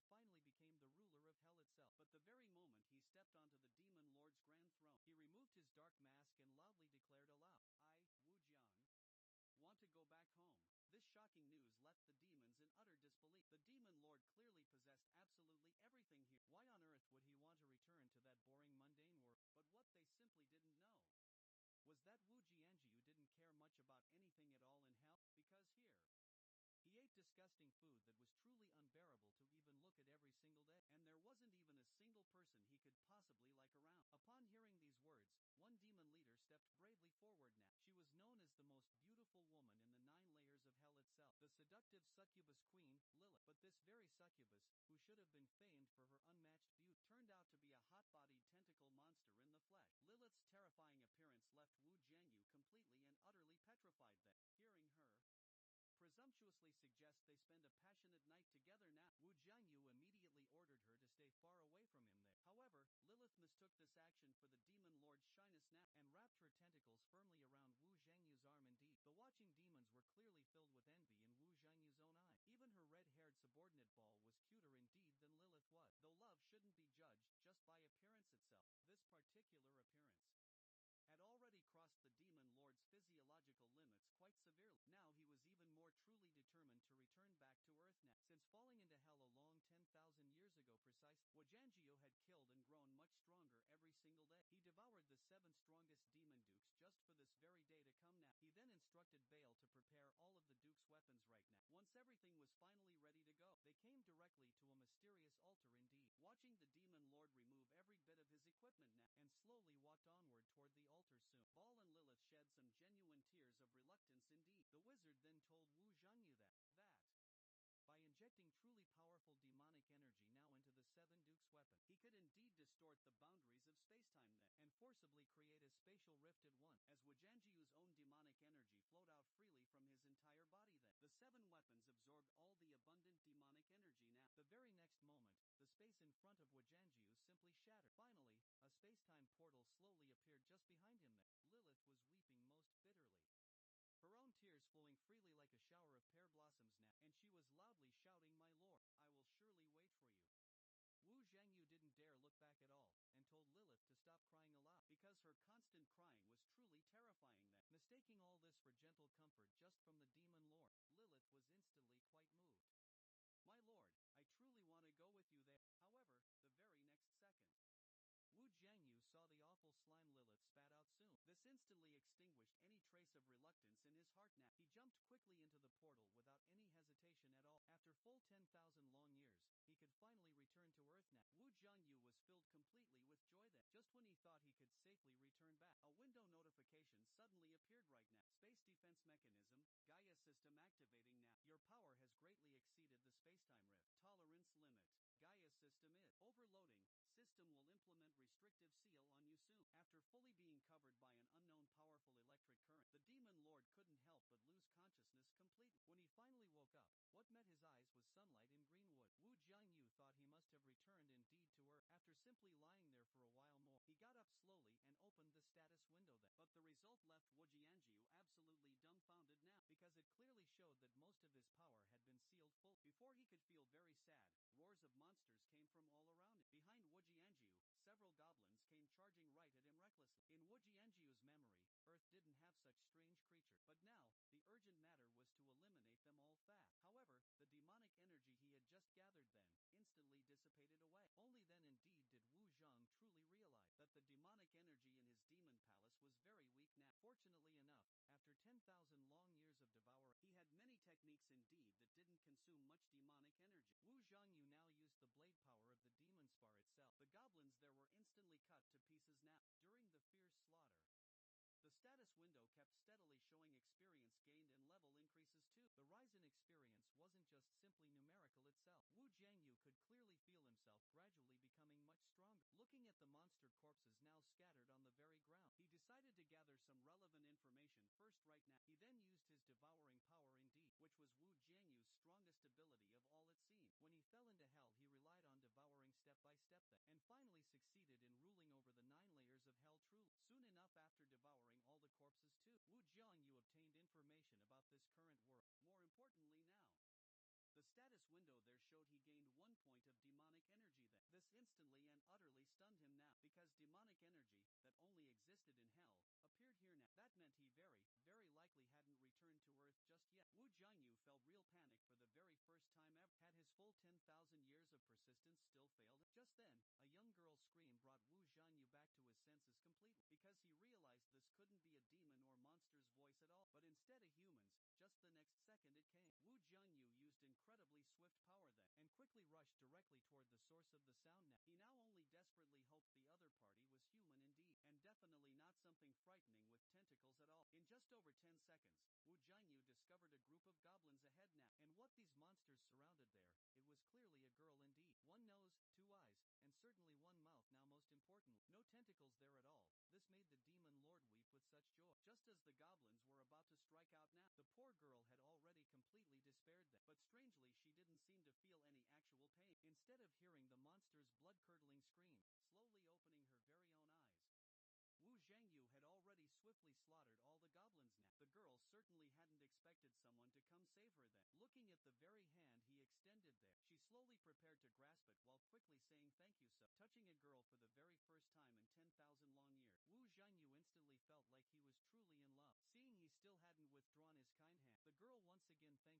finally became the ruler of hell itself. But the very moment he stepped onto the demon lord's grand throne, he removed his dark mask and loudly declared aloud, "I, Wu Jiang, want to go back home." This shocking news left the demons in utter disbelief. The demon lord clearly possessed absolutely everything here. Why on earth would he want to return to that boring mundane world? But what they simply didn't know was that Wu Jianjiu didn't care much about anything at all in hell, because here, he ate disgusting food that was truly unbearable to even look at every single day, and there wasn't even a single person he could possibly like around. Upon hearing these words, one demon leader stepped bravely forward now. She was known as the most beautiful woman in the 9 layers of hell itself, the seductive succubus queen, Lilith. But this very succubus, who should have been famed for her unmatched beauty, turned out to be a hot-bodied tentacle monster in the flesh. Lilith's terrifying appearance left Wu Jianyu completely and utterly petrified then. Hearing her presumptuously suggest they spend a passionate night together now, Wu Jianyu immediately ordered her to stay far away from him there. However, Lilith mistook this action for the demon lord's shyness now, and wrapped her tentacles firmly around Wu Jianyu's arm. Indeed, the watching demons were clearly filled with envy in Wu Jianyu's own eye. Even her red-haired subordinate Ball was cuter indeed than Lilith was, though love shouldn't be judged just by appearance itself. This particular appearance had already crossed the demon lord's physiological limits quite severely. Now he was even more truly determined to return back to Earth now. Since falling into hell a long 10,000 years ago precise, Wu Jianjiu had killed and grown much stronger every single day. He devoured the 7 strongest demon dukes just for this very day to come now. He then instructed Baal to prepare all of the duke's weapons right now. Once everything was finally ready to go, they came directly to a mysterious altar indeed. Watching the demon lord remove every bit of his equipment now, and slowly walked onward toward the altar soon, Baal and Lilith shed some genuine tears of reluctance indeed. The wizard then told Wu Jianyu that by injecting truly powerful demonic energy now into the 7 Dukes' weapon, he could indeed distort the boundaries of spacetime then, and forcibly create a spatial rift at once, as Wu Jianjiu's own demonic energy flowed out freely from his entire body then. The 7 weapons absorbed all the abundant demonic energy now. The very next moment, the space in front of Wu Jianjiu simply shattered. Finally, a spacetime portal slowly appeared just behind him then. Lilith was weeping most bitterly, her own tears flowing freely like a shower of pear blossoms now, and she was loudly shouting, "My lord, I will surely wait for you." Wu Jianyu didn't dare look back at all, and told Lilith to stop crying aloud, because her constant crying was truly terrifying then. Mistaking all this for gentle comfort just from the demon lord, Lilith was instantly quite moved. "My lord, I truly want to go with you there." However, the very next second, Wu Jianyu saw the awful slime Lilith spat out soon. This instantly extinguished any trace of reluctance in his heart now. He jumped quickly into the portal without any hesitation at all. After full 10,000 long years, he could finally return to Earth now. Wu Jianyu was filled completely with joy then. Just when he thought he could safely return back, a window notification suddenly appeared right now. Space defense mechanism, Gaia system activating now. Your power has greatly exceeded the spacetime rift tolerance limit. Gaia system is overloading. System will implement restrictive seal on you soon. After fully being covered by an unknown powerful electric current, the demon lord couldn't help but lose consciousness completely. When he finally woke up, what met his eyes was sunlight in greenwood. Wu Jianyu thought he must have returned indeed to Earth. After simply lying there for a while more, he got up slowly and opened the status window then. But the result left Wu Jianyu absolutely dumbfounded now, because it clearly showed that most of his power had been sealed full. Before he could feel very sad, roars of monsters came from all around him. Behind Wu Jianyu, several goblins came charging right at him recklessly. In Wu Jianjiu's memory, Earth didn't have such strange creatures, but now, the urgent matter was to eliminate them all fast. However, the demonic energy he had just gathered then, instantly dissipated away. Only then indeed did Wu Zhang truly realize that the demonic energy in his demon palace was very weak now. Fortunately enough, after 10,000 long years of devouring, he had many techniques indeed that didn't consume much demonic energy. Wu Zhangyu now used the blade power of the demon spar itself. The goblins there were instantly cut to pieces now. During the fierce slaughter, the status window kept steadily showing experience gained and level increases too. The rise in experience wasn't just simply numerical itself. Wu Jianyu could clearly feel himself gradually becoming much stronger. Looking at the monster corpses now scattered on the very ground, he decided to gather some relevant information first right now. He then used his devouring power indeed, which was Wu Jianyu's strongest ability of all it seemed. When he fell into hell, he relied on devouring step by step then, and finally succeeded in ruling over the 9 layers of hell truly. Soon enough after devouring all the corpses too, Wu Jianyu obtained information about this current world. More importantly now, the status window there showed he gained 1.0 point of demonic energy then. This instantly and utterly stunned him now, because demonic energy, that only existed in hell, appeared here now. That meant he very likely hadn't returned to Earth just yet. Wu Jiangyu felt real panic for the very first time ever. Had his full 10,000 years of persistence still failed? Just then, a young girl's scream brought Wu Jiangyu back to his senses completely, because he realized this couldn't be a demon or monster's voice at all, but instead a human's. Just the next second it came. Wu Jiangyu used incredibly swift power then, and quickly rushed directly toward the source of the sound now. He now only desperately hoped the other party was human indeed, and definitely not something frightening with tentacles at all. In just over 10 seconds, Wu Jiangyu discovered a group of goblins ahead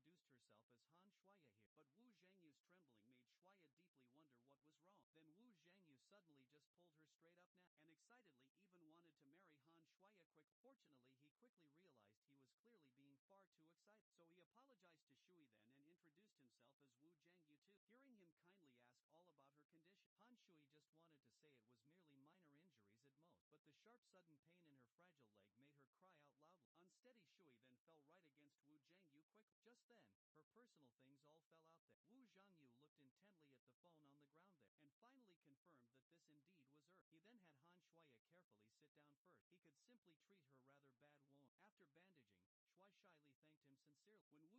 now, and what these monsters surrounded there, it was clearly a girl indeed. One nose, two eyes, and certainly one mouth now most importantly. No tentacles there at all. This made the demon lord weep with such joy. Just as the goblins were about to strike out now, the poor girl had already completely despaired then. But strangely she didn't seem to feel any actual pain. Instead of hearing the monster's blood-curdling scream, slowly opening her very own eyes, Wu Zhengyu had already swiftly slaughtered all the goblins now. The girl certainly hadn't expected someone to come save her then. Looking at the very hand he extended there, she slowly prepared to grasp it while quickly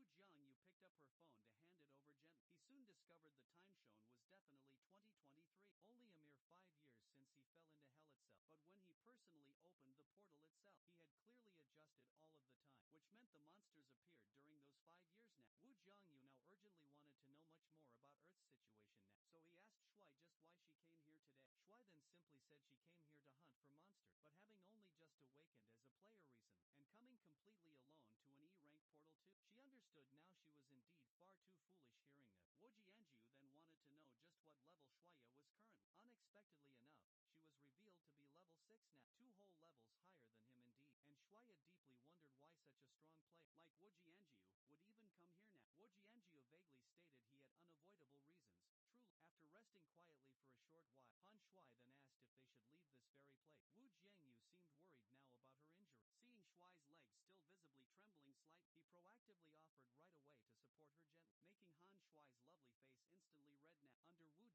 saying thank you so. Touching a girl for the very first time in 10,000 long years, Wu Zhengyu instantly felt like he was truly in love. Seeing he still hadn't withdrawn his kind hand, the girl once again thanked Wu Zhengyu now for saving her life, and proactively introduced herself as Han Shuya here. But Wu Zhengyu's trembling made Shuya deeply wonder what was wrong. Then Wu Zhengyu suddenly just pulled her straight up now, and excitedly even wanted to marry Han Shuya quickly. Fortunately he quickly realized he was clearly being far too excited, so he apologized to Shui then and introduced himself as Wu Zhengyu too. Hearing him kindly ask all about her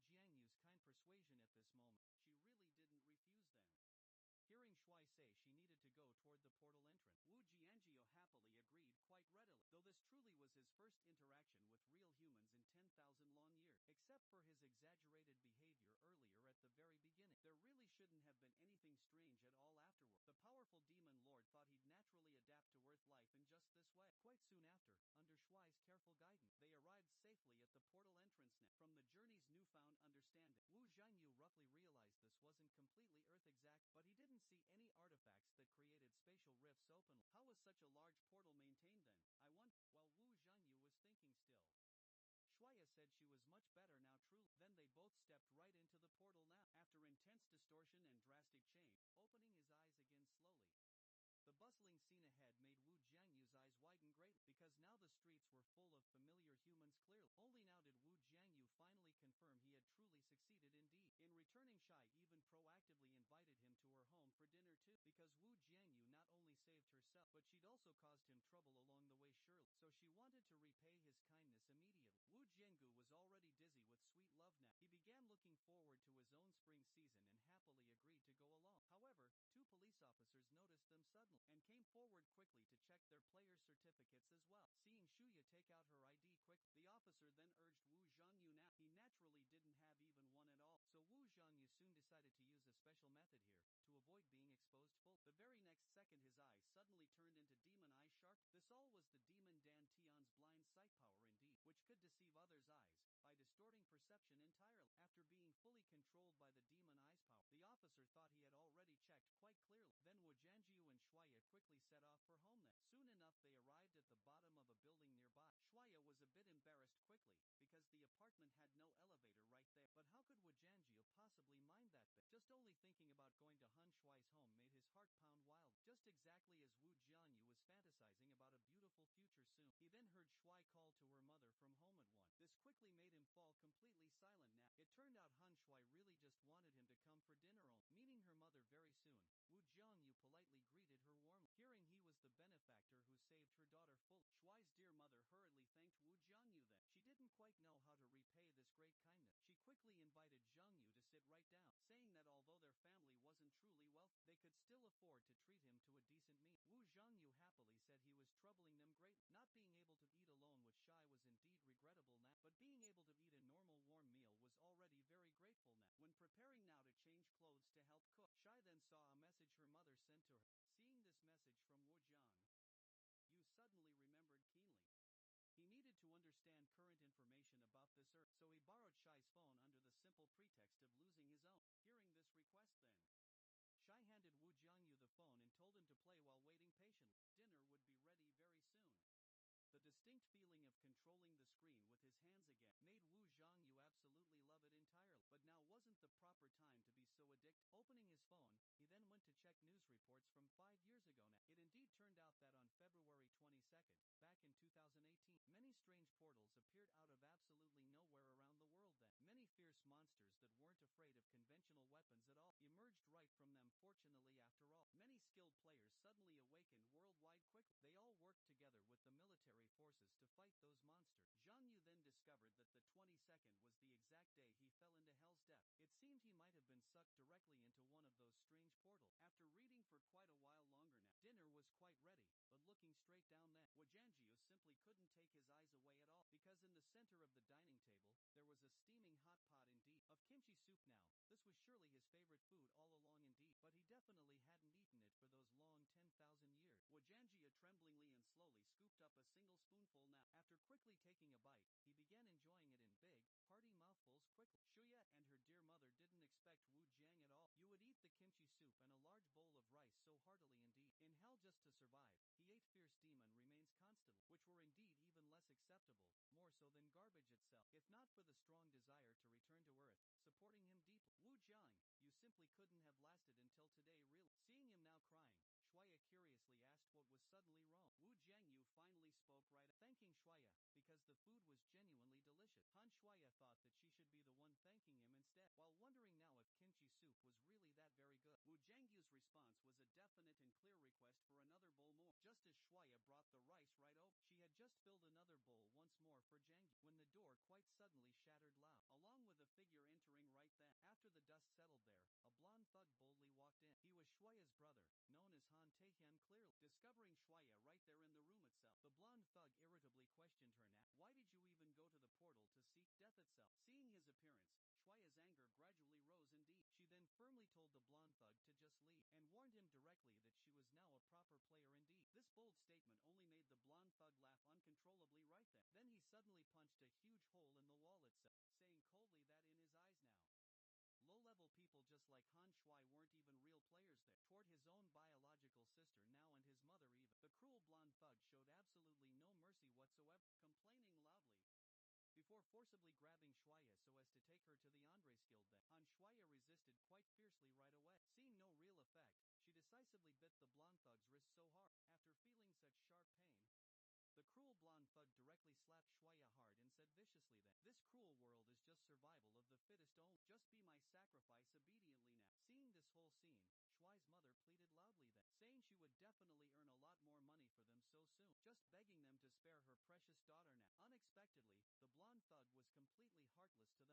condition, Han Shui just wanted to say it was merely minor injuries at most, but the sharp sudden pain in her fragile leg made her cry out loudly. Unsteady Shui then fell right against Wu Zhengyu quickly. Just then, her personal things all fell out there. Wu Zhengyu looked intently at the phone on the ground there, and finally confirmed that this indeed was her. He then had Han Shuya carefully sit down first. He could simply treat her rather bad wound. After bandaging, Shui shyly thanked him sincerely. When Wu Jiangyu picked up her phone to hand it over gently, he soon discovered the time shown was definitely 2023, only a mere 5 years since he fell into hell itself. But when he personally opened the portal itself, he had clearly adjusted all of the time, which meant the monsters appeared during those 5 years now. Wu Jiangyu now urgently wanted to know much more about Earth's situation now, so he asked Shui just why she came here today. Shui then simply said she came here to hunt for monsters, but having only just awakened as a player recently, and coming completely alone to an E-rank portal too, she understood now she was indeed far too foolish hearing this. Wu Jianju then wanted to know just what level Shuya was currently. Unexpectedly enough, she was revealed to be level 6 now, 2 whole levels higher than him indeed, and Shuya deeply wondered why such a strong player like Wu Jianju would even come here now. Wu Jianju vaguely stated he had unavoidable reasons. Truly, after resting quietly for a short while, Han Shui then asked if they should leave this very place. Wu Jiangyu seemed worried now about her injury. Seeing Shui's legs still visibly trembling slightly, he proactively offered right away to support her gently, making Han Shui's lovely face instantly red now. Under Wu Jiangyu's kind persuasion at this moment, she really didn't refuse then. Hearing Shui say she needed to go toward the portal entrance, Wu Jianjiu happily agreed quite readily, though this truly was his first interaction with real humans in 10,000 long years. Except for his exaggerated behavior earlier at the very beginning, there really shouldn't have been anything strange at all afterward. The powerful demon lord thought he'd naturally adapt to Earth life in just this way. Quite soon after, under Shui's careful guidance, they arrived safely at the portal entrance now. From the journey's newfound understanding, Wu Zhangyu roughly realized this wasn't completely Earth exact, but he didn't see any artifacts that created spatial rifts openly. How was such a large portal maintained then? I wonder. While Wu Zhangyu was thinking still, Shuya said she was much better now truly. Then they both stepped right into the portal now. After intense distortion and drastic change, opening his eyes again slowly, the bustling scene ahead made Wu Jiangyu's eyes widen greatly, because now the streets were full of familiar humans clearly. Only now did Wu Jiangyu finally confirm he had truly succeeded indeed. In returning, Shai even proactively invited him to her home for dinner too, because Wu Jiangyu not only saved herself, but she'd also caused him trouble along the way surely, so she wanted to repay his kindness immediately. Wu Jiangyu was already dizzy with sweet love now. He began looking forward to his own spring season and happily agreed to go along. However, 2 police officers noticed them suddenly, and came forward quickly to check their players' certificates as well. Seeing Shuya take out her ID quickly, the officer then urged Wu Zhangyu now. He naturally didn't have even one at all, so Wu Zhangyu soon decided to use a special method here, to avoid being exposed full. The very next second his eyes suddenly turned into demon eyes sharp. This all was the demon Dan Tian's blind sight power indeed. could deceive others' eyes, by distorting perception entirely. After being fully controlled by the demon eye's power, the officer thought he had already checked quite clearly. Then Wu Jianjiu and Shuya quickly set off for home. Soon enough they arrived at the bottom of a building nearby. Shuya was a bit embarrassed quickly, because the apartment had no elevator right there. But how could Wu Jianjiu possibly mind that thing? Just only thinking about going to Han Shuai's home made his heart pound wild, just exactly as Wu Jianyu was fantasizing about a beautiful future soon. He then heard Shuai call to her mother from home at once. This quickly made him fall completely silent. Now, it turned out Han Shuai really just wanted him to come for dinner only. Meeting her mother very soon, Wu Jianyu politely greeted her warmly. Hearing he was the benefactor who saved her daughter fully, Shuai's dear mother hurriedly thanked Wu Jianyu. Then she didn't quite know how to repay this great kindness. She quickly invited Jianyu to sit right down, saying that although their family wasn't truly wealthy, they could still afford to treat him to a decent meal. Wu Jianyu happily said he was troubling them greatly. Not being able to eat alone with Shai was indeed regrettable now, but being able to eat a normal warm meal was already very grateful now. When preparing now to change clothes to help cook, Shai then saw a message her mother sent to her. Seeing this message from Wu Jian, Yu suddenly remembered keenly. He needed to understand current information about this earth, so he borrowed Shai's phone under the simple pretext of losing his own. Hearing this request then, Shai handed Wu Jiangyu the phone and told him to play while waiting patiently. Dinner would be ready very soon. The distinct feeling of controlling the screen with his hands again made Wu Zhangyu absolutely love it entirely. But now wasn't the proper time to be so addicted. Opening his phone, he then went to check news reports from 5 years ago now. It indeed turned out that on February 22nd, back in 2018, many strange portals appeared out of absolutely nowhere around the world then. Many fierce monsters that weren't afraid of conventional weapons at all emerged right from them. Fortunately, after all, many skilled players suddenly awakened worldwide quickly. They all worked together with the military forces to fight those monsters. Zhang Yu then discovered that the 22nd was the exact day he fell into hell's depth. It seemed he might have been sucked directly into one of those strange portals. After reading for quite a while longer now, dinner was quite ready, but looking straight down then, Wajanjiu simply couldn't take his eyes away at all, because in the center of the dining table, there was a steaming hot pot indeed, of kimchi soup now. This was surely his favorite food all along indeed, but he definitely hadn't eaten it for those long 10,000 years. Wajanjia tremblingly and slowly scooped up a single spoonful now. After quickly taking a bite, he began enjoying it in big, hearty mouthfuls quickly. Shuya and her dear mother didn't expect Wu Jiang at all. You would eat the kimchi soup and a large bowl of rice so heartily indeed. In hell just to survive, he ate fierce demon remains constantly, which were indeed even less acceptable, more so than garbage itself, if not for the strong desire to return to earth, supporting him deeply. Wu Jiang, you simply couldn't have lasted until today really. Seeing him now crying, Shuya curiously asked what was suddenly wrong. Wu Jiangyu finally spoke right, thanking Shuya, because the food was genuinely delicious. Han Shuya thought that she should be the one thanking him instead, while wondering now if kimchi soup was really that very good. Wu Jiangyu's response was a definite and clear request for another bowl more. Just as Shuya brought the rice right over, she had just filled another bowl once more for Jiangyu, when the door quite suddenly shattered loud, along with a figure entering right then. After the dust settled there, a blonde thug boldly walked in. He was Shuya's brother, known as Han Taehyun. Clearly discovering Shuya right there in the room itself, the blonde thug irritably questioned her now. Why did you even go to the portal to seek death itself? Seeing his appearance, Shuya's anger gradually rose indeed. She then firmly told the blonde thug to just leave, and warned him directly that she was now a proper player indeed. This bold statement only made the blonde thug laugh uncontrollably right then. Then he suddenly punched a huge hole in the wall itself, saying coldly that in his eyes now, low-level people just like Han Shui weren't even real players there. Toward his own biological sister now and his mother even, the cruel blonde thug showed absolutely no mercy whatsoever, complaining loudly before forcibly grabbing Shuya so as to take her to the Andres Guild. Then Han Shuya resisted quite fiercely right away. Seeing no real effect, she decisively bit the blonde thug's wrist so hard. After feeling such sharp pain, the cruel blonde thug directly slapped Shuya hard and said viciously that this cruel world is just survival of the fittest only. Just be my sacrifice obediently now. Seeing this whole scene, Shui's mother pleaded loudly then, saying she would definitely earn a lot more money for them so soon, just begging them to spare her precious daughter now. Unexpectedly, the blonde thug was completely heartless to them all.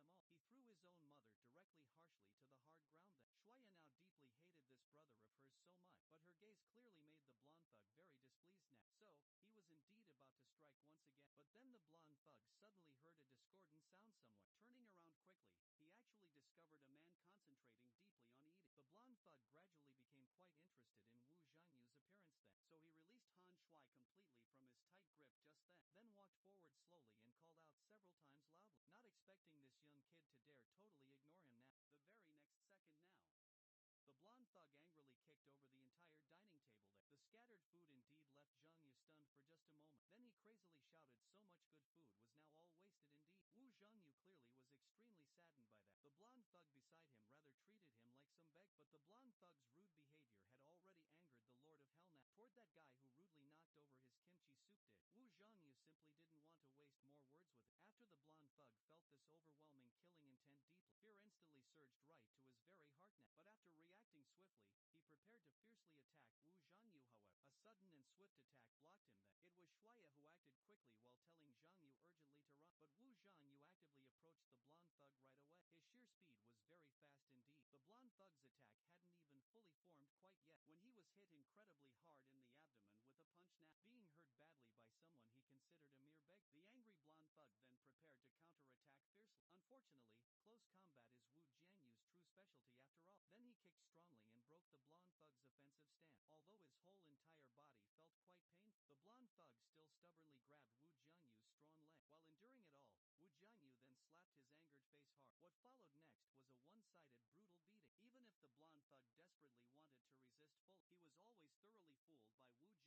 He threw his own mother directly harshly to the hard ground then. Shuya now deeply hated this brother of hers so much, but her gaze clearly made the blonde thug very displeased now. So, he was indeed about to strike once again, but then the blonde thug suddenly heard a discordant sound somewhere. Turning around quickly, he actually discovered a man concentrating deeply on eating. The blonde thug gradually became quite interested in Wu Zhangyu's appearance then, so he released Han Shui completely from his tight grip just then walked forward slowly and called out several times loudly, not expecting this young kid to dare totally ignore him now. The very next second now, the blonde thug angrily kicked over the entire dining table there. The scattered food indeed left Zhang Yu stunned for just a moment. Then he crazily shouted so much good food was now all wasted indeed. Wu Zhangyu clearly was extremely saddened by that. The blonde thug beside him rather treated him like some beg, but the blonde thug's rude behavior had already angered the Lord of Hell now. Toward that guy who rudely knocked over his kimchi soup dish, Wu Zhangyu simply didn't want to waste more words with it. After the blonde thug felt this overwhelming killing intent deeply, fear instantly surged right to his very heart now. But after reacting swiftly, he prepared to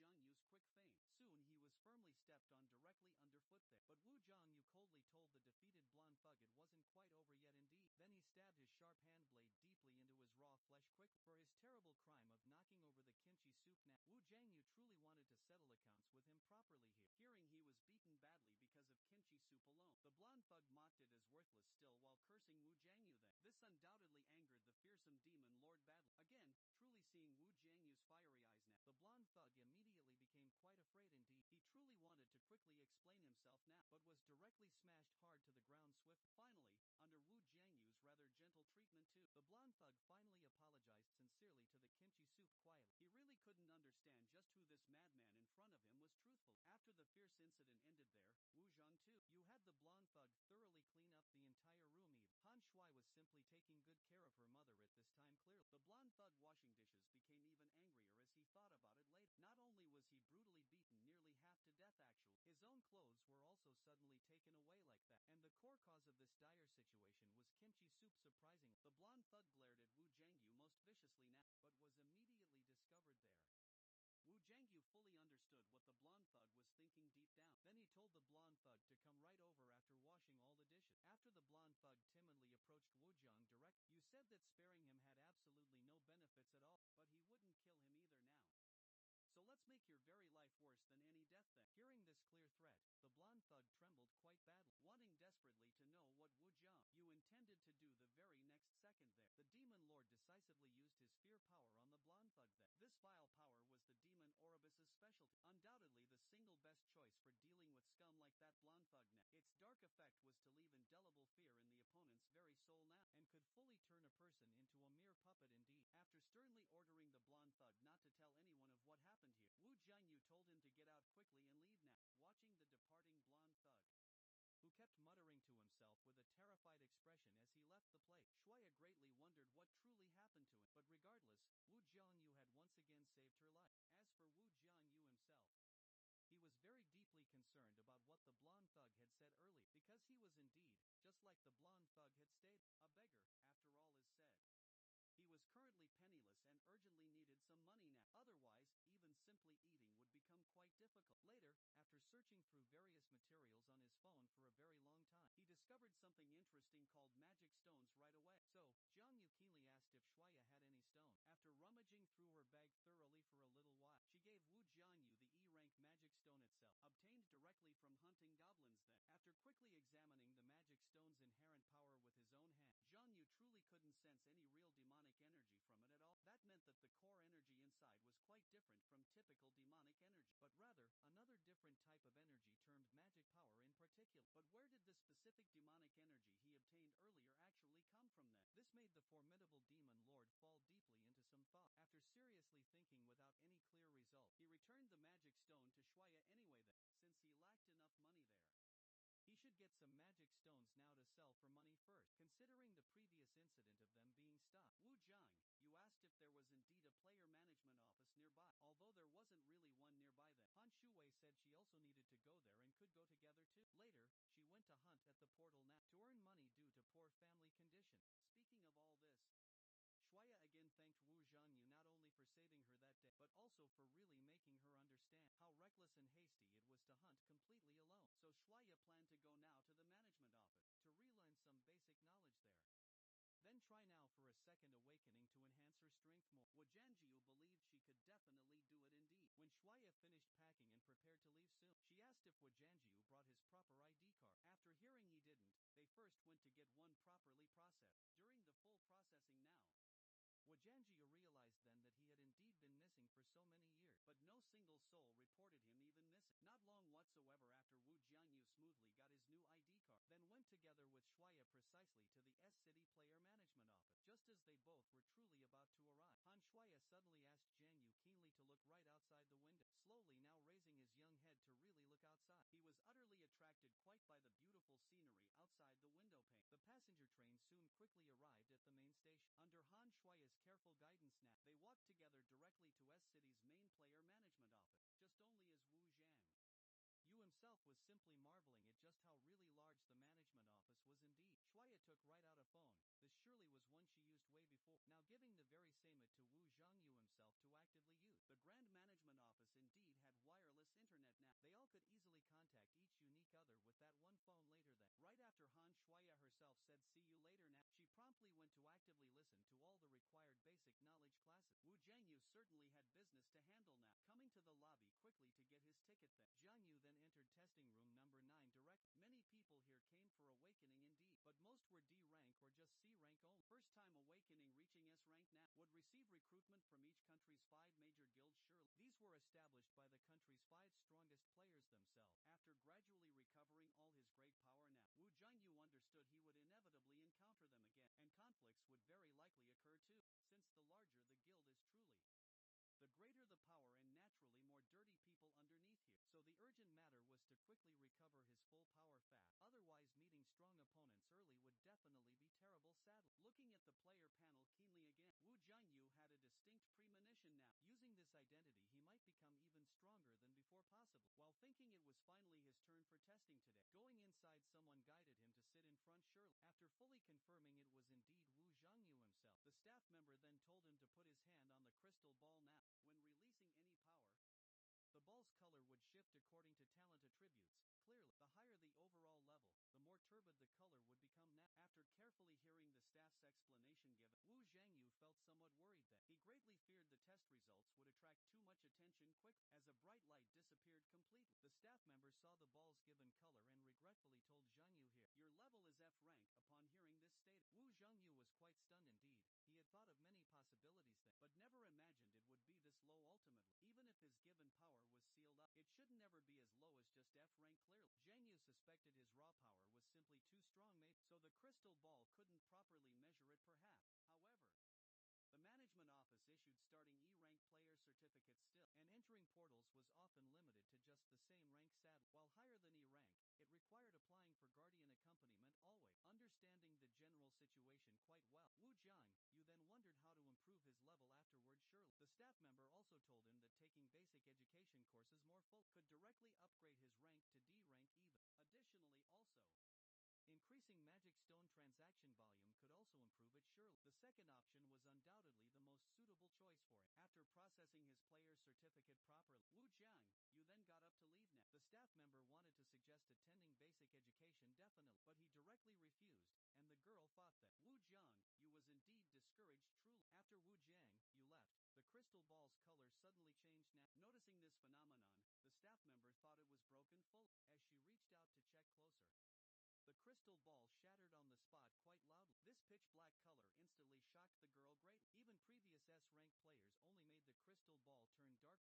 fiercely attack Wu Zhangyu. However, a sudden and swift attack blocked him then. It was Shuya who acted quickly while telling Zhangyu urgently to run, but Wu Zhangyu actively approached the blonde thug right away. His sheer speed was very fast indeed. The blonde thug's attack hadn't even fully formed quite yet when he was hit incredibly hard in the abdomen with a punch now. Being hurt badly by someone he considered a mere beggar, the angry blonde thug then prepared to counterattack fiercely. Unfortunately, close combat is Wu Jiangyu's true specialty after all. Then he kicked strongly and broke the blonde thug's offensive stand. Although his whole entire body felt quite painful, the blonde thug still stubbornly grabbed Wu Jiangyu's strong leg. While enduring it all, Wu Jiangyu then slapped his angered face hard. What followed next was a one-sided brutal beating. Even if the blonde thug desperately wanted to resist fully, he was always thoroughly fooled by Wu Jiangyu's quick feint. Soon he was firmly stepped on directly underfoot there. But Wu Jiangyu coldly told the defeated blonde thug it wasn't quite over yet indeed. Then he stabbed his sharp hand blade deeply into his raw flesh quickly. For his terrible crime of knocking over the kimchi soup now, Wu Jiangyu truly wanted to settle accounts with him properly here. Hearing he was beaten badly because of kimchi soup alone, the blonde thug mocked it as worthless still while cursing Wu Jiangyu then. This undoubtedly angered the fearsome demon lord badly. Again, truly seeing Wu Jiangyu's fiery eyes now, the blonde thug immediately became quite afraid indeed. He truly wanted to quickly explain himself now, but was directly smashed hard to the ground swift. Finally, under Wu Jiangyu's rather gentle treatment too, the blonde thug finally apologized sincerely to the kimchi soup quietly. He really couldn't understand just who this madman in front of him was truthful. After the fierce incident ended there, Wu Zhang too, you had the blonde thug thoroughly clean up the entire room even. Han Shui was simply taking good care of her mother at this time clearly. The blonde thug washing dishes became even angrier as he thought about it later. Not only was he brutally beaten nearly half to death actually, his own clothes were also suddenly taken away like that. And the core cause of this dire situation was kimchi soup surprisingly. The blonde thug glared at Wu Jiangyu most viciously now, but was immediately discovered there. Wu Jiangyu fully understood what the blonde thug was thinking deep down. Then he told the blonde thug to come right over after washing all the dishes. After the blonde thug timidly approached Wu Jiang direct, you said that sparing him had absolutely no benefits at all, but he wouldn't kill him either now. So let's make your very life worse than any death then. Hearing this clear threat, the blonde thug trembled quite badly, wanting desperately to know what Wu Jiang intended to do the very next second there. The demon lord decisively used his fear power on the blonde thug then. This vile power was the demon Oribus's specialty, undoubtedly the single best choice for dealing with scum like that blonde thug now. Its dark effect was to leave indelible fear in the opponent's very soul now, and could fully turn a person into a mere puppet indeed. After sternly ordering the blonde thug not to tell anyone of what happened here, Wu Jiangyu told him to get out quickly and leave now. Watching the departing blonde thug, who kept muttering to himself with a terrified expression as he left the place, Shuya greatly wondered what truly happened to him. But regardless, Wu Jiangyu had once again saved her life. As for Wu Jiangyu himself, he was very deeply concerned about what the blonde thug had said earlier, because he was indeed, just like the blonde thug had stated, a beggar, after all is said. He was currently penniless and urgently needed some money now. Otherwise, even simply eating would become quite difficult. Later, after searching through various materials on his phone for a very long time, he discovered something interesting called magic stones right away. So, Jiang Yu keenly asked if Shuya had any stone. After rummaging through her bag thoroughly for a little while, she gave Wu Jiangyu the E-rank magic stone itself, obtained directly from hunting goblins then. After quickly examining the magic stone's inherent power with his own hand, Jiang Yu truly couldn't sense any real demonic energy from it at all. That meant that the core energy inside was quite different from typical demonic energy, but rather, another different type of energy termed magic power in particular. But where did the specific demonic energy he obtained earlier actually come from then? This made the formidable demon lord fall deeply into some thought. After seriously thinking without any clear result, he returned the magic stone to Shuya anyway then, since he lacked enough money there. He should get some magic stones now to sell for money first. Considering the previous incident of them being stopped, Wu Jiang, you asked if there was indeed a player management office nearby. Although there wasn't really one nearby then, Han Shuwei said she also needed to go there and could go together too. Later, she went to hunt at the portal now to earn money due to poor family condition. Speaking of all this, Shuya again thanked Wu Zhangyu not only for saving her that day, but also for really making her understand how reckless and hasty it was to hunt completely alone. So Shuya planned to go now to the management office to relearn some basic knowledge there. Then try now for a second awakening to enhance her strength more. Wu Zhangyu believed she could definitely do it indeed. When Shuya finished packing and prepared to leave soon, she asked if Wu Zhangyu brought his proper ID card. After hearing he didn't, they first went to get one properly processed. During the full processing now, Wu Zhangyu realized then that he had indeed been missing for so many years, but no single soul reported him even missing. Not long whatsoever after Wu Zhangyu smoothly got his new ID card, then went together with Shuya precisely to the S-City Player Management Office. Just as they both were truly about to arrive, Han Shuya suddenly asked Zhang Yu keenly to look right outside the window, slowly now raising his young head to really look outside. He was utterly attracted quite by the beautiful scenery outside the window pane. The passenger train soon quickly arrived at the main station. Under Han Shuya's careful guidance now, they walked together directly to S-City's main player management office, just only as Wu Zhang Yu himself was simply marveling at just how really large the management office was indeed. Shuya took right out a phone. This surely was one she used way before, now giving the very same it to Wu Zhangyu himself to actively use. The Grand Management Office indeed had wireless internet now. They all could easily contact each unique other with that one phone later then. Right after Han Shuya herself said see you later now, she promptly went to actively listen to all the required basic knowledge classes. Wu Zhangyu certainly had business to handle now, coming to the lobby quickly to get his ticket then. Zhangyu then entered testing room number 9 direct. Many people here came for awakening indeed, but most were D rank or just C rank only. First time awakening reaching S rank now would receive recruitment from each country's 5 major guilds surely. These were established by the country's 5 strongest players themselves. After gradually recovering all his great power now, Wu Zhangyu understood he would inevitably encounter them again, and conflicts would very likely occur too, since the larger the guild is truly, the greater the power and naturally more dirty people underneath here. So the urgent matter was to quickly recover his full power fast. Otherwise meeting strong opponents early would definitely be terrible sadly. Looking at the player panel keenly again, Wu Zhangyu had a distinct premonition now. Using this identity he might become even stronger than before possible. While thinking it was finally his turn for testing today, going inside someone guided him to sit in front surely. After fully confirming it was indeed Wu Zhangyu himself, the staff member then told him to put his hand on the crystal ball now. When releasing any power, the ball's color would shift according to talent attributes. Clearly, the higher the overall level, the more turbid the color would become now. After carefully hearing the staff's explanation given, Wu Zhangyu felt somewhat worried that he greatly feared the test results would attract too much attention quick. As a bright light disappeared completely, the staff member saw the ball's given color and regretfully told Zhangyu here, your level is F rank. Upon hearing this statement, Wu Zhangyu was quite stunned indeed. He had thought of many possibilities then, but never imagined it would be this low ultimately. Even if his given power was sealed up, it should never be as low as just F rank clearly. Zhangyu suspected his raw power was simply too strong maybe, so the crystal ball couldn't properly measure it perhaps. However, the management office issued starting E-rank player certificates still, and entering portals was often limited to just the same rank sadly. While higher than E-rank, it required applying for guardian accompaniment always. Understanding the general situation quite well, Wu Zhangyu then wondered how to improve his level afterward surely. The staff member also told him that taking basic education courses more full could directly upgrade his rank to D rank even. Additionally also, increasing magic stone transaction volume could also improve it surely. The second option was undoubtedly the most suitable choice for him. After processing his player's certificate properly, Wu Zhangyu then got up to leave now. The staff member wanted to suggest attending basic education definitely, but he directly refused, and the girl thought that Wu Zhangyu was indeed discouraged truly. After Wu Zhangyu left, the crystal ball's color suddenly changed now. Noticing this phenomenon, the staff member thought it was broken full. As she reached out to check closer, the crystal ball shattered on the spot quite loudly. This pitch-black color instantly shocked the girl greatly. Even previous S-rank players only made the crystal ball turn dark gray only.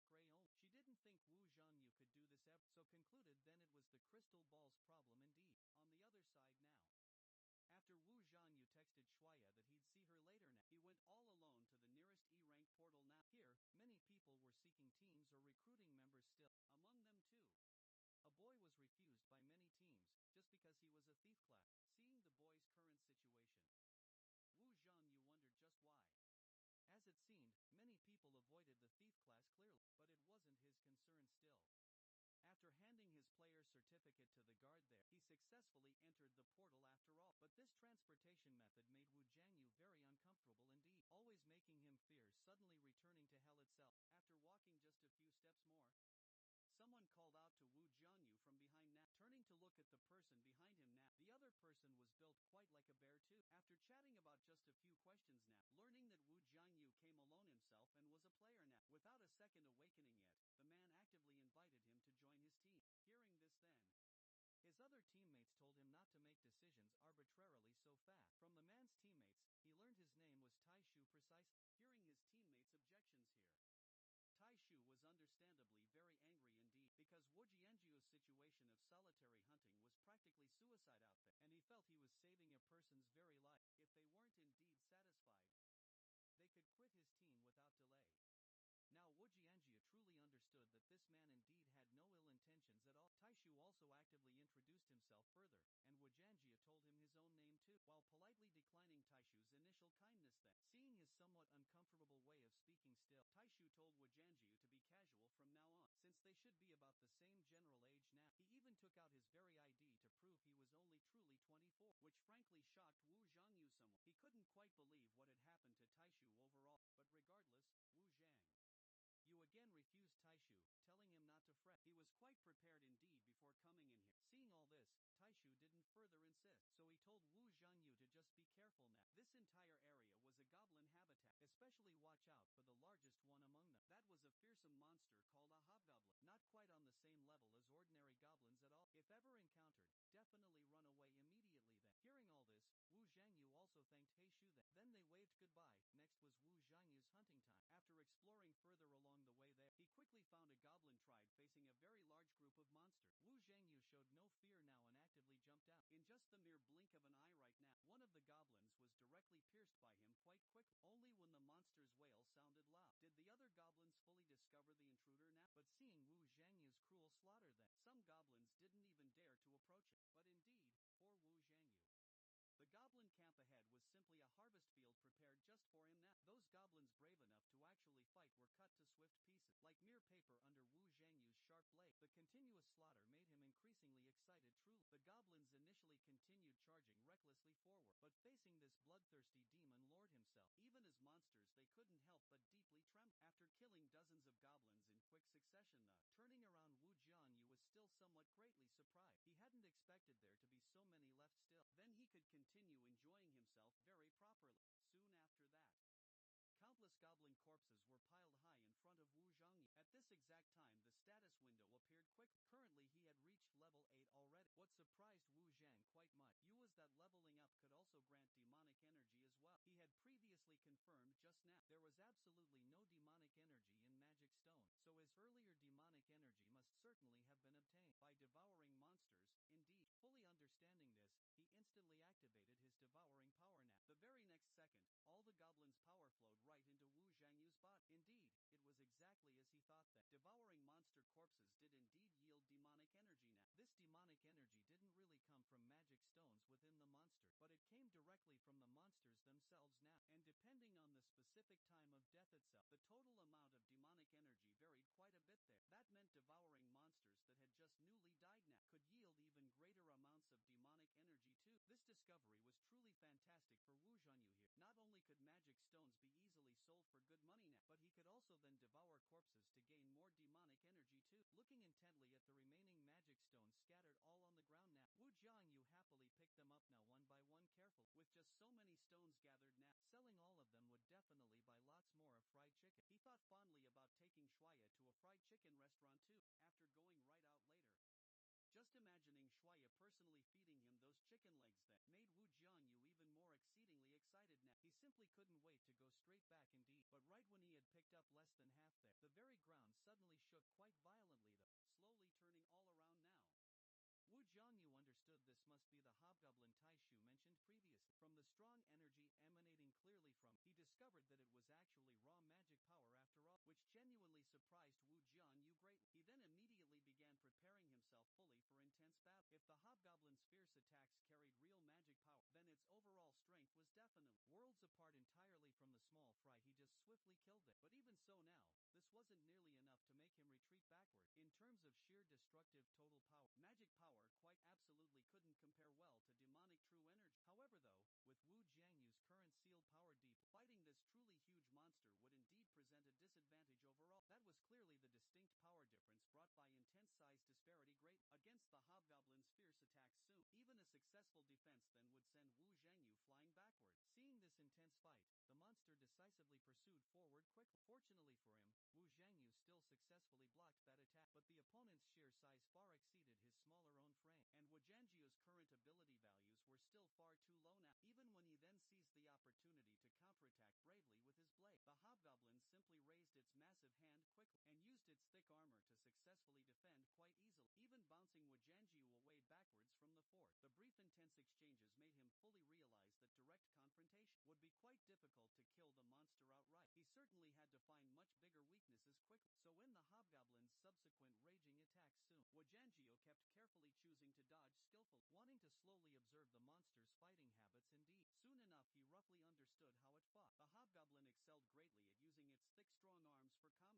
She didn't think Wu Zhangyu could do this ever, so concluded then it was the crystal ball's problem indeed. On the other side now, after Wu Zhangyu texted Shuya that he'd see her later now, he went all alone to the nearest E-rank portal now. Here, many people were seeking teams or recruiting members still. Among them too, a boy was refused by many teams, just because he was a thief class. Seeing the boy's current situation, Wu Zhangyu wondered just why. As it seemed, many people avoided the thief class clearly, but it wasn't his concern still. After handing his player certificate to the guard there, he successfully entered entered the portal after all. But this transportation method made Wu Jiangyu very uncomfortable indeed, always making him fear suddenly returning to hell itself. After walking just a few steps more, someone called out to Wu Jiangyu from behind now. Turning to look at the person behind him now, the other person was built quite like a bear too. After chatting about just a few questions now, learning that Wu Jiangyu came alone himself and was a player now, without a second awakening yet, the man actively invited him to join his team. Hearing this then, his other teammates told him not to make decisions arbitrarily so fast. From the man's teammates, he learned his name was Tai Shu precise. Hearing his teammates' objections here, Tai Shu was understandably very angry indeed, because Wu Jianju's situation of solitary hunting was practically suicide out there, and he felt he was saving a person's very life. If they weren't indeed satisfied, they could quit his team without delay. Now Wu Jianjia truly understood that this man indeed had no ill intentions at all. Taishu also actively introduced himself further, and Wu Jianjia told him his own name too, while politely declining Taishu's initial kindness then. Seeing his somewhat uncomfortable way of speaking still, Taishu told Wu Jianjia to be casual from now on, since they should be about the same general age now. He even took out his very ID to prove he was only truly 24, which frankly shocked Wu Zhangyu somewhat. He couldn't quite believe what had happened to Taishu overall, but regardless, Wu Zhang you again refused Taishu, telling him not to fret. He was quite prepared indeed before coming in here. Seeing all this, Taishu didn't further insist, so he told Wu Zhangyu to just be careful now. This entire area was a goblin habitat, especially watch out for the largest one among them. That was a fearsome monster called a hobgoblin, not quite on the same level as ordinary goblins at all. If ever encountered, definitely run away immediately then. Hearing all this, Wu Zhangyu also thanked Taishu then they waved goodbye. Next was Wu Zhangyu's hunting time. After exploring further along the way there, he quickly found a goblin tribe facing a very large group of monsters. Wu Zhangyu showed no fear now and actively jumped out. In just the mere blink of an eye right now, one of the goblins was directly pierced by him quite quickly. Only when the monster's wail sounded loud did the other goblins fully discover the intruder now. But seeing Wu Zhangyu's cruel slaughter then, some goblins didn't even dare to approach it. But indeed, poor Wu Zhangyu. The goblin camp ahead was simply a harvest field prepared just for him now. Those goblins brave enough to actually fight were cut to swift pieces, like mere paper under Wu Zhangyu's sharp blade. The continuous slaughter made him increasingly excited truly. The goblins initially continued charging recklessly forward, but facing this bloodthirsty demon lord himself, even as monsters they couldn't help but deeply tremble. After killing dozens of goblins in quick succession turning around, Wu Jianyu was still somewhat greatly surprised. He hadn't expected there to be so many left still. Then he could continue enjoying himself very properly. Soon after that, countless goblin corpses were piled high in front of Wu Zhangyu. At this exact time the status window appeared quickly. Currently he had reached level 8 already. What surprised Wu Zhang quite much was that leveling up could also grant demonic energy as well. He had previously confirmed just now there was absolutely no demonic energy in Magic Stone, so his earlier demonic energy must certainly have been obtained by devouring monsters. Indeed, fully understanding this, he instantly activated his devouring power now. The very next second, all the goblins' power flowed right into Wu Zhangyu's body. Indeed, it was exactly as he thought that devouring monster corpses did indeed yield demonic energy now. This demonic energy didn't really come from magic stones within the monster, but it came directly from the monsters themselves now, and depending on the specific time of death itself, the total amount of demonic energy varied quite a bit there. That meant devouring monsters that had just newly died now could yield even greater amounts of demonic energy too. This discovery was truly fantastic for Wu Zhanyu here. Not only could magic stones be easily sold for good money now, but he could also then devour corpses to gain more demonic energy too. Looking intently at the remaining magic stones scattered all on the ground now, Wu Jiangyu happily picked them up now one by one carefully. With just so many stones gathered now, selling all of them would definitely buy lots more of fried chicken. He thought fondly about taking Shuaya to a fried chicken restaurant too, after going right out later. Just imagining Shuaya personally feeding him those chicken legs that made Wu Jiangyu even more exceedingly excited now. He simply couldn't wait to go straight back indeed. But right when he had picked up less than half there, the very ground suddenly shook quite violently though, slowly turning all around now. Wu Jiangyu understood this must be the hobgoblin Taishu mentioned previously. From the strong energy emanating clearly from, he discovered that it was actually raw magic power after all, which genuinely surprised Wu Jiangyu greatly. He then immediately began preparing himself fully for intense battle. If the hobgoblin's fierce attacks carried real magic power, then its overall strength was definitely worlds apart entirely from the small fry he just swiftly killed them. But even so now, this wasn't nearly enough to make him retreat backward. In terms of sheer destructive total power, magic power quite absolutely couldn't compare well to power deep. Fighting this truly huge monster would indeed present a disadvantage overall. That was clearly the distinct power difference brought by intense size disparity great against the hobgoblin's fierce attacks soon. Even a successful defense then would send Wu Zhangyu flying backward. Seeing this intense fight, the monster decisively pursued forward quickly. Fortunately for him, Wu Zhangyu still successfully blocked that attack, but the opponent's sheer size far exceeded his smaller own frame, and Wu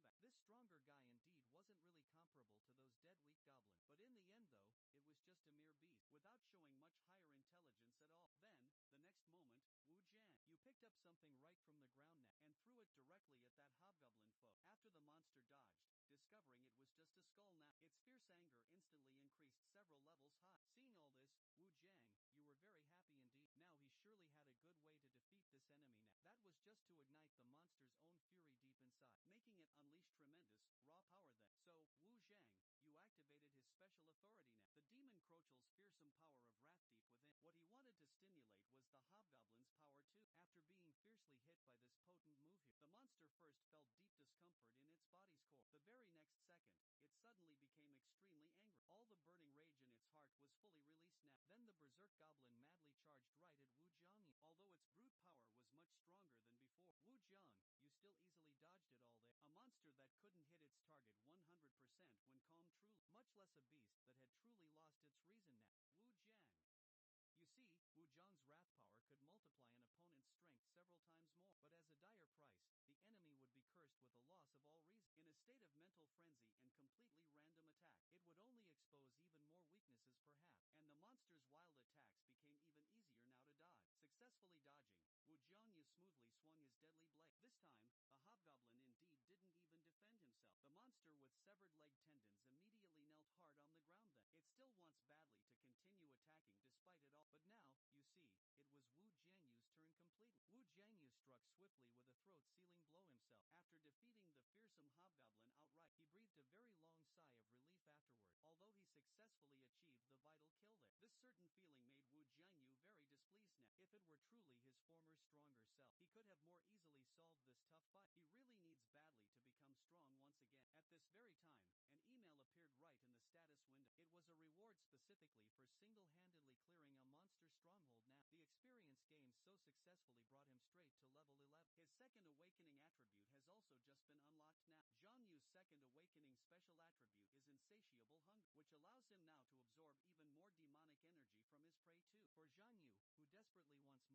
Zhangyu's current ability values were still far too low now. Even when he then seized the opportunity to counterattack bravely with his blade, the hobgoblin simply raised its massive hand quickly, and used its thick armor to successfully defend quite easily, even bouncing Wu Zhangyu away backwards from the fort. The brief intense exchanges made him fully realize that direct confrontation would be quite difficult to kill the monster outright. He certainly had to find much bigger weaknesses quickly, so when the hobgoblin's subsequent raging attacks soon, Wu Zhangyou kept carefully choosing to dodge skillfully, wanting to slowly observe the monster's fighting habits. Indeed, soon enough he roughly understood how it fought. The hobgoblin excelled greatly at using its thick strong arms for combat. This stronger guy indeed wasn't really comparable to those dead weak goblins, but in the end though, it was just a mere beast, without showing much higher intelligence at all. Then, the next moment, Wu Zhan, you picked up something right from the ground now, and threw it directly at that hobgoblin foe. After the monster dodged, discovering it was just a skull now, its fierce anger instantly increased several levels high. Seeing all this, Wu Zhang, you were very happy indeed. Now he surely had a good way to defeat this enemy now. That was just to ignite the monster's own fury deep inside, making it unleash tremendous, raw power then. So, Wu Zhang, you activated his special authority now. The demon Crochel's fearsome power of wrath deep within. What he wanted to stimulate was the hobgoblin's power too. After being fiercely hit by this potent move here, the monster first felt deep discomfort in its body's core. The very next second, it suddenly became extremely angry. All the burning rage in its heart was fully released now. Then the berserk goblin madly charged right at Wu Zhang. Although its brute power was much stronger than before, Wu Zhang, you still easily dodged it all there. A monster that couldn't hit its target 100% when calm truly, much less a beast that had truly lost its reason now. Wu Zhang. You see, Wu Zhang's wrath power could multiply an opponent's strength several times more, but as a dire price, the enemy would be cursed with a loss of all reason. In a state of mental frenzy and completely random attack, it would only expose even more weaknesses perhaps, and the monster's wild attacks became even easier now to dodge. Successfully dodging, Wu Zhangyu smoothly swung his deadly blade. This time, the hobgoblin indeed didn't even defend himself. The monster with severed leg tendons immediately knelt hard on the ground then. It still wants badly to continue attacking despite it all. But now, you see, it was Wu Zhangyu's turn completely. Wu Zhangyu struck swiftly with a throat-sealing blow himself. After defeating the fearsome hobgoblin outright, he breathed a very long sigh of relief afterward, although he successfully achieved the vital kill there. This certain feeling made Wu Zhangyu very displeased now. If it were truly his former stronger self, he could have more easily solved this tough fight. He really needs badly to become strong once again. At this very time, an email appeared right in the status window. It was a reward specifically for single-handedly clearing a monster stronghold now. The experience gained so successfully brought him straight to level 11. His second awakening attribute has also just been unlocked now. Zhang Yu's second awakening special attribute is insatiable hunger, which allows him now to absorb even more demonic energy from his prey too.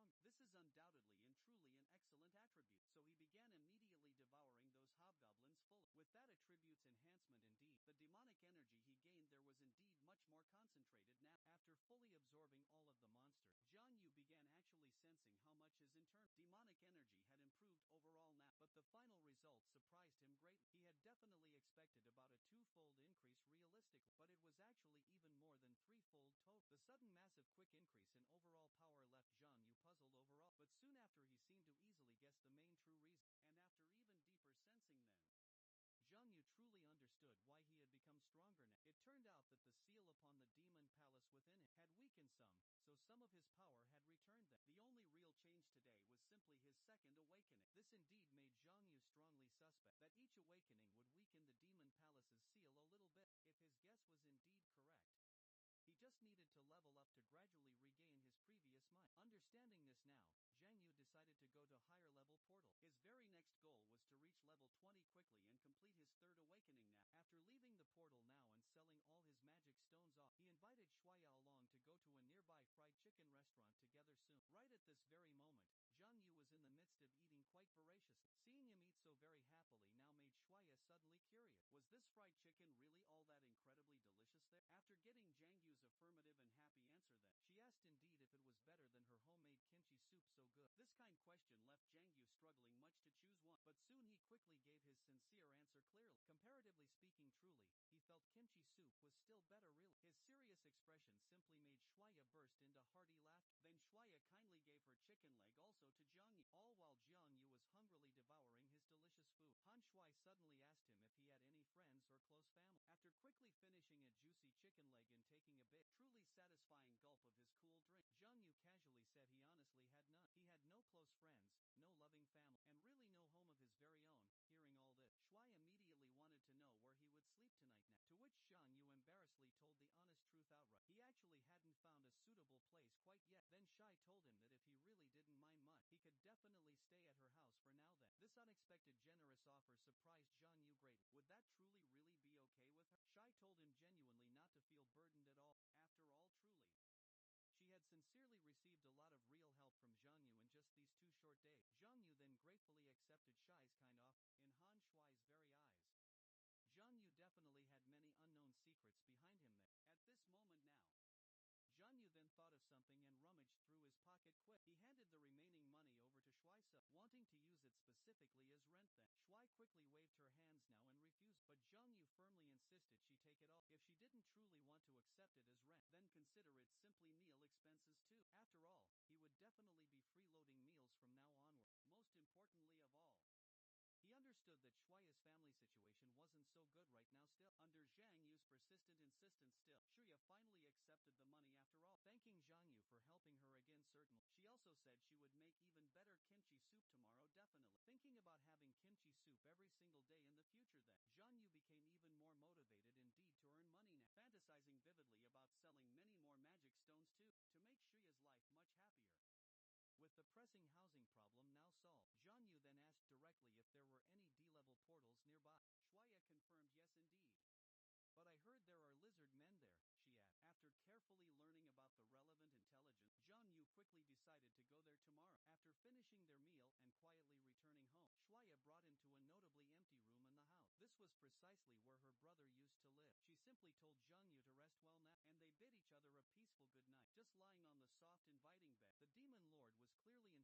For Zhang Yu, who desperately wants more and more to become strong, this is undoubtedly and truly an excellent attribute, so he began immediately devouring those hobgoblins fully. With that attribute's enhancement indeed, the demonic energy he gained there was indeed much more concentrated now. After fully absorbing all of the monster, Zhang Yu began actually sensing how much his internal demonic energy had improved overall now, but the final result surprised him greatly. He had definitely expected about a two-fold increase realistically, but it was actually even more than three-fold total. The sudden massive quick increase in overall power left Zhang Yu puzzled overall, but soon after he seemed to easily guess the main true reason, and after even deeper sensing then, Zhang Yu truly understood why he had become stronger now. It turned out that the seal upon the demon palace within him had weakened some, so some of his power had returned then. The only real change today was simply his second awakening. This indeed made Zhang Yu strongly suspect that each awakening would weaken the demon palace's seal a little bit. If his guess was indeed correct, he just needed to level up to gradually regain his previous might. Understanding this now, Zhang Yu decided to go to higher level portal. His very next goal was to reach level 20 quickly and complete his third awakening now. After leaving the portal now and selling all his magic stones off, he invited Shuaya along to go to a nearby fried chicken restaurant together soon. Right at this very moment, Zhang Yu was in the midst of eating quite voraciously. Seeing him eat so very happily now made Shuaya suddenly curious. Was this fried chicken really all that incredibly delicious there? After getting Zhang Yu's affirmative and happy answer then, she asked indeed if it was better than her homemade kimchi soup so good? This kind question left Zhang Yu struggling much to choose one, but soon he quickly gave his sincere answer clearly. Comparatively speaking truly, he felt kimchi soup was still better really. His serious expression simply made Shuaya burst into hearty laughter. Then Shuaya kindly gave her chicken leg also to Zhang Yu, all while Zhang Yu was hungrily devouring his delicious food. Han Shui suddenly asked him if he had any friends or close family. After quickly finishing a juicy chicken leg and taking a big, truly satisfying gulp of his cool drink, Zhang Yu casually said he honestly had none. He had no close friends, no loving family, and really no home of his very own. Hearing all this, Shui immediately wanted to know where he would sleep tonight now, to which Zhang Yu embarrassedly told the honest truth outright. He actually hadn't found a suitable place quite yet. Then Shui told him that if he really didn't mind much, he could definitely stay at her house for now then. This unexpected generous offer surprised Zhang Yu greatly. Would that truly really be okay with her? Shui told him genuinely not to feel burdened at all. After all truly, she had sincerely received a lot of real help from Zhang Yu in just these 2 short days. Zhang Yu then gratefully accepted Shui's kind offer. In Han Shui's very eyes, Zhang Yu definitely had many unknown secrets behind him there. At this moment now, Zhang Yu then thought of something and rummaged through his pocket quick. He handed the remaining money over to Shui, wanting to use it specifically as rent then. Shui quickly waved her hands now and refused, but Zhang Yu firmly insisted she take it all. If she didn't truly want to accept it as rent, then consider it simply meal expenses too. After all, he would definitely be freeloading meals from now onward.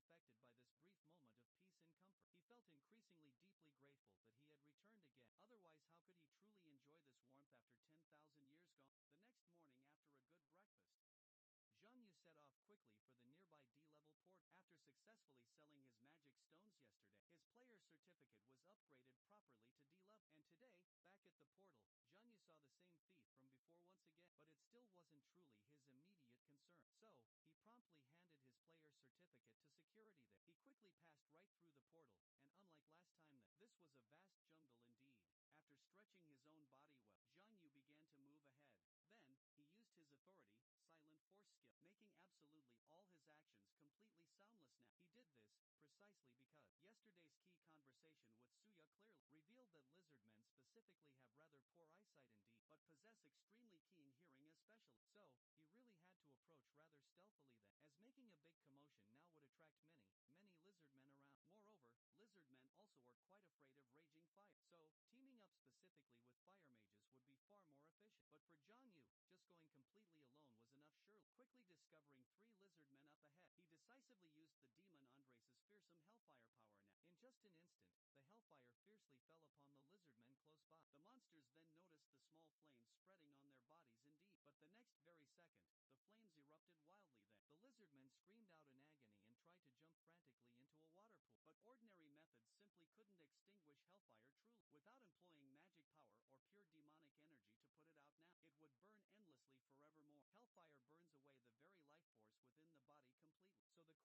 Most importantly of all, he understood that Shui's family situation wasn't so good right now still. Under Zhang Yu's persistent insistence still, Shuya finally accepted the money after all, thanking Zhang Yu for helping her again certainly. She also said she would make even better kimchi soup tomorrow definitely. Thinking about having kimchi soup every single day in the future then, Zhang Yu became even more motivated indeed to earn money now, fantasizing vividly about selling many more magic stones too, to make Shuya's life much happier. With the pressing housing problem now solved, Zhang Yu then asked directly if there were any D-level portals nearby. Shuya confirmed yes indeed. But I heard there are lizard men there, she added. After carefully learning about the relevant intelligence, Zhang Yu quickly decided to go there tomorrow. After finishing their meal and quietly returning home, Shuya brought him to a notably empty room in the house. This was precisely where her brother used to live. She simply told Zhang Yu to rest well now, and they bid each other a peaceful good night. Just lying on the soft inviting bed, the demon lord was clearly infected by this brief moment of peace and comfort. He felt increasingly deeply grateful that he had returned again. Otherwise how could he truly enjoy this warmth after 10,000 years gone? The next morning after a good breakfast, Zhang Yu set off quickly for the nearby D-level port. After successfully selling his magic stones yesterday, his player certificate was upgraded properly to D-level. And today, back at the portal, Zhang Yu saw the same thief from before once again, but it still wasn't truly his immediate concern. So, he promptly handed his player certificate to security there. He quickly passed right through the portal, and unlike last time this was a vast jungle indeed. After stretching his own body well, Zhang Yu began to move ahead. Then, he used his authority, silent force skill, making absolutely all his actions completely soundless now. He did this, precisely because yesterday's key conversation with Suya clearly revealed that lizard men specifically have rather poor eyesight indeed, but possess extremely keen hearing especially. So, he really had to approach rather stealthily then, as making a big commotion now would attract many lizard men around. Moreover, lizard men also are quite afraid of raging fire, so, teaming up specifically with fire mages would be far more efficient. But for Zhang Yu, just going completely alone was enough surely. Quickly discovering 3 lizard men up ahead, he decisively used the demon Andres' fearsome hellfire power now. In just an instant, the hellfire fiercely fell upon the lizard men close by. The monsters then noticed the small flames spreading on their bodies indeed, but the next very second, the flames erupted wildly then. The lizard men screamed out in agony and tried to jump frantically into a water pool, but ordinary methods simply couldn't extinguish hellfire truly. Without employing magic power or pure demonic energy to put it out now, it would burn endlessly forevermore. Hellfire burns away the very life force within the body completely, so the corpses Zhong Yu could devour would still be perfectly preserved thus.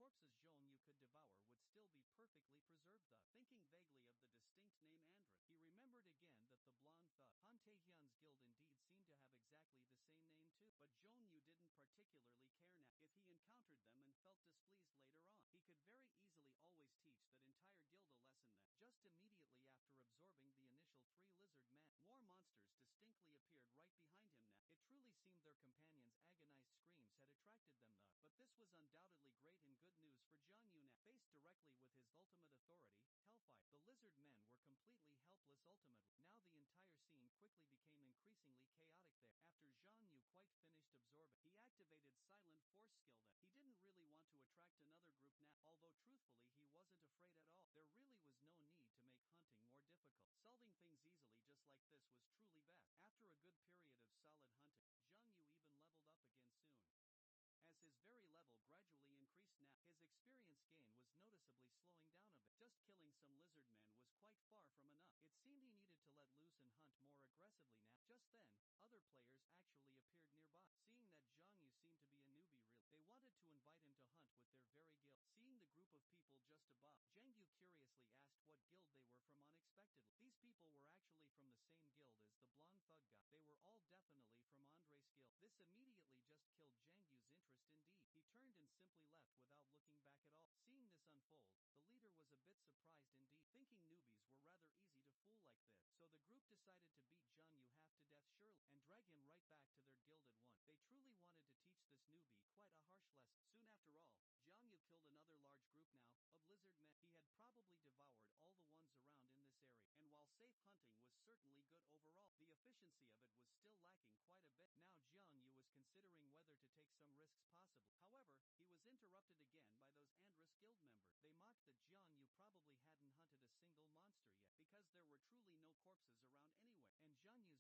Thinking vaguely of the distinct name Andra, he remembered again that the blonde thug, Han Taehyun's guild indeed seemed to have exactly the same name too, but Zhong Yu didn't particularly care now. If he encountered them and felt displeased later on, he could very easily always teach that entire guild a lesson then. Just immediately after absorbing the initial 3 lizard men, more monsters distinctly appeared right behind him now. It truly seemed their companions' agonized screams had attracted them though. But this was undoubtedly great and good news for Zhang Yu now. Faced directly with his ultimate authority, Hellfire, the lizard men were completely helpless ultimately. Now the entire scene quickly became increasingly chaotic there. After Zhang Yu quite finished absorbing, he activated silent force skill that he didn't really want to to attract another group now. Although truthfully he wasn't afraid at all. There really was no need to make hunting more difficult. Solving things easily just like this was truly bad. After a good period of solid hunting, Zhang Yu even leveled up again soon. As his very level gradually increased now, his experience gain was noticeably slowing down a bit. Just killing some lizard men was quite far from enough. It seemed he needed to let loose and hunt more aggressively now. Just then, other players actually appeared nearby. Seeing that Zhang Yu seemed to be a newbie really, they wanted to invite him to hunt with their very guild. Seeing the group of people just above, Zhang Yu curiously asked what guild they were from unexpectedly. These people were actually from the same guild as the blonde thug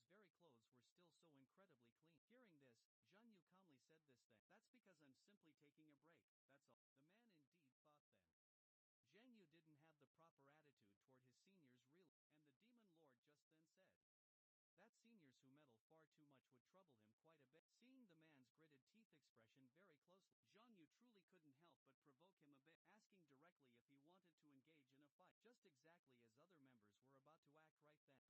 guy. They were all definitely from Andre's guild. This immediately just killed Zhang Yu's interest indeed. He turned and simply left without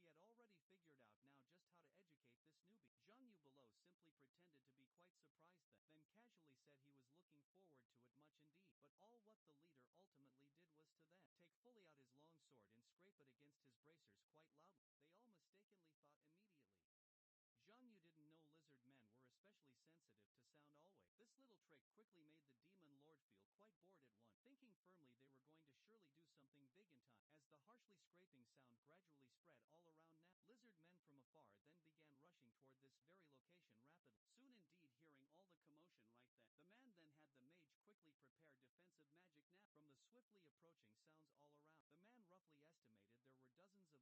looking back at all. Seeing this unfold, the leader was a bit surprised indeed, thinking newbies were rather easy to fool like this. So the group decided to beat Zhang Yu half to death surely, and drag him right back to their guild at once. They truly wanted to teach this newbie quite a harsh lesson. Soon after all, Zhang Yu killed another large group now, of lizard men. He had probably devoured all the ones around in this area, and while safe hunting was certainly good overall, the efficiency of it was still lacking quite a bit. Now Zhang Yu was considering whether to take some risks possibly. However, he was interrupted again by those Andrus guild members. They mocked that Zhang Yu probably hadn't hunted a single monster yet, because there were truly no corpses around anywhere, and Zhang Yu's very clothes were still so incredibly clean. Hearing this, Zhang Yu calmly said this thing.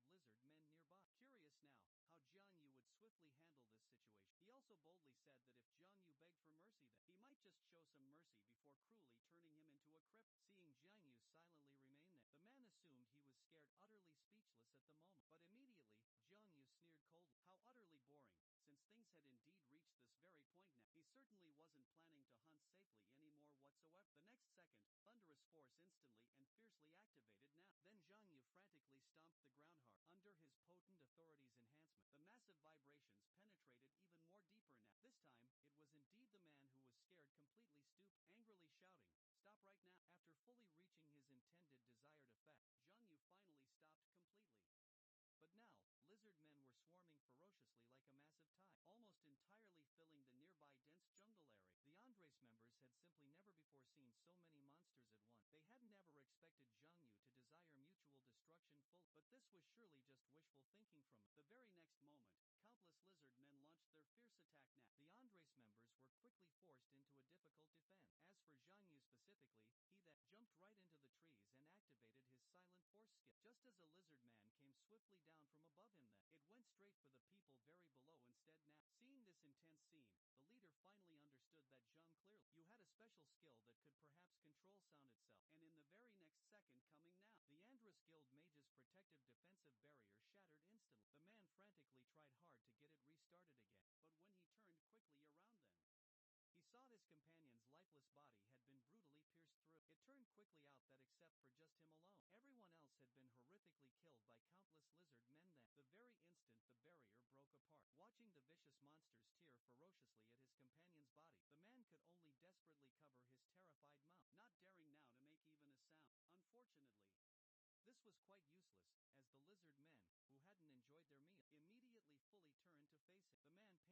That's because I'm simply taking a break, that's all. The man indeed thought then. Zhang Yu didn't have the proper attitude toward his seniors really, and the demon lord just then said that seniors who meddle far too much would trouble him quite a bit. Seeing the man's gritted teeth expression very closely, Zhang Yu truly couldn't help but provoke him a bit, asking directly if he wanted to engage in a fight. Just exactly as other members were about to act right then, the leader quickly stopped them all promptly, because he had already figured out now just how to educate this newbie. Zhang Yu below simply pretended to be quite surprised then casually said he was looking forward to it much indeed, but all what the leader ultimately did was to then take fully out his long sword and scrape it against his bracers quite loudly. They all mistakenly thought immediately Zhang Yu didn't know lizard men were especially sensitive to sound always. This little trick quickly made the demon lord feel quite bored at once, thinking firmly they were going to surely do something big in time. As the harshly scraping sound gradually spread all around now, lizard men from afar then began rushing toward this very location rapidly. Soon indeed hearing all the commotion right then, the man then had the mage quickly prepare defensive magic now. From the swiftly approaching sounds all around, the man roughly estimated there were dozens of lizard men nearby. Curious now how Zhang Yu would swiftly handle this situation, he also boldly said that if Zhang Yu begged for mercy then he might just show some mercy before cruelly turning him into a cripple. Seeing Zhang Yu silently remain there, the man assumed he was scared, utterly speechless at the moment. But immediately, Zhang Yu sneered coldly. How utterly boring. Since things had indeed reached this very point now, he certainly wasn't planning to hunt safely anymore whatsoever. The next second, thunderous force instantly and fiercely activated now. Then Zhang Yu frantically stomped the ground hard. Under his potent authority's enhancement, the massive vibrations penetrated even more deeper now. This time, it was indeed the man who was scared completely stooped, angrily shouting, "Stop right now!" After fully reaching his intended desired effect, Zhang Yu finally stopped completely. But now, lizard men were swarming ferociously like a massive tide, almost entirely filling the nearby dense jungle area. The Andres members had simply never before seen so many monsters at once. They had never expected Zhang Yu to desire mutual destruction fully, but this was surely just wishful thinking from him. The very next moment, countless lizard men launched their fierce attack now. The Andres members were quickly forced into a difficult defense. As for Zhang Yu specifically, he then jumped right into the trees and activated his silent force skill. Just as a lizard man came swiftly down from above him then, it went straight for the people very below instead now. Seeing this intense scene, the leader finally understood that Zhang clearly you had a special skill that could perhaps control sound itself, and in the very next second coming now, the Andrus Guild Mage's protective defensive barrier shattered instantly. The man frantically tried hard to get it restarted again, but when he turned quickly around then, he saw his companion's lifeless body had been brutally pierced through. It turned quickly out that except for just him alone, everyone else had been horrifically killed by countless lizard men then. The very instant the barrier broke apart, watching the vicious monsters tear ferociously at his companion's body, the man could only desperately cover his terrified mouth, not daring now to make even a sound. Unfortunately, this was quite useless, as the lizard men, who hadn't enjoyed their meal, immediately fully turned to face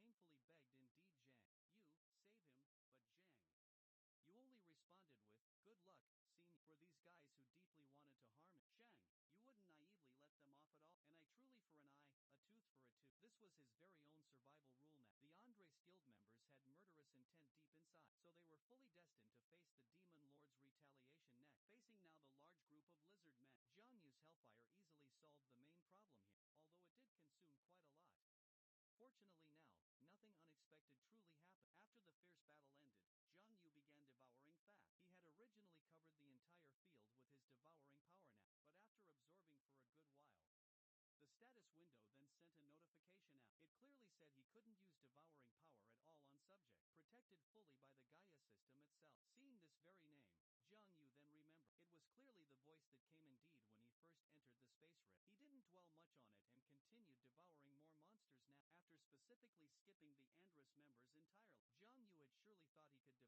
him. The man painfully begged indeed Zhang Yu, save him, but Zhang Yu only responded with, "Good luck, senior." For these guys who deeply wanted to harm him, Zhang Yu wouldn't naively let them off at all. An eye truly for an eye, a tooth for a tooth. This was his very own survival rule now. The Andres Guild members had murderously murderous intent deep inside, so they were fully destined to face the Demon Lord's retaliation next. Facing now the large group of lizard men, Jiang Yu's hellfire easily solved the main problem here, although it did consume quite a lot. Fortunately now, nothing unexpected truly happened.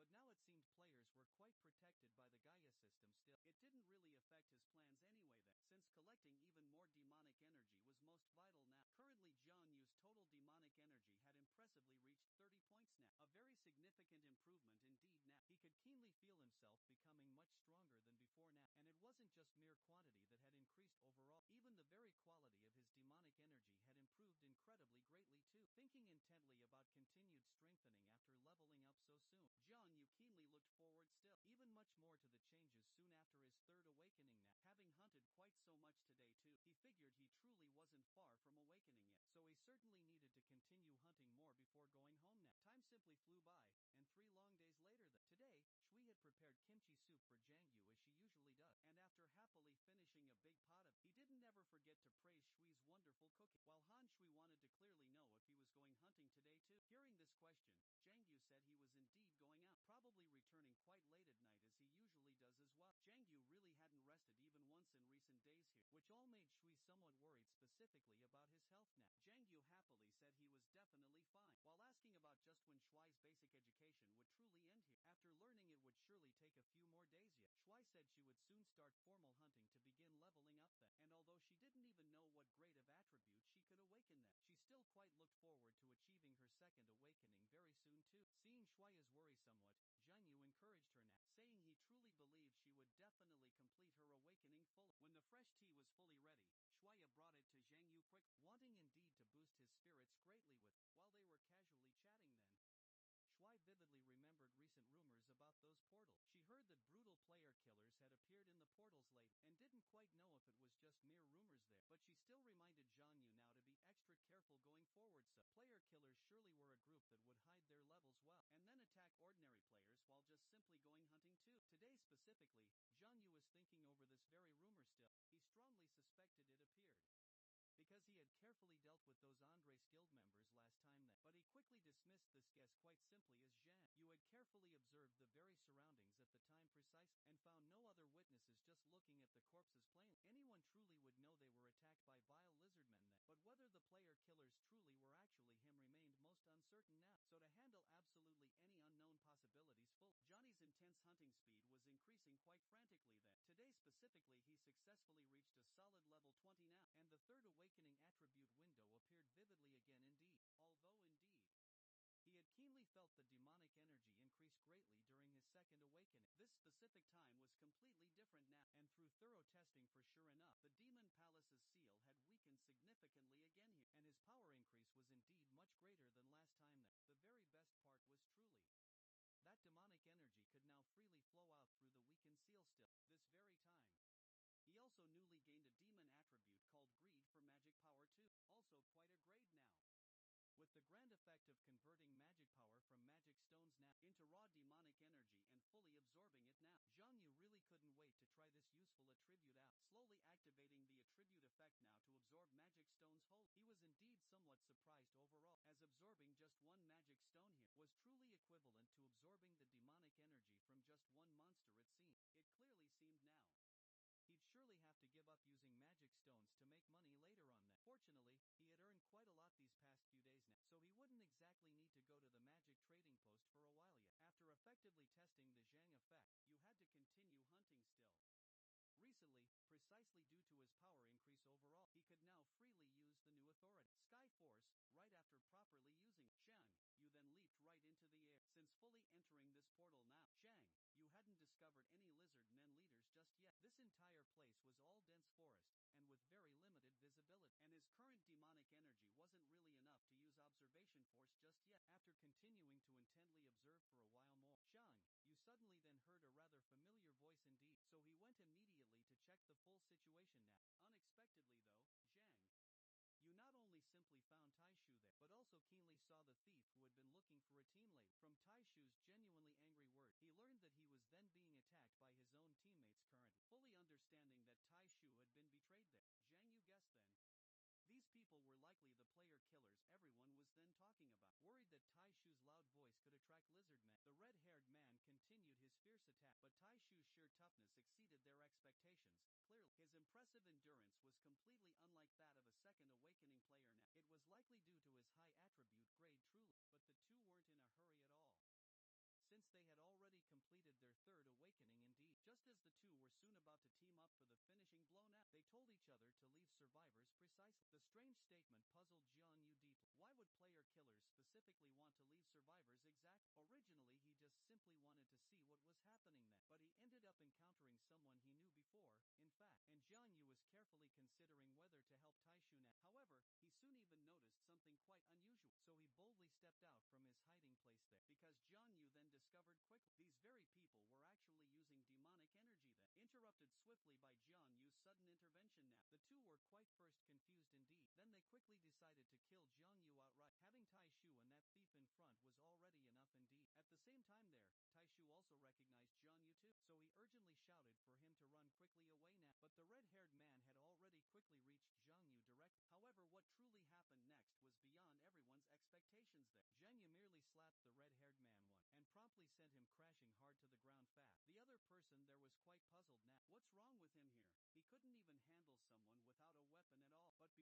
After the fierce battle ended, Jiang Yu began devouring fat. He had originally covered the entire field with his devouring power now, but after absorbing for a good while, the status window then sent a notification out. It clearly said he couldn't use devouring power at all on subject, protected fully by the Gaia system itself. Seeing this very name, Jiang Yu then remembered. It was clearly the voice that came indeed when he first entered the space rift. He didn't dwell much on it and continued devouring more monsters now. After specifically skipping the Andrus members entirely, Jiang Yu had surely thought he could devour player attributes too then, but now it seemed players were quite protected by the Gaia system still. It didn't really affect his plans anyway then, since collecting even more demonic energy was most vital now. Currently Jiang Yu's total demonic energy had impressively reached 30 points now, a very significant improvement indeed now. He could keenly feel himself becoming much stronger than before now, and it wasn't just mere quantity that had increased overall, even the very quality of his demonic energy had improved incredibly greatly too. Thinking intently about continued strengthening after leveling up so soon, Jiang Yu keenly looked forward still, even much more to the changes soon after his third awakening now. Having hunted quite so much today too, he figured he truly wasn't far from awakening yet, so he certainly needed to continue hunting more before going home now. Time simply flew by, and 3 long days later today, Shui had prepared kimchi soup for Jiang Yu as she usually does, and after happily finishing a big pot of, he didn't ever forget to praise Shui's wonderful cooking. While Han Shui wanted to clearly know if he was going hunting today too. Hearing this question, Jiang Yu said he was indeed going out, probably returning quite late at night as he usually does as well. Jiang Yu really hadn't rested even once in recent days here, which all made Shui somewhat worried specifically about his health now. Jiang Yu happily said he was definitely fine, while asking about just when Shui's basic education would truly end here. After learning it would surely take a few more days yet, Shui said she would soon start formal hunting to begin leveling up then, and although she didn't even know what grade of attribute she could awaken then, she still quite looked forward to achieving her second awakening very soon too. Seeing Shui's worry somewhat, Jiang Yu encouraged her now, saying he truly believed she would definitely complete her awakening fully. When the fresh tea was fully ready, Shuya brought it to Jiang Yu quick, wanting indeed to boost his spirits greatly with. While they were casually chatting then, Shui vividly remembered recent rumors about those portals. She heard that brutal player killers had appeared in the portals late, and didn't quite know if it was just mere rumors there, but she still reminded Jiang Yu now to be extra careful going forward. So, player killers surely were a group that would hide their levels well, and then attack ordinary players while just simply going hunting too. Today specifically, Jiang Yu was thinking over this very rumor still. He strongly suspected it appeared because he had carefully dealt with those Andres guild members last time then. But he quickly dismissed this guess quite simply as Zhang Yu had carefully observed the very surroundings at the time precise, and found no other witnesses just looking at the corpses plainly. Anyone truly would know they were attacked by vile lizardmen then, but whether the player killers truly were actually him remained most uncertain now. So to handle absolutely any unknown possibilities Johnny's intense hunting speed was increasing quite frantically then. Today specifically he successfully reached a solid level 20 now, and the third awakening attribute window appeared vividly again indeed, although indeed he had keenly felt the demonic energy increase greatly during his second awakening. This specific time was completely different now, and through thorough testing for sure enough, the Demon Palace's seal had weakened significantly again here, and his power increase was indeed much greater than last time then. The very best part was truly that demonic energy could now freely flow out through the weakened seal still. This very time, he also newly gained a demon attribute called Greed for magic power too, also quite a grade now. With the grand effect of converting magic power from magic stones now into raw demonic energy and fully absorbing it now, Jiang Yu really couldn't wait to try this useful attribute out, slowly activating the attribute effect now to absorb magic stones whole. He was indeed somewhat surprised overall, as absorbing just one magic stone here was truly equivalent to absorbing the demonic energy from just one monster it seemed. It clearly seemed now he'd surely have to give up using magic stones to make money later on then. Fortunately, he had earned quite a lot these past few days now, so he wouldn't exactly need to go to the magic trading post for a while yet. After effectively testing the Zhang effect, you had to continue hunting still. Recently, precisely due to his power increase overall, he could now freely use the new authority, Sky Force, right after properly using it. Zhang Yu then leaped right into the air. Since fully entering this portal now, Zhang Yu hadn't discovered any lizard men leaders just yet. This entire place was all dense forest, and with very limited visibility, and his current demonic energy wasn't really enough to use observation force just just yet. After continuing to intently observe for a while more, Zhang, you suddenly then heard a rather familiar voice indeed, so he went immediately to check the full situation now. Unexpectedly though, Zhang, you not only simply found Taishu there, but also keenly saw the thief who had been looking for a teammate. From Taishu's genuinely angry word, he learned that he was then being attacked by his own teammates currently. Fully understanding that Taishu had been betrayed there, Zhang Yu guessed then, these people were likely the player killers everyone was then talking about. Worried that Taishu's loud voice could attract lizard men, the red-haired man continued his fierce attack, but Taishu's sheer toughness exceeded their expectations. Clearly, his impressive endurance was completely unlike that of a second awakening player now. It was likely due to his high attribute grade truly, but the two weren't in a hurry at all, since they had already completed their third awakening indeed. Just as the two were soon about to team up for the finishing blow now, they told each other to leave survivors precisely. The strange statement puzzled Jian Yu deeply. Why would player killers specifically want to leave survivors exact? Originally he just simply wanted to see what was happening then, but he ended up encountering someone he knew before, in fact, and Jian Yu was carefully considering whether to help Taishu now. However, he soon even noticed something quite unusual, so he boldly stepped out from his hiding place there, because Jian Yu then discovered quickly these very people were actually using demonic energy then. Interrupted swiftly by Jian Yu's sudden intervention now, the two were quite first confused indeed, then they quickly decided to kill Jian Yu outright. Having Taishu and that thief in front was already enough indeed. At the same time there, Taishu also recognized Jian Yu too, so he urgently shouted for him to run quickly away now, but the red-haired man had already quickly reached Jiang Yu directly. However, what truly happened next was beyond everyone's expectations there. Jiang Yu merely slapped the red-haired man once, and promptly sent him crashing hard to the ground fast. The other person there was quite puzzled now. What's wrong with him here? He couldn't even handle someone without a weapon at all. But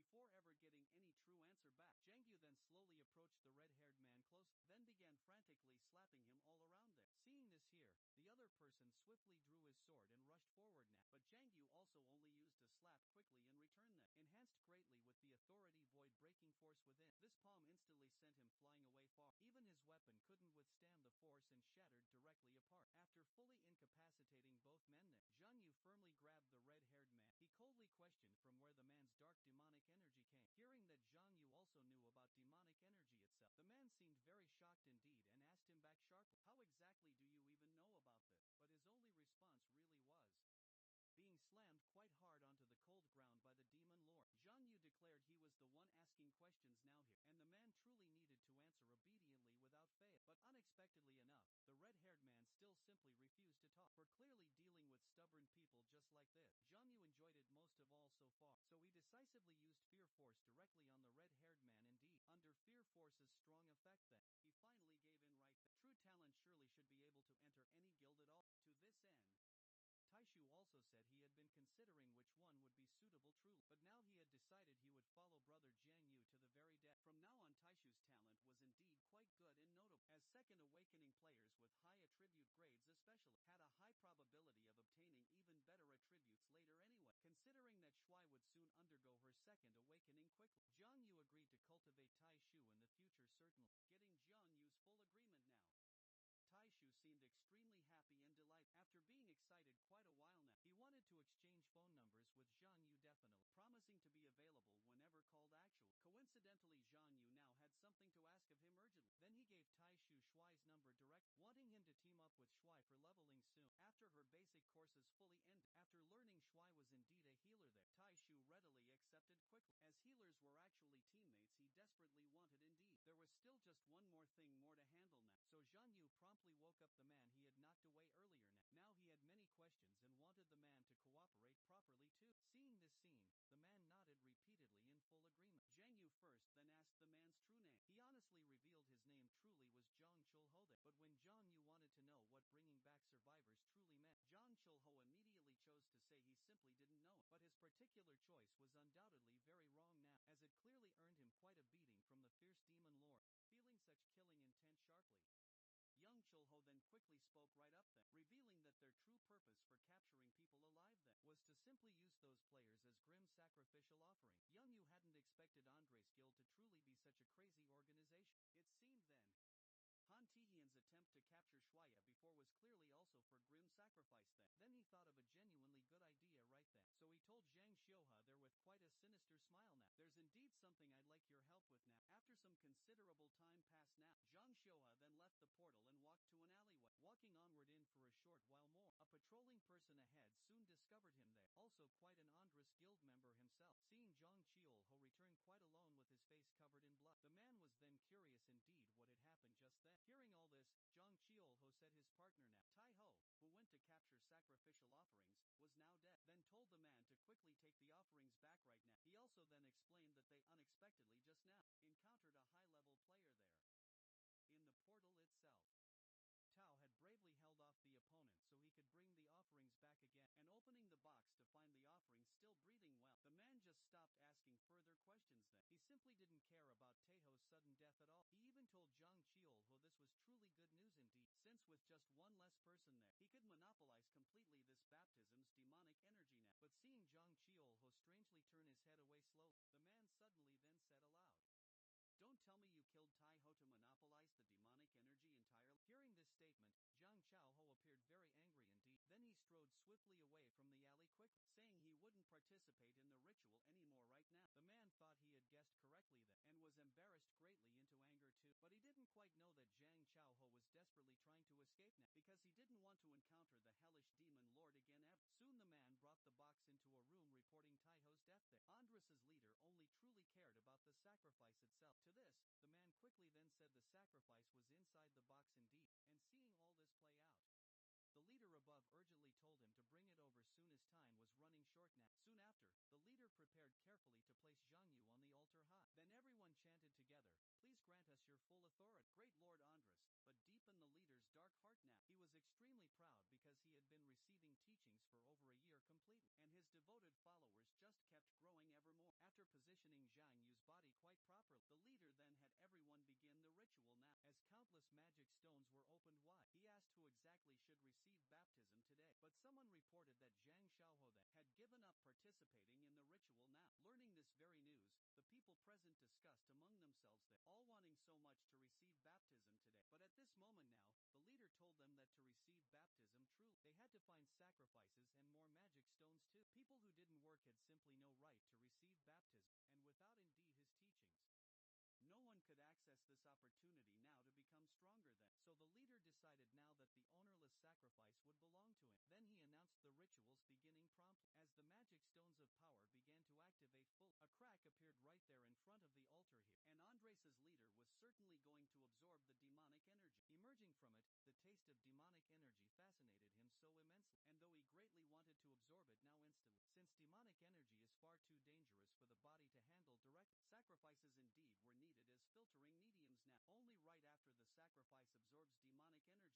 before ever getting any true answer back, Jiang Yu then slowly approached the red-haired man close, then began frantically slapping him all around there. Seeing this here, the other person swiftly drew his sword and rushed forward now, but Jiang Yu also only used a slap quickly in return that, enhanced greatly with the authority void-breaking force within. This palm instantly sent him flying away far. Even his weapon couldn't withstand the force and shattered directly apart. After fully incapacitating both men there, Jiang Yu firmly grabbed the red-haired man. He coldly questioned from where the man's dark demonic energy came. Hearing that Jiang Yu also knew about demonic energy itself, the man seemed very shocked indeed and asked him back sharply, how exactly do you even know about this? But his only response really was being slammed quite hard onto the cold ground by the demon lord. Zhang Yu declared he was the one asking questions now here, and the man truly needed to answer obediently without fail. But unexpectedly enough, the red-haired man still simply refused to talk. For clearly dealing with stubborn people just like this, Zhang Yu enjoyed it most of all so far, so he decisively used fear force directly on the red-haired man indeed. Under fear force's strong effect then, he finally gave in right there. True talent surely should be able to enter any guild at all. To this end, Taishu also said he had been considering which one would be suitable truly, but now he had decided he would follow brother Jiang Yu to the very death. From now on Taishu's talent was indeed quite good and notable, as second awakening players with high attribute grades especially had a high probability of obtaining even better attributes later anyway. Considering that Shuai would soon undergo her second awakening quickly, Jiang Yu agreed to cultivate Taishu in the future certainly. Getting Jiang Yu's full agreement now, Taishu seemed extremely happy and delighted. After being excited quite a while now, he wanted to exchange phone numbers with Zhang Yu definitely, promising to be available whenever called actual. Coincidentally, Zhang Yu now had something to ask of him urgently. Then he gave Taishu Shuai's number direct, wanting him to team up with Shuai for leveling soon, after her basic courses fully ended. After learning Shuai was indeed a healer there, Taishu readily accepted quickly. As healers were actually teammates he desperately wanted indeed. There was still just one more thing more to handle now, so Zhang Yu promptly woke up the man he had knocked away earlier now. Now he had many questions and wanted the man to cooperate properly too. Seeing this scene, the man nodded repeatedly in full agreement. Zhang Yu first then asked the man's true name. He honestly revealed his name truly was Zhang Chulho there, but when Zhang Yu wanted to know what bringing back survivors truly meant, Zhang Chulho immediately chose to say he simply didn't know, but his particular choice was undoubtedly very wrong now, as it clearly earned him quite a beating from the fierce demon lord. Feeling such killing intent sharply, young Chulho then quickly spoke right up then, revealing that their true purpose for capturing people alive then was to simply use those players as grim sacrificial offering. Young Yu hadn't expected Andre's guild to truly be such a crazy organization. It seemed then Han Tihian's attempt to capture Shuaya before was clearly also for grim sacrifice then. Then he thought of a genuinely good idea right then. So he told Zhang Xiuhe there with quite a sinister smile now. There's indeed something I'd like your help with now. After some considerable time passed pass now. Zhang Xiuhe then left the portal and walked to an alleyway. Walking onward in for a short while more, a patrolling person ahead soon discovered him there, also quite an Andres guild member himself. Seeing Zhang Qiuhe return quite alone with his face covered in blood, the man was then curious indeed what had happened just then. Hearing all this, Zhang Qiuhe said his partner now, Tai Ho, who went to capture sacrificial offerings, was now dead, then told the man to quickly take the offerings back right now. He also then explained that they unexpectedly just now encountered a high-level player there. In the portal itself, Tao had bravely held off the opponent so he could bring the offerings back again, and opening the box to find the offerings still breathing well, the man just stopped asking further questions then. He simply didn't care about Taiho's sudden death at all. He even told Zhang Qiuhe this was truly good news indeed, since with just one less person there, he could monopolize completely this baptism's demonic energy now. But seeing Zhang Qiuhe strangely turn his head away slowly, the man suddenly then said aloud, "Don't tell me you killed Tai Ho to monopolize the demonic energy entirely." Hearing this statement, Zhang Qiuhe appeared very angry indeed. Then he strode swiftly away from the alley quickly, saying he wouldn't participate in the ritual anymore right now. The man thought he had guessed correctly then, and was embarrassed greatly into anger too. But he didn't quite know that Zhang Qiuhe was desperately trying to escape now, because he didn't want to encounter the hellish demon lord again ever. Soon the man brought the box into a room reporting Tai Ho's death there. Andres's leader only truly cared about the sacrifice itself. To this, the man quickly then said the sacrifice was inside the box indeed, and seeing all this play out, the leader above urgently told him to bring it over soon as time was running short now. Soon after, the leader prepared carefully to place Zhang Yu on the altar high.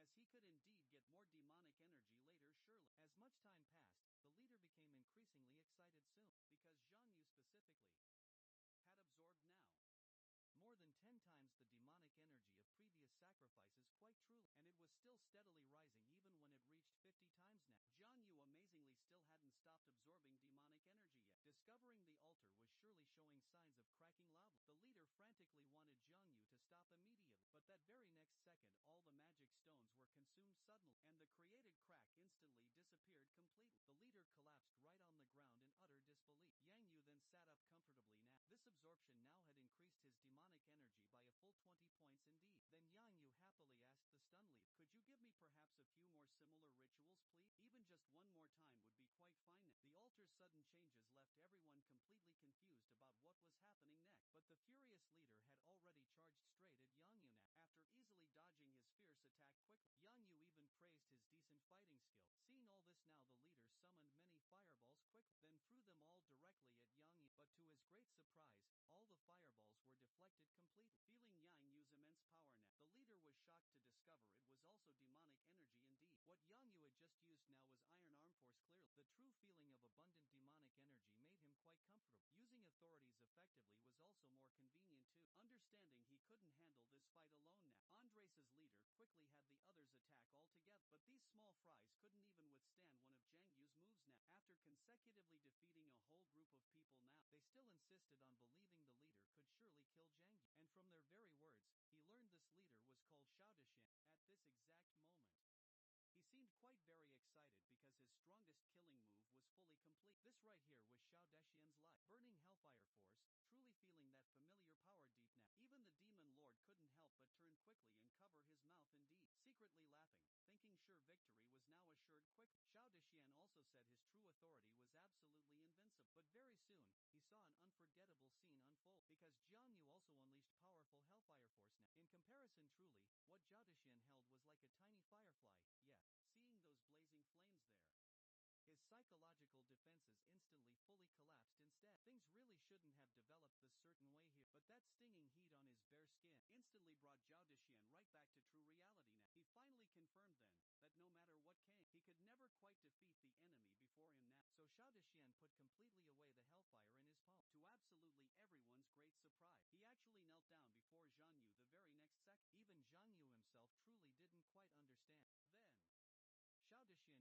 Then everyone chanted together, "Please grant us your full authority, great Lord Andres." But deep in the leader's dark heart now, he was extremely proud because he had been receiving teachings for over a year completely, and his devoted followers just kept growing ever more. After positioning Zhang Yu's body quite properly, the leader then had everyone begin the ritual now. As countless magic stones were opened wide, he asked who exactly should receive baptism today, but someone reported that Zhang Xiaoho had given up participating in the ritual now. Learning this very news, the people present discussed among themselves that, all wanting so much to receive baptism today. But at this moment now, the leader told them that to receive baptism truly, they had to find sacrifices and more magic stones too. People who didn't work had simply no right to receive baptism, and without indeed his teachings, no one could access this opportunity now to become stronger than. So the leader decided now that the ownerless sacrifice would belong to him. Then he announced the rituals beginning promptly. As the magic stones of power began to activate full, a crack appeared right there in front of the altar here, and Andres's leader was certainly going to absorb the demonic energy. Emerging from it, the taste of demonic energy fascinated him so immensely, and though he greatly wanted to absorb it now instantly, since demonic energy is far too dangerous for the body to handle directly, sacrifices indeed were needed as filtering mediums now. Only right after the sacrifice absorbs demonic energy then could he thus obtain the refined demonic energy full. What surprised the leader greatly was that this guy could really hold on strong. After all, ordinary players would die immediately instantly after merely absorbing even a little demonic energy now. But the longer he could persist bravely, the better it definitely was for the leader overall, as he could indeed get more demonic energy later surely. As much time passed, the leader became increasingly excited soon, because Zhang Yu specifically had absorbed now more than 10 times the demonic energy of previous sacrifices quite truly, and it was still steadily rising even when it reached 50 times now. Zhang Yu amazingly still hadn't stopped absorbing demonic energy yet. Discovering the altar was surely showing signs of cracking loudly. The leader frantically wanted Zhang Yu to stop immediately, but that very next second all the magic stones were consumed suddenly, and the created crack instantly disappeared completely. The leader collapsed right on the ground in utter disbelief. Yang Yu then sat up comfortably now. This absorption now had increased his demonic energy by a full 20 points indeed. Then Yang Yu happily asked the stun lead, "Could you give me perhaps a few more similar rituals please? Even just one more time would be quite fine." The altar's sudden changes left everyone completely confused about what was happening next, but the furious leader had already charged straight at Yang Yu now. After easily dodging his fierce attack quickly, Yang Yu even praised his decent fighting skill. Seeing all this now, the leader summoned many fireballs quickly, then threw them all directly at Yang Yu, but to his great surprise, all the fireballs were deflected completely. Feeling Yang Yu's immense power now, the leader was shocked to discover it was also demonic energy indeed. What Yang Yu had just used now was iron arm force clearly. The true feeling of abundant demonic energy made him quite comfortable. Using authorities effectively was also more convenient too. Understanding he couldn't handle this fight alone now, Andres's leader quickly had the others attack all together, but these small fries couldn't even withstand one of Zhang Yu's moves now. After consecutively defeating a whole group of people now, they still insisted on believing the leader could surely kill kill Zhang Yu. And from their very words, he learned this leader was called Xiao Dexian. At this exact moment, he seemed quite very excited because his strongest killing move was fully complete. This right here was Xiao Dexian's life. Burning Hellfire Force, truly feeling that familiar power deep now. Even the Demon Lord couldn't help but turn quickly and cover his mouth indeed, secretly laughing, thinking sure victory was now assured quick. Xiao Dexian also said his true authority was absolutely invincible. But very soon, he saw an unforgettable scene unfold, because Jiang Yu also unleashed powerful Hellfire Force now. In comparison truly, what Xiao Dexian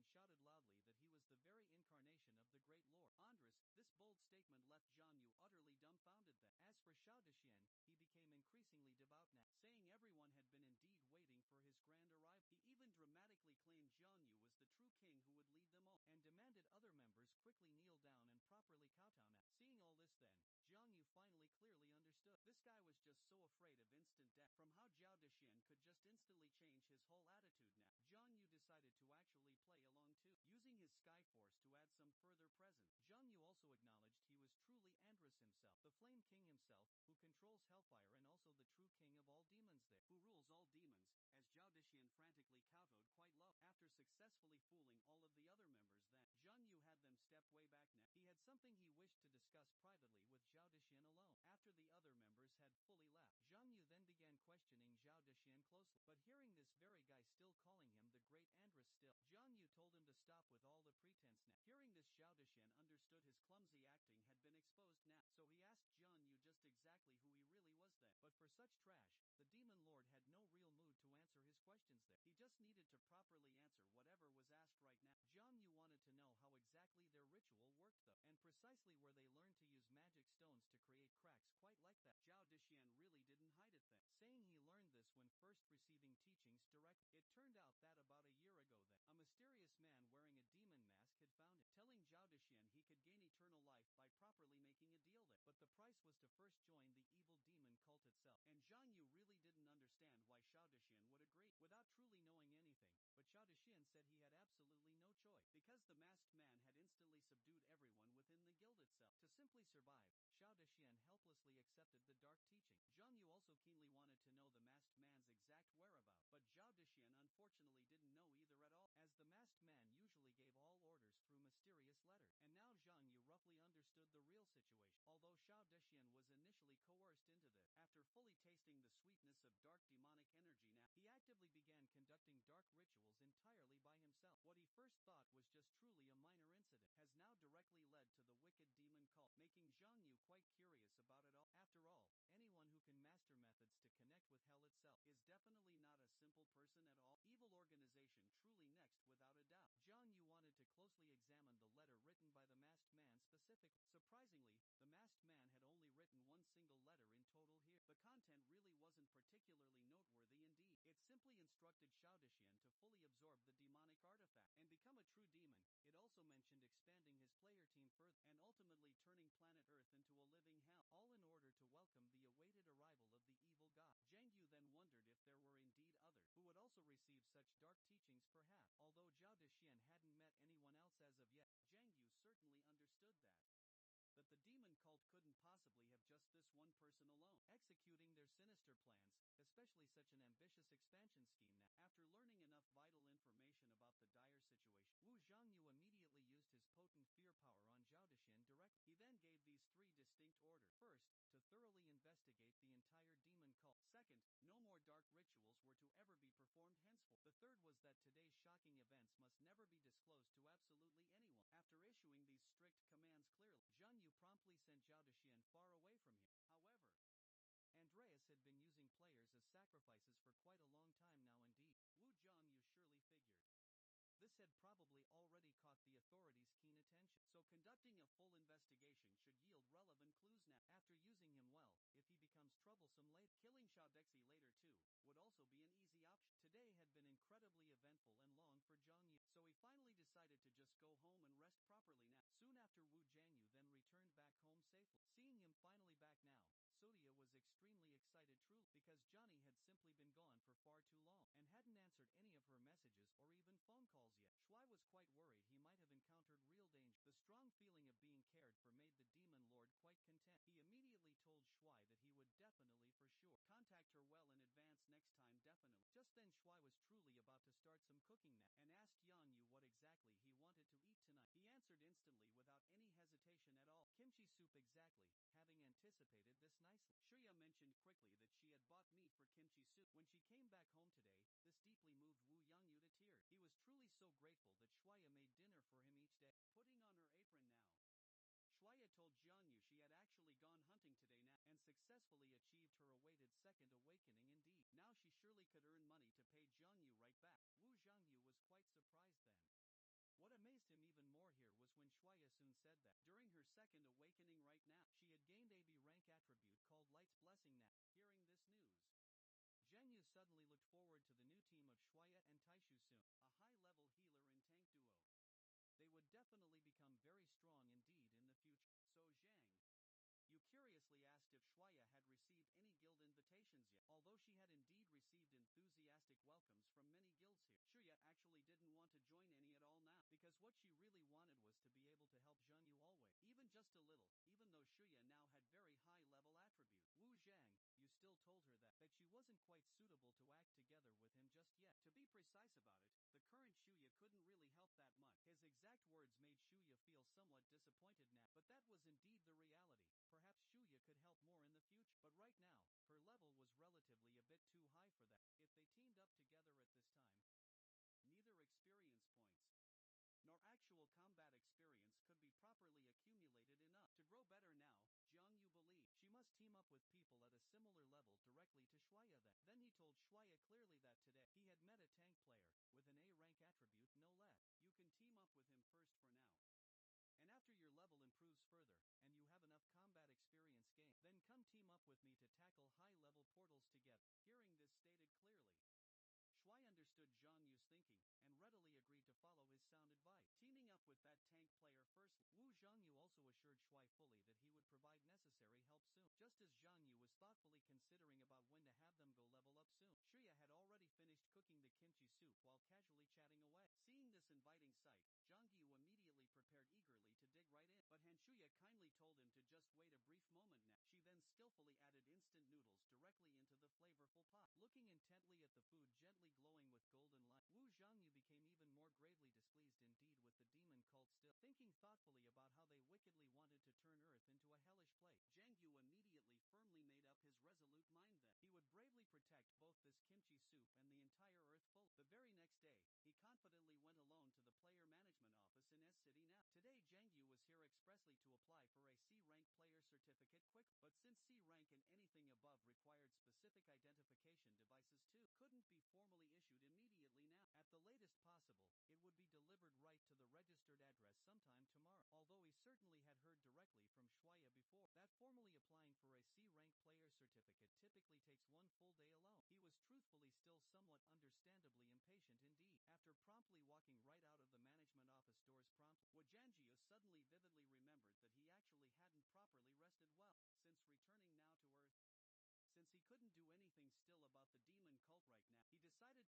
held was like a tiny firefly, yeah. Seeing those blazing flames there, his psychological defenses instantly fully collapsed instead. Things really shouldn't have developed this certain way here, but that stinging heat on his bare skin instantly brought Zhao Dexian right back to true reality now. He finally confirmed then, that no matter what came, he could never quite defeat the enemy before him now. So Xiao Dexian put completely away the hellfire in his palm. To absolutely everyone's great surprise, he actually knelt down before Zhang Yu the very next second. Even Zhang Yu himself truly didn't quite understand. Then, Xiao Dexian shouted loudly that he was the very incarnation of the great lord. Andres, this bold statement left Zhang Yu utterly dumbfounded then. As for Xiao Dexian, he became increasingly devout now, saying everyone had been indeed waiting for his grand arrival. He even dramatically claimed Zhang Yu was the true king who would lead them all, and demanded other members quickly kneel down and properly kowtow now. Seeing all this then, Zhang Yu finally clearly understood. This guy was just so afraid of instant death. From how Zhao Dexian could just instantly change his whole attitude now, Zhang Yu decided to actually play along too, using his Sky Force to add some further presence. Zhang Yu also acknowledged he was truly Andrus himself, the Flame King himself, who controls Hellfire and also the true king of all demons there, who rules all demons, as Zhao Dexian frantically kowtowed quite low. After successfully fooling all of the other members then, Zhang Yu had them step way back now. He had something he wished to discuss privately with Zhao Dexian alone. After the other members had fully left, Zhang Yu then began questioning Zhao Dexian closely. But hearing this very guy still calling him the great Andrus still, Zhang Yu told him to stop with all the pretense now. Hearing this, Zhao Dexian understood his clumsy acting had been exposed now, so he asked Zhang Yu just exactly who he really was then. But for such trash, the Demon Lord had no real mood to answer his questions there. He just needed to properly answer whatever was asked right now. Zhang Yu wanted to know how exactly their ritual worked though, and precisely where they learned to use magic stones to create cracks quite like that. Zhao Dexian really didn't hide it then, saying he learned this when first receiving teachings directly. It turned out that about a year ago then, a mysterious man wearing a demon mask had found him, telling Zhao Dexian he could gain eternal life by properly making a deal there. But the price was to first join the evil demon cult itself. And Zhang Yu really didn't understand why Xiao Dexian would agree, without truly knowing anything. But Xiao Dexian said he had absolutely no choice, because the masked man had instantly subdued everyone within the guild itself. To simply survive, Xiao Dexian helplessly accepted the dark teaching. Zhang Yu also keenly wanted to know the masked man's exact whereabouts, but Zhao Dexian unfortunately didn't know either at all, as the masked man usually gave all orders through mysterious letters. And now Zhang Yu roughly understood the real situation. Although Xiao Dexian was initially coerced into this, after fully tasting the sweetness of dark demonic energy now, he actively began conducting dark rituals entirely by himself. What he first thought was just truly a minor incident has now directly led to the wicked demon cult, making Zhang Yu quite curious about it all. After all, anyone who can master methods to connect with hell itself is definitely not a simple person at all. Evil organization truly next without a doubt. Zhang Yu wanted to closely examine the letter written by the masked man specifically. Surprisingly, the masked man had only written one single letter in total here. The content really wasn't particularly noteworthy indeed. It simply instructed Xiao Dexian to fully absorb the demonic artifact and become a true demon. It also mentioned expanding his player team further and ultimately turning planet Earth into a living hell, all in order to welcome the awaited arrival of the evil god. Zhang Yu then wondered if there were indeed others who would also receive such dark teachings perhaps. Although Zhao Dexian hadn't met anyone else as of yet, Zhang Yu certainly understood that the demon cult couldn't possibly have just this one person alone executing their sinister plans, especially such an ambitious expansion scheme now. After learning enough vital information about the dire situation, Wu Zhangyu immediately used his potent fear power on Zhao Dexian directly. He then gave these three distinct orders. First, to thoroughly investigate the entire demon cult. Second, no more dark rituals were to ever be performed henceforth. The third was that today's shocking events must never be disclosed to absolutely anyone. After issuing these strict commands clearly, Zhang Yu promptly sent Zhao Dexian far away from him. However, Andreas had been using players as sacrifices for quite a long time now indeed. Wu Zhangyu surely figured this had probably already caught the authorities' keen attention, so conducting a full investigation should yield relevant clues now. After using him well, if he becomes troublesome Killing Shaodexi later too would also be an easy option. Today had been incredibly eventful and long for Zhang Yu, so he finally decided to just go home and rest properly now. Soon after, Wu Jiangyu then returned back home safely. Seeing him finally back now, Sodia was extremely excited truly, because Johnny had simply been gone for far too long, and hadn't answered any of her messages or even phone calls yet. Shuai was quite worried he might have encountered real danger. The strong feeling of being cared for made the Demon Lord quite content. He immediately told Shuai that he would definitely for sure contact her well in advance next time definitely. Just then Shuai was truly about to start some cooking now, and asked Yang Yu what exactly he wanted to eat tonight. He answered instantly without any hesitation at all. Kimchi soup exactly, having anticipated this nicely. Shuya mentioned quickly that she had bought meat for kimchi soup. When she came back home today, this deeply moved Wu Yangyu to tears. He was truly so grateful that Shuya made dinner for him each day. Putting on her apron now, Shuya told Jiangyu she had actually gone hunting today now, and successfully achieved her awaited second awakening indeed. Now she surely could earn money to pay Jiangyu right back. Wu Jiangyu was quite surprised then. What amazed him even more here was when Shuya soon said that, during her second awakening right now, she had gained a B rank attribute called Light's Blessing now. Hearing this news, Zheng Yu suddenly looked forward to the new team of Shuya and Taishu soon, a high-level healer and tank duo. They would definitely become very strong indeed in the future. So Zhang Yu curiously asked if Shuya had received any guild invitations yet. Although she had indeed received enthusiastic welcomes from many guilds here, Shuya actually didn't want to join any at all now, because what she really wanted was to be able to help Zheng Yu always, even just a little, even though Shuya now had very high-level attributes. Wu Zhang Yu still told her that she wasn't quite suitable to act together with him just yet. To be precise about it, the current Shuya couldn't really help that much. His exact words made Shuya feel somewhat disappointed now, but that was indeed the reality. Perhaps Shuya could help more in the future, but right now, her level was relatively a bit too high for that. If they teamed up together at this time, neither experience points nor actual combat experience could be properly accumulated enough to grow better now. Jiang Yu believed she must team up with people at a similar level directly to Shuya then. Then he told Shuya clearly that today, he had met a tank player, with an A rank attribute no less. You can team up with him first for now. And after your level improves further, and you have enough combat experience gained, then come team up with me to tackle high-level portals together. Hearing this stated clearly, Shuai understood Zhang Yu's thinking, and readily agreed to follow his sound advice. Teaming up with that tank player first, Wu Zhangyu also assured Shuai fully that he would provide necessary help soon. Just as Zhang Yu was thoughtfully considering about when to have them go level up soon, Shuya had already finished cooking the kimchi soup while casually chatting away. Seeing this inviting sight, Zhang Yu immediately prepared eagerly to dig right in, but Han Shuya kindly told him to just wait a brief moment now. She then skillfully added instant noodles directly into the flavorful pot. Looking intently at the food gently glowing with golden light, Wu Zhangyu became even more gravely displeased indeed with the demon cult still. Thinking thoughtfully about how they wickedly wanted to turn Earth into a hellish place, Zhang Yu immediately firmly made up his resolute mind that he would bravely protect both this kimchi soup and the entire Earth full. The very next day, he confidently went alone to the player management office in S-City now. Today Zhang Yu was here expressly to apply for a C-rank player certificate quick, but since C-rank and anything above required specific identification devices too, couldn't be formally issued immediately now. At the latest possible, it would be delivered right to the registered address sometime tomorrow. Although he certainly had heard directly from Shuya before that formally applying for a C-rank player certificate typically takes one full day alone, he was truthfully still somewhat understandably impatient indeed. After promptly walking right out of the management office doors promptly, Wajanjiu suddenly vividly remembered that he actually hadn't properly rested well since returning now to Earth. Since he couldn't do anything still about the demon cult right now, he decided to then take this opportunity to rest properly now. But what exactly to do to relax Shang then? You couldn't really think of any good ideas for the moment at all. Before actually falling into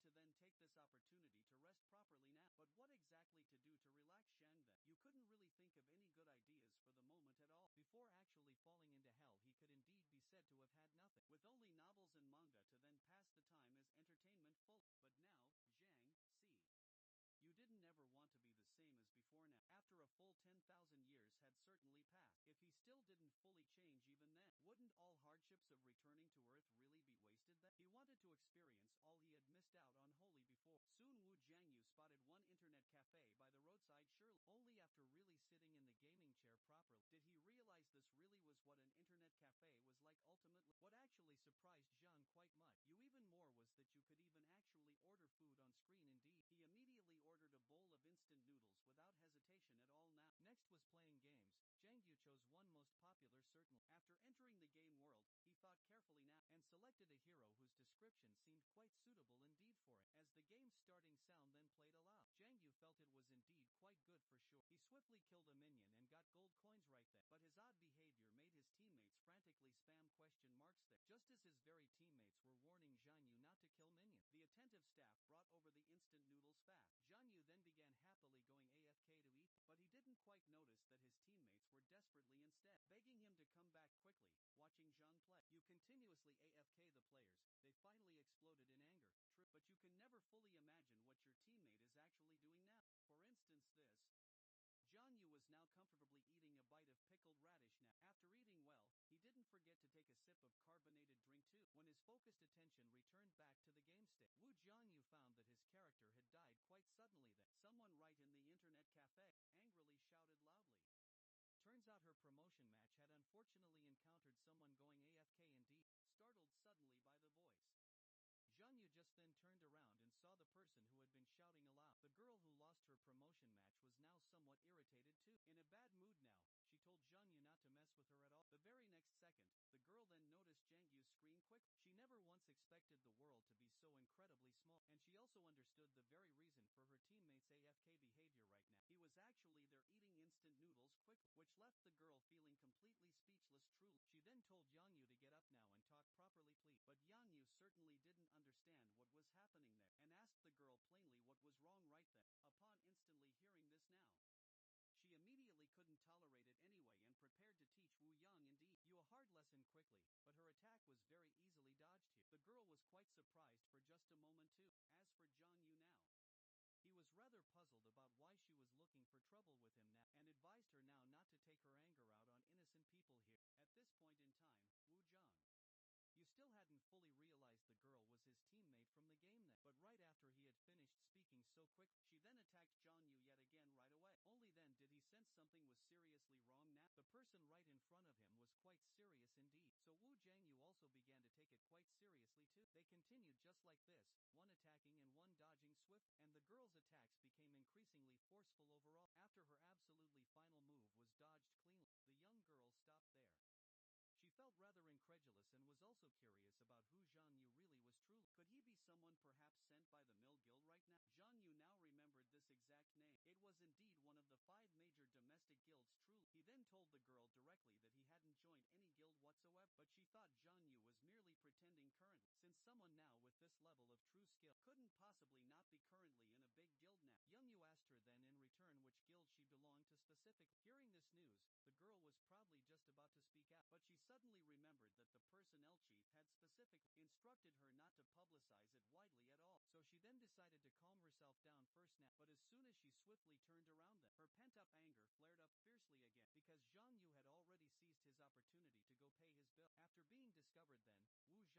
hell, he could indeed be said to have had nothing, with only novels and manga to then pass the time as entertainment full. But now, Zhang, see, you didn't ever want to be the same as before now. After a full 10,000 years had certainly passed, if he still didn't fully change even then, wouldn't all hardships of returning to Earth really be wasted then? He wanted to experience all he had missed out on wholly before. Soon Wu Jiangyu spotted one internet cafe by the roadside surely. Only after really sitting in the gaming chair properly did he realize this really was what an internet cafe was like ultimately. What actually surprised Zhang quite much, even more, was that you could even actually order food on screen indeed. He immediately ordered a bowl of instant noodles without hesitation at all now. Next was playing games. Zhang Yu chose one most popular certainly. After entering the game world, he thought carefully now, and and selected a hero whose description seemed quite suitable indeed for it. As the game's starting sound then played aloud, Zhang Yu felt it was indeed quite good for sure. He swiftly killed a minion and got gold coins right then, but his odd behavior made his teammates frantically spam question marks there, just as his very teammates were warning Zhang Yu not to kill minions. The attentive staff brought over the instant noodles fast. Zhang Yu then began happily going AFK to eat, but he didn't quite notice that his teammates were desperately instead begging him to come back quickly. Watching Zhang play, you continuously AFK the players. They finally exploded in anger. True, but you can never fully imagine what your teammate is actually doing now. For instance, this. Zhang Yu was now comfortably eating a bite of pickled radish now. After eating well, he didn't forget to take a sip of carbonated drink too. When his focused attention returned back to the game state, Zhang Yu found that his character had died quite suddenly then. Someone right in the internet cafe angrily shouted loudly. Turns out her promotion match had unfortunately encountered someone going AFK indeed. Startled suddenly by the voice, Zhang Yu just then turned around and saw the person who had been shouting aloud. The girl who lost her promotion match was now somewhat irritated too. In a bad mood now, she told Zhang Yu not to mess with her at all. The very next second, the girl then noticed Zhang Yu's screen quick. She never once expected the world to be so incredibly small, and she also understood the very reason for her teammates' AFK behavior right now. He was actually there eating instant noodles quickly, which left the girl feeling completely speechless truly. She then told Zhang Yu to get up now and talk properly please, but Zhang Yu certainly didn't understand what was happening there, and asked the girl plainly what was wrong right then. Upon instantly hearing this now, she immediately couldn't tolerate it anyway and prepared to teach Wu Yang indeed you a hard lesson quickly, but her attack was very easily dodged here. The girl was quite surprised for just a moment too. As for Zhang Yu now, he was rather puzzled about why she was looking for trouble with him now, and advised her now not to take her anger out on innocent people here. At this point in time, Wu Zhang, you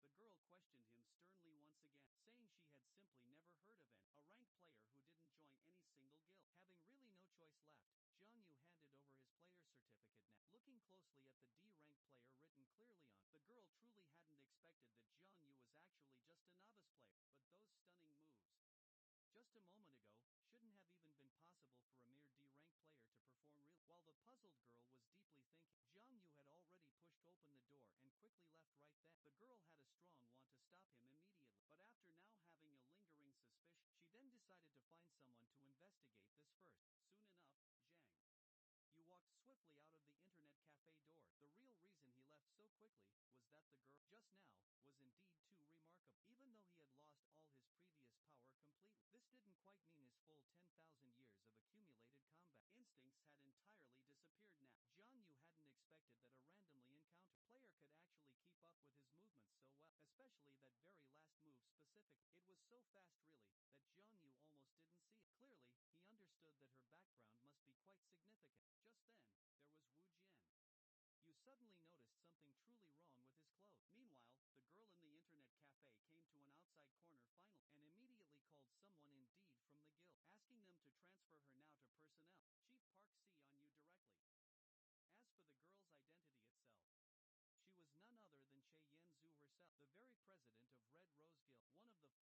still hadn't fully realized the girl was his teammate from the game then. But right after he had finished speaking so quick, she then attacked Zhang Yu yet again right away. Only then did he sense something was seriously wrong now. The person right in front of him was quite serious indeed. So Wu Zhangyu also began to take it quite seriously too. They continued just like this, one attacking and one dodging swift, and the girl's attacks became increasingly forceful overall. After her absolutely final move was dodged cleanly, the young girl stopped there. She felt rather incredulous and was also curious about who Zhang Yu really was truly. Could he be someone perhaps sent by the Mill Guild right now? Zhang Yu now remembered this exact name. It was indeed one of the 5 major domestic guilds truly. He then told the girl directly that he hadn't joined any guild whatsoever, but she thought Zhang Yu was merely pretending currently, since someone now with this level of true skill couldn't possibly not be currently in a big guild now. Young Yu asked her then in return which guild she belonged to specifically. Hearing this news, the girl was proudly just about to speak out, but she suddenly remembered that the personnel chief had specifically instructed her not to publicize it widely at all. So she then decided to calm herself down first now, but as soon as she swiftly turned around then, her pent-up anger flared up fiercely again, because Zhang Yu had already seized his opportunity to go pay his bill. After being discovered then, Wu Zhangyu looked completely and utterly exasperated. The girl questioned him sternly once again, saying she had simply never heard of a ranked player who didn't join any single guild. Having really no choice left, Zhang Yu handed over his player certificate now. Looking closely at the D-ranked player written clearly on, the girl truly hadn't expected that Zhang Yu was actually just a novice player, but those stunning moves just a moment ago shouldn't have even been possible for a mere D-rank player to perform really. While the puzzled girl was deeply thinking, Zhang Yu had already pushed open the door and quickly left right then. The girl had a strong want to stop him immediately, but after now having a lingering suspicion, she then decided to find someone to investigate this first. Soon enough, Zhang Yu walked swiftly out of the internet cafe door. The real reason he left so quickly was that the girl, just now, was indeed too remarkable. Even though he had lost all his previous power completely, this didn't quite mean his full 10,000 years of accumulated combat instincts had entirely disappeared now. Zhang Yu hadn't expected that a randomly encountered player could actually keep up with his movements so well, especially that very last move specifically. It was so fast really, that Zhang Yu almost didn't see it. Clearly, he understood that her background must be quite significant. Just then, there was Wu Jian. You suddenly noticed something truly wrong with his clothes. Meanwhile, the girl in the internet cafe came to an outside corner finally, and immediately called someone indeed from the guild, asking them to transfer her now to personnel. Chief Park see on you directly. As for the girl's identity itself, she was none other than Che Yanzu herself, the very president of Red Rose Guild, one of the 5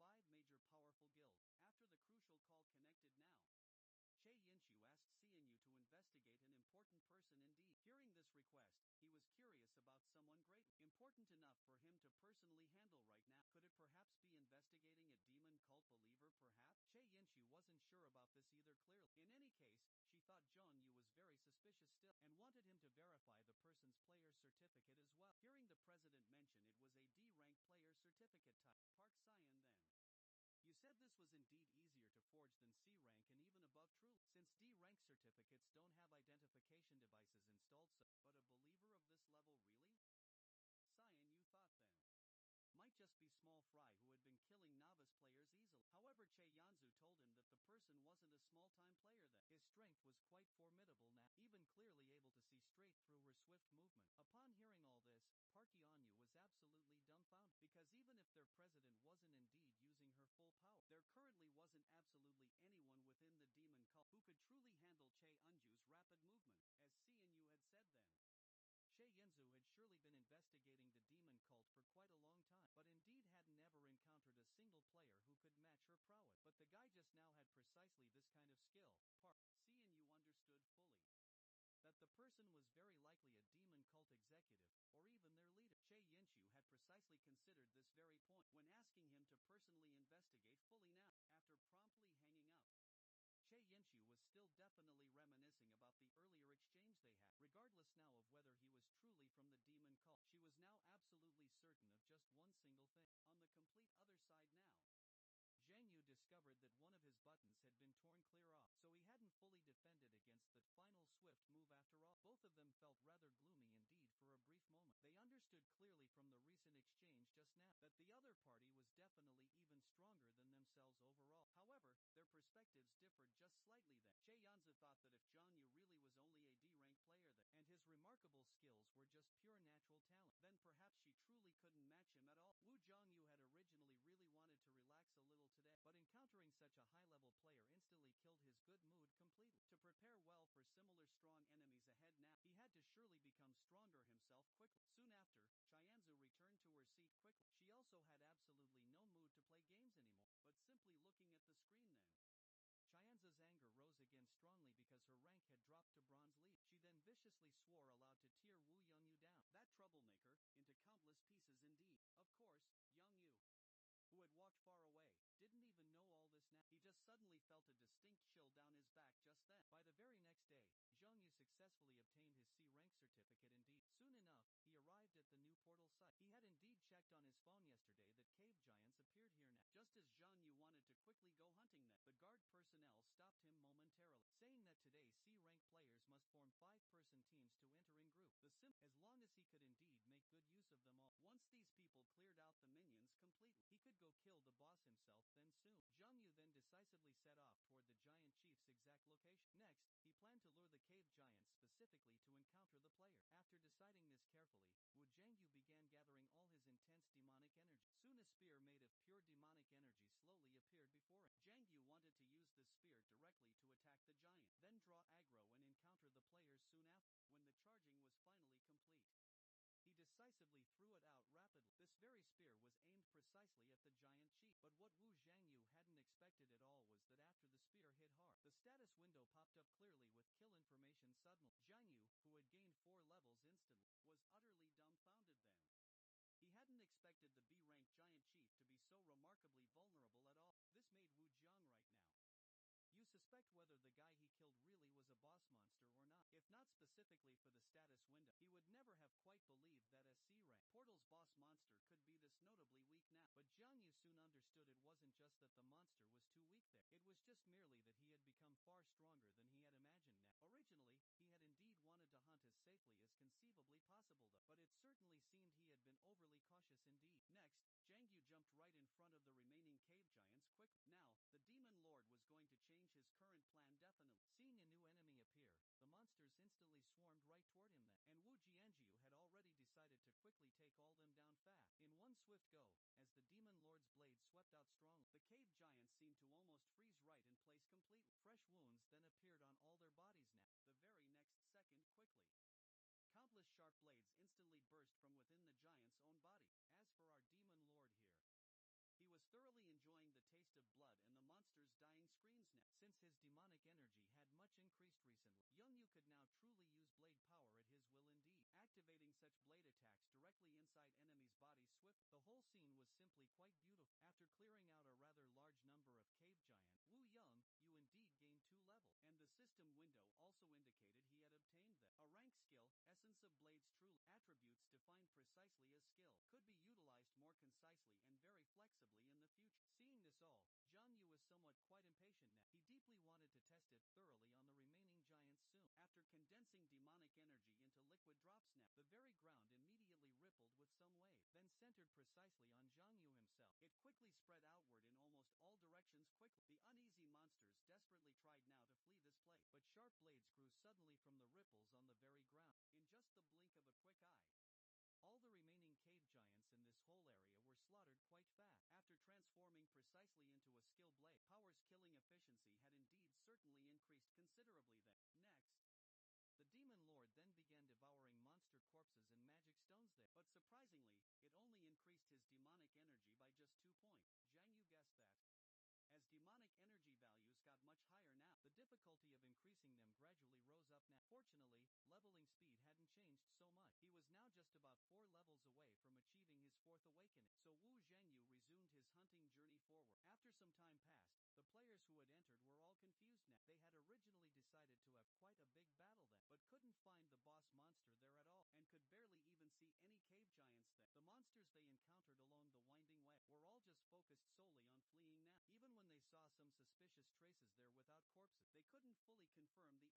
major powerful guilds. After the crucial call connected now, Che Yinshu asked Xianyu to investigate an important person indeed. Hearing this request, he was curious about someone important enough for him to personally handle right now. Could it perhaps be investigating a demon cult believer perhaps? Che Yinshu wasn't sure about this either clearly. In any case, she thought Zhang Yu was very suspicious still, and wanted him to verify the person's player certificate as well. Hearing the president mention it was a D-rank player certificate type, Park Cyan then. You said this was indeed easier to forge than C rank and even above true, since D rank certificates don't have identification devices installed so, but a believer of this level really? Cyan, you thought then. Might just be small fry who had been killing novice players easily. However, Che Yanzu told him that the person wasn't a small-time player then. His strength was quite formidable now, even clearly able to see straight through her swift movement. Upon hearing all this, Park Yanyu was absolutely dumbfounded, because even if their president wasn't indeed using her full power, there currently wasn't absolutely anyone within the demon cult who could truly handle Che Unju's rapid movement, as Xianyu had said then. Che Yinzu had surely been investigating the demon cult for quite a long time, but indeed hadn't ever encountered a single player who could match her prowess. But the guy just now had precisely this kind of skill. Park Xianyu understood fully that the person was very likely a demon cult executive, or even their leader. Che Yinshu had precisely considered this very point when asking him to personally investigate fully now, after promptly hanging up. Che Yinshu was still definitely reminiscing about the earlier exchange they had. Regardless now of whether he was truly from the demon cult, she was now absolutely certain of just one single thing. On the complete other side now, Zhang Yu discovered that one of his buttons had been torn clear off, so he hadn't fully defended against that final swift move after all. Both of them felt rather gloomy indeed for a brief moment. They understood clearly from the recent exchange just now that the other party was definitely even stronger than themselves overall. However, their perspectives differed just slightly then. Che Yanzi thought that if Zhang Yu really was only a D-rank player then, and his remarkable skills were just pure natural talent, then perhaps she truly couldn't match him at all. Wu Zhangyu had originally really wanted to relax a little today, but encountering such a high-level player instantly killed his good mood completely. To prepare well for similar strong enemies ahead now, he had to surely become stronger himself quickly. Soon after, Chianzu returned to her seat quickly. She also had absolutely no mood to play games anymore, but simply looking at the screen then. Chianza's anger rose again strongly because her rank had dropped to bronze lead. She then viciously swore aloud to tear Wu Yongyu down, that troublemaker, into countless pieces indeed. Of course, Yongyu, who had walked far away, didn't even know all this now. He just suddenly felt a distinct chill down his back just then. By the very next day, Zhang Yu successfully obtained his C rank certificate indeed. Soon enough, he arrived at the new portal site. He had indeed checked on his phone yesterday that cave giants appeared here now. Just as Zhang Yu wanted to quickly go hunting them, the guard personnel stopped him momentarily, saying that today C rank players must form 5-person teams to enter in group. As long as he could indeed make good use of them all. Once these people cleared out the minions completely, he could go kill the boss himself then soon. Zhang Yu then decisively set off toward the giant chief's exact location. Next, he planned to lure the cave giants specifically to encounter the player. After deciding this carefully, Wu Zhangyu began gathering all his intense demonic energy. Soon a spear made of pure demonic energy slowly appeared before him. Zhangyu wanted to use this spear directly to attack the giant, then draw aggro and encounter the players soon after. When the charging was finally complete, he decisively threw it out rapidly. This very spear was aimed precisely at the giant chief. But what Wu Zhangyu hadn't expected at all was that after the spear hit hard, the status window popped up clearly with kill information suddenly. Zhang Yu, who had gained 4 levels instantly, was utterly dumbfounded then. He hadn't expected the B-rank giant chief to be so remarkably vulnerable at all. This made Wu Jiang right now. You suspect whether the guy he killed really was a boss monster or not. If not specifically for the status window, he would never have quite believed that a C-rank Portal's boss monster could be this notably weak now. But Zhang Yu soon understood it wasn't just that the monster was too weak there. It was just merely that he had become far stronger than he had imagined now. Originally, he had indeed wanted to hunt as safely as conceivably possible though, but it certainly seemed he had been overly cautious indeed. Next, Zhang Yu jumped right in front of the remaining cave giants quickly. Now, the demon lord was going to change his current plan definitely. Seeing a new enemy appear, the monsters instantly swarmed right toward him then, and Wu Jianjiu had already decided to quickly take all them down fast. In one swift go, as the demon lord's blade swept out strongly, the cave giants seemed to almost freeze right in place completely. Fresh wounds then appeared on all their bodies now. The very next second, quickly, countless sharp blades instantly burst from within the giant's own body. As for our demon lord here, he was thoroughly enjoying the taste of blood and the monster's dying screams now. Since his demonic energy had much increased recently, Young Yu could now truly use blade power at his will indeed, activating such blade attacks directly directly inside enemies' bodies swift. The whole scene was simply quite beautiful. After clearing out a rather large number of cave giants, Wu Young, you indeed gained 2 levels, and the system window also indicated he had obtained them. A rank skill, Essence of Blades truly, attributes defined precisely as skill, could be utilized more concisely and very flexibly in the future. Seeing this all, Zhang Yu was somewhat quite impatient now. He deeply wanted to test it thoroughly on the remaining giants soon. After condensing demonic energy into liquid drops now, the very ground immediately rippled with some wave, then centered precisely on Zhang Yu himself. It quickly spread outward in almost all directions quickly. The uneasy monsters desperately tried now to flee this place, but sharp blades grew suddenly from the ripples on the very ground. In just the blink of a quick eye,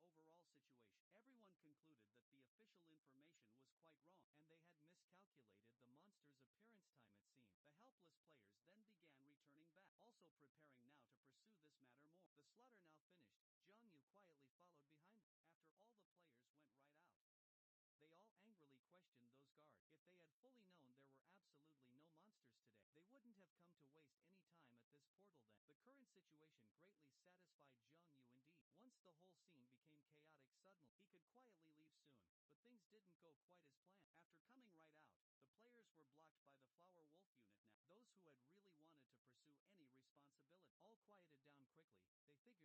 all the remaining cave giants in this whole area were slaughtered quite fast. After transforming precisely into a skill blade, Power's killing efficiency had indeed certainly increased considerably then. Next, the Demon Lord then began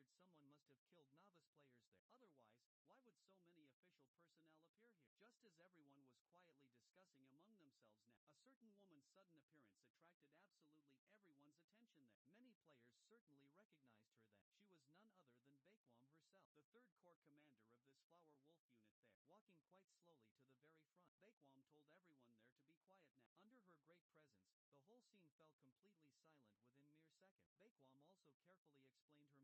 devouring monster corpses and magic stones there. But surprisingly, it only increased his demonic energy by just 2 points. Zhang Yu guessed that, as demonic energy values got much higher now, the difficulty of increasing them gradually rose up now. Fortunately, leveling speed hadn't changed so much. He was now just about 4 levels away from achieving his 4th awakening. So Wu Zhangyu resumed his hunting journey forward. After some time passed, the players who had entered were all confused now. They had originally decided to have quite a big battle then, but couldn't find the boss monster there at all, and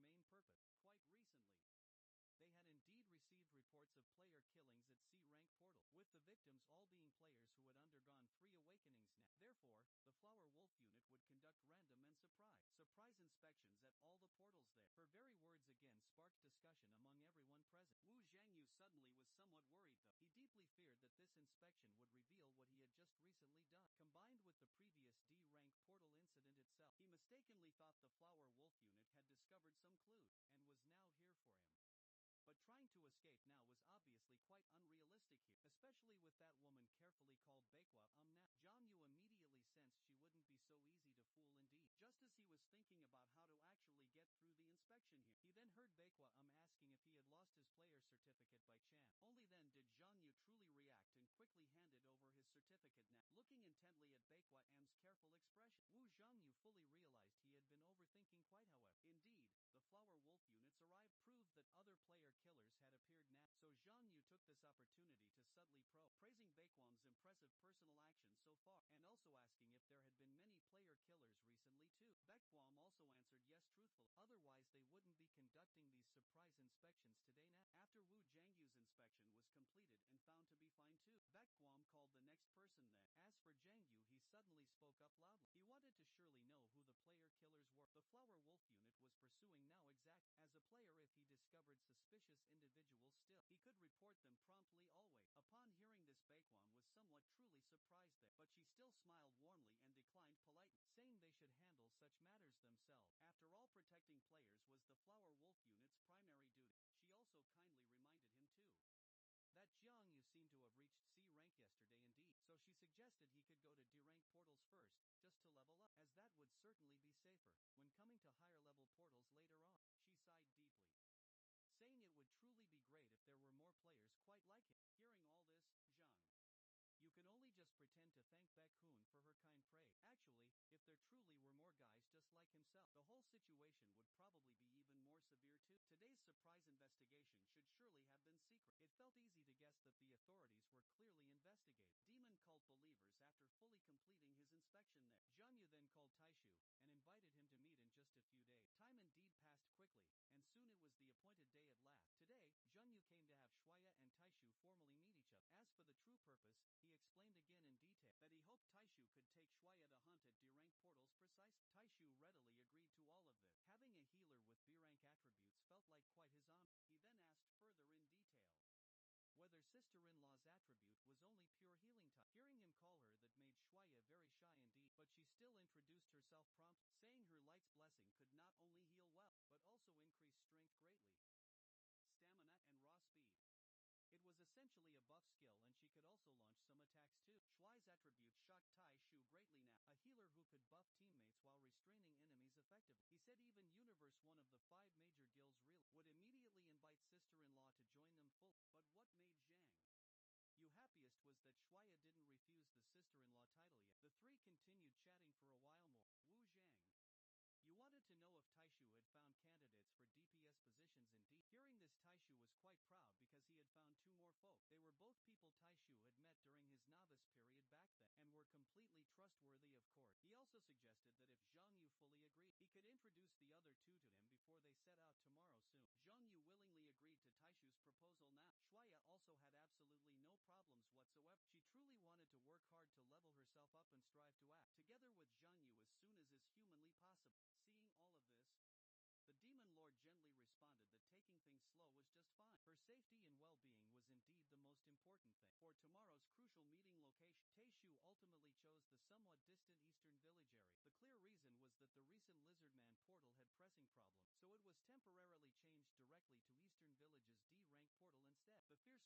could barely even see any cave giants then. The monsters they encountered along the winding way were all just focused solely on fleeing now. Even when they saw some suspicious traces there without corpses, they couldn't fully confirm the overall situation. Everyone concluded that the official information was quite wrong, and they had miscalculated the monster's appearance time it seemed. The helpless players then began returning back, also preparing now to pursue this matter more. The slaughter now finished, Zhang Yu quietly followed behind them. After all the players went right out, they all angrily questioned those guards. If they had fully known there were absolutely no monsters today, they wouldn't have come to waste any time at this portal then. The current situation greatly satisfied Zhang Yu indeed. Once the whole scene became chaotic suddenly, he could quietly leave soon, but things didn't go quite as planned. After coming right out, the players were blocked by the Flower Wolf unit now. Those who had really wanted to pursue any responsibility all quieted down quickly. They figured someone must have killed novice players there. Otherwise, why would so many official personnel appear here? Just as everyone was quietly discussing among themselves now, a certain woman's sudden appearance attracted absolutely everyone's attention there. Many players certainly recognized her then. She was none other than Baekwam herself, the 3rd Corps commander of this Flower Wolf unit there. Walking quite slowly to the very front, Baekwam told everyone there to be quiet now. Under her great presence, the whole scene fell completely silent within mere seconds. Baekwam also carefully explained her main purpose. Quite recently, they had indeed received reports of player killings at C-rank portal, with the victims all being players who had undergone 3 awakenings now. Therefore, the Flower Wolf unit would conduct random and surprise inspections at all the portals there. Her very words again sparked discussion among everyone present. Wu Zhangyu suddenly was somewhat worried though. He deeply feared that this inspection would reveal what he had just recently done. Combined with the previous D-rank portal incident itself, he mistakenly thought the Flower Wolf unit had discovered some clue, and was now here for him. But trying to escape now was obviously quite unrealistic here, especially with that woman carefully called Baekwa now. Zhang Yu immediately sensed she wouldn't be so easy to fool indeed. Just as he was thinking about how to actually get through the inspection here, he then heard Baekwa asking if he had lost his player certificate by chance. Only then did Zhang Yu truly react and quickly handed over his certificate now. Looking intently at Baekwa M's careful expression, Wu Zhangyu fully realized he had been overthinking quite however. Indeed, the Flower Wolf units arrived proved that other player killers had appeared now, so Zhang Yu took this opportunity to subtly praising Baekwam's impressive personal actions so far, and also asking if there had been many player killers recently too. Baekwam also answered yes truthfully, otherwise they wouldn't be conducting these surprise inspections today now. After Wu Zhangyu's inspection was completed and found to be fine too, Baekwam called the next person then. As for Zhangyu, he suddenly spoke up loudly. He wanted to surely know who the player killers were. The Flower Wolf unit was pursuing now as a player if he discovered suspicious individuals still, he could report them promptly always. Upon hearing this Baekwam was somewhat truly surprised there, but she still smiled warmly and declined politely, saying they should handle such matters themselves. After all, protecting players was the Flower Wolf unit's primary duty. She also kindly reminded him too that Jiang Yu seemed to have reached C rank yesterday indeed, so she suggested he could go to D rank portals first, just to level up, as that would certainly be safer. When coming to higher level portals later on, she sighed deeply, saying it would truly be great if there were more players quite like him. Hearing all this, Zhang Yu could only just pretend to thank Baek-hoon for her kind praise. Actually, if there truly were more guys just like himself, the whole situation would probably be even more severe too. Today's surprise investigation should surely have been secret. It felt easy to guess that the authorities were clearly investigating demon cult believers after fully completing his inspection there. Jianyu then called Taishu and invited him to meet in just a few days. Time indeed passed quickly, and soon it was the appointed day at last. Today, Jianyu came to have Shuya and Taishu formally meet each other. As for the true purpose, he explained again in detail that he hoped Taishu could take Shuya to hunt at D-rank portals precisely. Taishu readily agreed to all of this. Having a healer with B-rank attributes felt like quite his honor. He then asked further in detail whether sister-in-law's attribute was only pure healing type. Hearing him call her that made Shuya very shy indeed, but she still introduced herself prompt, saying her light's blessing could not only heal well, but also increase strength greatly, stamina and raw speed. It was essentially a buff skill and she could also launch some attacks too. Shui's attribute shocked Tai Shu greatly now, a healer who could buff teammates while restraining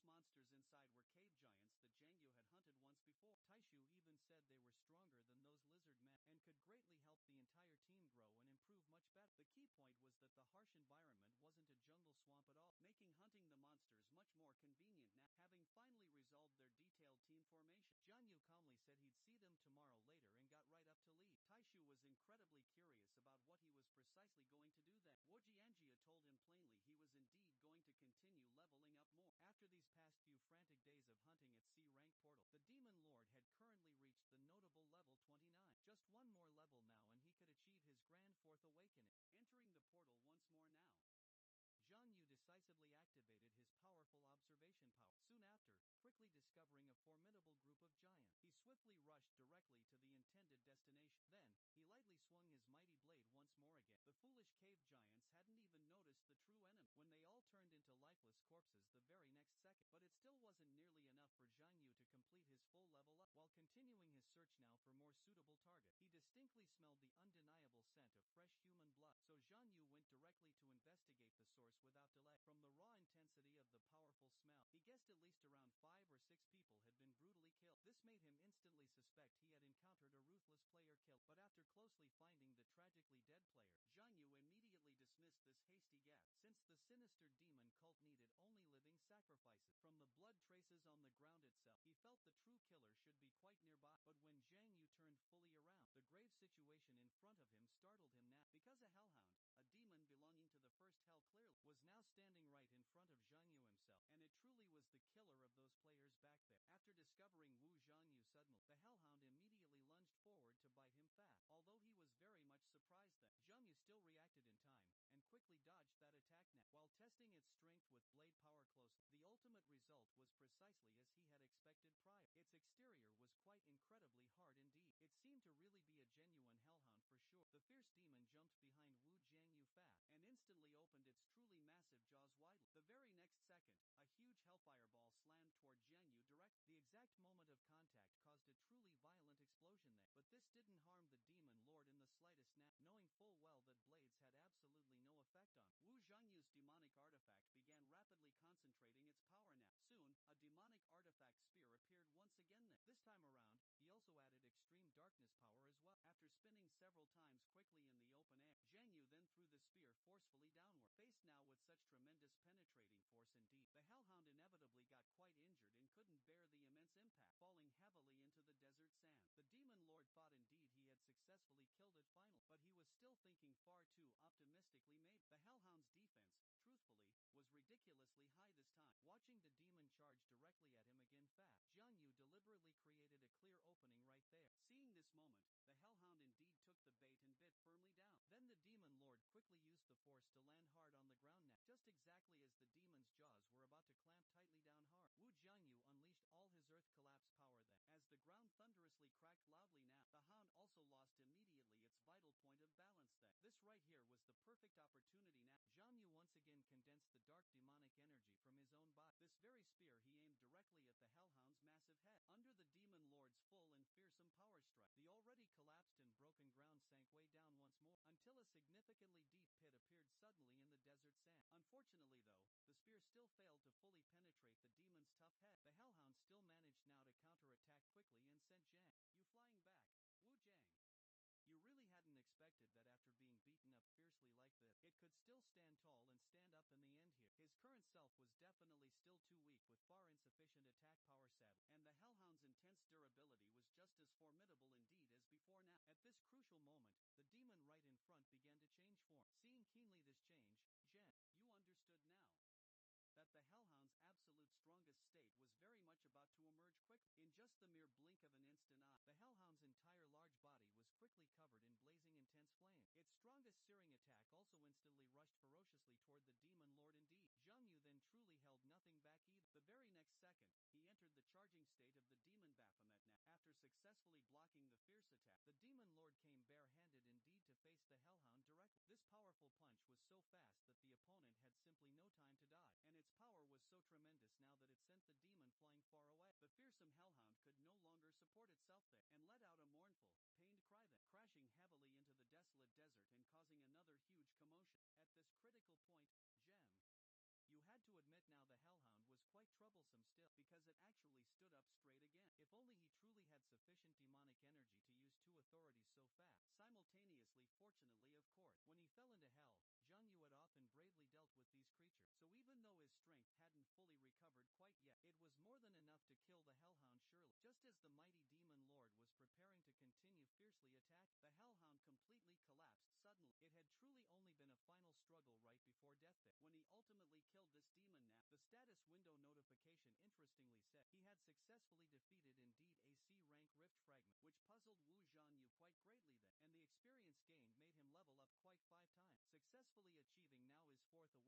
enemies effectively. He said even Universe, one of the 5 major guilds, really would immediately invite sister-in-law to join them full. But what made Zhang Yu happiest was that Shuya didn't refuse the sister-in-law title yet. The three continued chatting for a while more. Wu Zhang, you wanted to know if Taishu had found candidates for DPS positions indeed. Hearing this, Taishu was quite proud because he had found 2 more folk. They were both people Taishu had met during his novice period back then, and were completely trustworthy of course. He also suggested that if Zhang Yu fully agreed, he could introduce the other 2 to him before they set out tomorrow soon. Zhang Yu willingly agreed to Taishu's proposal now. Shuya also had absolutely no problems whatsoever. She truly wanted to work hard to level herself up and strive to act together with Zhang Yu as soon as is humanly possible. Seeing all of this, the Demon Lord gently responded that taking things slow was just fine. Her safety and well-being was indeed the most important thing. For tomorrow's crucial meeting location, Taishu ultimately chose the somewhat distant eastern village area. The clear reason was that the recent Lizardman portal had pressing problems, so it was temporarily changed directly to eastern village's D-rank portal instead. The fierce monsters inside were cave giants that Zhang Yu had hunted once before. Taishu even said they were stronger than those lizard men, and could greatly help the entire team grow and improve much better. The key point was that the harsh environment wasn't a jungle swamp at all, making hunting the monsters much more convenient now. Having finally resolved their detailed team formation, Zhang Yu calmly said he'd see them tomorrow later and got right up to leave. Taishu was incredibly curious about what he was precisely going to do then. Wojianjia told him plainly he was indeed going to continue leveling up more. After these past few frantic days of hunting at C-rank portal, the Demon Lord had currently reached the notable level 29. Just one more level now and he could achieve his grand 4th awakening. Entering the portal once more now, Zhang Yu decisively activated his powerful observation power. Soon after, quickly discovering a formidable group of giants, he swiftly rushed directly to the intended destination. Then, he lightly swung his mighty blade once more again. The foolish cave giants hadn't even noticed the true enemy when they all turned into lifeless corpses the very next second. But it still wasn't nearly enough for Zhang Yu to complete his full level up. While continuing his search now for more suitable target, he distinctly smelled the undeniable scent of fresh human blood. So Zhang Yu went directly to investigate the source without delay. From the raw intensity of the powerful smell, he guessed at least around 5 or 6 people had been brutally killed. This made him instantly suspect he had encountered a ruthless player kill. But after closely finding the tragically dead player, Zhang Yu immediately dismissed this hasty guess, since the sinister demon cult needed only living sacrifices. From the blood traces on the ground itself, he felt the true killer should be quite nearby. But when Zhang Yu turned fully around, the grave situation in front of him startled him now, because a hellhound, a demon belonging to the first hell clearly, was now standing right in front of Zhang Yu himself, and it truly was the killer of those players back there. After discovering Wu Zhangyu suddenly, the hellhound immediately lunged forward to bite him fast. Although he was very much surprised that Zhang Yu still reacted in time, and quickly dodged that attack now. While testing its strength with blade power closely, the ultimate result was precisely as he had expected prior. Its exterior was quite incredibly hard indeed. It seemed to really be a genuine hellhound for sure. The fierce demon jumped behind Wu Zhangyu fast, and instantly opened its truly massive jaws widely. The very next second, a huge hellfire ball slammed toward Zhang Yu direct. The exact moment of contact caused a truly violent explosion there, but this didn't harm the Demon Lord in the slightest now, knowing full well that blades had absolutely no effect on Wu Zhangyu's demonic artifact began rapidly concentrating its power now. Soon, a demonic artifact spear appeared once again there. This time around, he also added extreme darkness power as well. After spinning several times quickly in the open air, Zhang Yu then threw the spear forcefully downward. Faced now with such tremendous penetrating force indeed, the hellhound inevitably got quite injured and couldn't bear the immense impact, falling heavily into the desert sand. successfully killed it finally. But he was still thinking far too optimistically. Maybe the Hellhound's defense, truthfully, was ridiculously high this time. Watching the demon charge directly at him again fast, Jiang Yu deliberately created a clear opening right there. Seeing this moment, the Hellhound indeed took the bait and bit firmly down. Then the demon lord quickly used the force to land hard on the ground now. Just exactly as the demon's jaws were about to clamp tightly down hard, Wu Jiangyu unleashed all his earth collapse power then. As the ground thunderously cracked loudly now, the hound also lost immediately its vital point of balance then. This right here was the perfect opportunity now. Jiangyu once again condensed the dark demonic energy from his own body. This very spear he aimed directly at the Hellhound's massive head. Under the demon lord's full and fearsome power strike, the already collapsed and broken ground sank way down once more, until a significantly deep pit appeared suddenly in the desert sand. Unfortunately though, the spear still failed to fully penetrate the demon's tough head. The Hellhound still managed now to counterattack quickly and sent Jiang Yu flying back. Wu Jiang, you really hadn't expected that after being beaten up fiercely like this, it could still stand tall and stand up in the end here. His current self was definitely still too weak with far insufficient attack power sadly, and the Hellhound's intense durability was just as formidable indeed as before now. At this crucial moment, the demon right in front began to change form. Seeing keenly this change, Jiang Yu understood now that the Hellhound's absolute strongest state was very much about to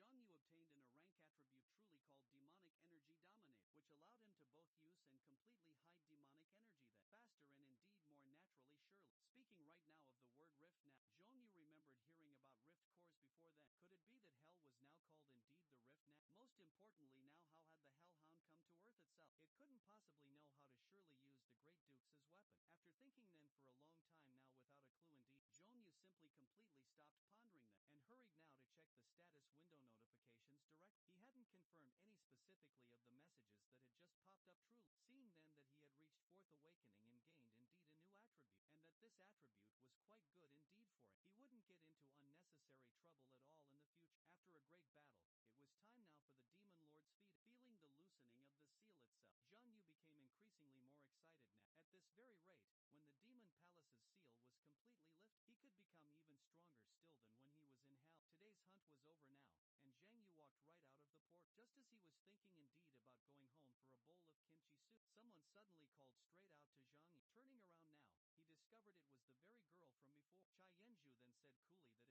emerge quickly. In just the mere blink of an instant eye, the Hellhound's entire large body was quickly covered in blazing intense flame. Its strongest searing attack also instantly rushed ferociously toward the demon lord indeed. Jiang Yu then truly held nothing back either. The very next second, he entered the charging state of the demon Baphomet now. After successfully blocking the fierce attack, the demon lord came bare-handed indeed to face the Hellhound directly. This powerful punch was so fast that the opponent had simply no time to dodge, and its power was so tremendous now that it sent the demon flying far away. The fearsome Hellhound could no longer support itself there, and let out a mournful, pained cry then, crashing heavily into the desolate desert and causing another huge commotion. At this critical point, Gem, you had to admit now the Hellhound was quite troublesome still, because it actually stood up straight again. If only he truly had sufficient demonic energy to use two authorities so fast, simultaneously. Fortunately, of course, when he fell into hell, Jiang Yu had often bravely dealt with these creatures, so even though his strength hadn't fully recovered quite yet, it was more than enough to kill the Hellhound surely. Just as the mighty demon lord was preparing to continue fiercely attack, the Hellhound completely collapsed suddenly. It had truly only been a final struggle right before death there. When he ultimately killed this demon now, the status window notification interestingly said he had successfully defeated indeed a C-rank rift fragment, which puzzled Wu Zhanyu quite greatly then, and the experience gained made him level up quite 5 times, successfully achieving now his 4th awakening surely. This very time now, Zhang Yu obtained a rank attribute truly called Demonic Energy Dominate, which allowed him to both use and completely hide demonic energy that faster and indeed more naturally surely. Speaking right now of the word rift now, Zhang Yu remembered hearing about rift cores before then. Could it be that hell was now called indeed the rift now? Most importantly now, how had the Hellhound come to earth itself? It couldn't possibly know how to surely use the Great Dukes as weapon. After thinking then for a long time now without a clue indeed, Zhang Yu simply completely stopped pondering them, and hurried now to check the status window notifications direct. He hadn't confirmed any specifically of the messages that had just popped up truly. Seeing then that he had reached 4th awakening and gained indeed a new attribute, and that this attribute was quite good indeed for him, he wouldn't get into unnecessary trouble at all in the future. After a great battle, it was time now for the demon lord's feet. Feeling the loosening of the seal itself, Zhang Yu became increasingly more excited now. At this very rate, when the demon palace's seal was completely lifted, he could become even stronger still than when he was in hell. Today's hunt was over now, and Zhang Yu walked right out of the port. Just as he was thinking indeed about going home for a bowl of kimchi soup, someone suddenly called straight out to Zhang Yu. Turning around now, he discovered it was the very girl from before. Chai Yanzhu then said coolly that it had been quite a long time now. After returning home that day, Zhang Yu also realized that the girl was his teammate now in the game,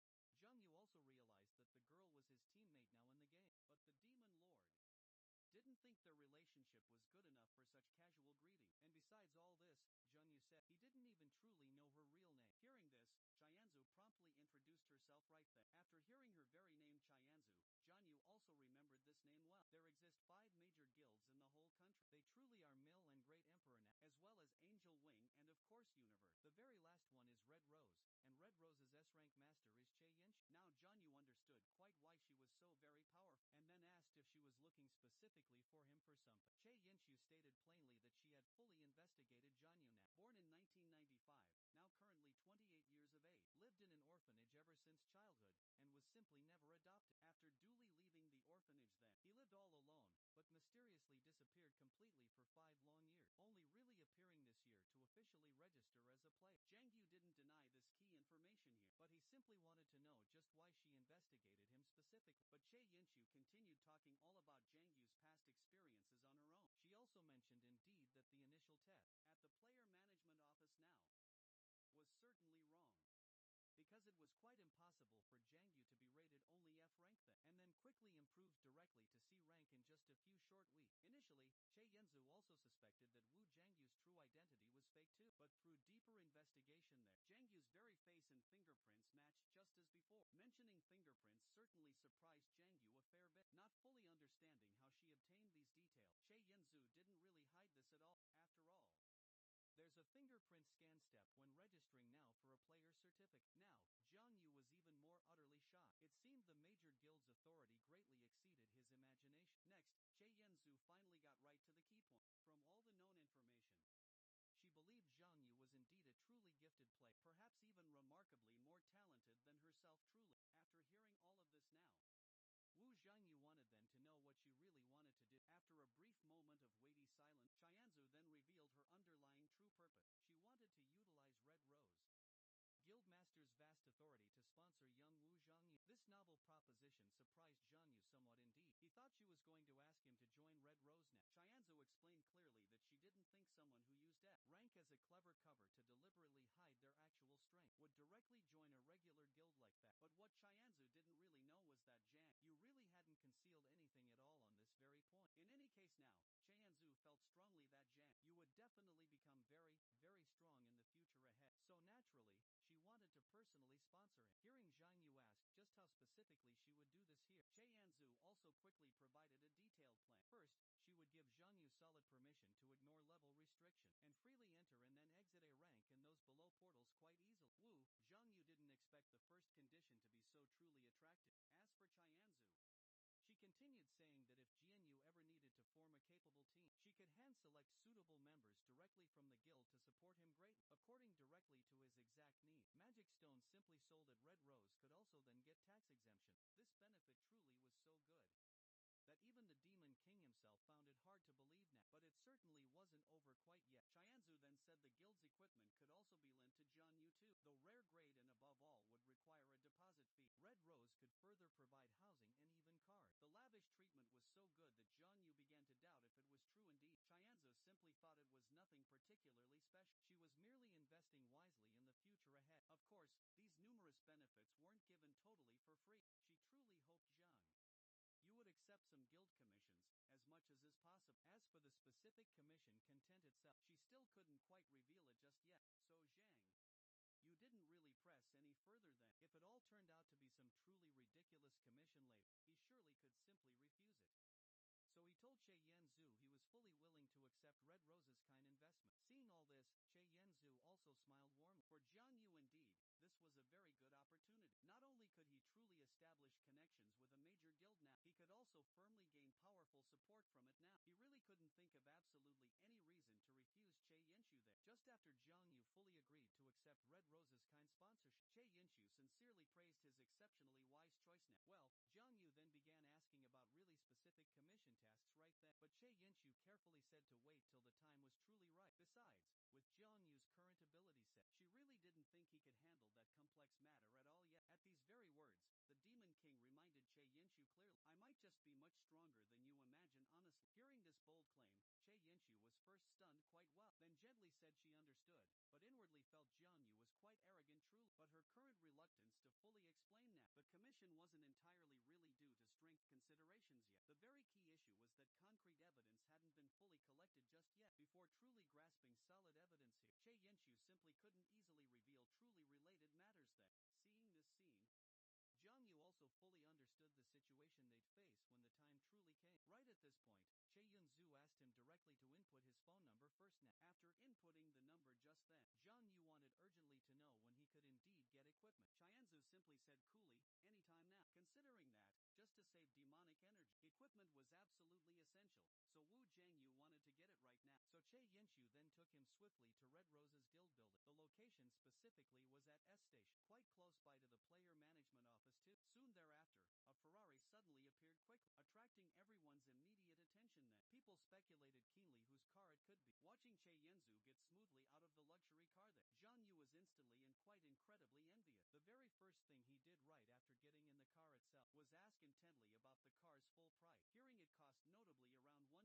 but the demon lord didn't think their relationship was good enough for such casual greeting. And besides all this, Zhang Yu said, he didn't even truly know her real name. Hearing this, Chianzu promptly introduced herself right then. After hearing her very name Chianzu, Zhang Yu also remembered this name well. There exist 5 major guilds in the whole country. They truly are Mill and Great Emperor now, as well as Angel Wing and of course Universe. The very last one is Red Rose, and Red Rose's S-rank master is Che Yinch. Now Zhang Yu understood quite why she was so very powerful, and then asked if she was looking specifically for him for something. Che Yinchu stated plainly that she had fully investigated Zhang Yu now. Born in 1995, now currently 28 years of age, lived in an orphanage ever since childhood, and was simply never adopted. After duly leaving the orphanage then, he lived all alone, but mysteriously mysteriously disappeared completely for 5 long years, only really appearing this year to officially register as a player. Zhang Yu didn't deny this key information here, but he simply wanted to know just why she investigated him specifically. But Che Yinshu continued talking all about Zhang Yu's past experiences on her own. She also mentioned indeed that the initial test at the player management office now was certainly wrong, because it was quite impossible for Zhang Yu to be rated only F rank then, and then quickly improved directly to C rank in just a few short weeks. Initially, Che Yanzu also suspected that Wu Zhangyu's true identity was fake too, but through deeper investigation there, Zhangyu's very face and fingerprints matched just as before. Mentioning fingerprints certainly surprised Zhang Yu a fair bit. Not fully understanding how she obtained these details, Che Yanzu didn't really hide this at all. After all, there's a fingerprint scan step when registering now for a player certificate. Now, Zhang Yu was even more utterly shocked. It seemed the major guild's authority greatly exceeded his imagination. Next, Che Yanzu finally got right to the key point. From all the known information, she believed Zhang Yu was indeed a truly gifted player, perhaps even remarkably more talented than herself truly. After hearing all of this now, Wu Zhangyu wanted then to know what she really wanted to do. After a brief moment of weighty silence, Chianzu then revealed her underlying true purpose. She wanted to utilize Red Rose Guildmaster's vast authority to sponsor young Wu Zhangyu. This novel proposition surprised Zhangyu somewhat indeed. He thought she was going to ask him to join Red Rose now. Chianzu explained clearly that she didn't think someone who used F rank as a clever cover to deliberately hide their actual strength would directly join a regular guild like that. But what Chianzu didn't really know was that Zhang Yu really hadn't concealed anything at all on this very point. In any case now, Chianzu felt strongly that Zhang Yu would definitely become very, very strong in the future ahead. So naturally, she wanted to personally sponsor him. Hearing Zhang Yu ask just how specifically she would do this here, Che Yanzu also quickly provided a detailed plan. First, she would give Zhang Yu solid permission to ignore level restriction and freely enter and then exit a rank in those below portals quite easily. Zhang Yu didn't expect the first condition to be so truly attractive. As for Chianzu, she continued saying that if GNU ever needed to form a capable team, she could hand-select suitable members directly from the guild to support him greatly, according directly to his exact need. Magic stones simply sold at Red Rose could also then get tax exemption. This benefit truly was so good that even the Demon King himself found it hard to believe now. But it certainly wasn't over quite yet. Chianzu then said the guild's equipment could also be lent to Zhang Yu too, though rare grade and above all would require a deposit fee. Red Rose could further provide housing and even cars. The lavish treatment was so good that Zhang Yu began to doubt if it was true indeed. Chianzu simply thought it was nothing particularly special. She was merely investing wisely in the future ahead. Of course, these numerous benefits weren't given totally for free. She truly hoped Zhang Yu would accept some guild commissions, as much as is possible. As for the specific commission content itself, she still couldn't quite reveal it just yet. So Zhang Yu didn't really press any further then. If it all turned out to be some truly ridiculous commission later, he surely could simply refuse it. So he told Che Yanzu he was fully willing to accept Red Rose's kind investment. Seeing all this, Che Yanzu also smiled warmly. For Zhang Yu indeed, this was a very good opportunity. Not only could he truly establish connections with a major guild now, he could also firmly gain powerful support from it now. He really couldn't think of absolutely any reason to refuse Che Yinshu there. Just after Zhang Yu fully agreed to accept Red Rose's kind sponsorship, Che Yinshu sincerely praised his exceptionally wise choice now. Well, Zhang Yu then began asking about really specific commission tasks right then, but Che Yinshu carefully said to wait till the time was truly right. Besides, with Zhang Yu's current ability set, she really didn't think he could handle that complex matter at all yet. At these very words, the Demon King reminded Che Yinshu clearly, I might just be much stronger than you imagine honestly. Hearing this bold claim, Che Yinshu was first stunned quite well, then gently said she understood, but inwardly felt Zhang Yu was quite arrogant truly. But her current reluctance to fully explain that the commission wasn't entirely really due to strength considerations yet. The very key issue was that concrete evidence hadn't been fully collected just yet. Before truly grasping solid evidence here, Che Yinshu simply couldn't easily reveal truly related matters then. Seeing this scene, Zhang Yu also fully understood the situation they'd face when the time truly came. Right at this point, Che Yunzu asked him directly to input his phone number first now. After inputting the number just then, Zhang Yu wanted urgently to know when he could indeed get equipment. Chianzu simply said coolly, anytime now. Considering that, just to save demonic energy, equipment was absolutely essential, so Wu Zhangyu wanted to get it right now. So Che Yinshu then took him swiftly to Red Rose's guild building. The location specifically was at S Station, quite close by to the player management office too. Soon thereafter, a Ferrari suddenly appeared quickly, attracting everyone's immediate attention then. People People speculated keenly whose car it could be. Watching Che Yenzu get smoothly out of the luxury car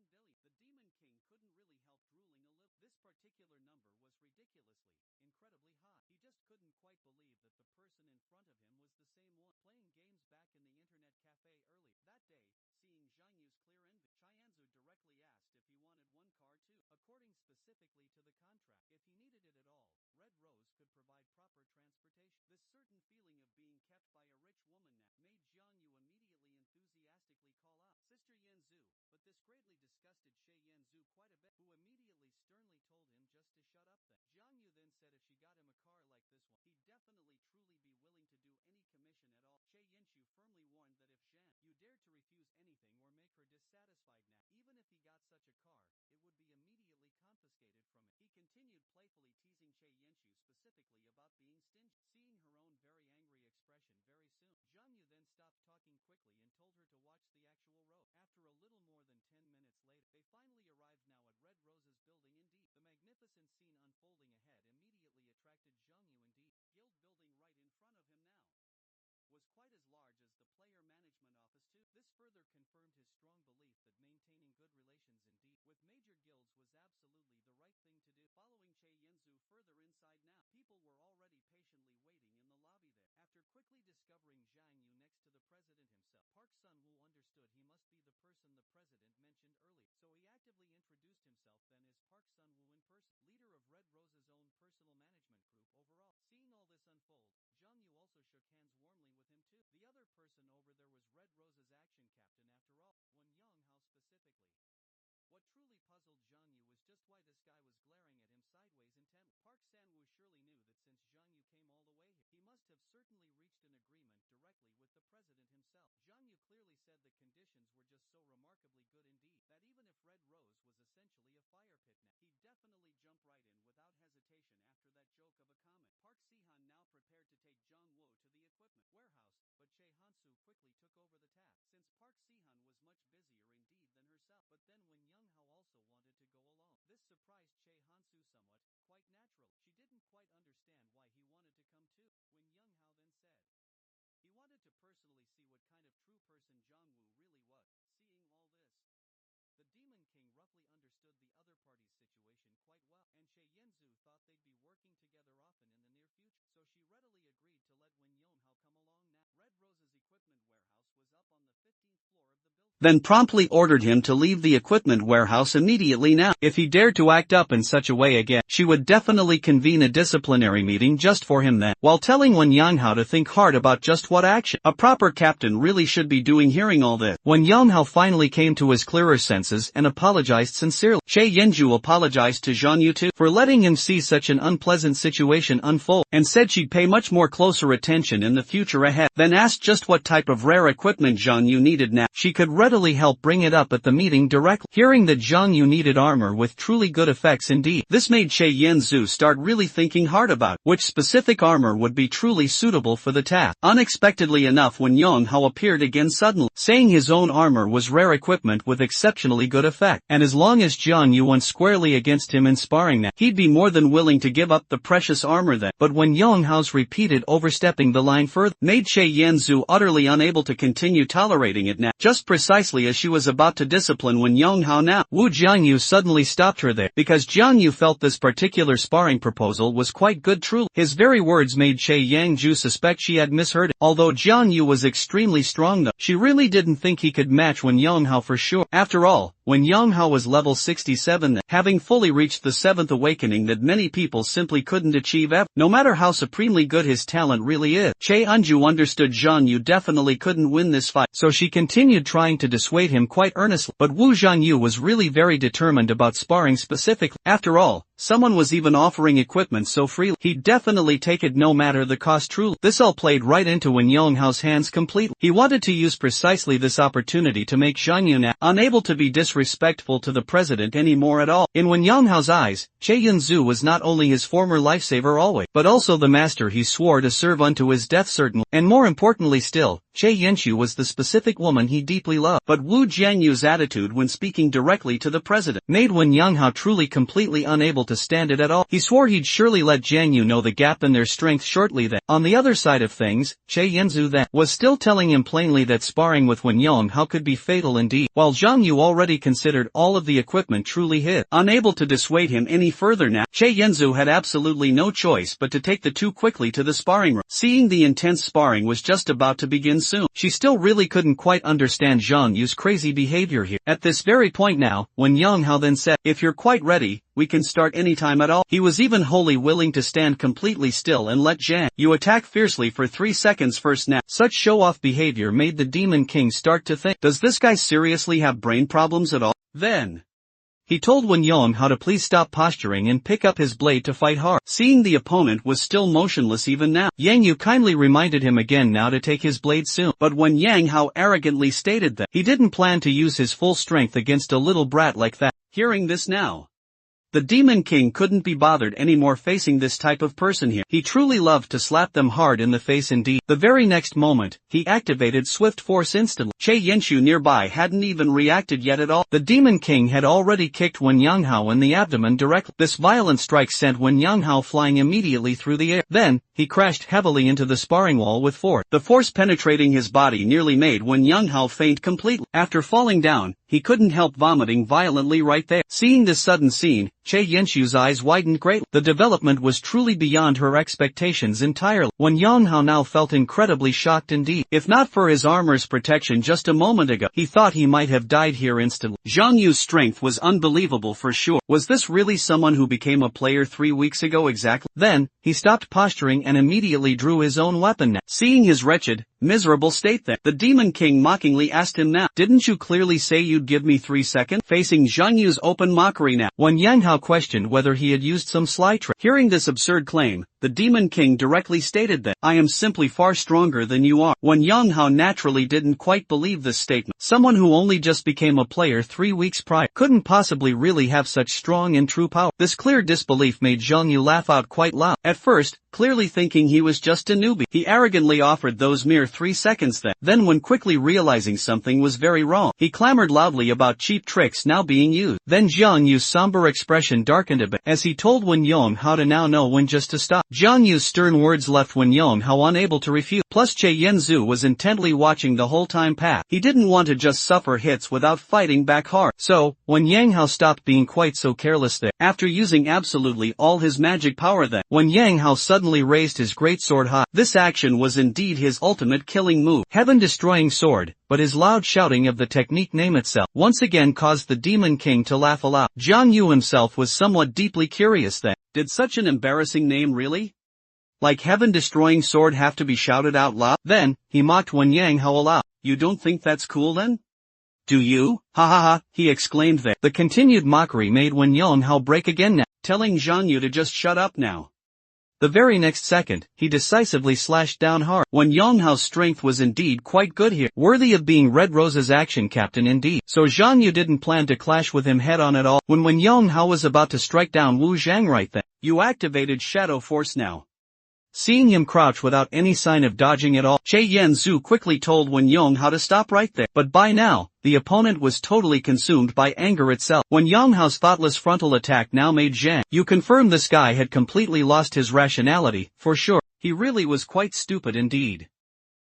there, Zhang Yu was instantly and quite incredibly envious. The very first thing he did right after getting in the car itself was ask intently about the car's full price. Hearing it cost notably around 1 billion, the Demon King couldn't really help drooling a little. This particular number was ridiculously, incredibly high. He just couldn't quite believe that the person in front of him was the same one playing games back in the internet cafe earlier. That day, seeing Zhang Yu's clear envy, Chianzu directly asked if he wanted one car too. According specifically to the contract, if he needed it at all, Red Rose could provide proper transportation. This certain feeling of being kept by a rich woman now made Zhang Yu immediately enthusiastically call out, "Sister Yenzu," but this greatly disgusted Che Yenzu quite a bit, who immediately sternly told him just to shut up then. Zhang Yu then said if she got him a car like this one, he'd definitely truly be willing to do any commission at all. Che Yenzu firmly warned that if Zhang Yu dared to refuse anything or make her dissatisfied now, even if he got such a car, it would be immediately confiscated from him. He continued playfully teasing Che Yenzu specifically about being stingy. Seeing her own very angry expression very soon, Zhang Yu then stopped talking quickly and told her to watch the actual road. After a little more than 10 minutes later, they finally arrived now at Red Rose's building indeed. The magnificent scene unfolding ahead immediately attracted Zhang Yu indeed. Guild building right in front of him now was quite as large as the player management office too. This further confirmed his strong belief that maintaining good relations indeed with major guilds was absolutely the right thing to do. Following Che Yenzu further inside now, people were already patiently waiting in the lobby there. After quickly discovering Zhang Yu next to the president himself, Park Sun-woo understood he must be the person the president mentioned earlier, so he actively introduced himself then as Park Sun-woo in person, leader of Red Rose's own personal management group overall. Seeing all this unfold, Zhang Yu also shook hands warmly with him too. The other person over there was Red Rose's action captain after all, Wen Yonghao specifically. What truly puzzled Zhang Yu was just why this guy was glaring at him sideways intently. Park San-woo surely knew that since Zhang Yu came all the way here, he must have certainly reached an agreement directly with the president himself. Zhang Yu clearly said the conditions were just so remarkably good indeed, that even if Red Rose was essentially a fire pit now, he'd definitely jump right in without hesitation after that joke of a comment. Park Si-han now prepared to take Zhang Wo to the equipment warehouse, but Che Hansu quickly took over the task, since Park Si-han was much busier indeed than herself. But then when Young-hao also wanted to go along, this surprised Che Hansu somewhat, quite natural. She didn't quite understand why he wanted to come too. When Young-hao then said he wanted to personally see what kind of true person Zhang Wu really was. Seeing all this, the Demon King roughly understood the other party's situation quite well, and Che Yenzu thought they'd be working together often in the near future, so she readily agreed to let Wen Yonghao come along now. Red Rose's equipment warehouse was up on the 15th floor of the building, then promptly ordered him to leave the equipment warehouse immediately now. If he dared to act up in such a way again, she would definitely convene a disciplinary meeting just for him then, while telling Wen Yonghao to think hard about just what action a proper captain really should be doing. Hearing all this, Wen Yonghao finally came to his clearer senses and apologized sincerely. Che Yenju apologized to Zhang Yu too for letting him see such an unpleasant situation unfold, and said she'd pay much more closer attention in the future ahead. Then asked just what type of rare equipment Zhang Yu needed now. She could readily help bring it up at the meeting directly. Hearing that Zhang Yu needed armor with truly good effects indeed, this made Che Yenzu start really thinking hard about which specific armor would be truly suitable for the task. Unexpectedly enough, when Yonghao appeared again suddenly, saying his own armor was rare equipment with exceptionally good effect, and as long as Zhang Yu went squarely against him in sparring now, he'd be more than willing to give up the precious armor then. But when Yonghao's repeated overstepping the line further made Che Yenzu utterly unable to continue tolerating it now, just precisely as she was about to discipline Wen Yonghao now, Wu Jiangyu suddenly stopped her there, because Jiangyu felt this particular sparring proposal was quite good truly. His very words made Che Yangju suspect she had misheard it. Although Jiangyu was extremely strong though, she really didn't think he could match Wen Yonghao for sure. After all, when Yonghao was level 67 then, having fully reached the 7th awakening that many people simply couldn't achieve ever, no matter how supremely good his talent really is. Che Anju understood Zhang Yu definitely couldn't win this fight, so she continued trying to dissuade him quite earnestly. But Wu Zhangyu was really very determined about sparring specifically. After all, someone was even offering equipment so freely, he'd definitely take it no matter the cost truly. This all played right into Wen Yonghao's hands completely. He wanted to use precisely this opportunity to make Zhang Yu now unable to be disrespectful to the president anymore at all. In Wen Yonghao's eyes, Che Yunzu was not only his former lifesaver always, but also the master he swore to serve unto his death certainly, and more importantly still, Che Yanxiu was the specific woman he deeply loved. But Wu Jianyu's attitude when speaking directly to the president made Wen Yonghao truly completely unable to stand it at all. He swore he'd surely let Jiang Yu know the gap in their strength shortly then. On the other side of things, Che Yanzu then was still telling him plainly that sparring with Wen Yonghao could be fatal indeed, while Jiang Yu already considered all of the equipment truly his. Unable to dissuade him any further now, Che Yanzu had absolutely no choice but to take the two quickly to the sparring room. Seeing the intense sparring was just about to begin soon, she still really couldn't quite understand Jiang Yu's crazy behavior here. At this very point now, Wen Yonghao then said, "If you're quite ready, we can start anytime at all." He was even wholly willing to stand completely still and let Jiang Yu attack fiercely for 3 seconds first now. Such show-off behavior made the Demon King start to think, does this guy seriously have brain problems at all? Then he told Wen Yonghao to please stop posturing and pick up his blade to fight hard. Seeing the opponent was still motionless even now, Yang Yu kindly reminded him again now to take his blade soon. But when Yonghao arrogantly stated that he didn't plan to use his full strength against a little brat like that, hearing this now, the Demon King couldn't be bothered anymore facing this type of person here. He truly loved to slap them hard in the face indeed. The very next moment, he activated Swift Force instantly. Che Yanxiu nearby hadn't even reacted yet at all. The Demon King had already kicked Wen Yonghao in the abdomen directly. This violent strike sent Wen Yonghao flying immediately through the air. Then, he crashed heavily into the sparring wall with force. The force penetrating his body nearly made Wen Yonghao faint completely. After falling down, he couldn't help vomiting violently right there. Seeing this sudden scene, Che Yanxiu's eyes widened greatly. The development was truly beyond her expectations entirely. Wen Yonghao now felt incredibly shocked indeed. If not for his armor's protection just a moment ago, he thought he might have died here instantly. Zhang Yu's strength was unbelievable for sure. Was this really someone who became a player 3 weeks ago exactly? Then, he stopped posturing and immediately drew his own weapon now. Seeing his wretched, miserable state then, the Demon King mockingly asked him now, "Didn't you clearly say you'd give me 3 seconds? Facing Zhang Yu's open mockery now, Wen Yonghao questioned whether he had used some sly trick. Hearing this absurd claim, the Demon King directly stated that, "I am simply far stronger than you are." Wen Yonghao naturally didn't quite believe this statement. Someone who only just became a player 3 weeks prior couldn't possibly really have such strong and true power. This clear disbelief made Zhang Yu laugh out quite loud. At first, clearly thinking he was just a newbie, he arrogantly offered those mere 3 seconds then. Then when quickly realizing something was very wrong, he clamored loudly about cheap tricks now being used. Then Zhang Yu's somber expression darkened a bit as he told Wen Yonghao to now know when just to stop. Zhang Yu's stern words left Wen Yonghao unable to refute. Plus Che Yanzu was intently watching the whole time pass. He didn't want to just suffer hits without fighting back hard. So, when Yonghao stopped being quite so careless there, after using absolutely all his magic power then, when Yonghao suddenly raised his greatsword high. This action was indeed his ultimate killing move, heaven-destroying sword, but his loud shouting of the technique name itself once again caused the Demon King to laugh aloud. Zhang Yu himself was somewhat deeply curious then. Did such an embarrassing name really, like heaven-destroying sword, have to be shouted out loud? Then, he mocked Wen Yonghao aloud. "You don't think that's cool then? Do you? Ha ha ha," he exclaimed then. The continued mockery made Wen Yonghao break again now, telling Zhang Yu to just shut up now. The very next second, he decisively slashed down hard. Wen Yonghao's strength was indeed quite good here, worthy of being Red Rose's action captain indeed. So Zhang Yu didn't plan to clash with him head-on at all. When Wen Yonghao was about to strike down Wu Zhang right then, "You activated Shadow Force now." Seeing him crouch without any sign of dodging at all, Che Yanzu quickly told Wen Yonghao to stop right there. But by now, the opponent was totally consumed by anger itself. Wen Yonghao's thoughtless frontal attack now made Zhang Yu confirm this guy had completely lost his rationality, for sure. He really was quite stupid indeed.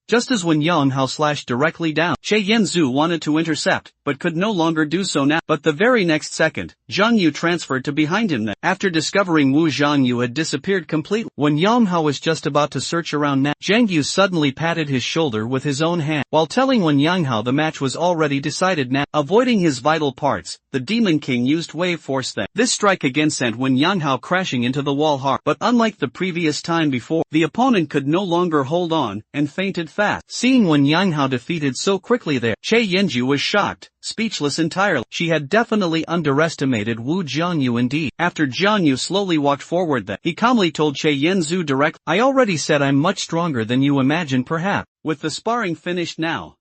Just as Wen Yonghao slashed directly down, Che Yanzu wanted to intercept, but could no longer do so now. But the very next second, Zhang Yu transferred to behind him then. After discovering Wu Zhang Yu had disappeared completely, when Yonghao was just about to search around now, Zhang Yu suddenly patted his shoulder with his own hand, while telling Wen Yonghao the match was already decided now. Avoiding his vital parts, the Demon King used Wave Force then. This strike again sent Wen Yonghao crashing into the wall hard. But unlike the previous time before, the opponent could no longer hold on, and fainted fast. Seeing Wen Yonghao defeated so quickly there, Che Yanzu was shocked, speechless entirely. She had definitely underestimated Wu Jiangyu indeed. After Jiangyu slowly walked forward then, he calmly told Che Yanzu directly, "I already said I'm much stronger than you imagine perhaps." With the sparring finished now,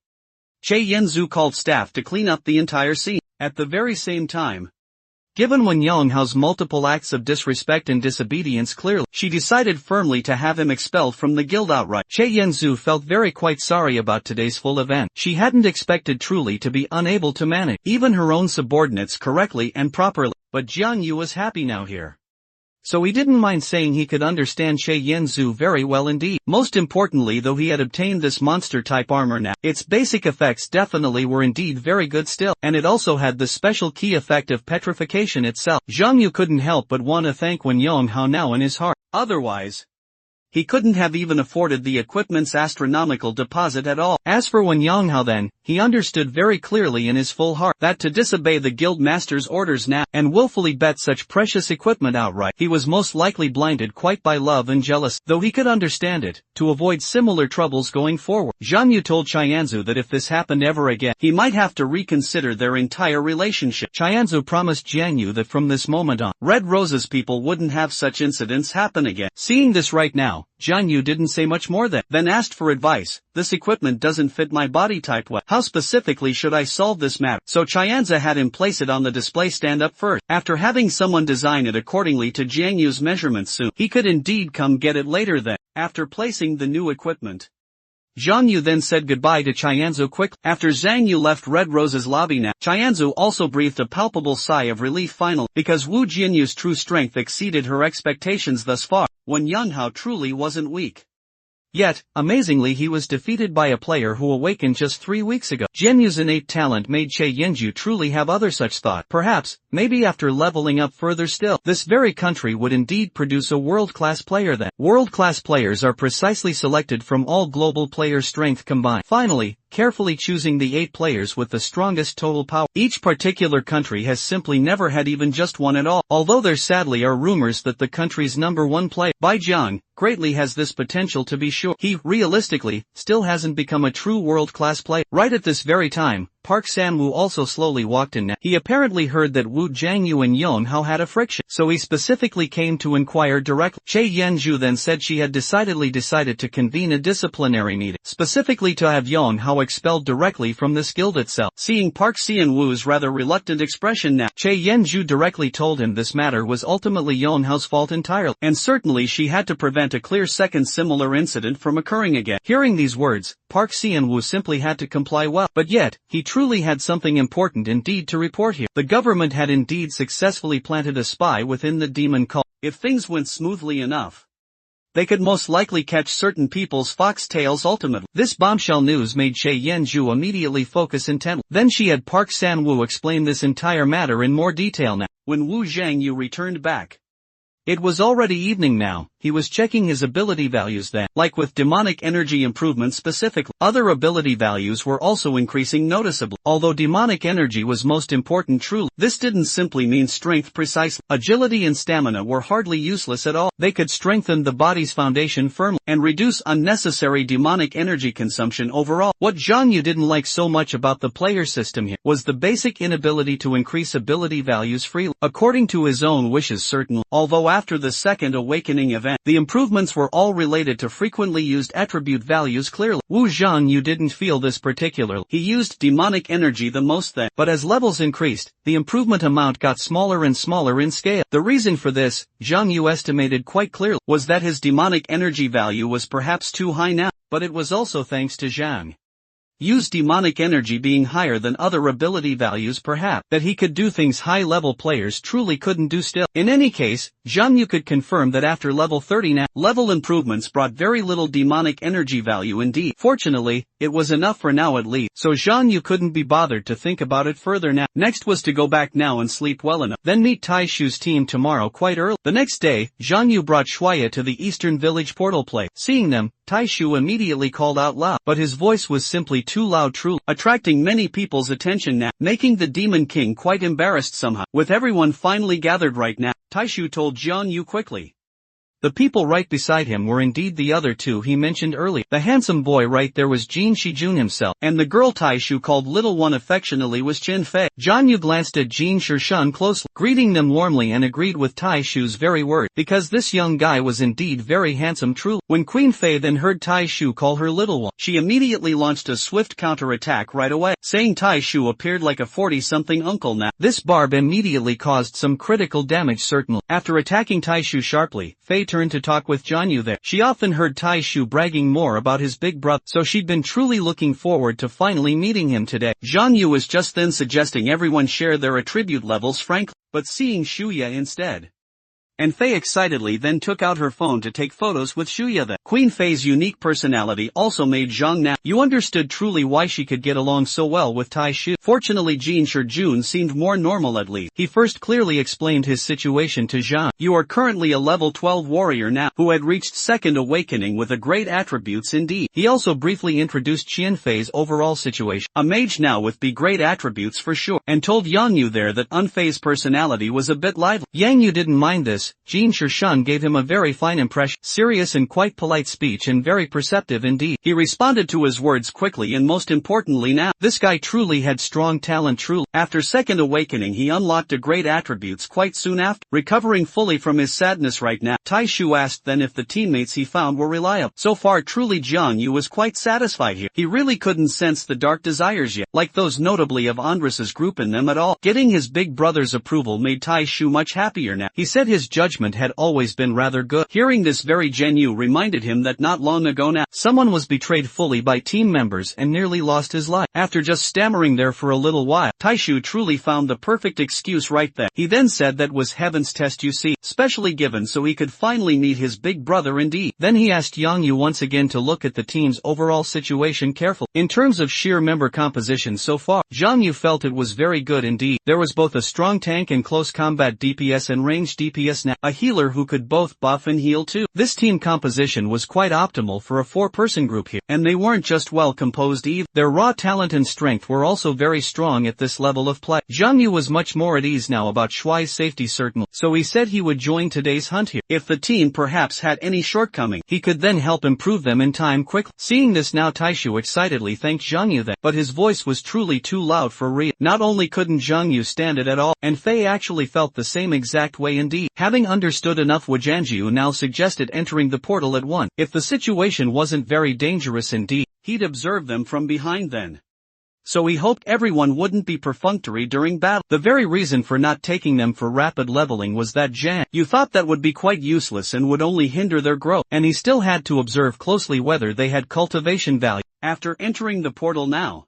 Che Yanzu called staff to clean up the entire scene. At the very same time, Given Wen Yonghao's multiple acts of disrespect and disobedience clearly, she decided firmly to have him expelled from the guild outright. Che Yanzu felt very quite sorry about today's full event. She hadn't expected truly to be unable to manage even her own subordinates correctly and properly, but Jiang Yu was happy now here. So he didn't mind saying he could understand Che Yanzu very well indeed. Most importantly, though he had obtained this monster-type armor now, its basic effects definitely were indeed very good still, and it also had the special key effect of petrification itself. Jiang Yu couldn't help but want to thank Wen Yonghao now in his heart. Otherwise, he couldn't have even afforded the equipment's astronomical deposit at all. As for Wen Yonghao then, he understood very clearly in his full heart that to disobey the guild master's orders now, and willfully bet such precious equipment outright, he was most likely blinded quite by love and jealousy. Though he could understand it, to avoid similar troubles going forward, Jiang Yu told Chianzu that if this happened ever again, he might have to reconsider their entire relationship. Chianzu promised Jiang Yu that from this moment on, Red Rose's people wouldn't have such incidents happen again. Seeing this right now, Jiang Yu didn't say much more then asked for advice. This equipment doesn't fit my body type well. How specifically should I solve this matter? So Chianza had him place it on the display stand up first. After having someone design it accordingly to Jiang Yu's measurements soon, he could indeed come get it later then. After placing the new equipment, Zhang Yu then said goodbye to Chianzu quickly. After Zhang Yu left Red Rose's lobby now, Chianzu also breathed a palpable sigh of relief finally, because Wu Jianyu's true strength exceeded her expectations thus far. Wen Yonghao truly wasn't weak. Yet, amazingly he was defeated by a player who awakened just 3 weeks ago. Jianyu's innate talent made Che Yenju truly have other such thought. Perhaps, maybe after leveling up further still, this very country would indeed produce a world-class player then. World-class players are precisely selected from all global player strength combined. Finally, carefully choosing the 8 players with the strongest total power. Each particular country has simply never had even just one at all, although there sadly are rumors that the country's #1 player, Bai Jiang, greatly has this potential to be sure. He, realistically, still hasn't become a true world-class player. Right at this very time, Park Sanwoo also slowly walked in now. He apparently heard that Wu Jiangyu and Yonghao had a friction, so he specifically came to inquire directly. Che Yanju then said she had decided to convene a disciplinary meeting, specifically to have Yonghao expelled directly from this guild itself. Seeing Park Sanwoo's rather reluctant expression now, Che Yanju directly told him this matter was ultimately Yonghao's fault entirely, and certainly she had to prevent a clear second similar incident from occurring again. Hearing these words, Park Sanwoo simply had to comply well, but yet, he truly had something important indeed to report here. The government had indeed successfully planted a spy within the demon cult. If things went smoothly enough, they could most likely catch certain people's foxtails ultimately. This bombshell news made Che Yenju immediately focus intently. Then she had Park Sanwoo explain this entire matter in more detail now. When Wu Zhangyu returned back, it was already evening now. He was checking his ability values then. Like with demonic energy improvement specifically, other ability values were also increasing noticeably. Although demonic energy was most important truly, this didn't simply mean strength precisely. Agility and stamina were hardly useless at all. They could strengthen the body's foundation firmly, and reduce unnecessary demonic energy consumption overall. What Zhang Yu didn't like so much about the player system here, was the basic inability to increase ability values freely, according to his own wishes certainly. Although after the second awakening event, the improvements were all related to frequently used attribute values clearly. Wu Zhangyu didn't feel this particularly. He used demonic energy the most then, but as levels increased, the improvement amount got smaller and smaller in scale. The reason for this, Zhangyu estimated quite clearly, was that his demonic energy value was perhaps too high now, but it was also thanks to Zhang Yu's demonic energy being higher than other ability values perhaps, that he could do things high-level players truly couldn't do still. In any case, Zhang Yu could confirm that after level 30 now, level improvements brought very little demonic energy value indeed. Fortunately, it was enough for now at least, so Zhang Yu couldn't be bothered to think about it further now. Next was to go back now and sleep well enough, then meet Tai Shu's team tomorrow quite early. The next day, Zhang Yu brought Shuya to the Eastern Village portal place. Seeing them, Tai Shu immediately called out loud, but his voice was simply too loud truly, attracting many people's attention now, making the Demon King quite embarrassed somehow. With everyone finally gathered right now, Tai Shu told Zhang Yu quickly. The people right beside him were indeed the other two he mentioned earlier. The handsome boy right there was Jin Shijun himself, and the girl Taishu called Little One affectionately was Qin Fei. Jiang Yu glanced at Jin Shishun closely, greeting them warmly and agreed with Taishu's very word, because this young guy was indeed very handsome truly. When Queen Fei then heard Taishu call her Little One, she immediately launched a swift counter-attack right away, saying Taishu appeared like a 40-something uncle now. This barb immediately caused some critical damage certainly. After attacking Taishu sharply, Fei turned to talk with Jiang Yu there. She often heard Taishu bragging more about his big brother, so she'd been truly looking forward to finally meeting him today. Jiang Yu was just then suggesting everyone share their attribute levels frankly, but seeing Shuya instead. And Fei excitedly then took out her phone to take photos with Shuya. The Queen Fei's unique personality also made Zhang Yu understood truly why she could get along so well with Taishu. Fortunately Jin Shijun seemed more normal at least. He first clearly explained his situation to Zhang. You are currently a level 12 warrior now, who had reached second awakening with a great attributes indeed. He also briefly introduced Qian Fei's overall situation. A mage now with be great attributes for sure, and told Yang Yu there that Unfei's personality was a bit lively. Yang Yu didn't mind this. Jin Shishun gave him a very fine impression, serious and quite polite speech and very perceptive indeed. He responded to his words quickly and most importantly now, this guy truly had strong talent truly. After second awakening he unlocked a great attributes quite soon after, recovering fully from his sadness right now. Taishu asked then if the teammates he found were reliable. So far truly Jiang Yu was quite satisfied here. He really couldn't sense the dark desires yet, like those notably of Andrus's group in them at all. Getting his big brother's approval made Taishu much happier now. He said his judgment had always been rather good. Hearing this very Yu reminded him that not long ago now, someone was betrayed fully by team members and nearly lost his life. After just stammering there for a little while, Taishu truly found the perfect excuse right then. He then said that was heaven's test you see, specially given so he could finally meet his big brother indeed. Then he asked Yang Yu once again to look at the team's overall situation carefully. In terms of sheer member composition so far, Yang Yu felt it was very good indeed. There was both a strong tank and close combat DPS and range DPS now, a healer who could both buff and heal too. This team composition was quite optimal for a 4-person group here, and they weren't just well composed either. Their raw talent and strength were also very strong at this level of play. Zhang Yu was much more at ease now about Shuai's safety certainly, so he said he would join today's hunt here. If the team perhaps had any shortcoming, he could then help improve them in time quickly. Seeing this now Taishu excitedly thanked Zhang Yu then, but his voice was truly too loud for real. Not only couldn't Zhang Yu stand it at all, and Fei actually felt the same exact way indeed. Having understood enough, Wajanjiu now suggested entering the portal at once. If the situation wasn't very dangerous indeed, he'd observe them from behind then. So he hoped everyone wouldn't be perfunctory during battle. The very reason for not taking them for rapid leveling was that Zhang Yu thought that would be quite useless and would only hinder their growth, and he still had to observe closely whether they had cultivation value. After entering the portal now,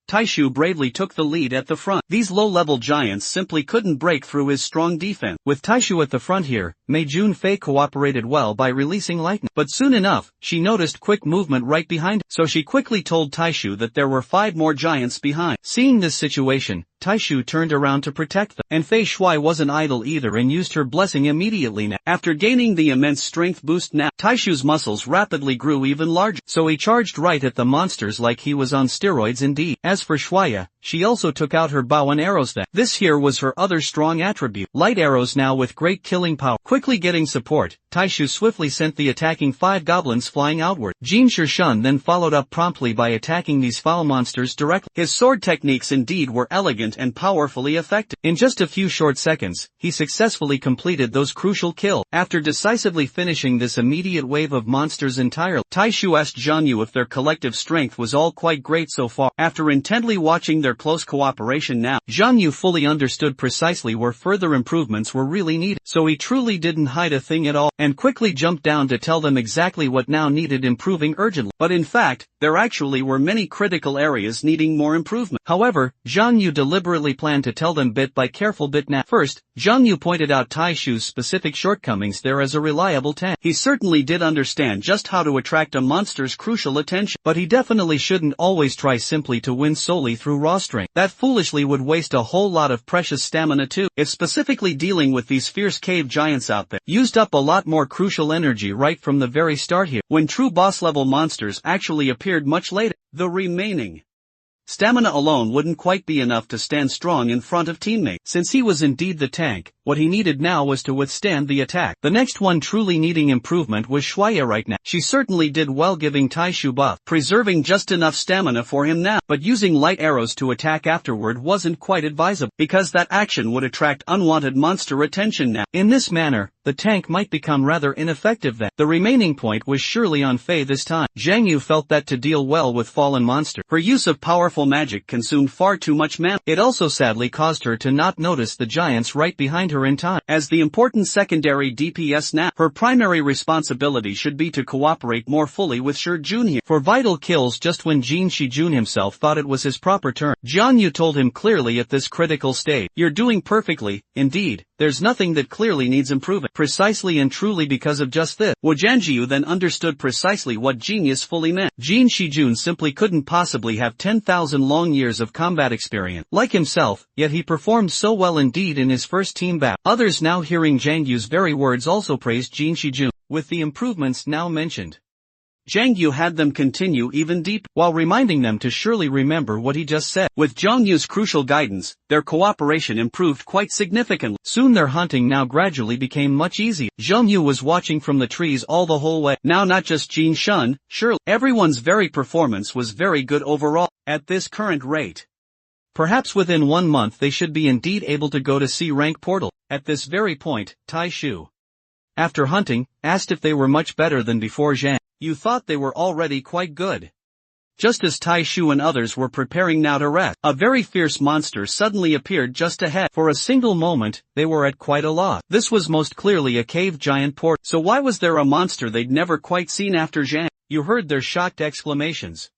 Taishu bravely took the lead at the front. These low-level giants simply couldn't break through his strong defense. With Taishu at the front here, Mei Jun Fei cooperated well by releasing lightning. But soon enough, she noticed quick movement right behind her, so she quickly told Taishu that there were 5 more giants behind. Seeing this situation, Taishu turned around to protect them, and Fei Shuai wasn't idle either and used her blessing immediately now. After gaining the immense strength boost now, Taishu's muscles rapidly grew even larger, so he charged right at the monsters like he was on steroids indeed. As for Shuaya, she also took out her bow and arrows then. This here was her other strong attribute, light arrows now with great killing power. Quickly getting support, Taishu swiftly sent the attacking 5 goblins flying outward. Jin Shishun then followed up promptly by attacking these foul monsters directly. His sword techniques indeed were elegant and powerfully effective. In just a few short seconds, he successfully completed those crucial kills. After decisively finishing this immediate wave of monsters entirely, Taishu asked Zhang Yu if their collective strength was all quite great so far. After intently watching their close cooperation now, Zhang Yu fully understood precisely where further improvements were really needed, so he truly didn't hide a thing at all, and quickly jumped down to tell them exactly what now needed improving urgently. But in fact, there actually were many critical areas needing more improvement. However, Zhang Yu deliberately planned to tell them bit by careful bit now. First, Zhang Yu pointed out Taishu's specific shortcomings there as a reliable tank. He certainly did understand just how to attract a monster's crucial attention, but he definitely shouldn't always try simply to win solely through raw strength. That foolishly would waste a whole lot of precious stamina too. If specifically dealing with these fierce cave giants out there used up a lot more crucial energy right from the very start here, when true boss level monsters actually appeared much later, the remaining stamina alone wouldn't quite be enough to stand strong in front of teammates. Since he was indeed the tank, What he needed now was to withstand the attack. The next one truly needing improvement was Shuya right now. She certainly did well giving Taishu buff, preserving just enough stamina for him now, but using light arrows to attack afterward wasn't quite advisable, because that action would attract unwanted monster attention now. In this manner, the tank might become rather ineffective then. The remaining point was surely on Fei this time. Zhang Yu felt that to deal well with fallen monster, her use of powerful magic consumed far too much mana. It also sadly caused her to not notice the giants right behind her in time. As the important secondary DPS now, her primary responsibility should be to cooperate more fully with Shi Jun here. For vital kills just when Jin Shijun himself thought it was his proper turn, Jiang Yu told him clearly at this critical stage, "You're doing perfectly, indeed. There's nothing that clearly needs improving." Precisely and truly because of just this, Wu Jianjiu then understood precisely what genius fully meant. Jin Shijun simply couldn't possibly have 10,000 long years of combat experience like himself, yet he performed so well indeed in his first team battle. Others now hearing Zhang Yu's very words also praised Jin Shijun. With the improvements now mentioned, Zhang Yu had them continue even deeper, while reminding them to surely remember what he just said. With Zhang Yu's crucial guidance, their cooperation improved quite significantly. Soon their hunting now gradually became much easier. Zhang Yu was watching from the trees all the whole way. Now not just Jin Shun, surely everyone's very performance was very good overall. At this current rate, perhaps within 1 month they should be indeed able to go to C-rank portal. At this very point, Tai Shu, after hunting, asked if they were much better than before. Zhang Yu thought they were already quite good. Just as Tai Shu and others were preparing now to rest, a very fierce monster suddenly appeared just ahead. For a single moment, they were at quite a loss. This was most clearly a cave giant port. So why was there a monster they'd never quite seen after Zhang Yu heard their shocked exclamations?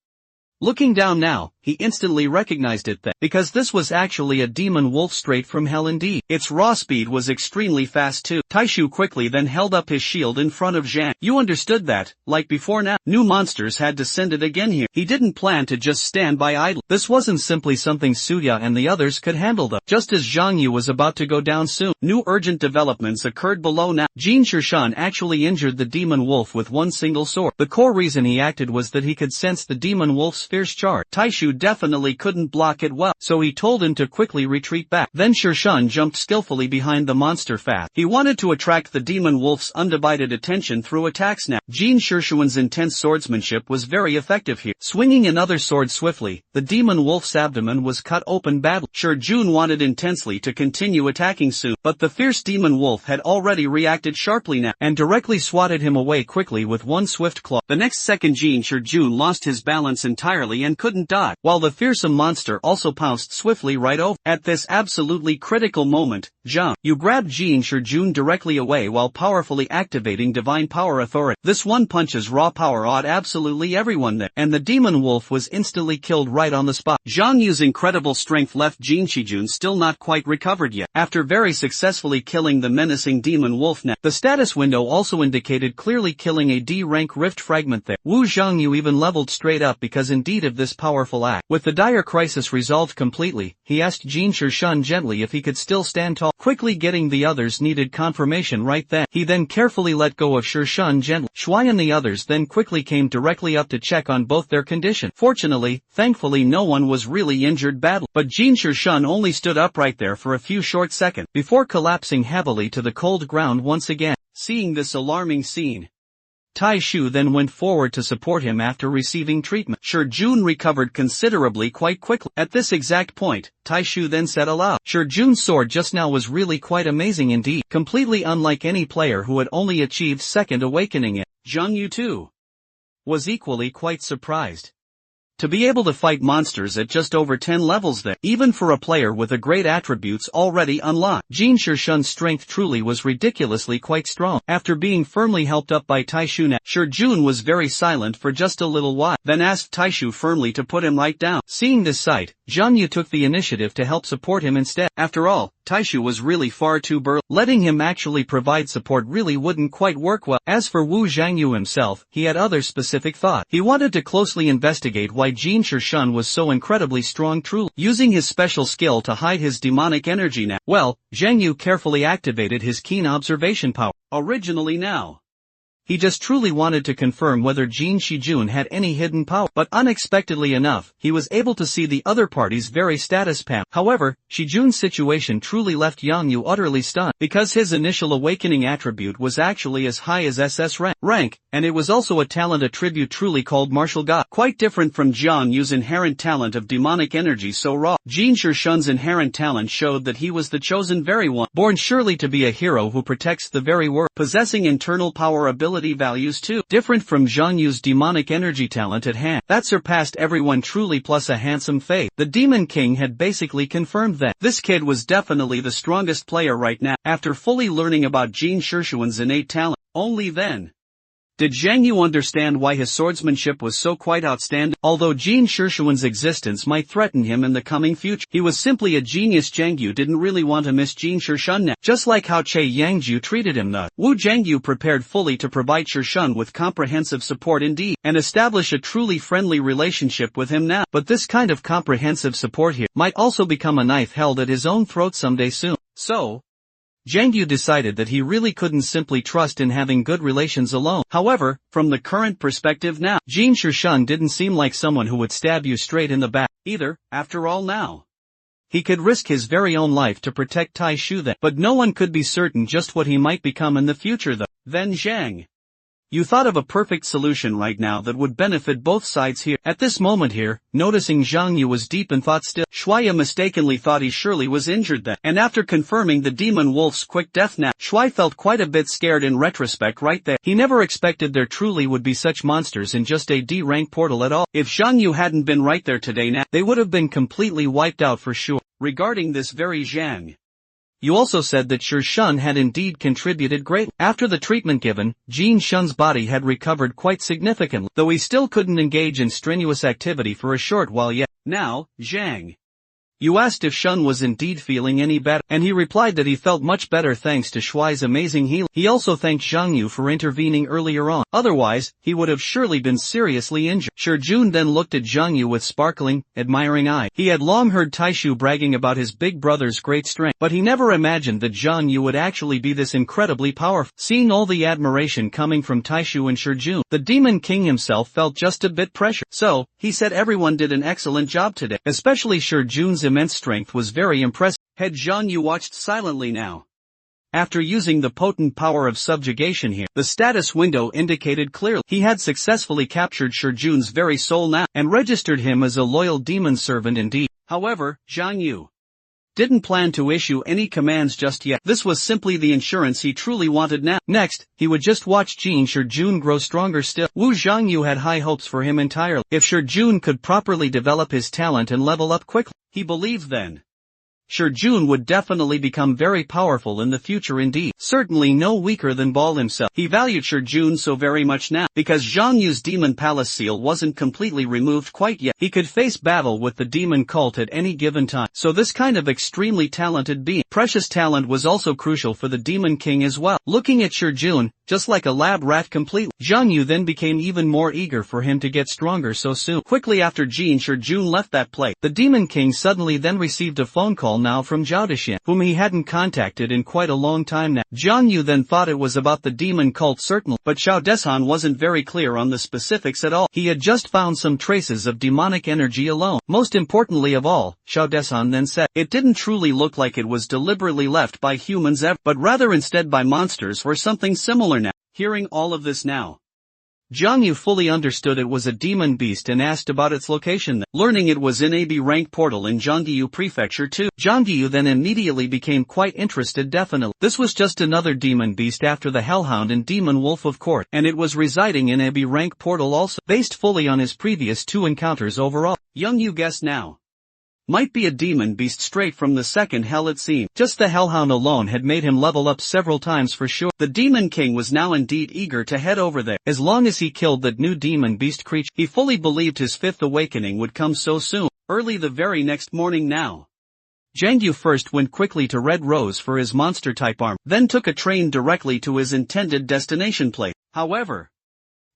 Looking down now, he instantly recognized it then, because this was actually a demon wolf straight from hell indeed. Its raw speed was extremely fast too. Taishu quickly then held up his shield in front of Zhang Yu. Understood that, like before now, new monsters had descended again here. He didn't plan to just stand by idle. This wasn't simply something Suya and the others could handle though. Just as Zhang Yu was about to go down soon, new urgent developments occurred below now. Jin Shirshan actually injured the demon wolf with one single sword. The core reason he acted was that he could sense the demon wolf's fierce charge. Taishu definitely couldn't block it well, so he told him to quickly retreat back. Then Shirshan jumped skillfully behind the monster fast. He wanted to attract the demon wolf's undivided attention through attacks now. Jin Shirshuan's intense swordsmanship was very effective here. Swinging another sword swiftly, the demon wolf's abdomen was cut open badly. Shi Jun wanted intensely to continue attacking soon, but the fierce demon wolf had already reacted sharply now, and directly swatted him away quickly with one swift claw. The next second Jin Shijun lost his balance entirely and couldn't dodge, while the fearsome monster also pounced swiftly right over. At this absolutely critical moment, Zhang Yu grabbed Jin Shijun directly away while powerfully activating divine power authority. This one punch's raw power awed absolutely everyone there, and the demon wolf was instantly killed right on the spot. Zhang Yu's incredible strength left Jin Shijun still not quite recovered yet. After very successfully killing the menacing demon wolf now, the status window also indicated clearly killing a D-rank rift fragment there. Wu Zhangyu even leveled straight up because indeed of this powerful act. With the dire crisis resolved completely, he asked Jin Shirshan gently if he could still stand tall, quickly getting the others needed confirmation right then. He then carefully let go of Shirshan gently. Shuai and the others then quickly came directly up to check on both their condition. Fortunately, thankfully no one was really injured badly, but Jin Shirshan only stood upright there for a few short seconds, before collapsing heavily to the cold ground once again. Seeing this alarming scene, Tai Shu then went forward to support him after receiving treatment. Shi Jun recovered considerably quite quickly. At this exact point, Tai Shu then said aloud, "Shi Jun's sword just now was really quite amazing indeed, completely unlike any player who had only achieved second awakening it." Zhang Yu too was equally quite surprised to be able to fight monsters at just over 10 levels there, even for a player with a great attributes already unlocked. Jin Shirshan's strength truly was ridiculously quite strong. After being firmly helped up by Taishu, Shi Jun was very silent for just a little while, then asked Taishu firmly to put him right down. Seeing this sight, Zhang Yu took the initiative to help support him instead. After all, Taishu was really far too burly. Letting him actually provide support really wouldn't quite work well. As for Wu Zhangyu himself, he had other specific thoughts. He wanted to closely investigate why Jin Shirshan was so incredibly strong truly, using his special skill to hide his demonic energy now. Well, Zhang Yu carefully activated his keen observation power. Originally now, He just truly wanted to confirm whether Jin Shijun had any hidden power. But unexpectedly enough, he was able to see the other party's very status pam. However, Shijun's situation truly left Yang Yu utterly stunned, because his initial awakening attribute was actually as high as SS rank, and it was also a talent attribute truly called martial god. Quite different from Jiang Yu's inherent talent of demonic energy so raw. Jin Shishun's inherent talent showed that he was the chosen very one, born surely to be a hero who protects the very world, possessing internal power ability values too, different from Jiang Yu's demonic energy talent at hand. That surpassed everyone truly, plus a handsome face. The Demon King had basically confirmed that this kid was definitely the strongest player right now. After fully learning about Jin Shishun's innate talent, only then did Zhang Yu understand why his swordsmanship was so quite outstanding. Although Jin Shishun's existence might threaten him in the coming future, he was simply a genius. Zhang Yu didn't really want to miss Jin Shishun now, just like how Che Yangju treated him thus. Wu Zhangyu prepared fully to provide Shishun with comprehensive support indeed, and establish a truly friendly relationship with him now. But this kind of comprehensive support here might also become a knife held at his own throat someday soon. So, Zhang Yu decided that he really couldn't simply trust in having good relations alone. However, from the current perspective now, Jin Shishun didn't seem like someone who would stab you straight in the back either. After all, now he could risk his very own life to protect Tai Shu then. But no one could be certain just what he might become in the future though. Then Zhang Yu thought of a perfect solution right now that would benefit both sides here. At this moment here, noticing Zhang Yu was deep in thought still, Shuai mistakenly thought he surely was injured then. And after confirming the demon wolf's quick death now, Shuai felt quite a bit scared in retrospect right there. He never expected there truly would be such monsters in just a D-rank portal at all. If Zhang Yu hadn't been right there today now, they would have been completely wiped out for sure. Regarding this very Zhang Yu also said that Shishun had indeed contributed greatly. After the treatment given, Jin Shun's body had recovered quite significantly, though he still couldn't engage in strenuous activity for a short while yet. Now, Zhang Yu asked if Shun was indeed feeling any better, and he replied that he felt much better thanks to Shuai's amazing healing. He also thanked Zhang Yu for intervening earlier on, otherwise, he would have surely been seriously injured. Jun then looked at Zhang Yu with sparkling, admiring eye. He had long heard Taishu bragging about his big brother's great strength, but he never imagined that Zhang Yu would actually be this incredibly powerful. Seeing all the admiration coming from Taishu and Jun, the Demon King himself felt just a bit pressured. So, he said everyone did an excellent job today, especially Jun's immense strength was very impressive. Had Zhang Yu watched silently now. After using the potent power of subjugation here, the status window indicated clearly he had successfully captured Jun's very soul now, and registered him as a loyal demon servant indeed. However, Zhang Yu didn't plan to issue any commands just yet. This was simply the insurance he truly wanted now. Next, he would just watch Jun grow stronger still. Wu Zhangyu had high hopes for him entirely. If Jun could properly develop his talent and level up quickly, he believed then Jun would definitely become very powerful in the future indeed. Certainly no weaker than Ball himself. He valued Jun so very much now, because Zhang Yu's Demon Palace seal wasn't completely removed quite yet. He could face battle with the demon cult at any given time. So this kind of extremely talented being, precious talent was also crucial for the Demon King as well. Looking at Jun, just like a lab rat completely, Zhang Yu then became even more eager for him to get stronger so soon. Quickly after Jun left that place, the Demon King suddenly then received a phone call now from Zhao Deshan, whom he hadn't contacted in quite a long time now. Zhang Yu then thought it was about the demon cult certainly, but Zhao Deshan wasn't very clear on the specifics at all. He had just found some traces of demonic energy alone. Most importantly of all, Zhao Deshan then said, it didn't truly look like it was deliberately left by humans ever, but rather instead by monsters or something similar now. Hearing all of this now, Zhang Yu fully understood it was a demon beast and asked about its location. Learning it was in a B-rank portal in Zhangjiu Prefecture too, Zhang Yu then immediately became quite interested. Definitely, this was just another demon beast after the Hellhound and Demon Wolf of course, and it was residing in a B-rank portal also, based fully on his previous two encounters overall. Young Yu guessed now. Might be a demon beast straight from the second hell it seemed. Just the Hellhound alone had made him level up several times for sure. The Demon King was now indeed eager to head over there. As long as he killed that new demon beast creature, he fully believed his fifth awakening would come so soon. Early the very next morning now, Zhang Yu first went quickly to Red Rose for his monster-type arm, then took a train directly to his intended destination place. However,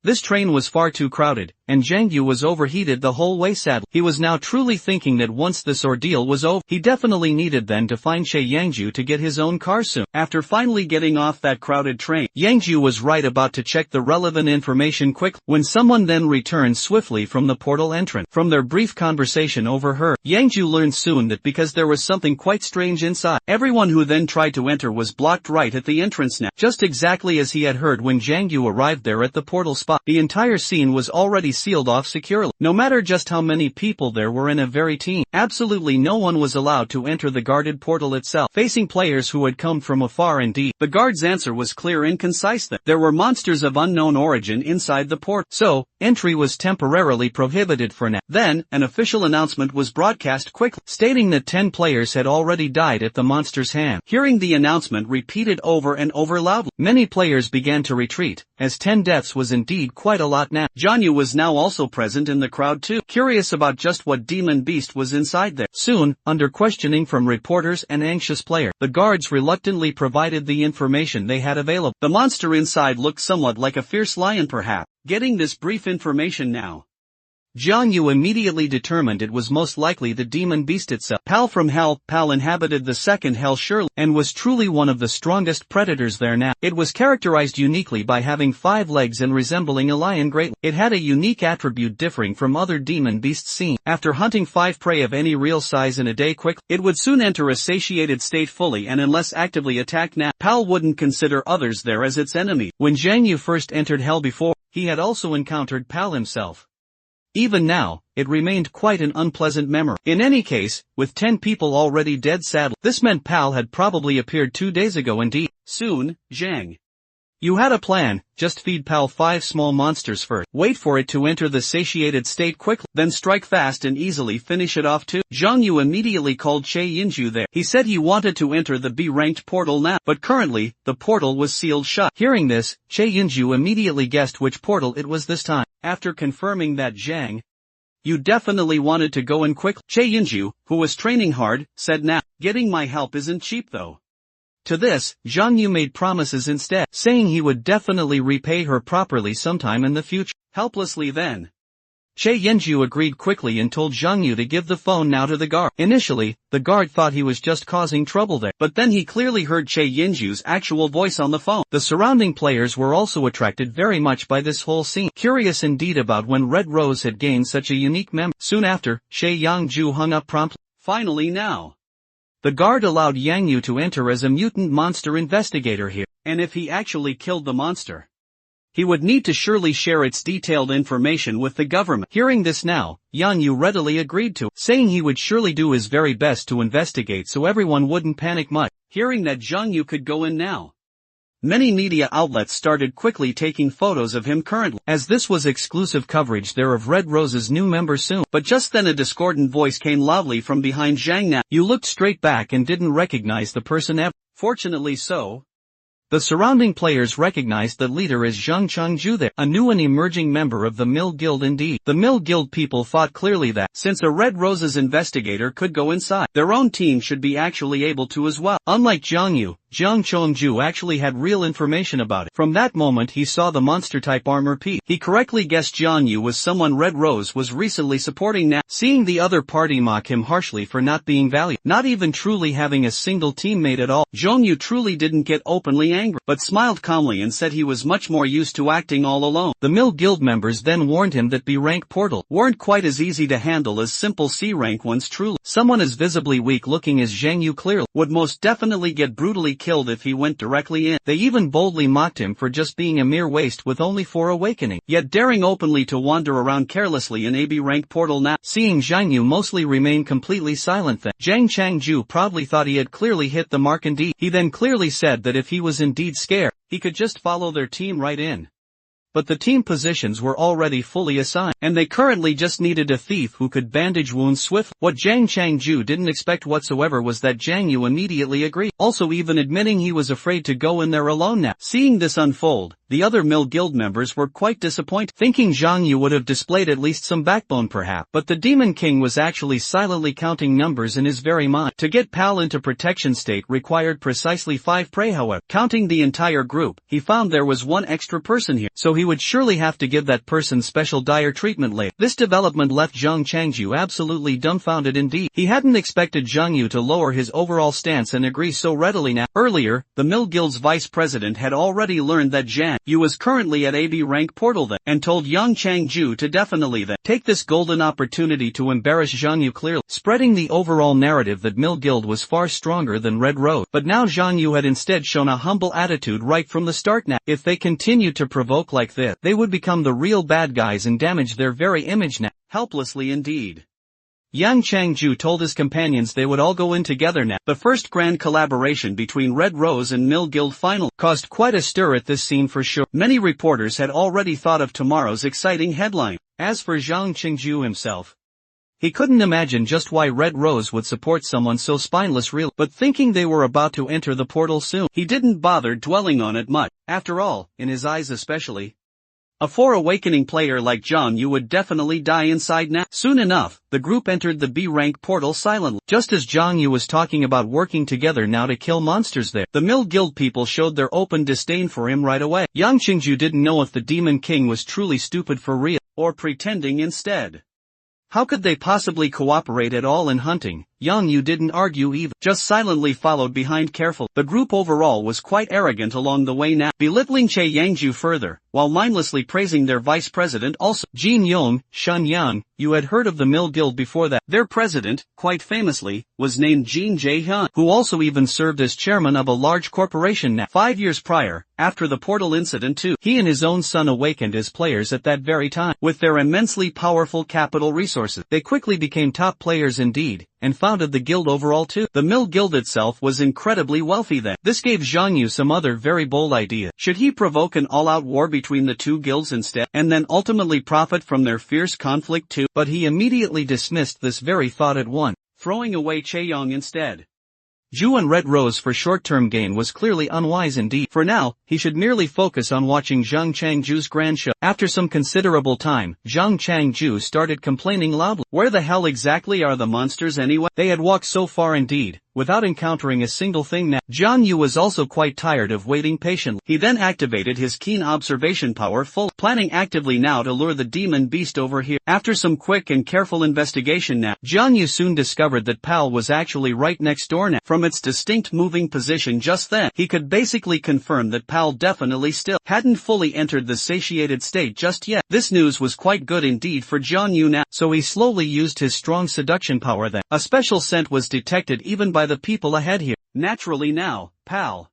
This train was far too crowded, and Zhang Yu was overheated the whole way sadly. He was now truly thinking that once this ordeal was over, he definitely needed then to find Che Yangju to get his own car soon. After finally getting off that crowded train, Yangju was right about to check the relevant information quickly, when someone then returned swiftly from the portal entrance. From their brief conversation overheard, Yangju learned soon that because there was something quite strange inside, everyone who then tried to enter was blocked right at the entrance now, just exactly as he had heard when Zhang Yu arrived there at the portal spot. The entire scene was already sealed off securely. No matter just how many people there were in a very team, absolutely no one was allowed to enter the guarded portal itself, facing players who had come from afar indeed. The guard's answer was clear and concise that there were monsters of unknown origin inside the portal, so entry was temporarily prohibited for now. Then, an official announcement was broadcast quickly, stating that 10 players had already died at the monster's hand. Hearing the announcement repeated over and over loudly, many players began to retreat, as 10 deaths was indeed quite a lot now. Zhang Yu was now also present in the crowd too, curious about just what demon beast was inside there. Soon, under questioning from reporters and anxious players, the guards reluctantly provided the information they had available. The monster inside looked somewhat like a fierce lion perhaps. Getting this brief information now, Zhang Yu immediately determined it was most likely the demon beast itself. Pal from hell, Pal inhabited the second hell surely, and was truly one of the strongest predators there now. It was characterized uniquely by having 5 legs and resembling a lion greatly. It had a unique attribute differing from other demon beasts seen. After hunting 5 prey of any real size in a day quickly, it would soon enter a satiated state fully, and unless actively attacked now, Pal wouldn't consider others there as its enemy. When Zhang Yu first entered hell before, he had also encountered Pal himself. Even now, it remained quite an unpleasant memory. In any case, with 10 people already dead sadly, this meant Pal had probably appeared 2 days ago indeed. Soon, Zhang Yu had a plan, just feed Pal 5 small monsters first, wait for it to enter the satiated state quickly, then strike fast and easily finish it off too. Zhang Yu immediately called Che Yinju there. He said he wanted to enter the B-ranked portal now, but currently, the portal was sealed shut. Hearing this, Che Yinju immediately guessed which portal it was this time. After confirming that Zhang Yu definitely wanted to go in quickly, Che Yinju, who was training hard, said now, getting my help isn't cheap though. To this, Zhang Yu made promises instead, saying he would definitely repay her properly sometime in the future. Helplessly then, Che Yinju agreed quickly and told Zhang Yu to give the phone now to the guard. Initially, the guard thought he was just causing trouble there, but then he clearly heard Che Yinju's actual voice on the phone. The surrounding players were also attracted very much by this whole scene, curious indeed about when Red Rose had gained such a unique memory. Soon after, Che Yangju hung up promptly. Finally now, the guard allowed Yang Yu to enter as a mutant monster investigator here. And if he actually killed the monster, he would need to surely share its detailed information with the government. Hearing this now, Yang Yu readily agreed to, saying he would surely do his very best to investigate so everyone wouldn't panic much. Hearing that Zhang Yu could go in now, many media outlets started quickly taking photos of him currently, as this was exclusive coverage there of Red Rose's new member soon. But just then a discordant voice came loudly from behind Zhang now. You looked straight back and didn't recognize the person ever. Fortunately so, the surrounding players recognized the leader as Zhang Changju there, a new and emerging member of the Mill Guild indeed. The Mill Guild people thought clearly that, since a Red Rose's investigator could go inside, their own team should be actually able to as well. Unlike Zhang Yu, Zhang Chongju actually had real information about it. From that moment he saw the monster-type armor piece. He correctly guessed Zhang Yu was someone Red Rose was recently supporting now. Seeing the other party mock him harshly for not being valued, not even truly having a single teammate at all, Zhang Yu truly didn't get openly angry, but smiled calmly and said he was much more used to acting all alone. The Mill Guild members then warned him that B-rank portal weren't quite as easy to handle as simple C-rank ones truly. Someone as visibly weak looking as Zhang Yu clearly would most definitely get brutally killed if he went directly in. They even boldly mocked him for just being a mere waste with only 4 awakening, yet daring openly to wander around carelessly in a B-rank portal now. Seeing Zhang Yu mostly remain completely silent then, Zhang Changju proudly thought he had clearly hit the mark indeed. He then clearly said that if he was indeed scared, he could just follow their team right in. But the team positions were already fully assigned, and they currently just needed a thief who could bandage wounds swiftly. What Zhang Changju didn't expect whatsoever was that Zhang Yu immediately agreed, also even admitting he was afraid to go in there alone now. Seeing this unfold, the other Mill Guild members were quite disappointed, thinking Zhang Yu would have displayed at least some backbone perhaps. But the Demon King was actually silently counting numbers in his very mind. To get Pal into protection state required precisely 5 prey however. Counting the entire group, he found there was 1 extra person here, so he would surely have to give that person special dire treatment later. This development left Zhang Changju absolutely dumbfounded indeed. He hadn't expected Zhang Yu to lower his overall stance and agree so readily now. Earlier, the Mill Guild's vice president had already learned that Zhang Yu was currently at AB rank portal then, and told Yang Changju to definitely then take this golden opportunity to embarrass Zhang Yu clearly, spreading the overall narrative that Mill Guild was far stronger than Red Rose. But now Zhang Yu had instead shown a humble attitude right from the start now. If they continued to provoke like this, they would become the real bad guys and damage their very image now. Helplessly indeed. Yang Changju told his companions they would all go in together now. The first grand collaboration between Red Rose and Mill Guild final caused quite a stir at this scene for sure. Many reporters had already thought of tomorrow's exciting headline. As for Zhang Changju himself, he couldn't imagine just why Red Rose would support someone so spineless really, but thinking they were about to enter the portal soon, he didn't bother dwelling on it much. After all, in his eyes especially, a awakening player like Zhang Yu would definitely die inside now. Soon enough, the group entered the B-rank portal silently. Just as Zhang Yu was talking about working together now to kill monsters there, the Mill Guild people showed their open disdain for him right away. Yang Qingju didn't know if the Demon King was truly stupid for real, or pretending instead. How could they possibly cooperate at all in hunting? Yang Yu didn't argue even, just silently followed behind careful. The group overall was quite arrogant along the way now, belittling Che Yangju further, while mindlessly praising their vice president also. Jin Yong, Shun Yang, you had heard of the Mill Guild before that. Their president, quite famously, was named Jin Jae-hyun, who also even served as chairman of a large corporation now. 5 years prior, after the portal incident too, he and his own son awakened as players at that very time. With their immensely powerful capital resources, they quickly became top players indeed, and founded the guild overall too. The Mill Guild itself was incredibly wealthy then. This gave Zhang Yu some other very bold idea. Should he provoke an all-out war between the two guilds instead, and then ultimately profit from their fierce conflict too? But he immediately dismissed this very thought at once, throwing away Chaeyong instead. Zhu and Red Rose for short-term gain was clearly unwise indeed. For now, he should merely focus on watching Zhang Changju's grand show. After some considerable time, Zhang Changju started complaining loudly. Where the hell exactly are the monsters anyway? They had walked so far indeed, without encountering a single thing now. Zhang Yu was also quite tired of waiting patiently. He then activated his keen observation power full, planning actively now to lure the demon beast over here. After some quick and careful investigation now, Zhang Yu soon discovered that Pal was actually right next door now. From its distinct moving position just then, he could basically confirm that Pal definitely still hadn't fully entered the satiated state just yet. This news was quite good indeed for Zhang Yu now, so he slowly used his strong seduction power then. A special scent was detected even by the people ahead here. Naturally now, Pal,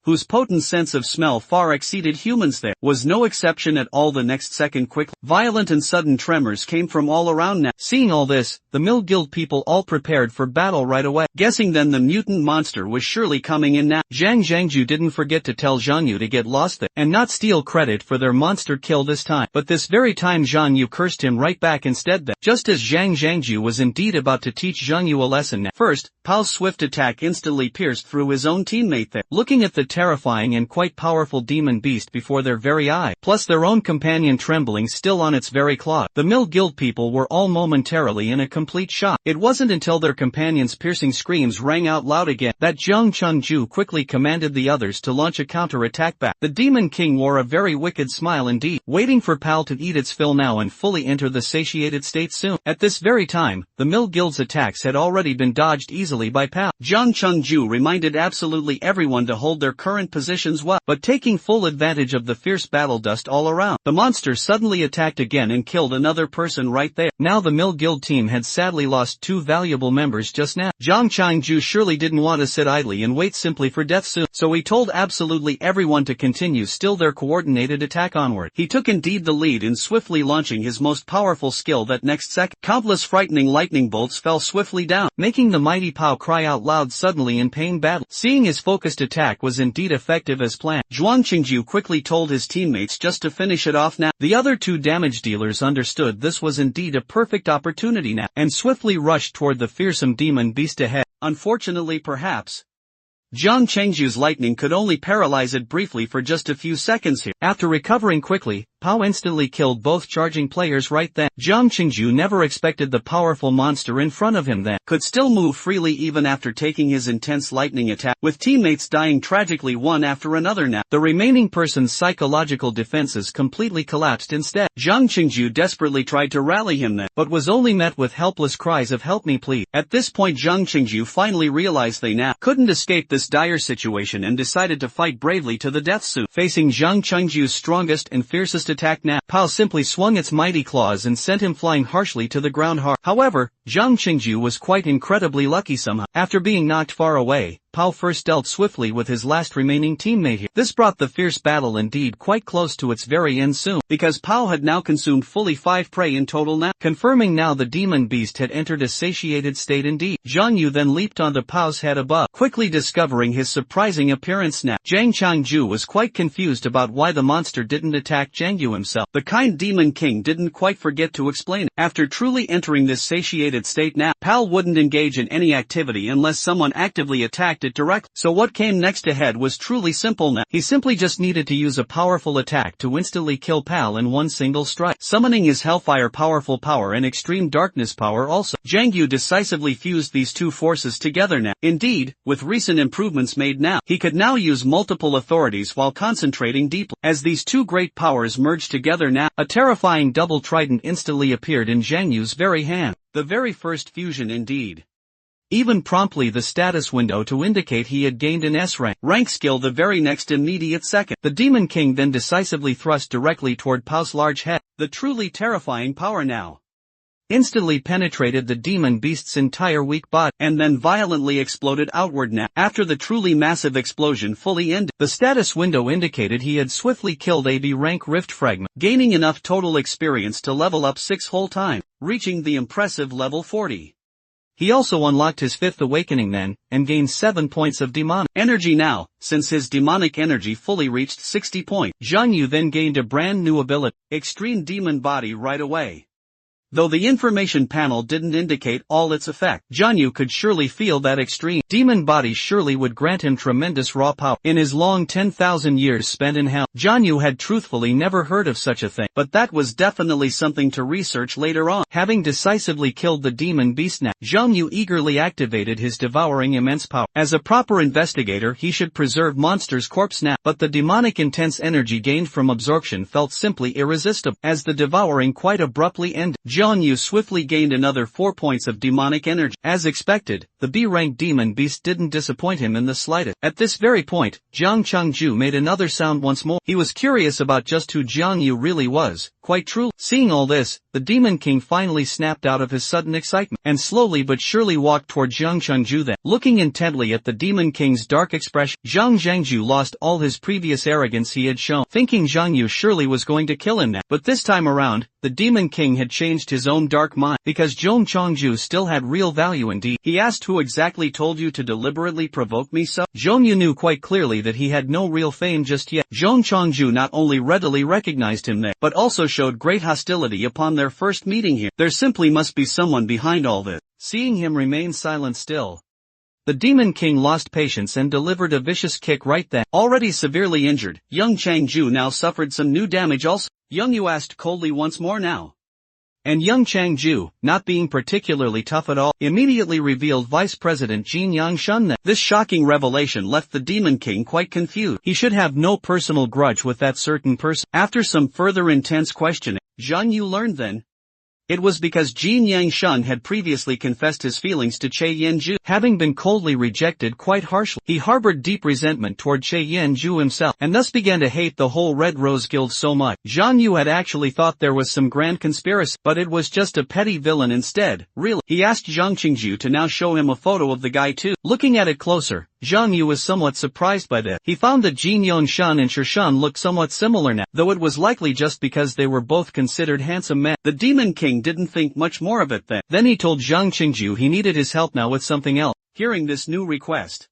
whose potent sense of smell far exceeded humans there, was no exception at all. The next second quickly, violent and sudden tremors came from all around now. Seeing all this, the Mill Guild people all prepared for battle right away, guessing then the mutant monster was surely coming in now. Zhang Zhangju didn't forget to tell Zhang Yu to get lost there, and not steal credit for their monster kill this time. But this very time Zhang Yu cursed him right back instead then, just as Zhang Zhangju was indeed about to teach Zhang Yu a lesson now. First, Pal's swift attack instantly pierced through his own teammate there. Looking at the terrifying and quite powerful demon beast before their very eye, plus their own companion trembling still on its very claw, the Mill Guild people were all momentarily in a complete shock. It wasn't until their companions' piercing screams rang out loud again that Zhang Chengju quickly commanded the others to launch a counter-attack back. The Demon King wore a very wicked smile indeed, waiting for Pal to eat its fill now and fully enter the satiated state soon. At this very time, the Mill Guild's attacks had already been dodged easily by Pal. Zhang Chengju reminded absolutely everyone to hold their current positions well, but taking full advantage of the fierce battle dust all around, the monster suddenly attacked again and killed another person right there. Now the Mill Guild team had sadly lost two valuable members just now. Zhang Changju surely didn't want to sit idly and wait simply for death soon, so he told absolutely everyone to continue still their coordinated attack onward. He took indeed the lead in swiftly launching his most powerful skill that next second. Countless frightening lightning bolts fell swiftly down, making the mighty Pao cry out loud suddenly in pain badly. Seeing his focused attack was indeed effective as planned, Zhuang Qingju quickly told his teammates just to finish it off now. The other two damage dealers understood this was indeed a perfect opportunity now, and swiftly rushed toward the fearsome demon beast ahead. Unfortunately perhaps, Zhang Chengju's lightning could only paralyze it briefly for just a few seconds here. After recovering quickly, Pao instantly killed both charging players right then. Jiang Qingju never expected the powerful monster in front of him then could still move freely even after taking his intense lightning attack, with teammates dying tragically one after another now. The remaining person's psychological defenses completely collapsed instead. Jiang Qingju desperately tried to rally him then, but was only met with helpless cries of "help me please." At this point Jiang Qingju finally realized they now couldn't escape this dire situation and decided to fight bravely to the death soon. Facing Jiang Qingju's strongest and fiercest attack now, Pao simply swung its mighty claws and sent him flying harshly to the ground hard. However, Jiang Qingju was quite incredibly lucky somehow. After being knocked far away, Pao first dealt swiftly with his last remaining teammate here. This brought the fierce battle indeed quite close to its very end soon, because Pao had now consumed fully 5 prey in total now, confirming now the demon beast had entered a satiated state indeed. Zhang Yu then leaped onto Pao's head above, quickly discovering his surprising appearance now. Zhang Changju was quite confused about why the monster didn't attack Zhang Yu himself. The kind demon king didn't quite forget to explain it. After truly entering this satiated state now, Pao wouldn't engage in any activity unless someone actively attacked it directly. So what came next ahead was truly simple now. He simply just needed to use a powerful attack to instantly kill Pao in one single strike, summoning his Hellfire powerful power and Extreme Darkness power also. Zhang Yu decisively fused these two forces together now. Indeed, with recent improvements made now, he could now use multiple authorities while concentrating deeply. As these two great powers merged together now, a terrifying double trident instantly appeared in Zhang Yu's very hand. The very first fusion indeed. Even promptly the status window to indicate he had gained an S rank skill the very next immediate second. The Demon King then decisively thrust directly toward Pao's large head. The truly terrifying power now instantly penetrated the demon beast's entire weak body, and then violently exploded outward now. After the truly massive explosion fully ended, the status window indicated he had swiftly killed a B rank rift fragment, gaining enough total experience to level up 6 whole time, reaching the impressive level 40. He also unlocked his 5th awakening then, and gained 7 points of demonic energy now, since his demonic energy fully reached 60 points. Zhang Yu then gained a brand new ability, Extreme Demon Body, right away. Though the information panel didn't indicate all its effect, Zhang Yu could surely feel that Extreme Demon Body surely would grant him tremendous raw power. In his long 10,000 years spent in hell, Zhang Yu had truthfully never heard of such a thing, but that was definitely something to research later on. Having decisively killed the demon beast now, Zhang Yu eagerly activated his devouring immense power. As a proper investigator he should preserve monster's corpse now, but the demonic intense energy gained from absorption felt simply irresistible. As the devouring quite abruptly ended, Zhang Yu swiftly gained another 4 points of demonic energy. As expected, the B-rank demon beast didn't disappoint him in the slightest. At this very point, Jiang Changju made another sound once more. He was curious about just who Zhang Yu really was, quite true. Seeing all this, the Demon King finally snapped out of his sudden excitement, and slowly but surely walked toward Jiang Changju then. Looking intently at the Demon King's dark expression, Jiang Zhangju lost all his previous arrogance he had shown, thinking Zhang Yu surely was going to kill him now. But this time around, the Demon King had changed his own dark mind, because Jiang Changju still had real value indeed. He asked, "Who exactly told you to deliberately provoke me so?" Zhang Yu knew quite clearly that he had no real fame just yet. Jiang Changju not only readily recognized him there, but also showed great hostility upon their first meeting here. There simply must be someone behind all this. Seeing him remain silent still, the Demon King lost patience and delivered a vicious kick right then. Already severely injured, young Changju now suffered some new damage also. Young Yu asked coldly once more now. And young Changju, not being particularly tough at all, immediately revealed Vice President Jin Yangshan then. This shocking revelation left the Demon King quite confused. He should have no personal grudge with that certain person. After some further intense questioning, Zhang Yu learned then it was because Jin Yangshan had previously confessed his feelings to Che Yanju. Having been coldly rejected quite harshly, he harbored deep resentment toward Che Yanju himself, and thus began to hate the whole Red Rose Guild so much. Zhang Yu had actually thought there was some grand conspiracy, but it was just a petty villain instead, really. He asked Zhang Qingju to now show him a photo of the guy too. Looking at it closer, Zhang Yu was somewhat surprised by this. He found that Jin Yangshan and Shirshan looked somewhat similar now, though it was likely just because they were both considered handsome men. The Demon King didn't think much more of it then. Then he told Zhang Qingju he needed his help now with something else. Hearing this new request,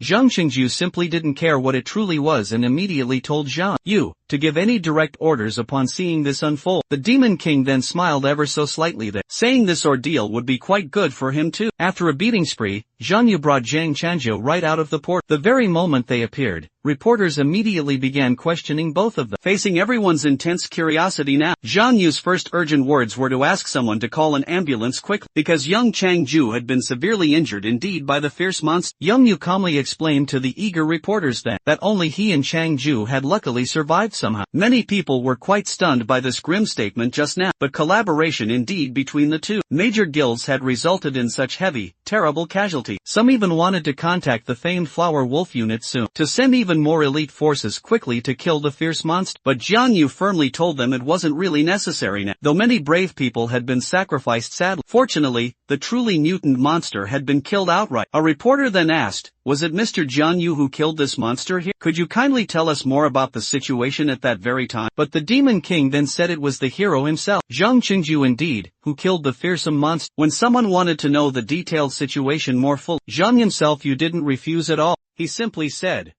Zhang Qingju simply didn't care what it truly was and immediately told Zhang Yu to give any direct orders upon seeing this unfold. The Demon King then smiled ever so slightly that saying this ordeal would be quite good for him too. After a beating spree, Zhang Yu brought Zhang Chanzhou right out of the port. The very moment they appeared, reporters immediately began questioning both of them. Facing everyone's intense curiosity now, Zhang Yu's first urgent words were to ask someone to call an ambulance quickly, because young Changju had been severely injured indeed by the fierce monster. Young Yu calmly explained to the eager reporters that only he and Changju had luckily survived somehow. Many people were quite stunned by this grim statement just now, but collaboration indeed between the two major guilds had resulted in such heavy, terrible casualty. Some even wanted to contact the famed Flower Wolf unit soon, to send even more elite forces quickly to kill the fierce monster. But Jiang Yu firmly told them it wasn't really necessary now, though many brave people had been sacrificed sadly. Fortunately, the truly mutant monster had been killed outright. A reporter then asked, "Was it Mr. Jiang Yu who killed this monster here? Could you kindly tell us more about the situation at that very time?" But the Demon King then said it was the hero himself, Zhang Qingju indeed, who killed the fearsome monster. When someone wanted to know the detailed situation more fully, Zhang himself you didn't refuse at all. He simply said,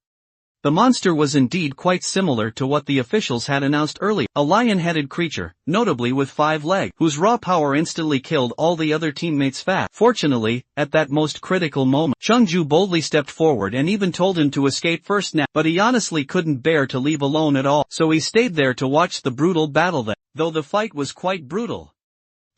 the monster was indeed quite similar to what the officials had announced earlier, a lion-headed creature, notably with 5 legs, whose raw power instantly killed all the other teammates fast. Fortunately, at that most critical moment, Chengju boldly stepped forward and even told him to escape first now, but he honestly couldn't bear to leave alone at all, so he stayed there to watch the brutal battle that, though the fight was quite brutal,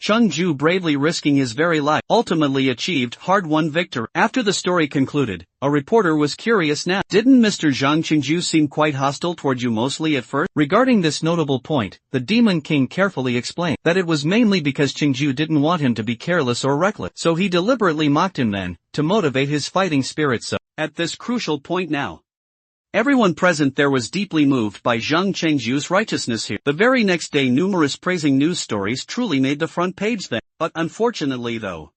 Chengju bravely risking his very life, ultimately achieved hard-won victory. After the story concluded, a reporter was curious now. Didn't Mr. Zhang Qingju seem quite hostile toward you mostly at first? Regarding this notable point, the Demon King carefully explained that it was mainly because Qingju didn't want him to be careless or reckless, so he deliberately mocked him then, to motivate his fighting spirit. So, at this crucial point now, everyone present there was deeply moved by Zhang Chengju's righteousness here. The very next day numerous praising news stories truly made the front page then, but unfortunately though,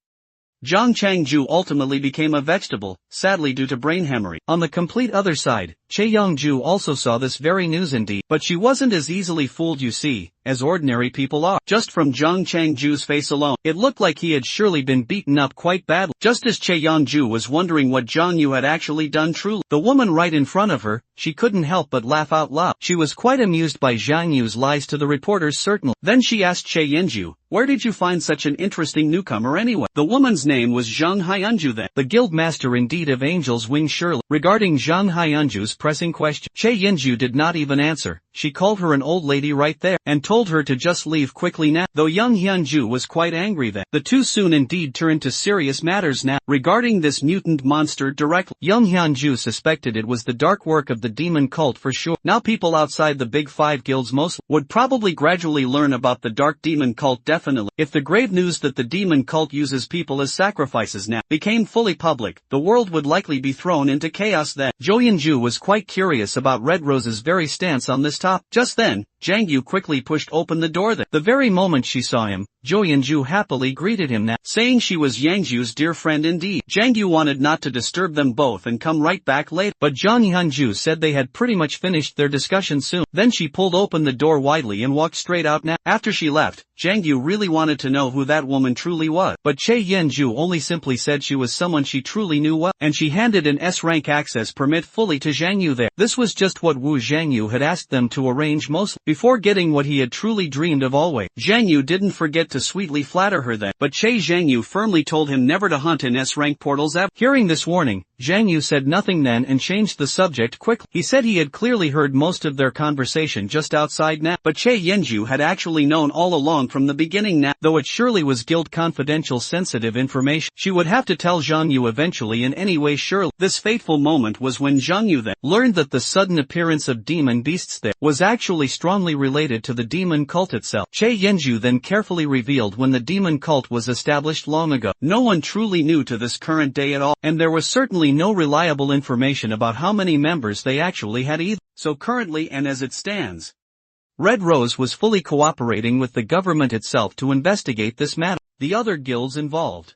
Zhang Changju ultimately became a vegetable, sadly due to brain hemorrhage. On the complete other side, Che Yongju also saw this very news indeed, but she wasn't as easily fooled you see, as ordinary people are. Just from Zhang Changju's face alone, it looked like he had surely been beaten up quite badly. Just as Che Yongju was wondering what Zhang Yu had actually done truly, the woman right in front of her, she couldn't help but laugh out loud. She was quite amused by Zhang Yu's lies to the reporters certainly. Then she asked Che Yinju, "Where did you find such an interesting newcomer anyway?" The woman's name was Zhang Haiyunju then, the guild master indeed of Angel's Wing surely. Regarding Zhang Haiyunju's pressing question, Che Yinju did not even answer. She called her an old lady right there, and told her to just leave quickly now. Though young Hyunju was quite angry then, the two soon indeed turned to serious matters now. Regarding this mutant monster directly, young Hyunju suspected it was the dark work of the demon cult for sure. Now people outside the big 5 guilds mostly would probably gradually learn about the dark demon cult definitely. If the grave news that the demon cult uses people as sacrifices now became fully public, the world would likely be thrown into chaos then. Jo Yunju was quite curious about Red Rose's very stance on this topic. Just then, Zhang Yu quickly pushed open the door that, the very moment she saw him, Jo Yunju happily greeted him now, saying she was Yangju's dear friend indeed. Zhang Yu wanted not to disturb them both and come right back later, but Zhang Hyunju said they had pretty much finished their discussion soon. Then she pulled open the door widely and walked straight out now. After she left, Zhang Yu really wanted to know who that woman truly was, but Che Yinju only simply said she was someone she truly knew well, and she handed an S-rank access permit fully to Zhang Yu there. This was just what Wu Zhangyu had asked them to arrange mostly. Before getting what he had truly dreamed of always, Zhang Yu didn't forget to sweetly flatter her then, but Che Zhangyu firmly told him never to hunt in S-rank portals ever. Hearing this warning, Zhang Yu said nothing then and changed the subject quickly. He said he had clearly heard most of their conversation just outside now, but Che Yinju had actually known all along from the beginning now, though it surely was guild confidential sensitive information. She would have to tell Zhang Yu eventually in any way surely. This fateful moment was when Zhang Yu then learned that the sudden appearance of demon beasts there was actually strongly related to the demon cult itself. Che Yinju then carefully revealed when the demon cult was established long ago. No one truly knew to this current day at all, and there was certainly no reliable information about how many members they actually had either. So currently and as it stands, Red Rose was fully cooperating with the government itself to investigate this matter. The other guilds involved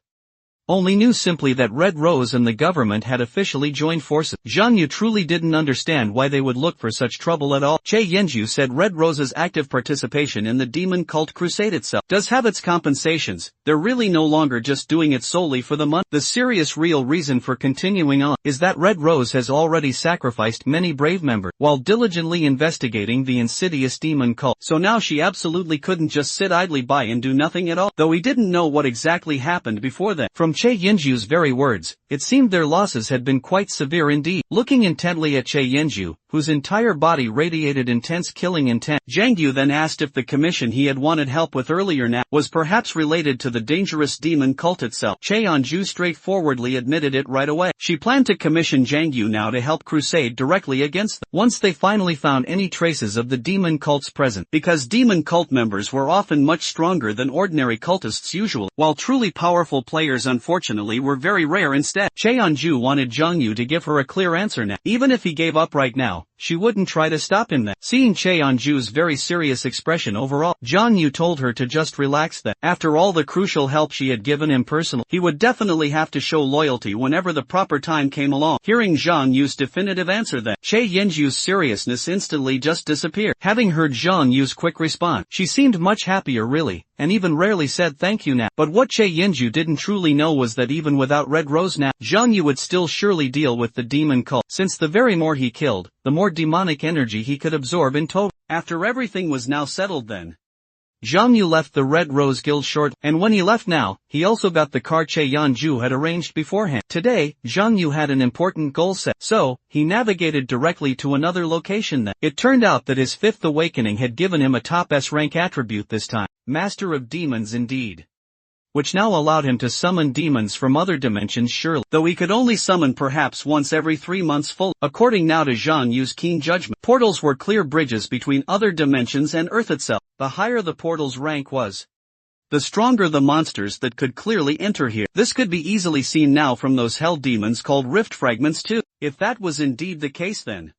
only knew simply that Red Rose and the government had officially joined forces. Zhang Yu truly didn't understand why they would look for such trouble at all. Che Yenju said Red Rose's active participation in the demon cult crusade itself does have its compensations. They're really no longer just doing it solely for the money. The serious real reason for continuing on is that Red Rose has already sacrificed many brave members while diligently investigating the insidious demon cult. So now she absolutely couldn't just sit idly by and do nothing at all, though he didn't know what exactly happened before then. From Che Yenju's very words, it seemed their losses had been quite severe indeed. Looking intently at Che Yenju, whose entire body radiated intense killing intent, Zhang Yu then asked if the commission he had wanted help with earlier now was perhaps related to the dangerous demon cult itself. Che Yenju straightforwardly admitted it right away. She planned to commission Zhang Yu now to help crusade directly against them once they finally found any traces of the demon cult's presence, because demon cult members were often much stronger than ordinary cultists usually, while truly powerful players unfortunately were very rare instead. Che Yenju wanted Zhang Yu to give her a clear answer now. Even if he gave up right now, she wouldn't try to stop him then. Seeing Che Yenju's very serious expression overall, Zhang Yu told her to just relax that, after all the crucial help she had given him personally, he would definitely have to show loyalty whenever the proper time came along. Hearing Zhang Yu's definitive answer then, Che Yenju's seriousness instantly just disappeared. Having heard Zhang Yu's quick response, she seemed much happier really, and even rarely said thank you now. But what Che Yenju didn't truly know was that even without Red Rose now, Zhang Yu would still surely deal with the demon cult, since the very more he killed, the more demonic energy he could absorb in total. After everything was now settled then, Zhang Yu left the Red Rose Guild short, and when he left now, he also got the car Che Yenju had arranged beforehand. Today, Zhang Yu had an important goal set, so he navigated directly to another location then. It turned out that his fifth awakening had given him a top S rank attribute this time, Master of Demons indeed, which now allowed him to summon demons from other dimensions surely, though he could only summon perhaps once every 3 months full. According now to Zhang Yu's keen judgment, portals were clear bridges between other dimensions and Earth itself. The higher the portal's rank was, the stronger the monsters that could clearly enter here. This could be easily seen now from those hell demons called rift fragments too. If that was indeed the case then,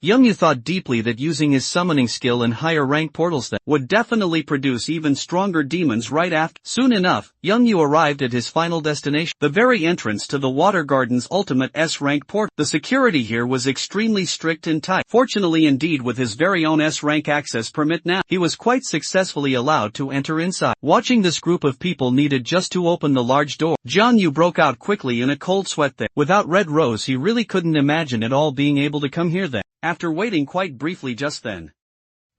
Zhang Yu thought deeply that using his summoning skill in higher rank portals that would definitely produce even stronger demons right after. Soon enough, Zhang Yu arrived at his final destination, the very entrance to the Water Garden's ultimate S-rank portal. The security here was extremely strict and tight. Fortunately indeed, with his very own S-rank access permit now, he was quite successfully allowed to enter inside. Watching this group of people needed just to open the large door, Zhang Yu broke out quickly in a cold sweat there. Without Red Rose he really couldn't imagine at all being able to come here then. After waiting quite briefly just then,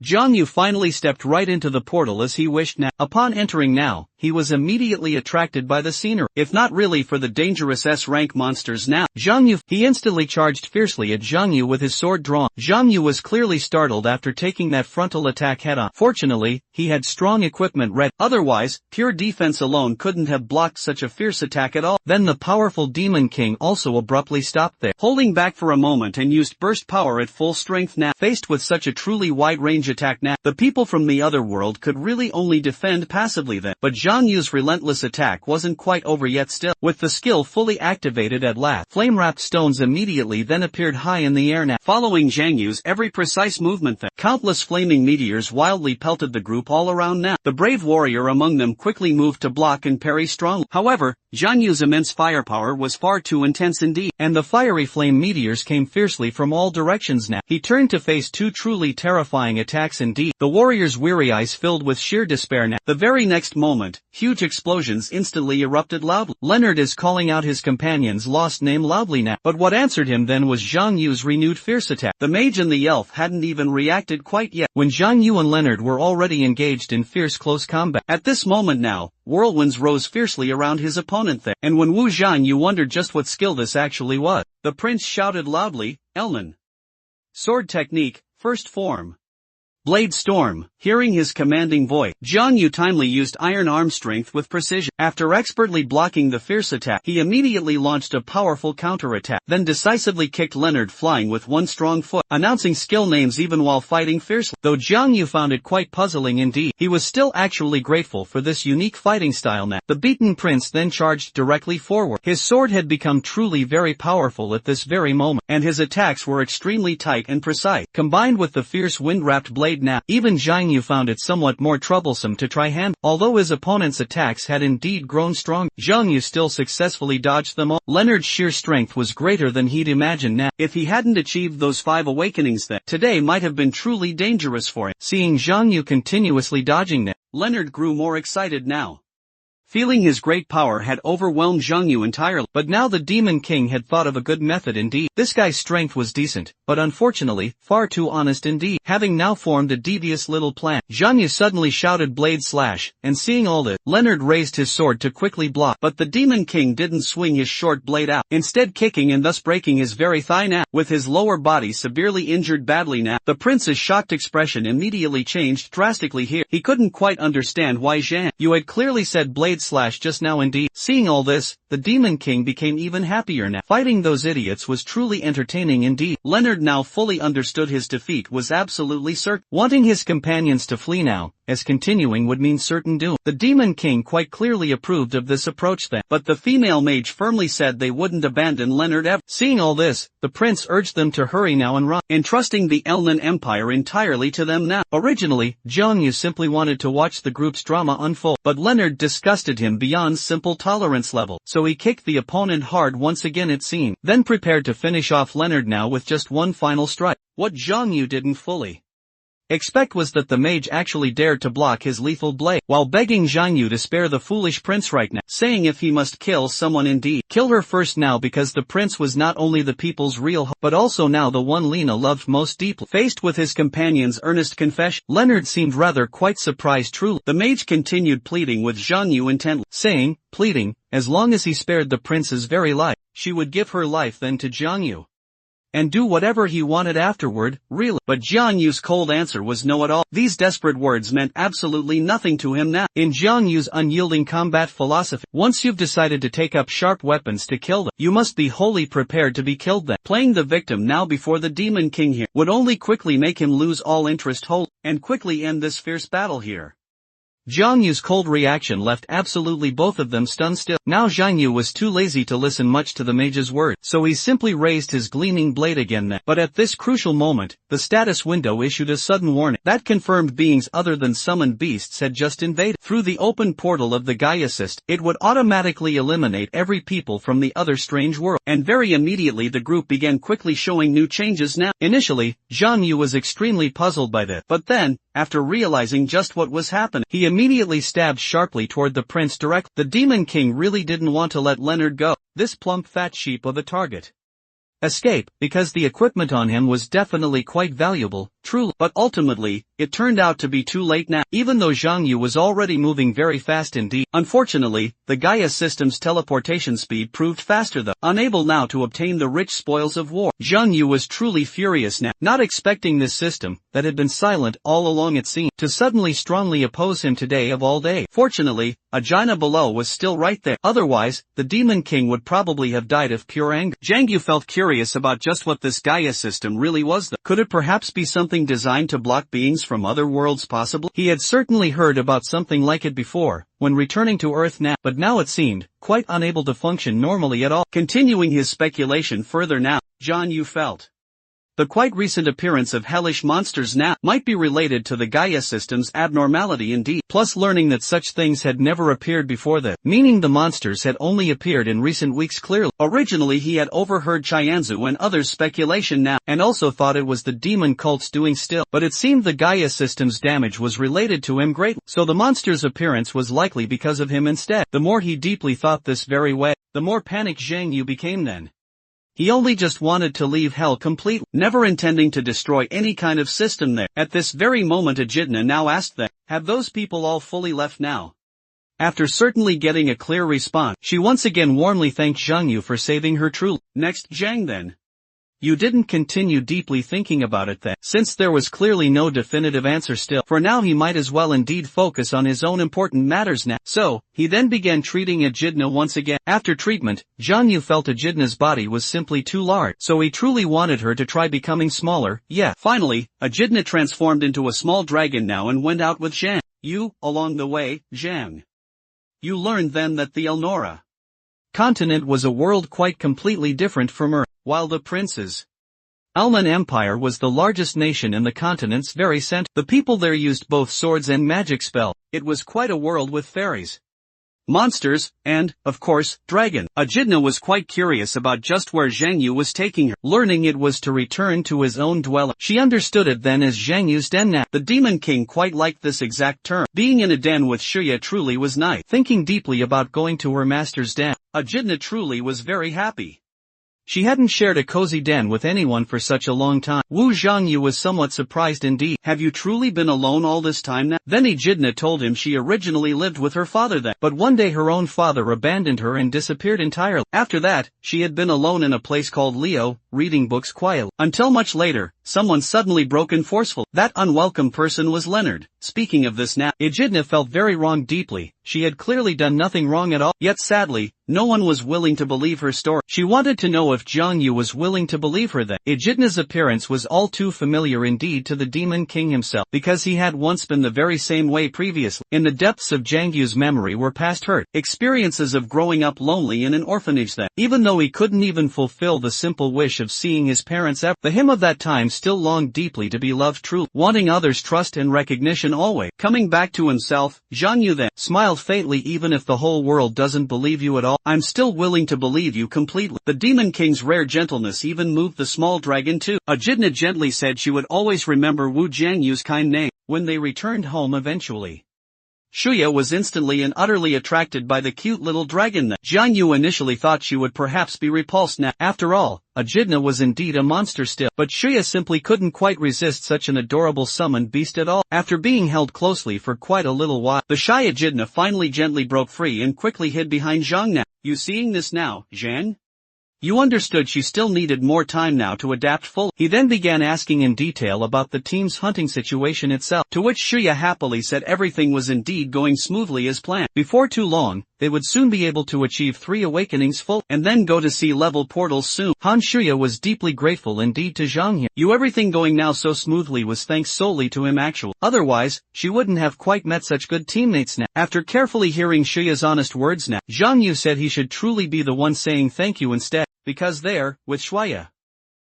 Zhang Yu finally stepped right into the portal as he wished now. Upon entering now, he was immediately attracted by the scenery. If not really for the dangerous S-rank monsters now, he instantly charged fiercely at Zhang Yu with his sword drawn. Zhang Yu was clearly startled after taking that frontal attack head-on. Fortunately, he had strong equipment ready. Otherwise, pure defense alone couldn't have blocked such a fierce attack at all. Then the powerful Demon King also abruptly stopped there, holding back for a moment and used burst power at full strength now. Faced with such a truly wide-range attack now, the people from the other world could really only defend passively then. But Zhang Yu's relentless attack wasn't quite over yet still. With the skill fully activated at last, flame-wrapped stones immediately then appeared high in the air now. Following Zhang Yu's every precise movement then, countless flaming meteors wildly pelted the group all around now. The brave warrior among them quickly moved to block and parry strongly. However, Zhang Yu's immense firepower was far too intense indeed, and the fiery flame meteors came fiercely from all directions now. He turned to face two truly terrifying attacks indeed. The warrior's weary eyes filled with sheer despair now. The very next moment, huge explosions instantly erupted loudly. Leonard is calling out his companion's lost name loudly now. But what answered him then was Zhang Yu's renewed fierce attack. The mage and the elf hadn't even reacted quite yet, when Zhang Yu and Leonard were already engaged in fierce close combat. At this moment now, whirlwinds rose fiercely around his opponent there, and when Wu Zhang wondered just what skill this actually was, the prince shouted loudly, "Elnan! Sword technique, first form. Blade Storm." Hearing his commanding voice, Zhang Yu timely used iron arm strength with precision. After expertly blocking the fierce attack, he immediately launched a powerful counter-attack, then decisively kicked Leonard flying with one strong foot, announcing skill names even while fighting fiercely. Though Zhang Yu found it quite puzzling indeed, he was still actually grateful for this unique fighting style now. The beaten prince then charged directly forward. His sword had become truly very powerful at this very moment, and his attacks were extremely tight and precise. Combined with the fierce wind-wrapped blade blade now. Even Jiang Yu found it somewhat more troublesome to try handle. Although his opponent's attacks had indeed grown strong, Jiang Yu still successfully dodged them all. Leonard's sheer strength was greater than he'd imagined now. If he hadn't achieved those 5 awakenings then, today might have been truly dangerous for him. Seeing Jiang Yu continuously dodging them, Leonard grew more excited now. Feeling his great power had overwhelmed Jiang Yu entirely, but now the Demon King had thought of a good method indeed. This guy's strength was decent, but unfortunately, far too honest indeed. Having now formed a devious little plan, Jiang Yu suddenly shouted blade slash, and seeing all this, Leonard raised his sword to quickly block, but the Demon King didn't swing his short blade out, instead kicking and thus breaking his very thigh now. With his lower body severely injured badly now, the prince's shocked expression immediately changed drastically here. He couldn't quite understand why Jiang Yu had clearly said blade slash just now indeed. Seeing all this, the Demon King became even happier now. Fighting those idiots was truly entertaining indeed. Leonard now fully understood his defeat was absolutely certain. Wanting his companions to flee now, as continuing would mean certain doom. The Demon King quite clearly approved of this approach then, but the female mage firmly said they wouldn't abandon Leonard ever. Seeing all this, the prince urged them to hurry now and run, entrusting the Elnan Empire entirely to them now. Originally, Jiang Yu simply wanted to watch the group's drama unfold, but Leonard disgusted him beyond simple tolerance level, so he kicked the opponent hard once again it seemed, then prepared to finish off Leonard now with just one final strike. What Jiang Yu didn't fully expect was that the mage actually dared to block his lethal blade, while begging Jiang Yu to spare the foolish prince right now, saying if he must kill someone indeed, kill her first now, because the prince was not only the people's real hope, but also now the one Lena loved most deeply. Faced with his companion's earnest confession, Leonard seemed rather quite surprised truly. The mage continued pleading with Jiang Yu intently, saying, pleading, as long as he spared the prince's very life, she would give her life then to Jiang Yu, and do whatever he wanted afterward, really. But Jiang Yu's cold answer was no at all. These desperate words meant absolutely nothing to him now. In Jiang Yu's unyielding combat philosophy, once you've decided to take up sharp weapons to kill them, you must be wholly prepared to be killed then. Playing the victim now before the Demon King here would only quickly make him lose all interest wholly, and quickly end this fierce battle here. Jiang Yu's cold reaction left absolutely both of them stunned still. Now Jiang Yu was too lazy to listen much to the mage's words, so he simply raised his gleaming blade again then. But at this crucial moment, the status window issued a sudden warning that confirmed beings other than summoned beasts had just invaded. Through the open portal of the Gaia system, it would automatically eliminate every people from the other strange world, and very immediately the group began quickly showing new changes now. Initially, Jiang Yu was extremely puzzled by this, but then, after realizing just what was happening, he immediately stabbed sharply toward the prince directly. The Demon King really didn't want to let Leonard go, this plump fat sheep of a target, escape, because the equipment on him was definitely quite valuable, truly. But ultimately, it turned out to be too late now, even though Jiang Yu was already moving very fast indeed. Unfortunately, the Gaia system's teleportation speed proved faster though. Unable now to obtain the rich spoils of war, Jiang Yu was truly furious now, not expecting this system, that had been silent all along it seemed, to suddenly strongly oppose him today of all day. Fortunately, Agina below was still right there, otherwise, the Demon King would probably have died of pure anger. Jiang Yu felt curious about just what this Gaia system really was though. Could it perhaps be something designed to block beings from other worlds possibly? He had certainly heard about something like it before, when returning to Earth now, but now it seemed quite unable to function normally at all. Continuing his speculation further now, Jiang Yu felt the quite recent appearance of hellish monsters now might be related to the Gaia system's abnormality indeed, plus learning that such things had never appeared before that, meaning the monsters had only appeared in recent weeks clearly. Originally he had overheard Chianzu and others' speculation now, and also thought it was the demon cults doing still, but it seemed the Gaia system's damage was related to him greatly, so the monster's appearance was likely because of him instead. The more he deeply thought this very way, the more panicked Jiang Yu became then. He only just wanted to leave hell completely, never intending to destroy any kind of system there. At this very moment Echidna now asked them, have those people all fully left now? After certainly getting a clear response, she once again warmly thanked Jiang Yu for saving her truly. Next Jiang then. You didn't continue deeply thinking about it then, since there was clearly no definitive answer still. For now he might as well indeed focus on his own important matters now. So, he then began treating Echidna once again. After treatment, Jiang Yu felt Echidna's body was simply too large, so he truly wanted her to try becoming smaller. Finally, Echidna transformed into a small dragon now and went out with Jiang Yu. Along the way, Jiang Yu learned then that the Elnora continent was a world quite completely different from Earth, while the prince's Alman Empire was the largest nation in the continent's very center. The people there used both swords and magic spell. It was quite a world with fairies, monsters, and, of course, dragon. Echidna was quite curious about just where Zhang Yu was taking her. Learning it was to return to his own dwelling, she understood it then as Zhang Yu's den now. The Demon King quite liked this exact term. Being in a den with Shuya truly was nice. Thinking deeply about going to her master's den, Echidna truly was very happy. She hadn't shared a cozy den with anyone for such a long time. Wu Zhangyu was somewhat surprised indeed. Have you truly been alone all this time now? Then Echidna told him she originally lived with her father then, but one day her own father abandoned her and disappeared entirely. After that, she had been alone in a place called Leo, reading books quietly. Until much later, someone suddenly broke in forceful. That unwelcome person was Leonard. Speaking of this now, Echidna felt very wrong deeply. She had clearly done nothing wrong at all, yet sadly, no one was willing to believe her story. She wanted to know if Zhang Yu was willing to believe her then. Echidna's appearance was all too familiar indeed to the Demon King himself, because he had once been the very same way previously. In the depths of Zhang Yu's memory were past hurt experiences of growing up lonely in an orphanage then. Even though he couldn't even fulfill the simple wish of seeing his parents ever, the him of that time still longed deeply to be loved truly, wanting others' trust and recognition always. Coming back to himself, Zhang Yu then smiled faintly. Even if the whole world doesn't believe you at all, I'm still willing to believe you completely. The Demon King's rare gentleness even moved the small dragon too. Echidna gently said she would always remember Wu Jianyu's kind name. When they returned home eventually, Shuya was instantly and utterly attracted by the cute little dragon that Zhang Yu initially thought she would perhaps be repulsed now. After all, Echidna was indeed a monster still, but Shuya simply couldn't quite resist such an adorable summoned beast at all. After being held closely for quite a little while, the shy Echidna finally gently broke free and quickly hid behind Zhang now. You seeing this now, Zhang? You understood she still needed more time now to adapt fully. He then began asking in detail about the team's hunting situation itself, to which Shuya happily said everything was indeed going smoothly as planned. Before too long, they would soon be able to achieve 3 awakenings full, and then go to sea-level portals soon. Han Shuya was deeply grateful indeed to Zhang He. Everything going now so smoothly was thanks solely to him actually. Otherwise, she wouldn't have quite met such good teammates now. After carefully hearing Shuya's honest words now, Zhang Yu said he should truly be the one saying thank you instead, because there, with Shuya,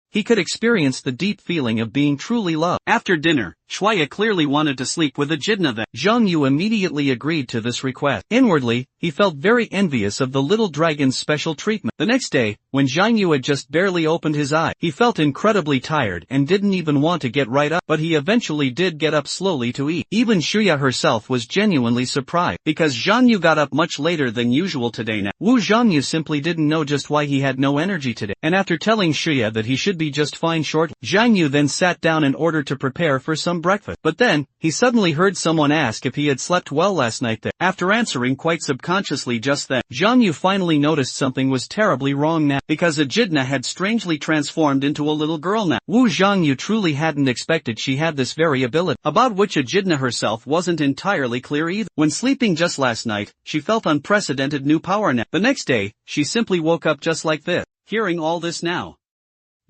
he could experience the deep feeling of being truly loved. After dinner, Shuya clearly wanted to sleep with Echidna then. Zhang Yu immediately agreed to this request. Inwardly, he felt very envious of the little dragon's special treatment. The next day, when Zhang Yu had just barely opened his eye, he felt incredibly tired and didn't even want to get right up, but he eventually did get up slowly to eat. Even Shuya herself was genuinely surprised, because Zhang Yu got up much later than usual today now. Wu Zhang Yu simply didn't know just why he had no energy today, and after telling Shuya that he should be just fine shortly, Zhang Yu then sat down in order to prepare for some breakfast. But then, he suddenly heard someone ask if he had slept well last night there. After answering quite subconsciously just then, Zhang Yu finally noticed something was terribly wrong now, because Echidna had strangely transformed into a little girl now. Wu Zhangyu truly hadn't expected she had this very ability, about which Echidna herself wasn't entirely clear either. When sleeping just last night, she felt unprecedented new power now. The next day, she simply woke up just like this. Hearing all this now,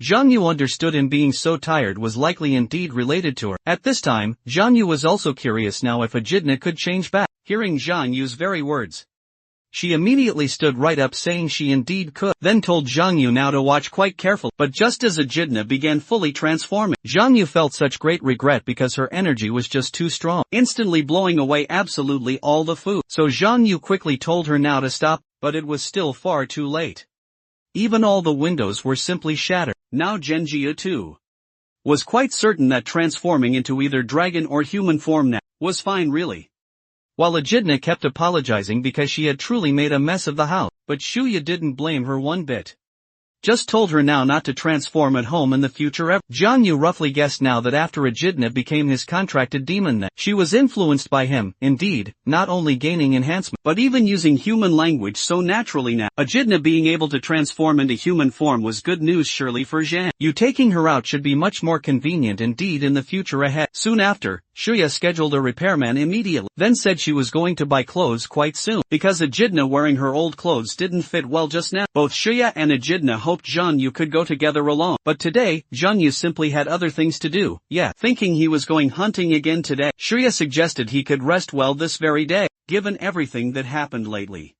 Zhang Yu understood him being so tired was likely indeed related to her. At this time, Zhang Yu was also curious now if Echidna could change back. Hearing Zhang Yu's very words, she immediately stood right up saying she indeed could, then told Zhang Yu now to watch quite carefully. But just as Echidna began fully transforming, Zhang Yu felt such great regret because her energy was just too strong, instantly blowing away absolutely all the food. So Zhang Yu quickly told her now to stop, but it was still far too late. Even all the windows were simply shattered. Now Genjia too was quite certain that transforming into either dragon or human form now was fine really. While Echidna kept apologizing because she had truly made a mess of the house, but Shuya didn't blame her one bit. Just told her now not to transform at home in the future ever. Zhang Yu roughly guessed now that after Echidna became his contracted demon that she was influenced by him, indeed, not only gaining enhancement, but even using human language so naturally now. Echidna being able to transform into human form was good news surely for Zhang Yu. Taking her out should be much more convenient indeed in the future ahead. Soon after, Shuya scheduled a repairman immediately, then said she was going to buy clothes quite soon, because Echidna wearing her old clothes didn't fit well just now. Both Shuya and Echidna hoped Zhang Yu could go together alone, but today, Zhang Yu simply had other things to do. Thinking he was going hunting again today, Shuya suggested he could rest well this very day, given everything that happened lately.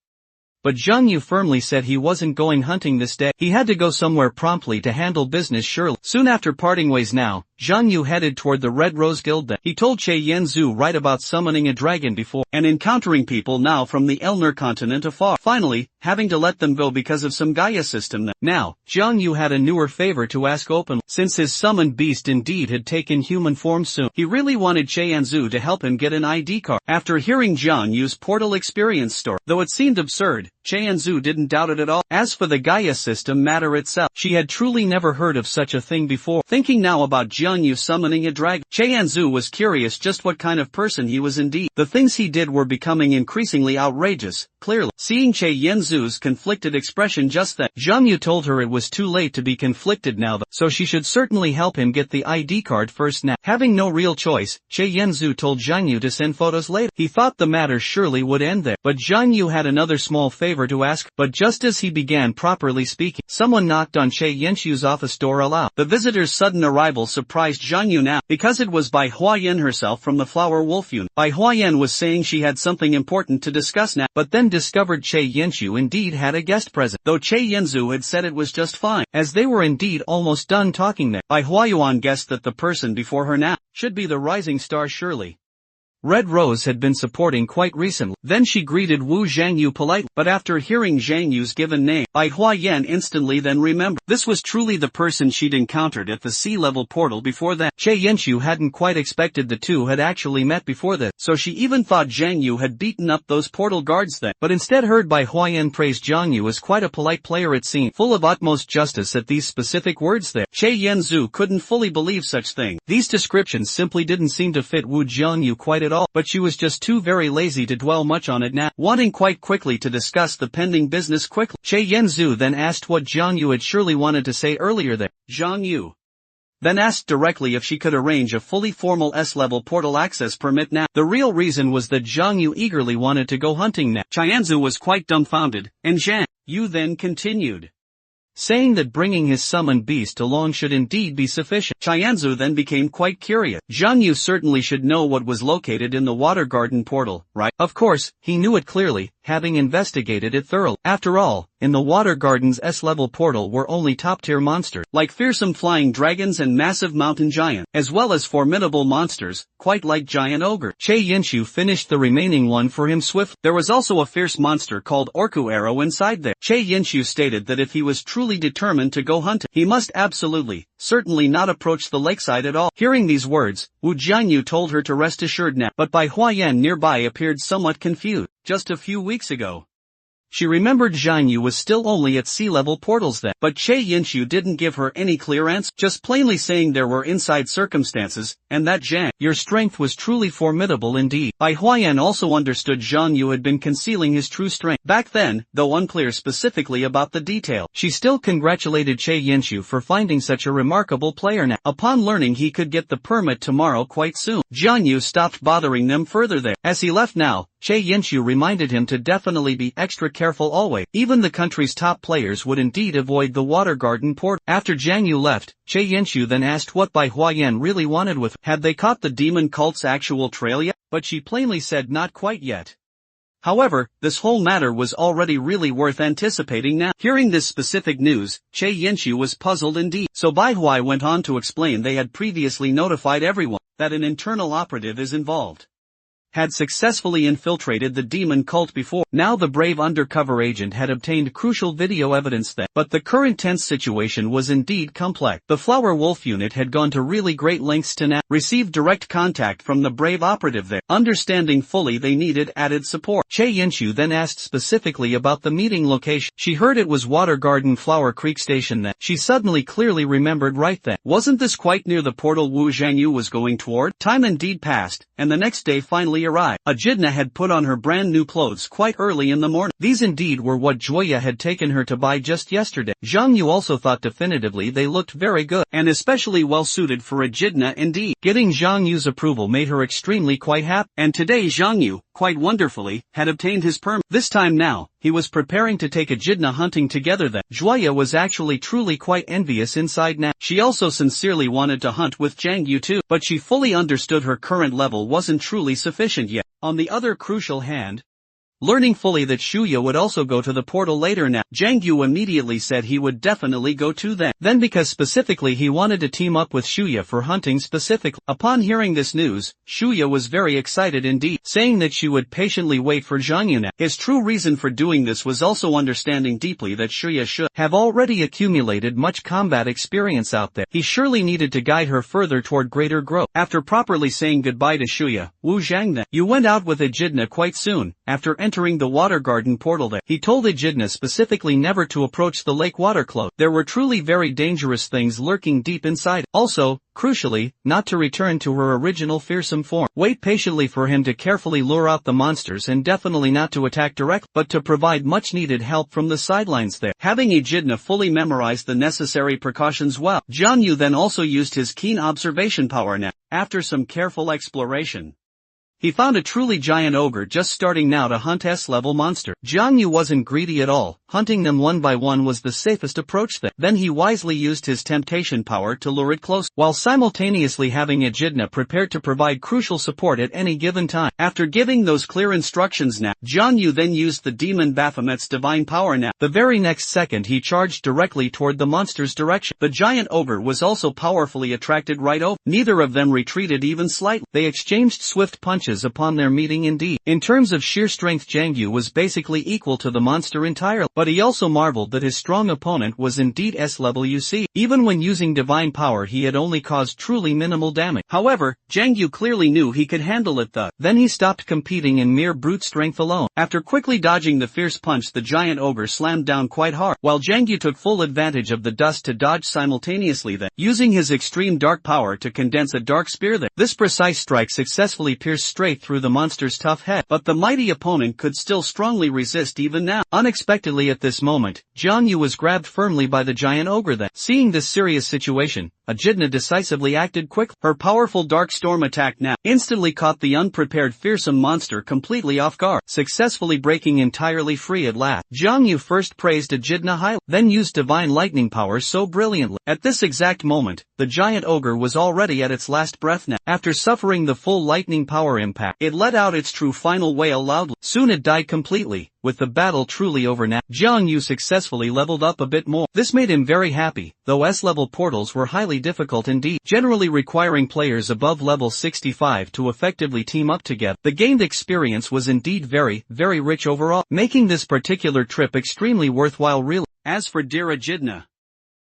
But Zhang Yu firmly said he wasn't going hunting this day. He had to go somewhere promptly to handle business surely. Soon after parting ways now, Zhang Yu headed toward the Red Rose Guild then. He told Che Yanzu right about summoning a dragon before, and encountering people now from the Elner continent afar. Finally, having to let them go because of some Gaia system then. Now, Zhang Yu had a newer favor to ask openly. Since his summoned beast indeed had taken human form soon, he really wanted Che Yanzu to help him get an ID card. After hearing Zhang Yu's portal experience story, though it seemed absurd, Che Yanzu didn't doubt it at all. As for the Gaia system matter itself, she had truly never heard of such a thing before. Thinking now about Zhang Yu summoning a dragon, Che Yanzu was curious just what kind of person he was indeed. The things he did were becoming increasingly outrageous, clearly. Seeing Che Yanzu's conflicted expression just then, Zhang Yu told her it was too late to be conflicted now though, so she should certainly help him get the ID card first now. Having no real choice, Che Yanzu told Zhang Yu to send photos later. He thought the matter surely would end there, but Zhang Yu had another small favor to ask. But just as he began properly speaking, someone knocked on Che Yanzu's office door aloud. The visitor's sudden arrival surprised Zhang Yu now, because it was Bai Huayan herself from the Flower Wolf Unit. Bai Huayan was saying she had something important to discuss now, but then discovered Che Yanzu indeed had a guest present, though Che Yanzu had said it was just fine. As they were indeed almost done talking there, Bai Huayuan guessed that the person before her now should be the rising star surely. Red Rose had been supporting quite recently. Then she greeted Wu Zhangyu politely, but after hearing Zhang Yu's given name, Bai Huayan instantly then remembered. This was truly the person she'd encountered at the sea-level portal before that. Che Yanzu hadn't quite expected the two had actually met before this, so she even thought Zhang Yu had beaten up those portal guards then, but instead heard Bai Huayan praise Zhang Yu as quite a polite player it seemed, full of utmost justice at these specific words there. Che Yanzu couldn't fully believe such thing. These descriptions simply didn't seem to fit Wu Zhangyu quite at all, but she was just too very lazy to dwell much on it now, wanting quite quickly to discuss the pending business quickly. Che Yanzu then asked what Zhang Yu had surely wanted to say earlier there. Zhang Yu then asked directly if she could arrange a fully formal S-level portal access permit now. The real reason was that Zhang Yu eagerly wanted to go hunting now. Chianzu was quite dumbfounded, and Zhang Yu then continued, saying that bringing his summoned beast along should indeed be sufficient. Chianzu then became quite curious. Zhang Yu certainly should know what was located in the Water Garden portal, right? Of course, he knew it clearly, having investigated it thoroughly. After all, in the Water Garden's S-level portal were only top-tier monsters, like fearsome flying dragons and massive mountain giants, as well as formidable monsters, quite like giant ogre. Che Yanzu finished the remaining one for him swiftly. There was also a fierce monster called Orku Arrow inside there. Che Yanzu stated that if he was truly determined to go hunting, he must absolutely, certainly not approach the lakeside at all. Hearing these words, Wu Jianyu told her to rest assured now, but Bai Huayan nearby appeared somewhat confused. Just a few weeks ago, she remembered Zhang Yu was still only at sea-level portals then, but Che Yanzu didn't give her any clear answer, just plainly saying there were inside circumstances, and that Zhang, your strength was truly formidable indeed. Bai Huayan also understood Zhang Yu had been concealing his true strength. Back then, though unclear specifically about the detail, she still congratulated Che Yanzu for finding such a remarkable player now. Upon learning he could get the permit tomorrow quite soon, Zhang Yu stopped bothering them further there. As he left now, Che Yanzu reminded him to definitely be extra careful always. Even the country's top players would indeed avoid the Water Garden port. After Zhang Yu left, Che Yanzu then asked what Bai Huayan really wanted with her. Had they caught the demon cult's actual trail yet? But she plainly said not quite yet. However, this whole matter was already really worth anticipating now. Hearing this specific news, Che Yanzu was puzzled indeed. So Bai Huai went on to explain they had previously notified everyone that an internal operative is involved, had successfully infiltrated the demon cult before. Now the brave undercover agent had obtained crucial video evidence then. But the current tense situation was indeed complex. The Flower Wolf unit had gone to really great lengths to now receive direct contact from the brave operative there. Understanding fully they needed added support. Che Yanzu then asked specifically about the meeting location. She heard it was Water Garden Flower Creek Station then. She suddenly clearly remembered right then. Wasn't this quite near the portal Wu Zhangyu was going toward? Time indeed passed, and the next day finally arrived. Ejidna had put on her brand new clothes quite early in the morning. These indeed were what Joya had taken her to buy just yesterday. Zhang Yu also thought definitively they looked very good, and especially well suited for Ejidna indeed. Getting Zhang Yu's approval made her extremely quite happy, and today Zhang Yu, quite wonderfully, had obtained his permit. This time now, he was preparing to take Ejidna hunting together then. Joya was actually truly quite envious inside now. She also sincerely wanted to hunt with Zhang Yu too, but she fully understood her current level wasn't truly sufficient yet. On the other crucial hand, Learning fully that Shuya would also go to the portal later now, Jiang Yu immediately said he would definitely go too then because specifically he wanted to team up with Shuya for hunting specifically. Upon hearing this news, Shuya was very excited indeed, saying that she would patiently wait for Jiang Yu now. His true reason for doing this was also understanding deeply that Shuya should have already accumulated much combat experience out there. He surely needed to guide her further toward greater growth. After properly saying goodbye to Shuya, Wu Zhang then you went out with Echidna quite soon. After entering the water garden portal there, he told Echidna specifically never to approach the lake water close. There were truly very dangerous things lurking deep inside. Also, crucially, not to return to her original fearsome form. Wait patiently for him to carefully lure out the monsters and definitely not to attack directly, but to provide much needed help from the sidelines there. Having Echidna fully memorized the necessary precautions well, Jiang Yu then also used his keen observation power now. After some careful exploration, he found a truly giant ogre just starting now to hunt S-level monster. Jiang Yu wasn't greedy at all, hunting them one by one was the safest approach there. Then he wisely used his temptation power to lure it close, while simultaneously having Echidna prepared to provide crucial support at any given time. After giving those clear instructions now, Jiang Yu then used the demon Baphomet's divine power now. The very next second he charged directly toward the monster's direction. The giant ogre was also powerfully attracted right over. Neither of them retreated even slightly. They exchanged swift punches upon their meeting indeed. In terms of sheer strength, Jiang Yu was basically equal to the monster entirely, but he also marveled that his strong opponent was indeed S-level. You see, even when using divine power he had only caused truly minimal damage. However, Jiang Yu clearly knew he could handle it then he stopped competing in mere brute strength alone. After quickly dodging the fierce punch, the giant ogre slammed down quite hard, while Jiang Yu took full advantage of the dust to dodge simultaneously then, using his extreme dark power to condense a dark spear there. This precise strike successfully pierced straight through the monster's tough head, but the mighty opponent could still strongly resist even now. Unexpectedly at this moment, Jiang Yu was grabbed firmly by the giant ogre then. Seeing this serious situation, Echidna decisively acted quickly. Her powerful dark storm attack now instantly caught the unprepared fearsome monster completely off guard, successfully breaking entirely free at last. Jiang Yu first praised Echidna highly, then used divine lightning power so brilliantly. At this exact moment, the giant ogre was already at its last breath now. After suffering the full lightning power impact, it let out its true final wail loudly. Soon it died completely. With the battle truly over now, Jiang Yu successfully leveled up a bit more. This made him very happy, though S-level portals were highly difficult indeed, generally requiring players above level 65 to effectively team up together. The gained experience was indeed very, very rich overall, making this particular trip extremely worthwhile really. As for dear Echidna,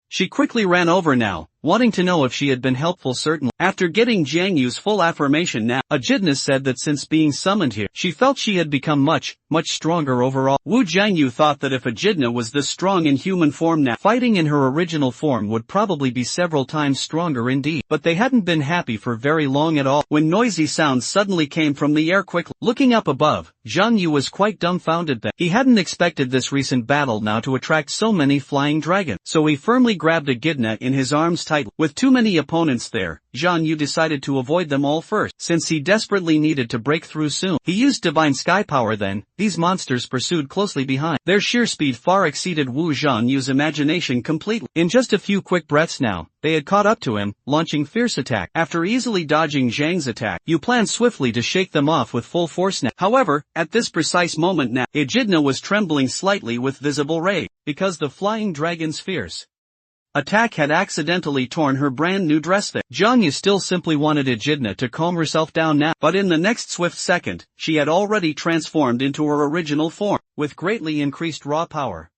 she quickly ran over now, wanting to know if she had been helpful. Certainly. After getting Jiang Yu's full affirmation now, Echidna said that since being summoned here, she felt she had become much stronger overall. Wu Jiangyu thought that if Echidna was this strong in human form now, fighting in her original form would probably be several times stronger indeed. But they hadn't been happy for very long at all, when noisy sounds suddenly came from the air quickly. Looking up above, Jiang Yu was quite dumbfounded that he hadn't expected this recent battle now to attract so many flying dragons. So he firmly grabbed Echidna in his arms tightly. With too many opponents there, Jiang Yu decided to avoid them all first, since he desperately needed to break through soon. He used divine sky power then. These monsters pursued closely behind. Their sheer speed far exceeded Wu Zhangyu's imagination completely. In just a few quick breaths now, they had caught up to him, launching fierce attack. After easily dodging Zhang's attack, Yu planned swiftly to shake them off with full force now. However, at this precise moment now, Echidna was trembling slightly with visible rage, because the flying dragon's fierce attack had accidentally torn her brand new dress there. Jiang Yu still simply wanted Echidna to calm herself down now, but in the next swift second, she had already transformed into her original form, with greatly increased raw power.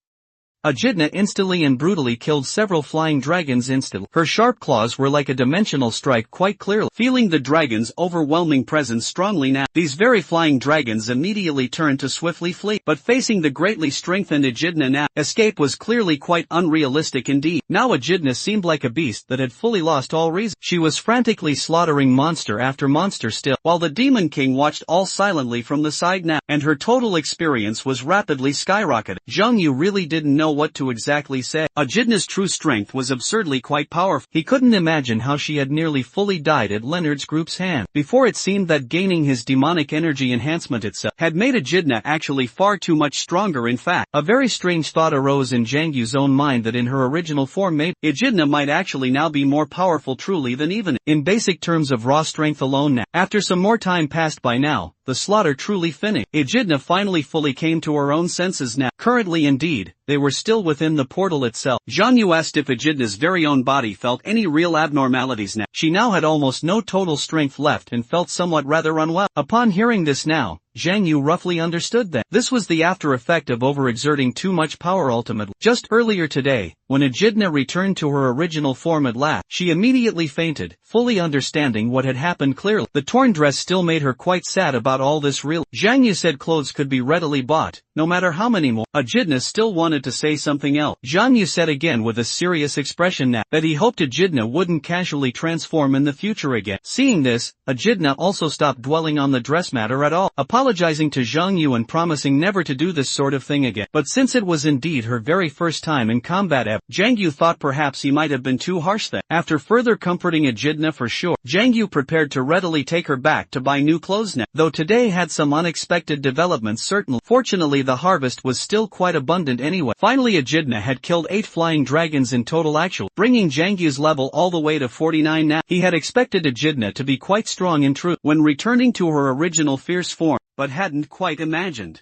Echidna instantly and brutally killed several flying dragons instantly. Her sharp claws were like a dimensional strike quite clearly. Feeling the dragon's overwhelming presence strongly now, these very flying dragons immediately turned to swiftly flee. But facing the greatly strengthened Echidna now, escape was clearly quite unrealistic indeed. Now Echidna seemed like a beast that had fully lost all reason. She was frantically slaughtering monster after monster still, while the Demon King watched all silently from the side now, and her total experience was rapidly skyrocketing. Jiang Yu really didn't know what to exactly say. Echidna's true strength was absurdly quite powerful. He couldn't imagine how she had nearly fully died at Leonard's group's hand. Before it seemed that gaining his demonic energy enhancement itself had made Echidna actually far too much stronger. In fact, a very strange thought arose in Jiang Yu's own mind that in her original form maybe Echidna might actually now be more powerful truly than even in basic terms of raw strength alone now. After some more time passed by now, the the slaughter truly finished. Echidna finally fully came to her own senses now. Currently indeed, they were still within the portal itself. Zhang Yu asked if Echidna's very own body felt any real abnormalities now. She now had almost no total strength left and felt somewhat rather unwell. Upon hearing this now, Zhang Yu roughly understood that this was the after effect of overexerting too much power ultimately. Just earlier today, when Echidna returned to her original form at last, she immediately fainted, fully understanding what had happened clearly. The torn dress still made her quite sad about all this really. Zhang Yu said clothes could be readily bought, no matter how many more. Echidna still wanted to say something else. Zhang Yu said again with a serious expression now, that he hoped Echidna wouldn't casually transform in the future again. Seeing this, Echidna also stopped dwelling on the dress matter at all, apologizing to Zhang Yu and promising never to do this sort of thing again. But since it was indeed her very first time in combat ever, Zhang Yu thought perhaps he might have been too harsh then. After further comforting Echidna for sure, Zhang Yu prepared to readily take her back to buy new clothes now. Though today had some unexpected developments certainly. Fortunately the harvest was still quite abundant anyway. Finally Echidna had killed 8 flying dragons in total actual, bringing Zhang Yu's level all the way to 49 now. He had expected Echidna to be quite strong in truth when returning to her original fierce form, but hadn't quite imagined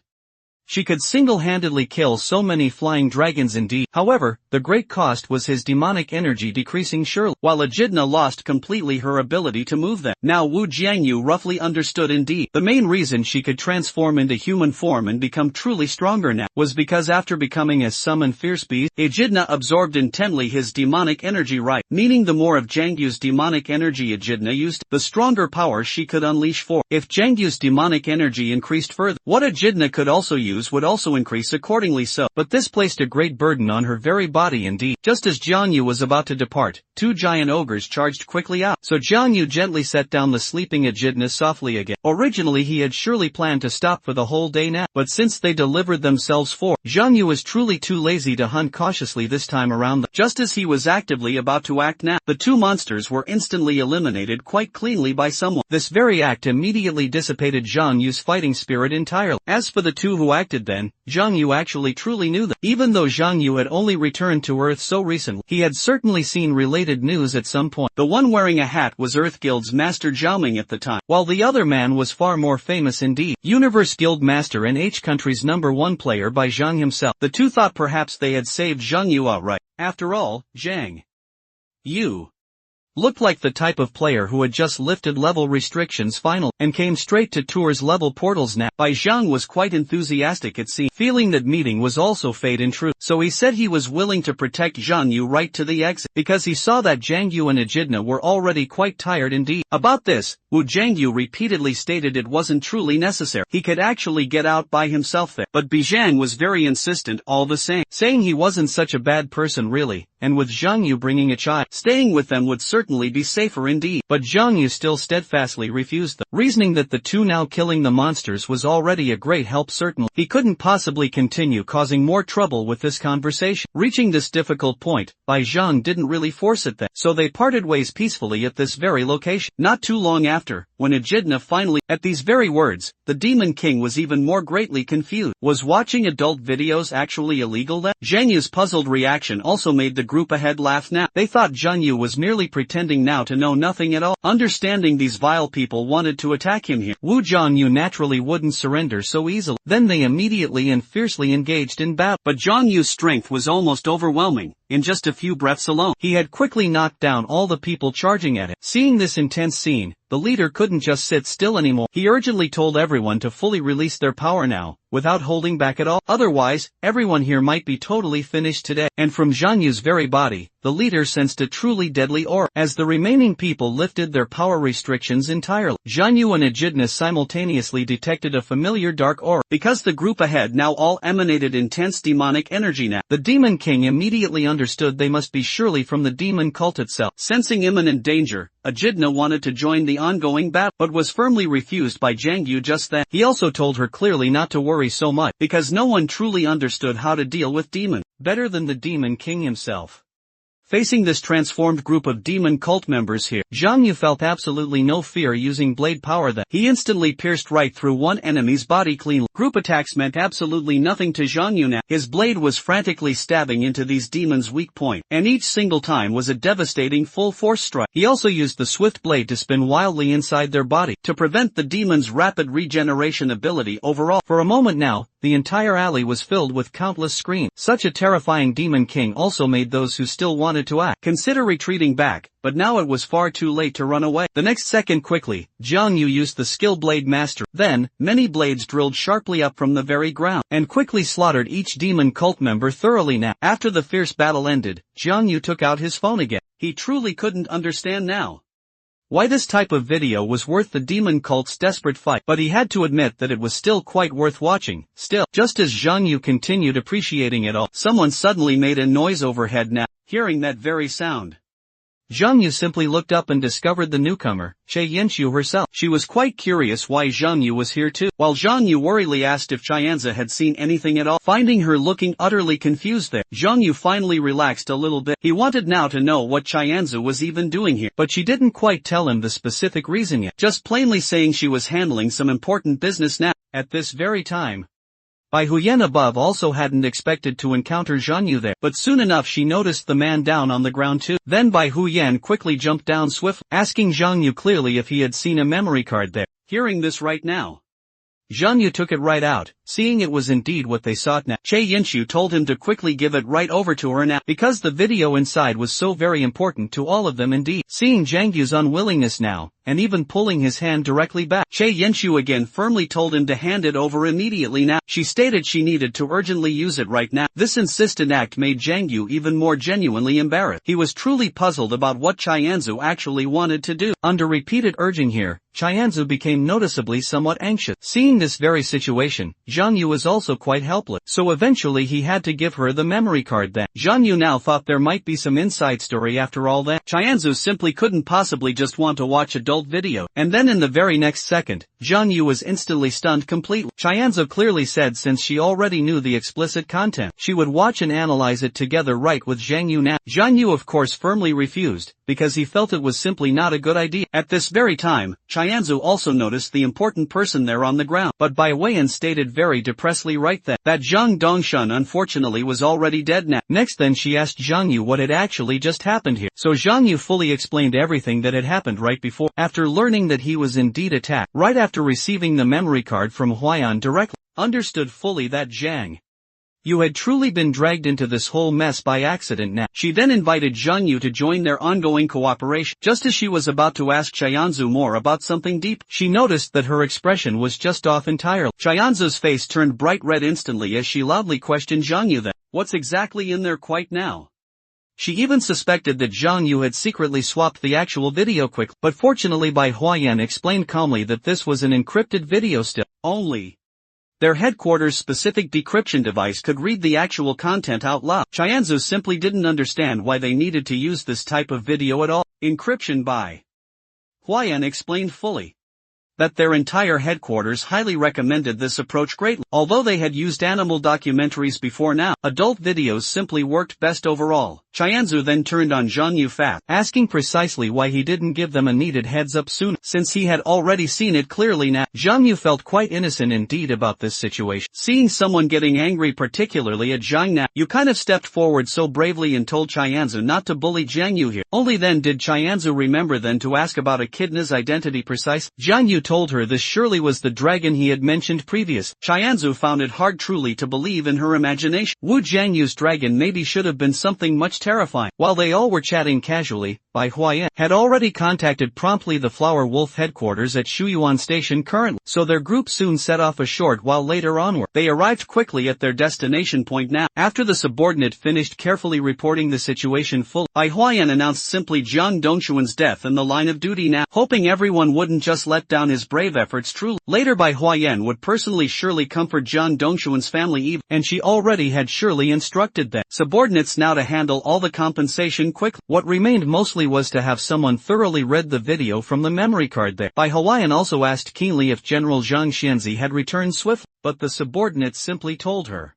she could single-handedly kill so many flying dragons indeed. However, the great cost was his demonic energy decreasing surely, while Echidna lost completely her ability to move them. Now Wu Jiangyu roughly understood indeed. The main reason she could transform into human form and become truly stronger now was because after becoming a summoned fierce beast, Echidna absorbed intently his demonic energy meaning the more of Zhang Yu's demonic energy Echidna used, the stronger power she could unleash for. If Zhang Yu's demonic energy increased further, what Echidna could also use would also increase accordingly so. But this placed a great burden on her very body indeed. Just as Zhang Yu was about to depart, 2 giant ogres charged quickly out. So Zhang Yu gently set down the sleeping Echidna softly again. Originally he had surely planned to stop for the whole day now, but since they delivered themselves for, Zhang Yu was truly too lazy to hunt cautiously this time around. Just as he was actively about to act now, the 2 monsters were instantly eliminated quite cleanly by someone. This very act immediately dissipated Zhang Yu's fighting spirit entirely. As for the 2 who acted then, Zhang Yu actually truly knew them. Even though Zhang Yu had only returned to Earth so recently, he had certainly seen related news at some point. The one wearing a hat was Earth Guild's Master Zhaoming at the time, while the other man was far more famous indeed. Universe Guild Master and H country's #1 player by Zhang himself. The 2 thought perhaps they had saved Zhang Yu outright. After all, Zhang Yu looked like the type of player who had just lifted level restrictions final, and came straight to tours level portals now. Bai Zhang was quite enthusiastic it seemed, feeling that meeting was also fate in truth, so he said he was willing to protect Zhang Yu right to the exit, because he saw that Zhang Yu and Echidna were already quite tired indeed. About this, Wu Jiangyu repeatedly stated it wasn't truly necessary, he could actually get out by himself there. But Bijang was very insistent all the same, saying he wasn't such a bad person really, and with Zhang Yu bringing a child, staying with them would certainly be safer indeed. But Zhang Yu still steadfastly refused them, reasoning that the 2 now killing the monsters was already a great help certainly. He couldn't possibly continue causing more trouble with this conversation. Reaching this difficult point, Bai Zhang didn't really force it then, so they parted ways peacefully at this very location. Not too long after, when Echidna finally, at these very words, the Demon King was even more greatly confused. Was watching adult videos actually illegal then? Zhang Yu's puzzled reaction also made the group ahead laugh now. They thought Zhang Yu was merely pretending now to know nothing at all. Understanding these vile people wanted to attack him here, Wu Zhang Yu naturally wouldn't surrender so easily. Then they immediately and fiercely engaged in battle. But Zhang Yu's strength was almost overwhelming. In just a few breaths alone, he had quickly knocked down all the people charging at him. Seeing this intense scene, the leader couldn't just sit still anymore. He urgently told everyone to fully release their power now, without holding back at all. Otherwise, everyone here might be totally finished today. And from Zhang Yu's very body, the leader sensed a truly deadly aura. As the remaining people lifted their power restrictions entirely, Zhang Yu and Echidna simultaneously detected a familiar dark aura. Because the group ahead now all emanated intense demonic energy now, the Demon King immediately understood they must be surely from the demon cult itself. Sensing imminent danger, Echidna wanted to join the ongoing battle, but was firmly refused by Zhang Yu just then. He also told her clearly not to worry so much, because no one truly understood how to deal with demons better than the Demon King himself. Facing this transformed group of demon cult members here, Zhang Yu felt absolutely no fear using blade power that he instantly pierced right through one enemy's body cleanly. Group attacks meant absolutely nothing to Zhang Yu now. His blade was frantically stabbing into these demons' weak point, and each single time was a devastating full-force strike. He also used the swift blade to spin wildly inside their body, to prevent the demons' rapid regeneration ability overall. For a moment now, the entire alley was filled with countless screams. Such a terrifying demon king also made those who still wanted to act consider retreating back, but now it was far too late to run away. The next second quickly, Zhang Yu used the skill blade master. Then, many blades drilled sharply up from the very ground, and quickly slaughtered each demon cult member thoroughly now. After the fierce battle ended, Zhang Yu took out his phone again. He truly couldn't understand now why this type of video was worth the demon cult's desperate fight, but he had to admit that it was still quite worth watching. Still, just as Zhang Yu continued appreciating it all, someone suddenly made a noise overhead now. Hearing that very sound, Zhang Yu simply looked up and discovered the newcomer, Che Yanxiu herself. She was quite curious why Zhang Yu was here too, while Zhang Yu worriedly asked if Chianza had seen anything at all. Finding her looking utterly confused there, Zhang Yu finally relaxed a little bit. He wanted now to know what Chianza was even doing here, but she didn't quite tell him the specific reason yet, just plainly saying she was handling some important business now. At this very time, Bai Huyan above also hadn't expected to encounter Zhang Yu there, but soon enough she noticed the man down on the ground too. Then Bai Huyan quickly jumped down swiftly, asking Zhang Yu clearly if he had seen a memory card there. Hearing this right now, Zhang Yu took it right out, seeing it was indeed what they sought now. Che Yanxiu told him to quickly give it right over to her now, because the video inside was so very important to all of them indeed. Seeing Zhang Yu's unwillingness now, and even pulling his hand directly back, Che Yanxiu again firmly told him to hand it over immediately now. She stated she needed to urgently use it right now. This insistent act made Zhang Yu even more genuinely embarrassed. He was truly puzzled about what Chianzu actually wanted to do. Under repeated urging here, Chianzu became noticeably somewhat anxious. Seeing this very situation, Zhang Yu was also quite helpless, so eventually he had to give her the memory card then. Zhang Yu now thought there might be some inside story after all that. Chianzu simply couldn't possibly just want to watch adult video, and then in the very next second, Zhang Yu was instantly stunned completely. Chianzu clearly said since she already knew the explicit content, she would watch and analyze it together right with Zhang Yu now. Zhang Yu of course firmly refused, because he felt it was simply not a good idea. At this very time, Chianzu also noticed the important person there on the ground, but Bai Weiyan stated very depressedly right then, that Zhang Dongshan unfortunately was already dead now. Next then she asked Zhang Yu what had actually just happened here, so Zhang Yu fully explained everything that had happened right before. After learning that he was indeed attacked, right after receiving the memory card from Huayan directly, understood fully that Zhang Yu had truly been dragged into this whole mess by accident now. She then invited Zhang Yu to join their ongoing cooperation. Just as she was about to ask Chianzu more about something deep, she noticed that her expression was just off entirely. Chianzu's face turned bright red instantly as she loudly questioned Zhang Yu then, what's exactly in there quite now? She even suspected that Zhang Yu had secretly swapped the actual video quickly, but fortunately Bai Huayan explained calmly that this was an encrypted video still. Only their headquarters' specific decryption device could read the actual content out loud. Chianzu simply didn't understand why they needed to use this type of video at all. Encryption Bai Huayan explained fully that their entire headquarters highly recommended this approach greatly. Although they had used animal documentaries before now, adult videos simply worked best overall. Chianzu then turned on Zhang Yu fast, asking precisely why he didn't give them a needed heads up sooner, since he had already seen it clearly now. Zhang Yu felt quite innocent indeed about this situation. Seeing someone getting angry particularly at Zhang Yu kind of stepped forward so bravely and told Chianzu not to bully Zhang Yu here. Only then did Chianzu remember then to ask about Echidna's identity precise. Zhang Yu told her this surely was the dragon he had mentioned previous. Chianzu found it hard truly to believe in her imagination. Wu Jianyu's dragon maybe should have been something much terrifying. While they all were chatting casually, Bai Huayan had already contacted promptly the Flower Wolf headquarters at Shuyuan Station currently, so their group soon set off a short while later onward. They arrived quickly at their destination point now. After the subordinate finished carefully reporting the situation fully, Bai Huayan announced simply Zhang Dongxuan's death in the line of duty now, hoping everyone wouldn't just let down his brave efforts truly. Later Bai Huayan would personally surely comfort Zhang Dongxuan's family even, and she already had surely instructed them subordinates now to handle all the compensation quickly. What remained mostly was to have someone thoroughly read the video from the memory card there. Bai Huayan also asked keenly if General Zhang Xianzi had returned swiftly, but the subordinate simply told her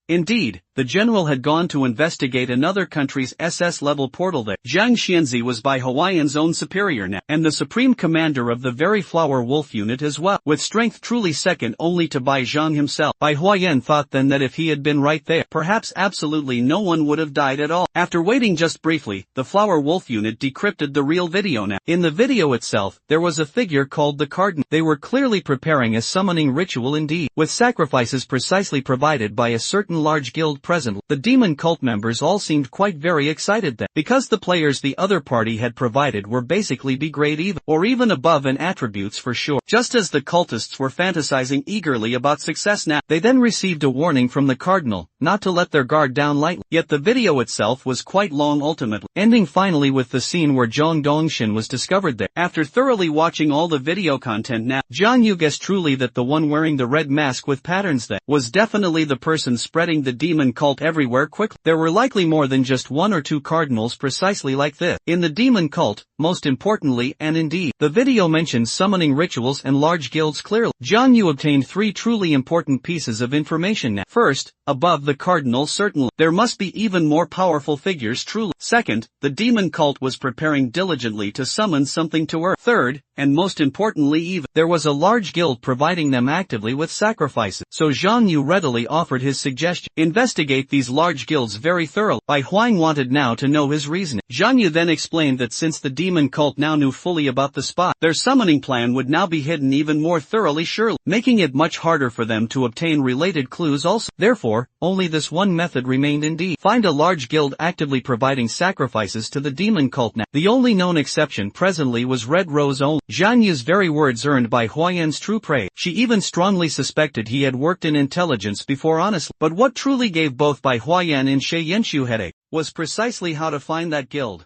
indeed, the general had gone to investigate another country's SS-level portal there. Zhang Xianzi was by Hawaiian's own superior now, and the supreme commander of the very Flower Wolf unit as well, with strength truly second only to Bai Zhang himself. Bai Huayan thought then that if he had been right there, perhaps absolutely no one would have died at all. After waiting just briefly, the Flower Wolf unit decrypted the real video now. In the video itself, there was a figure called the Cardinal. They were clearly preparing a summoning ritual indeed, with sacrifices precisely provided by a certain large guild present. The demon cult members all seemed quite very excited then, because the players the other party had provided were basically B grade even, or even above in attributes for sure. Just as the cultists were fantasizing eagerly about success now, they then received a warning from the Cardinal, not to let their guard down lightly. Yet the video itself was quite long ultimately, ending finally with the scene where Zhang Dongshin was discovered there. After thoroughly watching all the video content now, Zhang Yu guessed truly that the one wearing the red mask with patterns that was definitely the person spreading the demon cult everywhere quickly. There were likely more than just one or two cardinals precisely like this in the demon cult, most importantly, and indeed, the video mentions summoning rituals and large guilds clearly. Zhang Yu obtained three truly important pieces of information now. First, above the cardinal certainly, there must be even more powerful figures truly. Second, the demon cult was preparing diligently to summon something to earth. Third, and most importantly even, there was a large guild providing them actively with sacrifices. So Zhang Yu readily offered his suggestion. Investigate these large guilds very thoroughly. Bai Huang wanted now to know his reasoning. Zhang Yu then explained that since the demon cult now knew fully about the spot, their summoning plan would now be hidden even more thoroughly surely, making it much harder for them to obtain related clues also. Therefore, only this one method remained indeed. Find a large guild actively providing sacrifices to the demon cult now. The only known exception presently was Red Rose only. Zhang Yu's very words earned Bai Huayan's true praise. She even strongly suspected he had worked in intelligence before honestly. But what truly gave both Bai Huayan and She Yenshu headache was precisely how to find that guild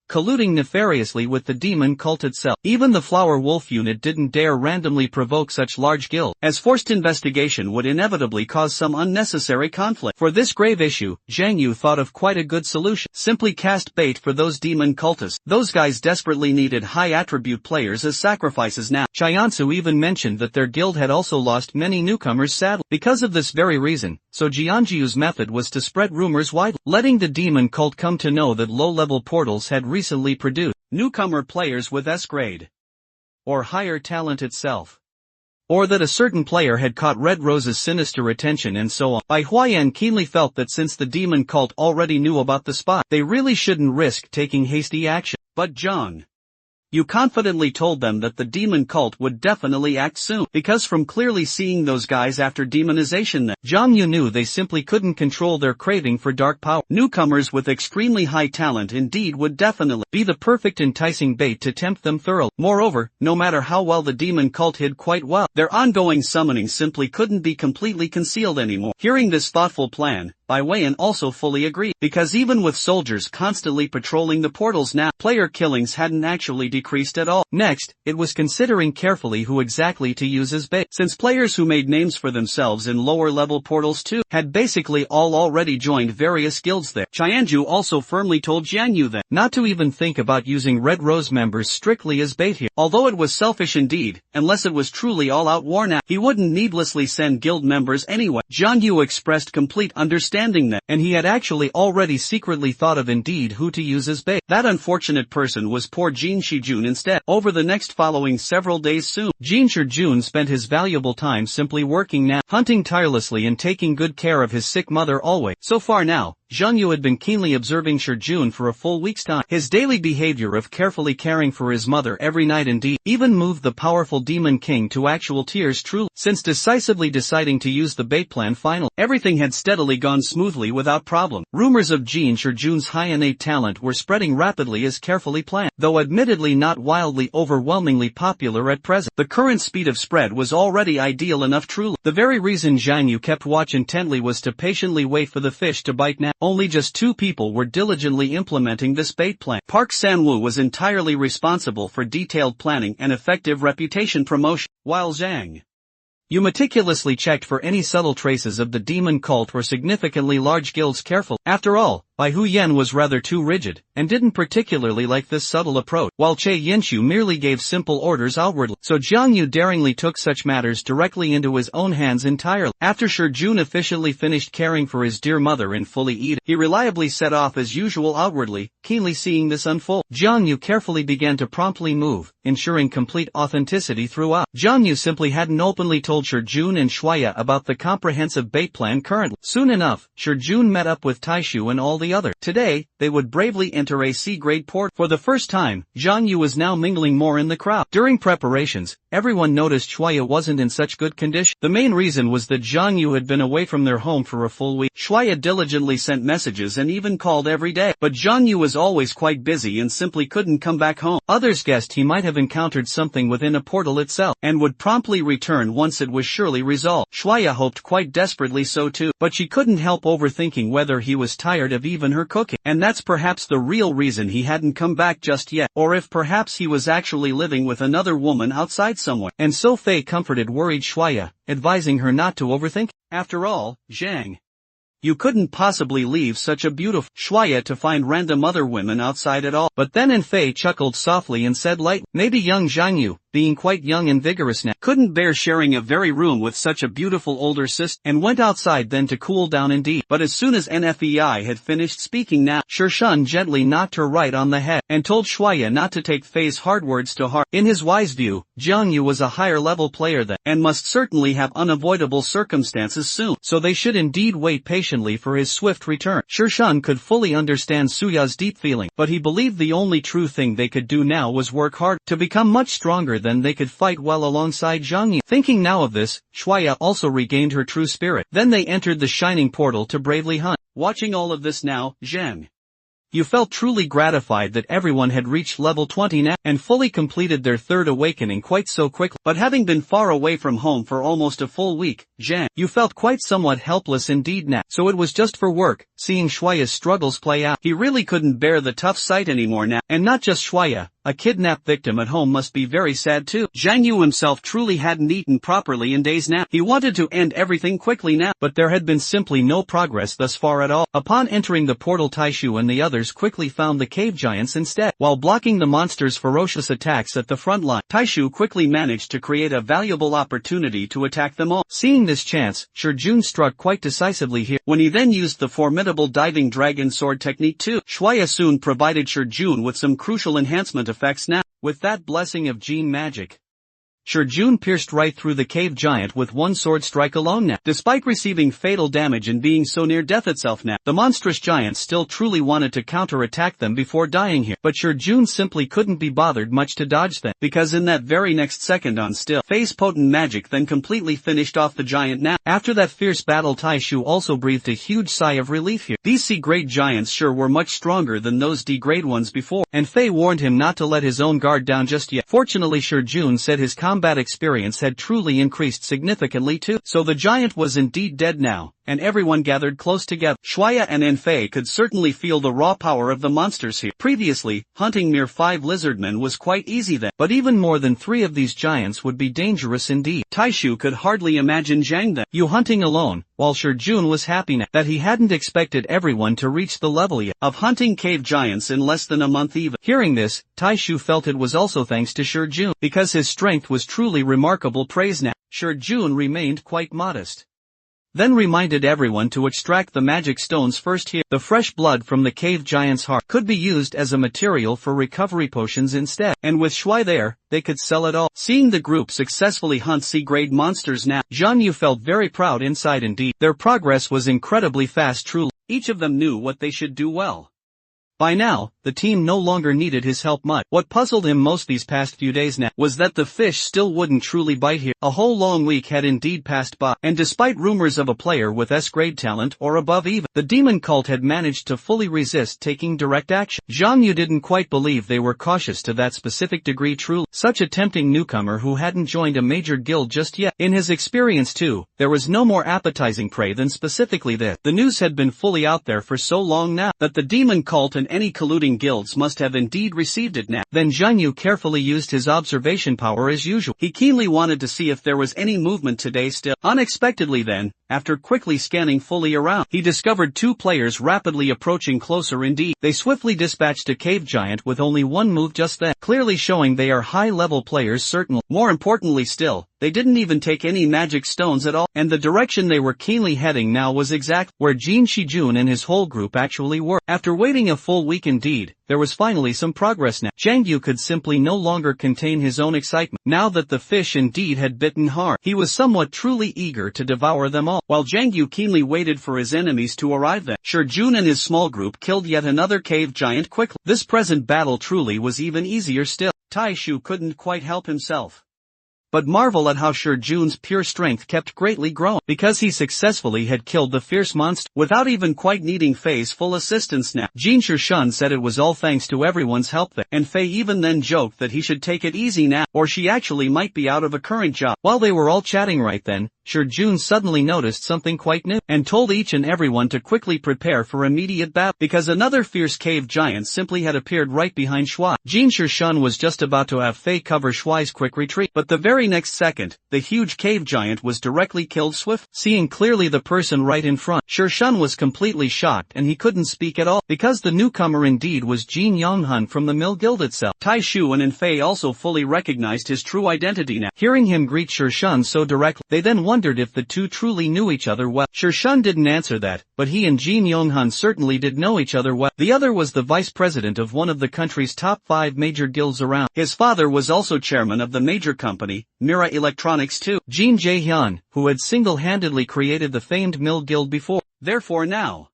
colluding nefariously with the demon cult itself. Even the Flower Wolf unit didn't dare randomly provoke such large guild, as forced investigation would inevitably cause some unnecessary conflict. For this grave issue, Zhang Yu thought of quite a good solution. Simply cast bait for those demon cultists. Those guys desperately needed high attribute players as sacrifices now. Chiansu even mentioned that their guild had also lost many newcomers sadly. Because of this very reason, so Jianjiu's method was to spread rumors widely, letting the demon cult come to know that low-level portals had recently produced newcomer players with S-grade or higher talent itself, or that a certain player had caught Red Rose's sinister attention and so on. Bai Huayan keenly felt that since the demon cult already knew about the spot, they really shouldn't risk taking hasty action. But Zhang Yu confidently told them that the demon cult would definitely act soon, because from clearly seeing those guys after demonization Zhang Yu knew they simply couldn't control their craving for dark power. Newcomers with extremely high talent indeed would definitely be the perfect enticing bait to tempt them thoroughly. Moreover, no matter how well the demon cult hid quite well, their ongoing summoning simply couldn't be completely concealed anymore. Hearing this thoughtful plan, Bai Huayan also fully agreed, because even with soldiers constantly patrolling the portals now, player killings hadn't actually decreased at all. Next, it was considering carefully who exactly to use as bait, since players who made names for themselves in lower-level portals too had basically all already joined various guilds there. Chianju also firmly told Jiang Yu that not to even think about using Red Rose members strictly as bait here. Although it was selfish indeed, unless it was truly all-out war now, he wouldn't needlessly send guild members anyway. Jiang Yu expressed complete understanding that, and he had actually already secretly thought of indeed who to use as bait. That unfortunate person was poor Jin Shijun instead. Over the next following several days soon, Jin Shijun spent his valuable time simply working now, hunting tirelessly and taking good care of his sick mother always. So far now, Zhang Yu had been keenly observing Shijun for a full week's time. His daily behavior of carefully caring for his mother every night indeed even moved the powerful demon king to actual tears truly. Since decisively deciding to use the bait plan finally, everything had steadily gone smoothly without problem. Rumors of Jin Shijun's high innate talent were spreading rapidly as carefully planned, though admittedly not wildly overwhelmingly popular at present. The current speed of spread was already ideal enough truly. The very reason Zhang Yu kept watch intently was to patiently wait for the fish to bite now. Only just two people were diligently implementing this bait plan. Park Sanwoo was entirely responsible for detailed planning and effective reputation promotion, while Zhang Yu meticulously checked for any subtle traces of the demon cult or significantly large guilds careful. After all, Bai Huyen was rather too rigid, and didn't particularly like this subtle approach, while Che Yinshu merely gave simple orders outwardly. So Jiang Yu daringly took such matters directly into his own hands entirely. After Shi Jun efficiently finished caring for his dear mother and fully eating, he reliably set off as usual outwardly, keenly seeing this unfold. Jiang Yu carefully began to promptly move, ensuring complete authenticity throughout. Jiang Yu simply hadn't openly told Shi Jun and Shuya about the comprehensive bait plan currently. Soon enough, Shi Jun met up with Taishu and all the others. Today, they would bravely enter a C-grade port. For the first time, Jiang Yu was now mingling more in the crowd. During preparations, everyone noticed Shuya wasn't in such good condition. The main reason was that Jiang Yu had been away from their home for a full week. Shuya diligently sent messages and even called every day, but Jiang Yu was always quite busy and simply couldn't come back home. Others guessed he might have encountered something within a portal itself, and would promptly return once it was surely resolved. Shuya hoped quite desperately so too, but she couldn't help overthinking whether he was tired of even her cooking, and that's perhaps the real reason he hadn't come back just yet, or if perhaps he was actually living with another woman outside somewhere. And so Fei comforted worried Shuya, advising her not to overthink. After all, Zhang, you couldn't possibly leave such a beautiful Shuya to find random other women outside at all. But then Fei chuckled softly and said lightly, maybe young Zhang Yu, being quite young and vigorous now, couldn't bear sharing a very room with such a beautiful older sister, and went outside then to cool down indeed. But as soon as Nfei had finished speaking now, Shun gently knocked her right on the head, and told Shuya not to take Fei's hard words to heart. In his wise view, Jiang Yu was a higher level player than, and must certainly have unavoidable circumstances soon, so they should indeed wait patiently for his swift return. Shun could fully understand Suya's deep feeling, but he believed the only true thing they could do now was work hard, to become much stronger than they could fight well alongside Jiang Yu. Thinking now of this, Shuya also regained her true spirit. Then they entered the shining portal to bravely hunt. Watching all of this now, Zhang, you felt truly gratified that everyone had reached level 20 now, and fully completed their third awakening quite so quickly. But having been far away from home for almost a full week, Zhang, you felt quite somewhat helpless indeed now. So it was just for work, seeing Shuya's struggles play out. He really couldn't bear the tough sight anymore now. And not just Shuya, a kidnapped victim at home must be very sad too. Zhang Yu himself truly hadn't eaten properly in days now. He wanted to end everything quickly now, but there had been simply no progress thus far at all. Upon entering the portal, Taishu and the others quickly found the cave giants instead. While blocking the monsters' ferocious attacks at the front line, Taishu quickly managed to create a valuable opportunity to attack them all. Seeing this chance, Shi Jun struck quite decisively here, when he then used the formidable diving dragon sword technique too. Shuya soon provided Shi Jun with some crucial enhancement effects now. With that blessing of gene magic, Shi Jun pierced right through the cave giant with one sword strike alone now. Despite receiving fatal damage and being so near death itself now, the monstrous giant still truly wanted to counterattack them before dying here. But Shi Jun simply couldn't be bothered much to dodge them, because in that very next second on still Fei's potent magic then completely finished off the giant now. After that fierce battle, Taishu also breathed a huge sigh of relief here. These C-grade giants sure were much stronger than those D-grade ones before, and Fei warned him not to let his own guard down just yet. Fortunately, Shi Jun said his combat experience had truly increased significantly too, so the giant was indeed dead now, and everyone gathered close together. Shuya and Enfei could certainly feel the raw power of the monsters here. Previously, hunting mere 5 lizardmen was quite easy then, but even more than 3 of these giants would be dangerous indeed. Taishu could hardly imagine Zhang then, you hunting alone, while Shi Jun was happy now that he hadn't expected everyone to reach the level yet of hunting cave giants in less than a month even. Hearing this, Taishu felt it was also thanks to Shi Jun, because his strength was truly remarkable praise now. Shi Jun remained quite modest, then reminded everyone to extract the magic stones first here. The fresh blood from the cave giant's heart could be used as a material for recovery potions instead, and with Shui there, they could sell it all. Seeing the group successfully hunt C-grade monsters now, Zhang Yu felt very proud inside indeed. Their progress was incredibly fast truly. Each of them knew what they should do well. By now, the team no longer needed his help much. What puzzled him most these past few days now was that the fish still wouldn't truly bite here. A whole long week had indeed passed by, and despite rumors of a player with S-grade talent or above even, the demon cult had managed to fully resist taking direct action. Zhang Yu didn't quite believe they were cautious to that specific degree truly. Such a tempting newcomer who hadn't joined a major guild just yet. In his experience too, there was no more appetizing prey than specifically this. The news had been fully out there for so long now, that the demon cult and any colluding guilds must have indeed received it now. Then Zhang Yu carefully used his observation power as usual. He keenly wanted to see if there was any movement today still. Unexpectedly then, After quickly scanning fully around, he discovered two players rapidly approaching closer indeed. They swiftly dispatched a cave giant with only one move just then, clearly showing they are high-level players certainly. More importantly still, they didn't even take any magic stones at all, and the direction they were keenly heading now was exactly where Jin Shijun and his whole group actually were. After waiting a full week indeed, there was finally some progress now. Zhang Yu could simply no longer contain his own excitement. Now that the fish indeed had bitten hard, he was somewhat truly eager to devour them all. While Zhang Yu keenly waited for his enemies to arrive then, Shijun and his small group killed yet another cave giant quickly. This present battle truly was even easier still. Tai Shu couldn't quite help himself but marvel at how Shijun's pure strength kept greatly growing, because he successfully had killed the fierce monster without even quite needing Fei's full assistance now. Jin Shishun said it was all thanks to everyone's help there, and Fei even then joked that he should take it easy now, or she actually might be out of a current job. While they were all chatting right then, Shijun suddenly noticed something quite new, and told each and everyone to quickly prepare for immediate battle, because another fierce cave giant simply had appeared right behind Shuai. Jin Shishun was just about to have Fei cover Shuai's quick retreat, but the very next second, the huge cave giant was directly killed swift. Seeing clearly the person right in front, Shishun was completely shocked and he couldn't speak at all, because the newcomer indeed was Jin Yonghun from the Mill Guild itself. Tai Shu and Fei also fully recognized his true identity now. Hearing him greet Shishun so directly, they then wondered if the two truly knew each other well. Shishun didn't answer that, but he and Jin Yonghun certainly did know each other well. The other was the vice president of one of the country's top 5 major guilds around. His father was also chairman of the major company, Mira Electronics too, Jin Jae-hyun, who had single-handedly created the famed Mill Guild before. Therefore now,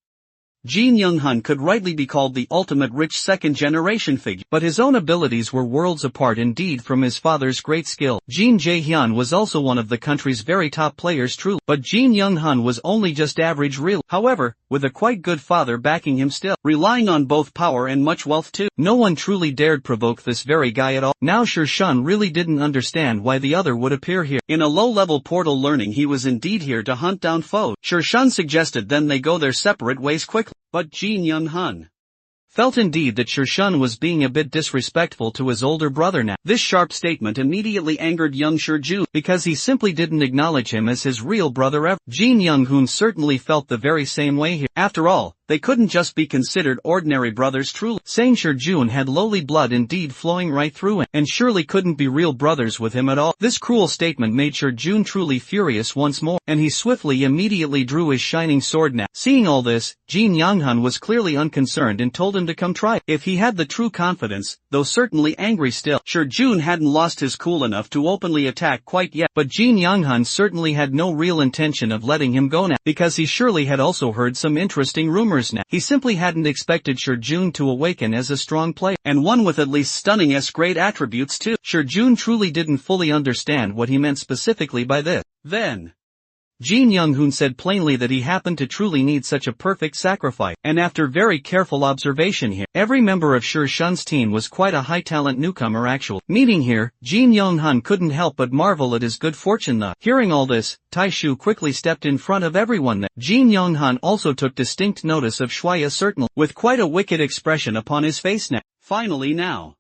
Jin Young-hun could rightly be called the ultimate rich second-generation figure, but his own abilities were worlds apart indeed from his father's great skill. Jin Jae-hyun was also one of the country's very top players truly, but Jin Young-hun was only just average real. However, with a quite good father backing him still, relying on both power and much wealth too, no one truly dared provoke this very guy at all. Now Shishun really didn't understand why the other would appear here. In a low-level portal learning he was indeed here to hunt down foes. Shishun suggested then they go their separate ways quickly. But Jin Young-hun felt indeed that Shishun was being a bit disrespectful to his older brother now. This sharp statement immediately angered young Shijun, because he simply didn't acknowledge him as his real brother ever. Jin Young-hun certainly felt the very same way here. After all, they couldn't just be considered ordinary brothers truly. Saying Shijun had lowly blood indeed flowing right through him, and surely couldn't be real brothers with him at all. This cruel statement made Shijun truly furious once more, and he swiftly immediately drew his shining sword now. Seeing all this, Jin Young-hun was clearly unconcerned and told him to come try it. If he had the true confidence, though certainly angry still. Shijun hadn't lost his cool enough to openly attack quite yet, but Jin Young-hun certainly had no real intention of letting him go now, because he surely had also heard some interesting rumors now. He simply hadn't expected Shijun to awaken as a strong player, and one with at least stunning-esque great attributes too. Shijun truly didn't fully understand what he meant specifically by this. Then Jin Young-hun said plainly that he happened to truly need such a perfect sacrifice, and after very careful observation here, every member of Shishun's team was quite a high-talent newcomer actually. Meaning here, Jin Young-hun couldn't help but marvel at his good fortune thus. Hearing all this, Tai Shu quickly stepped in front of everyone there. Jin Young-hun also took distinct notice of Shuai certainly, with quite a wicked expression upon his face now. Finally now,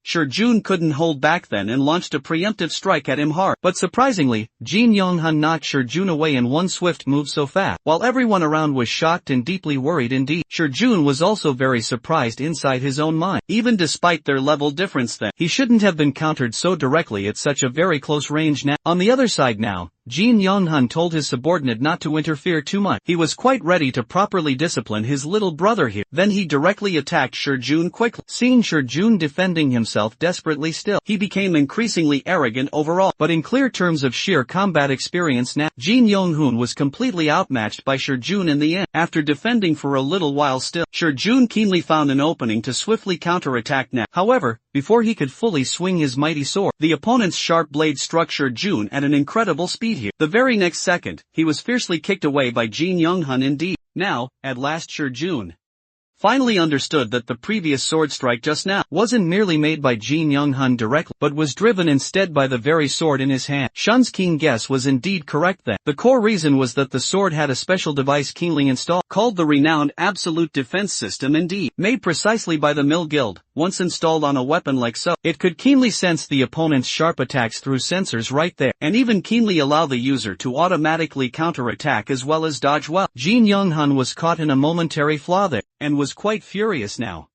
Shijun couldn't hold back then and launched a preemptive strike at him hard. But surprisingly, Jin Young-hun knocked Shijun away in one swift move so fast. While everyone around was shocked and deeply worried indeed, Shijun was also very surprised inside his own mind. Even despite their level difference then, he shouldn't have been countered so directly at such a very close range now. On the other side now, Jin Young-hun told his subordinate not to interfere too much. He was quite ready to properly discipline his little brother here. Then he directly attacked Shijun quickly. Seeing Shijun defending himself desperately still, he became increasingly arrogant overall. But in clear terms of sheer combat experience now, Jin Young-hun was completely outmatched by Shijun in the end. After defending for a little while still, Shijun keenly found an opening to swiftly counterattack now. However, before he could fully swing his mighty sword, the opponent's sharp blade struck Shijun at an incredible speed here. The very next second, he was fiercely kicked away by Jin Young-hun indeed. Now, at last Shijun finally understood that the previous sword strike just now wasn't merely made by Jin Young-hun directly, but was driven instead by the very sword in his hand. Shun's keen guess was indeed correct then. The core reason was that the sword had a special device keenly installed, called the renowned Absolute Defense System indeed, made precisely by the Mill Guild. Once installed on a weapon like so, it could keenly sense the opponent's sharp attacks through sensors right there, and even keenly allow the user to automatically counterattack as well as dodge well. Jin Young-hun was caught in a momentary flaw there, and was quite furious now.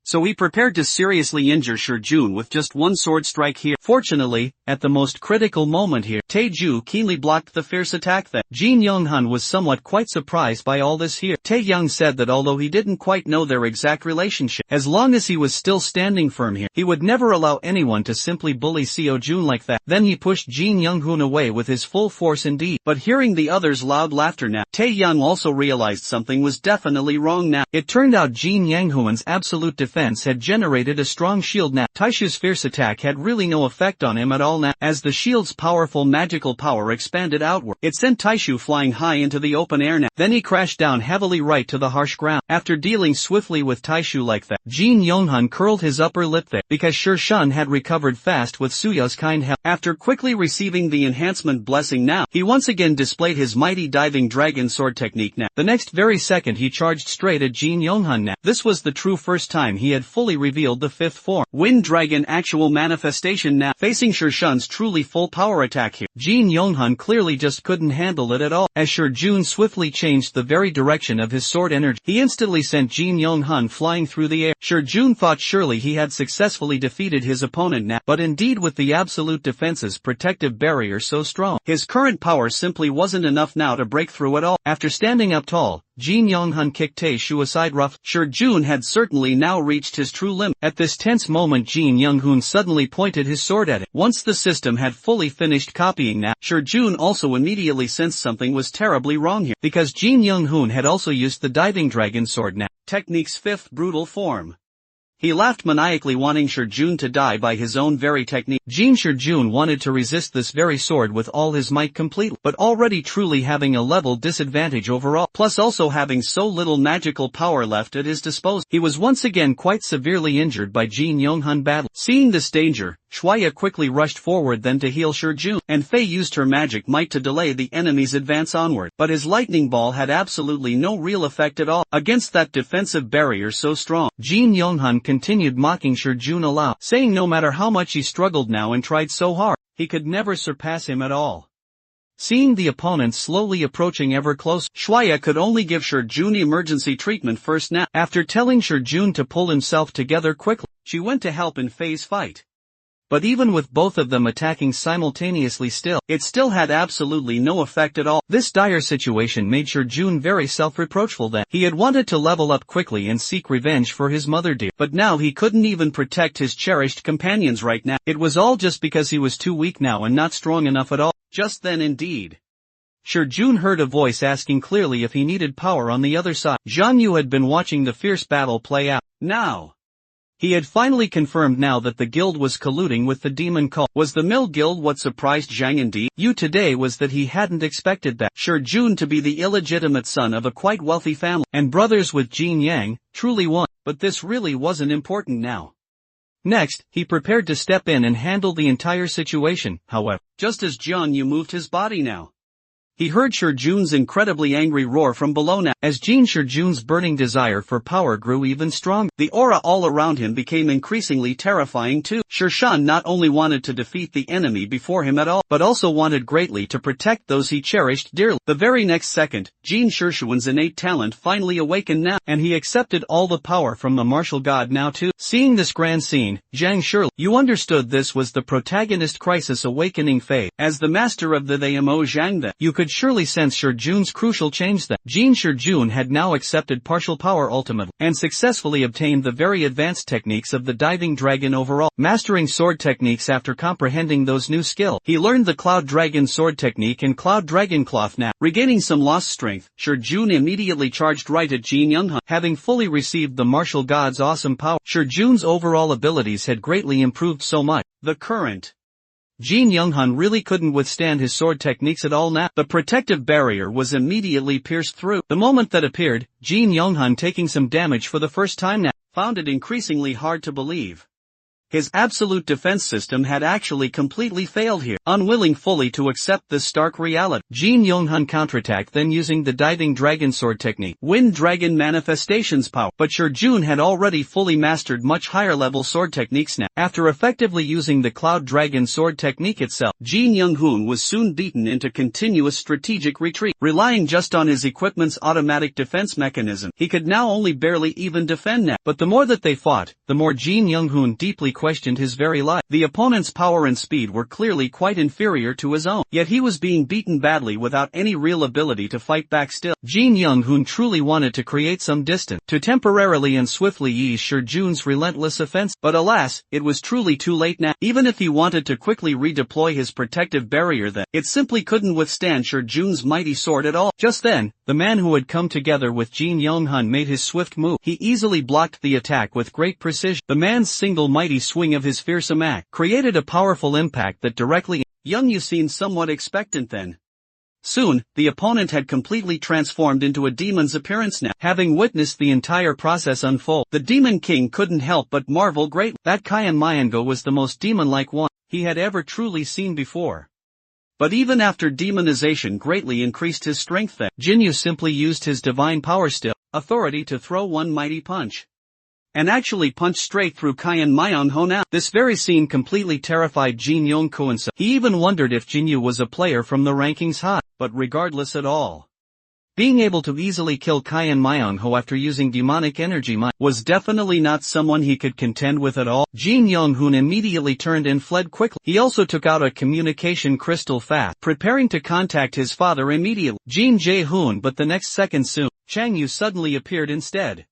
So he prepared to seriously injure Shijun with just one sword strike here. Fortunately, at the most critical moment here, Tae-ju keenly blocked the fierce attack that Jin Young-hun was somewhat quite surprised by all this here. Tae-young said that although he didn't quite know their exact relationship, as long as he was still standing firm here, he would never allow anyone to simply bully Seo-jun like that. Then he pushed Jin Young-hun away with his full force indeed. But hearing the others' loud laughter now, Tae-young also realized something was definitely wrong now. It turned out Jin Young-hun's absolute defense had generated a strong shield now. Taishu's fierce attack had really no effect on him at all now. As the shield's powerful magical power expanded outward, it sent Taishu flying high into the open air now. Then he crashed down heavily right to the harsh ground. After dealing swiftly with Taishu like that, Jin Young-hun curled his upper lip there, because Shun had recovered fast with Suya's kind help. After quickly receiving the enhancement blessing now, he once again displayed his mighty diving dragon sword technique now. The next very second he charged straight at Jin Young-hun now. This was the true first time he had fully revealed the fifth form, Wind Dragon actual manifestation now. Facing Shun's truly full power attack here, Jin Young-hun clearly just couldn't handle it at all. As Shijun swiftly changed the very direction of his sword energy, he instantly sent Jin Young-hun flying through the air. Shijun thought surely he had successfully defeated his opponent now, but indeed with the absolute defense's protective barrier so strong, his current power simply wasn't enough now to break through at all. After standing up tall, Jin Young-hun kicked Tae-shu aside rough. Shijun had certainly now reached his true limit. At this tense moment Jin Young-hun suddenly pointed his sword at it. Once the system had fully finished copying that, Shijun also immediately sensed something was terribly wrong here, because Jin Young-hun had also used the diving dragon sword now, technique's fifth brutal form. He laughed maniacally, wanting Shijun to die by his own very technique. Jin Shijun wanted to resist this very sword with all his might completely, but already truly having a level disadvantage overall, plus also having so little magical power left at his disposal, he was once again quite severely injured by Jin Young-hun battle. Seeing this danger, Shuya quickly rushed forward then to heal Shijun, and Fei used her magic might to delay the enemy's advance onward, but his lightning ball had absolutely no real effect at all against that defensive barrier so strong. Jin Young-hun continued mocking Shijun aloud, saying no matter how much he struggled now and tried so hard, he could never surpass him at all. Seeing the opponent slowly approaching ever closer, Shuya could only give Shijun emergency treatment first now. After telling Shijun to pull himself together quickly, she went to help in Fei's fight. But even with both of them attacking simultaneously it still had absolutely no effect at all. This dire situation made Shijun very self-reproachful then. He had wanted to level up quickly and seek revenge for his mother dear, but now he couldn't even protect his cherished companions right now. It was all just because he was too weak now and not strong enough at all. Just then indeed, Shijun heard a voice asking clearly if he needed power on the other side. Zhang Yu had been watching the fierce battle play out. Now, he had finally confirmed now that the guild was colluding with the demon cult. Was the Mill Guild what surprised Zhang indeed? Yu today was that he hadn't expected that Shijun to be the illegitimate son of a quite wealthy family, and brothers with Jin Yang, truly one, but this really wasn't important now. Next, he prepared to step in and handle the entire situation, however, just as Zhang Yu moved his body now, he heard Shijun's incredibly angry roar from below now. As Jin Shijun's burning desire for power grew even stronger, the aura all around him became increasingly terrifying too. Shun not only wanted to defeat the enemy before him at all, but also wanted greatly to protect those he cherished dearly. The very next second, Jin Shijun's innate talent finally awakened now, and he accepted all the power from the martial god now too. Seeing this grand scene, Zhang surely, you understood this was the protagonist crisis awakening Fei. As the master of the Mo Zhang that, you could surely sense Shijun's crucial change that Jin Shijun had now accepted partial power ultimately, and successfully obtained the very advanced techniques of the diving dragon overall. Mastering sword techniques after comprehending those new skills, he learned the Cloud Dragon sword technique and Cloud Dragon Cloth now. Regaining some lost strength, Shijun immediately charged right at Jin Young-hun. Having fully received the martial god's awesome power, Shijun's overall abilities had greatly improved so much. The current Jin Young-hun really couldn't withstand his sword techniques at all now. The protective barrier was immediately pierced through. The moment that appeared, Jin Young-hun taking some damage for the first time now, found it increasingly hard to believe. His absolute defense system had actually completely failed here. Unwilling fully to accept this stark reality, Jin Young-hun counterattacked, then using the diving dragon sword technique, Wind Dragon Manifestations power. But Jun had already fully mastered much higher level sword techniques now. After effectively using the Cloud Dragon sword technique itself, Jin Young-hun was soon beaten into continuous strategic retreat. Relying just on his equipment's automatic defense mechanism, he could now only barely even defend now. But the more that they fought, the more Jin Young-hun deeply questioned his very life. The opponent's power and speed were clearly quite inferior to his own, yet he was being beaten badly without any real ability to fight back still. Jin Young-hun truly wanted to create some distance, to temporarily and swiftly ease Jun's relentless offense, but alas, it was truly too late now. Even if he wanted to quickly redeploy his protective barrier then, it simply couldn't withstand Jun's mighty sword at all. Just then, the man who had come together with Jin Young-hun made his swift move. He easily blocked the attack with great precision. The man's single mighty swing of his fearsome axe created a powerful impact that directly Young-yu seemed somewhat expectant then. Soon, the opponent had completely transformed into a demon's appearance now. Having witnessed the entire process unfold, the Demon King couldn't help but marvel greatly. That Kyan Myango was the most demon-like one he had ever truly seen before. But even after demonization greatly increased his strength then, Jinyu simply used his divine power still, authority to throw one mighty punch. And actually punched straight through Kyan Myango now. This very scene completely terrified Jin Young-kun, so he even wondered if Jinyu was a player from the rankings high. But regardless at all, being able to easily kill Kyan Myango after using demonic energy was definitely not someone he could contend with at all. Jin Young-hun immediately turned and fled quickly. He also took out a communication crystal fast, preparing to contact his father immediately. Jin Jae-hoon, but the next second soon, Chang Yu suddenly appeared instead.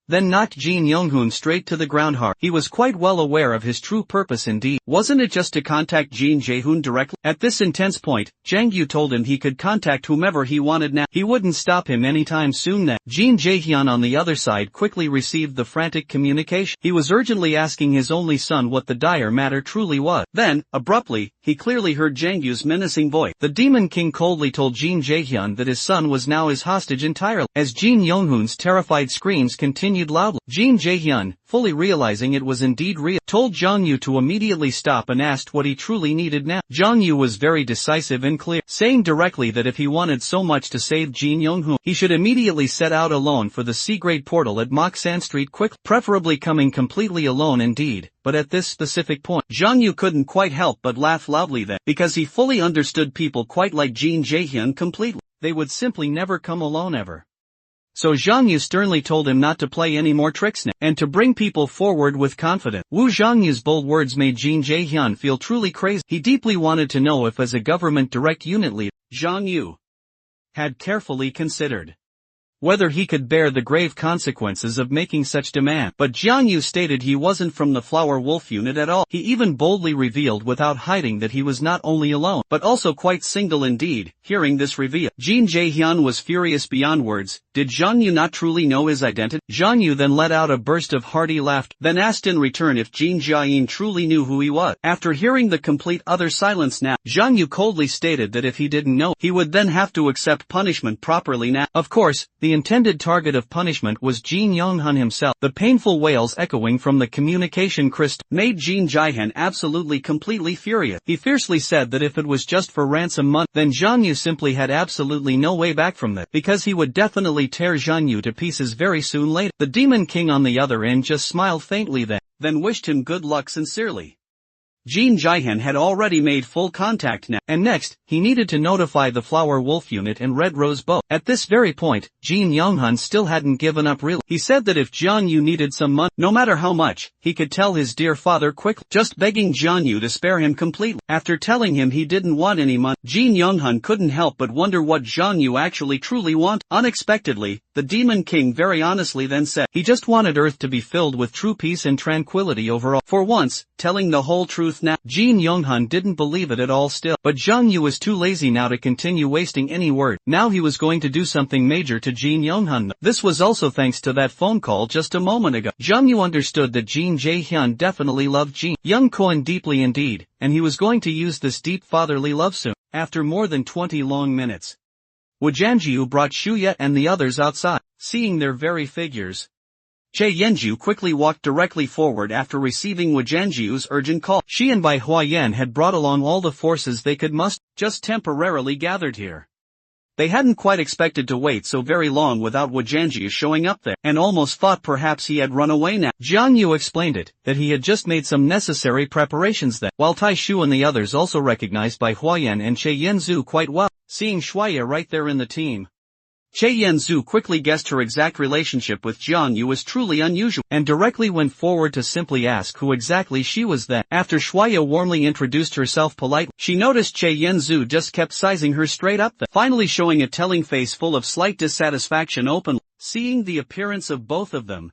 Then knocked Jin Young-hun straight to the ground hard. He was quite well aware of his true purpose indeed. Wasn't it just to contact Jin Jae-hoon directly? At this intense point, Chang Yu told him he could contact whomever he wanted now. He wouldn't stop him anytime soon then. Jin Jae-hyun on the other side quickly received the frantic communication. He was urgently asking his only son what the dire matter truly was. Then, abruptly, he clearly heard Jang Yu's menacing voice. The Demon King coldly told Jin Jae-hyun that his son was now his hostage entirely. As Jin Young-hun's terrified screams continued loudly, Jin Jae-hyun, fully realizing it was indeed real, told Jang Yu to immediately stop and asked what he truly needed now. Jang Yu was very decisive and clear, saying directly that if he wanted so much to save Jin Young-hun, he should immediately set out alone for the C-grade portal at Moksan Street quickly, preferably coming completely alone indeed. But at this specific point, Jang Yu couldn't quite help but laugh loudly then, because he fully understood people quite like Jin Jae-hyun completely. They would simply never come alone ever. So Zhang Yu sternly told him not to play any more tricks now, and to bring people forward with confidence. Zhang Yu's bold words made Jin Jae-hyun feel truly crazy. He deeply wanted to know if as a government direct unit leader, Zhang Yu had carefully considered whether he could bear the grave consequences of making such demand. But Jiang Yu stated he wasn't from the Flower Wolf unit at all. He even boldly revealed without hiding that he was not only alone, but also quite single indeed. Hearing this reveal, Jin Jae-hyun was furious beyond words. Did Jiang Yu not truly know his identity? Jiang Yu then let out a burst of hearty laughter, then asked in return if Jin Jae-in truly knew who he was. After hearing the complete utter silence now, Jiang Yu coldly stated that if he didn't know, he would then have to accept punishment properly now. Of course, the intended target of punishment was Jin Young-hun himself. The painful wails echoing from the communication crystal made Jin Jae-hyun absolutely completely furious. He fiercely said that if it was just for ransom money, then Zhang Yu simply had absolutely no way back from that, because he would definitely tear Zhang Yu to pieces very soon later. The Demon King on the other end just smiled faintly then wished him good luck sincerely. Jin Jae-hyun had already made full contact now, and next, he needed to notify the Flower Wolf unit and Red Rose Bow. At this very point, Jin Young-hun still hadn't given up really. He said that if Jiang Yu needed some money, no matter how much, he could tell his dear father quickly, just begging Jiang Yu to spare him completely. After telling him he didn't want any money, Jin Young-hun couldn't help but wonder what Jiang Yu actually truly wanted. Unexpectedly, the Demon King very honestly then said he just wanted Earth to be filled with true peace and tranquility overall. For once, telling the whole truth truth now. Jin Yonghan didn't believe it at all still, but Zhang Yu was too lazy now to continue wasting any word. Now he was going to do something major to Jin Yonghan. This was also thanks to that phone call just a moment ago. Zhang Yu understood that Jin Jaehyun definitely loved Jin Young-koan deeply indeed, and he was going to use this deep fatherly love soon. After more than 20 long minutes, Wu Jianjiu brought Shuya and the others outside. Seeing their very figures, Che Yenju quickly walked directly forward after receiving Wu Jianjiu's urgent call. She and Bai Huayan had brought along all the forces they could muster, just temporarily gathered here. They hadn't quite expected to wait so very long without Wu Jianjiu showing up there, and almost thought perhaps he had run away now. Jiang Yu explained it, that he had just made some necessary preparations then, while Tai Shu and the others also recognized Bai Huayan and Che Yanzu quite well, seeing Shuya right there in the team. Che Yanzu quickly guessed her exact relationship with Jiang Yu was truly unusual, and directly went forward to simply ask who exactly she was then. After Shuya warmly introduced herself politely, she noticed Che Yanzu just kept sizing her straight up then, finally showing a telling face full of slight dissatisfaction openly. Seeing the appearance of both of them,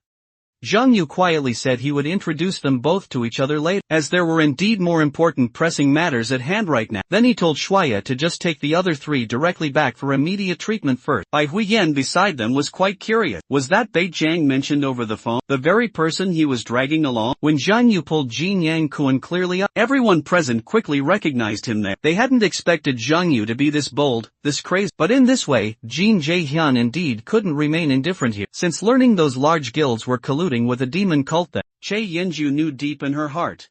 Zhang Yu quietly said he would introduce them both to each other later, as there were indeed more important pressing matters at hand right now. Then he told Shuya to just take the other three directly back for immediate treatment first. Bai Huiyan beside them was quite curious. Was that Bei Jiang mentioned over the phone the very person he was dragging along? When Zhang Yu pulled Jin Yang Kuan clearly up, everyone present quickly recognized him there. They hadn't expected Zhang Yu to be this bold, this crazy, but in this way, Jin Jaehyun indeed couldn't remain indifferent here, since learning those large guilds were colluding with a demon cult that Che Yenju knew deep in her heart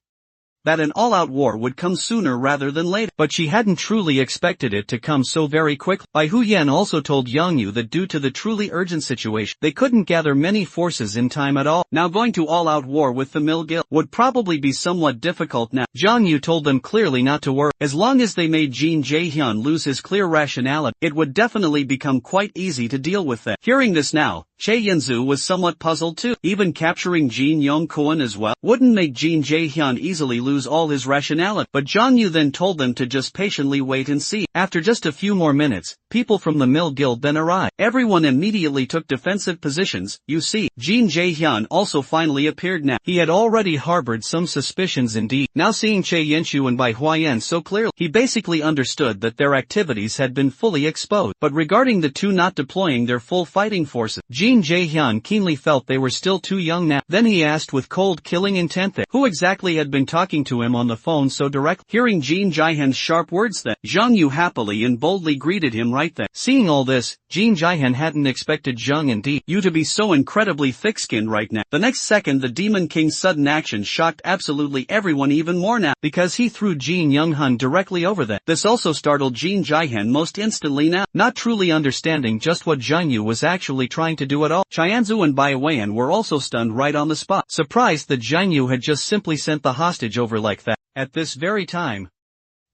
that an all-out war would come sooner rather than later, but she hadn't truly expected it to come so very quickly. Bai Huyan also told Yang Yu that due to the truly urgent situation, they couldn't gather many forces in time at all. Now going to all-out war with the Mill Guild would probably be somewhat difficult now. Zhang Yu told them clearly not to worry. As long as they made Jin Jaehyun lose his clear rationality, it would definitely become quite easy to deal with them. Hearing this now, Che Yanzu was somewhat puzzled too. Even capturing Jin Yongkoan as well wouldn't make Jin Jaehyun easily lose all his rationality. But Zhang Yu then told them to just patiently wait and see. After just a few more minutes, people from the Mill Guild then arrived. Everyone immediately took defensive positions. You see, Jin Jaehyun also finally appeared now. He had already harbored some suspicions indeed. Now seeing Che Yenshu and Bai Huayan so clearly, he basically understood that their activities had been fully exposed. But regarding the two not deploying their full fighting forces, Jin Jaehyun keenly felt they were still too young now. Then he asked with cold killing intent that who exactly had been talking to him on the phone so directly. Hearing Jin Jaehyun's sharp words then, Zhang Yu happily and boldly greeted him right then. Seeing all this, Jin Jaehyun hadn't expected Zhang indeed you to be so incredibly thick-skinned right now. The next second the Demon King's sudden action shocked absolutely everyone even more now, because he threw Jin Younghun directly over them. This also startled Jin Jaehyun most instantly now, not truly understanding just what Zhang Yu was actually trying to do at all. Chianzu and Bai Weian were also stunned right on the spot, surprised that Zhang Yu had just simply sent the hostage over like that. At this very time,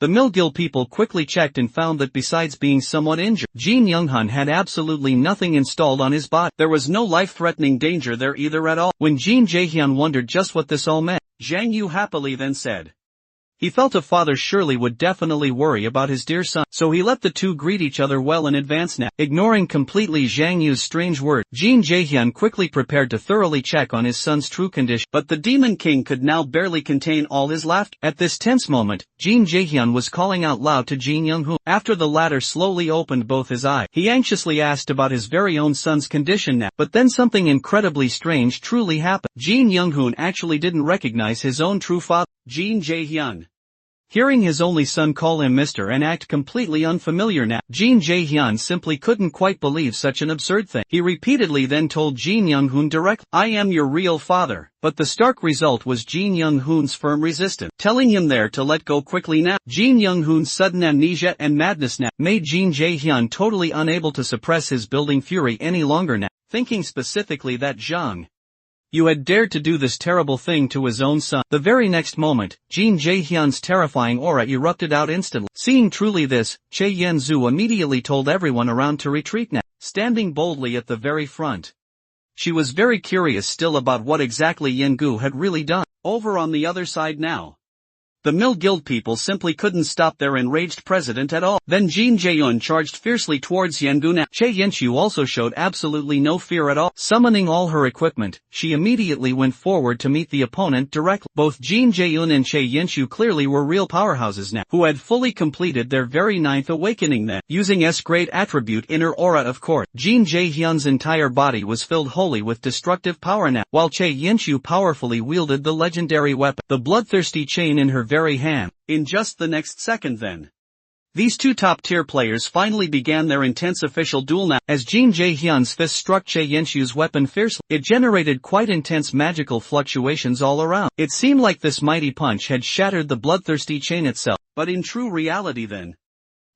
the Mill Guild people quickly checked and found that besides being somewhat injured, Jin Younghun had absolutely nothing installed on his body. There was no life-threatening danger there either at all. When Jin Jaehyun wondered just what this all meant, Zhang Yu happily then said he felt a father surely would definitely worry about his dear son, so he let the two greet each other well in advance now. Ignoring completely Zhang Yu's strange word, Jin Jaehyun quickly prepared to thoroughly check on his son's true condition, but the Demon King could now barely contain all his laughter. At this tense moment, Jin Jaehyun was calling out loud to Jin Younghun. After the latter slowly opened both his eyes, he anxiously asked about his very own son's condition now. But then something incredibly strange truly happened. Jin Younghun actually didn't recognize his own true father, Jin Jaehyun. Hearing his only son call him Mr. and act completely unfamiliar now, Jin Jaehyun simply couldn't quite believe such an absurd thing. He repeatedly then told Jin Younghun directly, I am your real father. But the stark result was Jin Younghun's firm resistance, telling him there to let go quickly now. Jin Younghun's sudden amnesia and madness now made Jin Jaehyun totally unable to suppress his building fury any longer now, thinking specifically that Zhang Yu had dared to do this terrible thing to his own son. The very next moment, Jin Jaehyun's terrifying aura erupted out instantly. Seeing truly this, Che Yanzu immediately told everyone around to retreat now, standing boldly at the very front. She was very curious still about what exactly Yengu had really done. Over on the other side now, the Mill Guild people simply couldn't stop their enraged president at all. Then Jin Jae-eun charged fiercely towards Yangun. Che Yenshu also showed absolutely no fear at all. Summoning all her equipment, she immediately went forward to meet the opponent directly. Both Jin Jae-eun and Che Yenshu clearly were real powerhouses now, who had fully completed their very ninth awakening then. Using S-grade attribute Inner Aura of course, Jin Jae-hyun's entire body was filled wholly with destructive power now, while Che Yenshu powerfully wielded the legendary weapon, the bloodthirsty chain in her very hand. In just the next second then, these two top-tier players finally began their intense official duel now. As Jin Jae-hyun's fist struck Che Yenshu's weapon fiercely, it generated quite intense magical fluctuations all around. It seemed like this mighty punch had shattered the bloodthirsty chain itself. But in true reality then,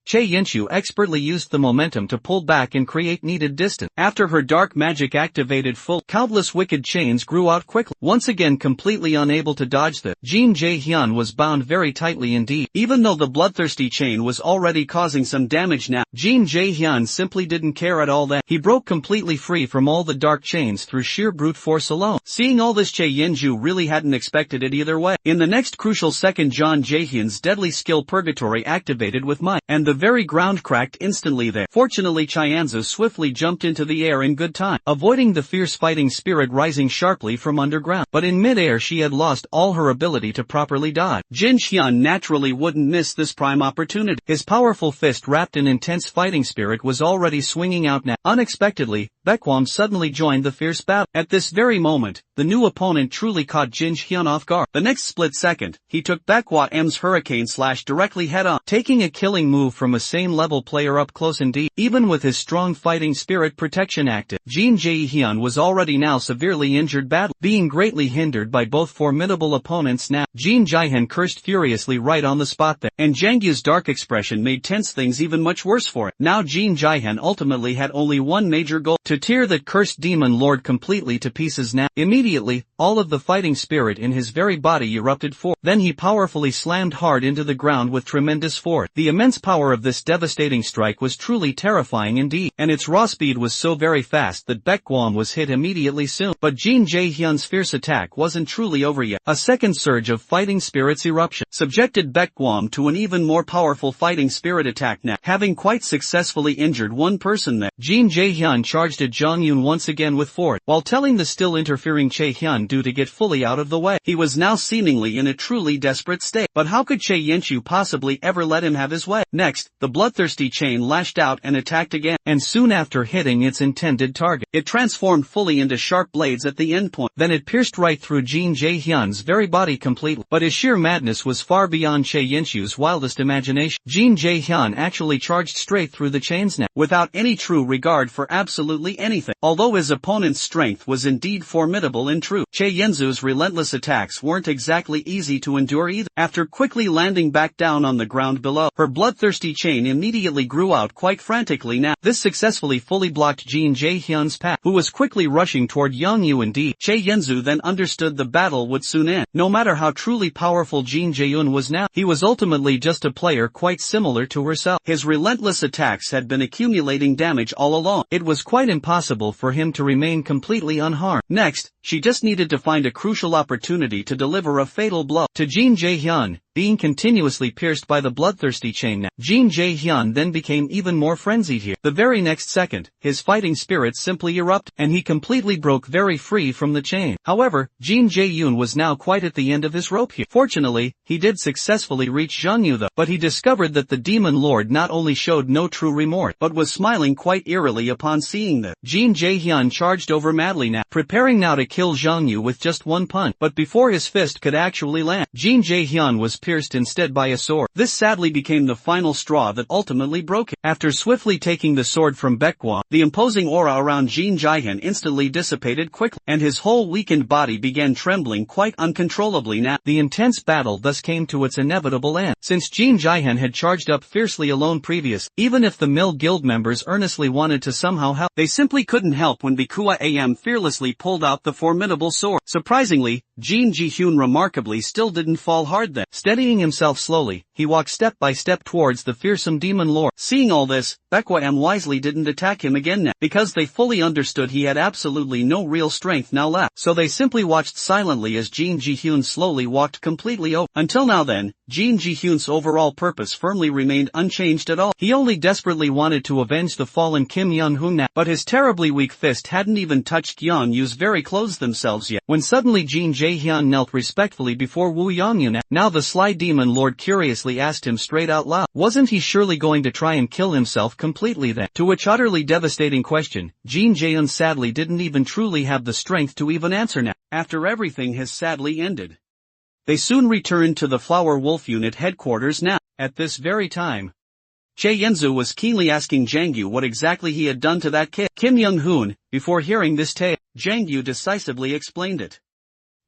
Che Yenshu expertly used the momentum to pull back and create needed distance. After her dark magic activated full, countless wicked chains grew out quickly. Once again completely unable to dodge the, Jin Jae-hyun was bound very tightly indeed. Even though the bloodthirsty chain was already causing some damage now, Jin Jae-hyun simply didn't care at all that. He broke completely free from all the dark chains through sheer brute force alone. Seeing all this, Che Yenshu really hadn't expected it either way. In the next crucial second, Jin Jae-hyun's deadly skill Purgatory activated with might, and the very ground cracked instantly there. Fortunately, Chianza swiftly jumped into the air in good time, avoiding the fierce fighting spirit rising sharply from underground. But in mid-air she had lost all her ability to properly dodge. Jin Hyun naturally wouldn't miss this prime opportunity. His powerful fist wrapped in intense fighting spirit was already swinging out now. Unexpectedly, Baekwon suddenly joined the fierce battle. At this very moment, the new opponent truly caught Jin Hyun off guard. The next split second, he took Baekwon's Hurricane Slash directly head-on, taking a killing move from a same-level player up close indeed. Even with his strong fighting spirit protection active, Jin Jae-hyun was already now severely injured badly. Being greatly hindered by both formidable opponents now, Jin Jae-hyun cursed furiously right on the spot there, and Janggyu's dark expression made tense things even much worse for it. Now Jin Jae-hyun ultimately had only one major goal, to tear that cursed demon lord completely to pieces now. Immediately, all of the fighting spirit in his very body erupted forth. Then he powerfully slammed hard into the ground with tremendous force. The immense power of this devastating strike was truly terrifying indeed, and its raw speed was so very fast that Baekwon was hit immediately soon. But Jin Jae-hyun's fierce attack wasn't truly over yet. A second surge of fighting spirit's eruption subjected Baekwon to an even more powerful fighting spirit attack now. Having quite successfully injured one person there, Jin Jae-hyun charged at Jong-eun once again with force, while telling the still interfering Che-hyun to get fully out of the way. He was now seemingly in a truly desperate state. But how could Che Yenshu possibly ever let him have his way? Next, the bloodthirsty chain lashed out and attacked again, and soon after hitting its intended target, it transformed fully into sharp blades at the end point. Then it pierced right through Jin Jae-hyun's very body completely. But his sheer madness was far beyond Che Yenshu's wildest imagination. Jin Jae-hyun actually charged straight through the chains now, without any true regard for absolutely anything. Although his opponent's strength was indeed formidable in truth, Che Yenshu's relentless attacks weren't exactly easy to endure either. After quickly landing back down on the ground below, her bloodthirsty chain immediately grew out quite frantically now. This successfully fully blocked Jin Jae-hyun's path, who was quickly rushing toward Yongyu indeed. Che Yenshu then understood the battle would soon end. No matter how truly powerful Jin Jae-eun was now, he was ultimately just a player quite similar to herself. His relentless attacks had been accumulating damage all along. It was quite impossible for him to remain completely unharmed. Next, she just needed to find a crucial opportunity to deliver a fatal blow to Jin Jae-hyun. Being continuously pierced by the bloodthirsty chain now, Jin Jae-hyun then became even more frenzied here. The very next second, his fighting spirit simply erupted, and he completely broke very free from the chain. However, Jin Jae-hyun was now quite at the end of his rope here. Fortunately, he did successfully reach Jongyu though, but he discovered that the demon lord not only showed no true remorse, but was smiling quite eerily upon seeing this. Jin Jae-hyun charged over madly now, preparing now to kill Jongyu with just one punch. But before his fist could actually land, Jin Jae-hyun was pierced instead by a sword. This sadly became the final straw that ultimately broke it. After swiftly taking the sword from Baekwon, the imposing aura around Jin Jae-hyun instantly dissipated quickly, and his whole weakened body began trembling quite uncontrollably now. The intense battle thus came to its inevitable end. Since Jin Jae-hyun had charged up fiercely alone previous, even if the Mill Guild members earnestly wanted to somehow help, they simply couldn't help when Bikua Am fearlessly pulled out the formidable sword. Surprisingly, Jin Ji-hyun remarkably still didn't fall hard then. Steady Steadying himself slowly, he walked step by step towards the fearsome demon lord. Seeing all this, Baekwa wisely didn't attack him again now, because they fully understood he had absolutely no real strength now left. So they simply watched silently as Jin Ji-hyun slowly walked completely over. Until now then, Jin Ji-hyun's overall purpose firmly remained unchanged at all. He only desperately wanted to avenge the fallen Kim Yeon-hoon now, but his terribly weak fist hadn't even touched Yeon-yu's very clothes themselves yet, when suddenly Jin Jae-hyun knelt respectfully before Woo Yeon-yu. Now the sly demon lord curiously asked him straight out loud, wasn't he surely going to try and kill himself completely then? To which utterly devastating question, Jin Jae-hyun sadly didn't even truly have the strength to even answer now. After everything has sadly ended, they soon returned to the Flower Wolf Unit headquarters now. At this very time, Chae Yenzu was keenly asking Jang-yu what exactly he had done to that kid, Kim Young-hoon. Before hearing this tale, Jang-yu decisively explained it.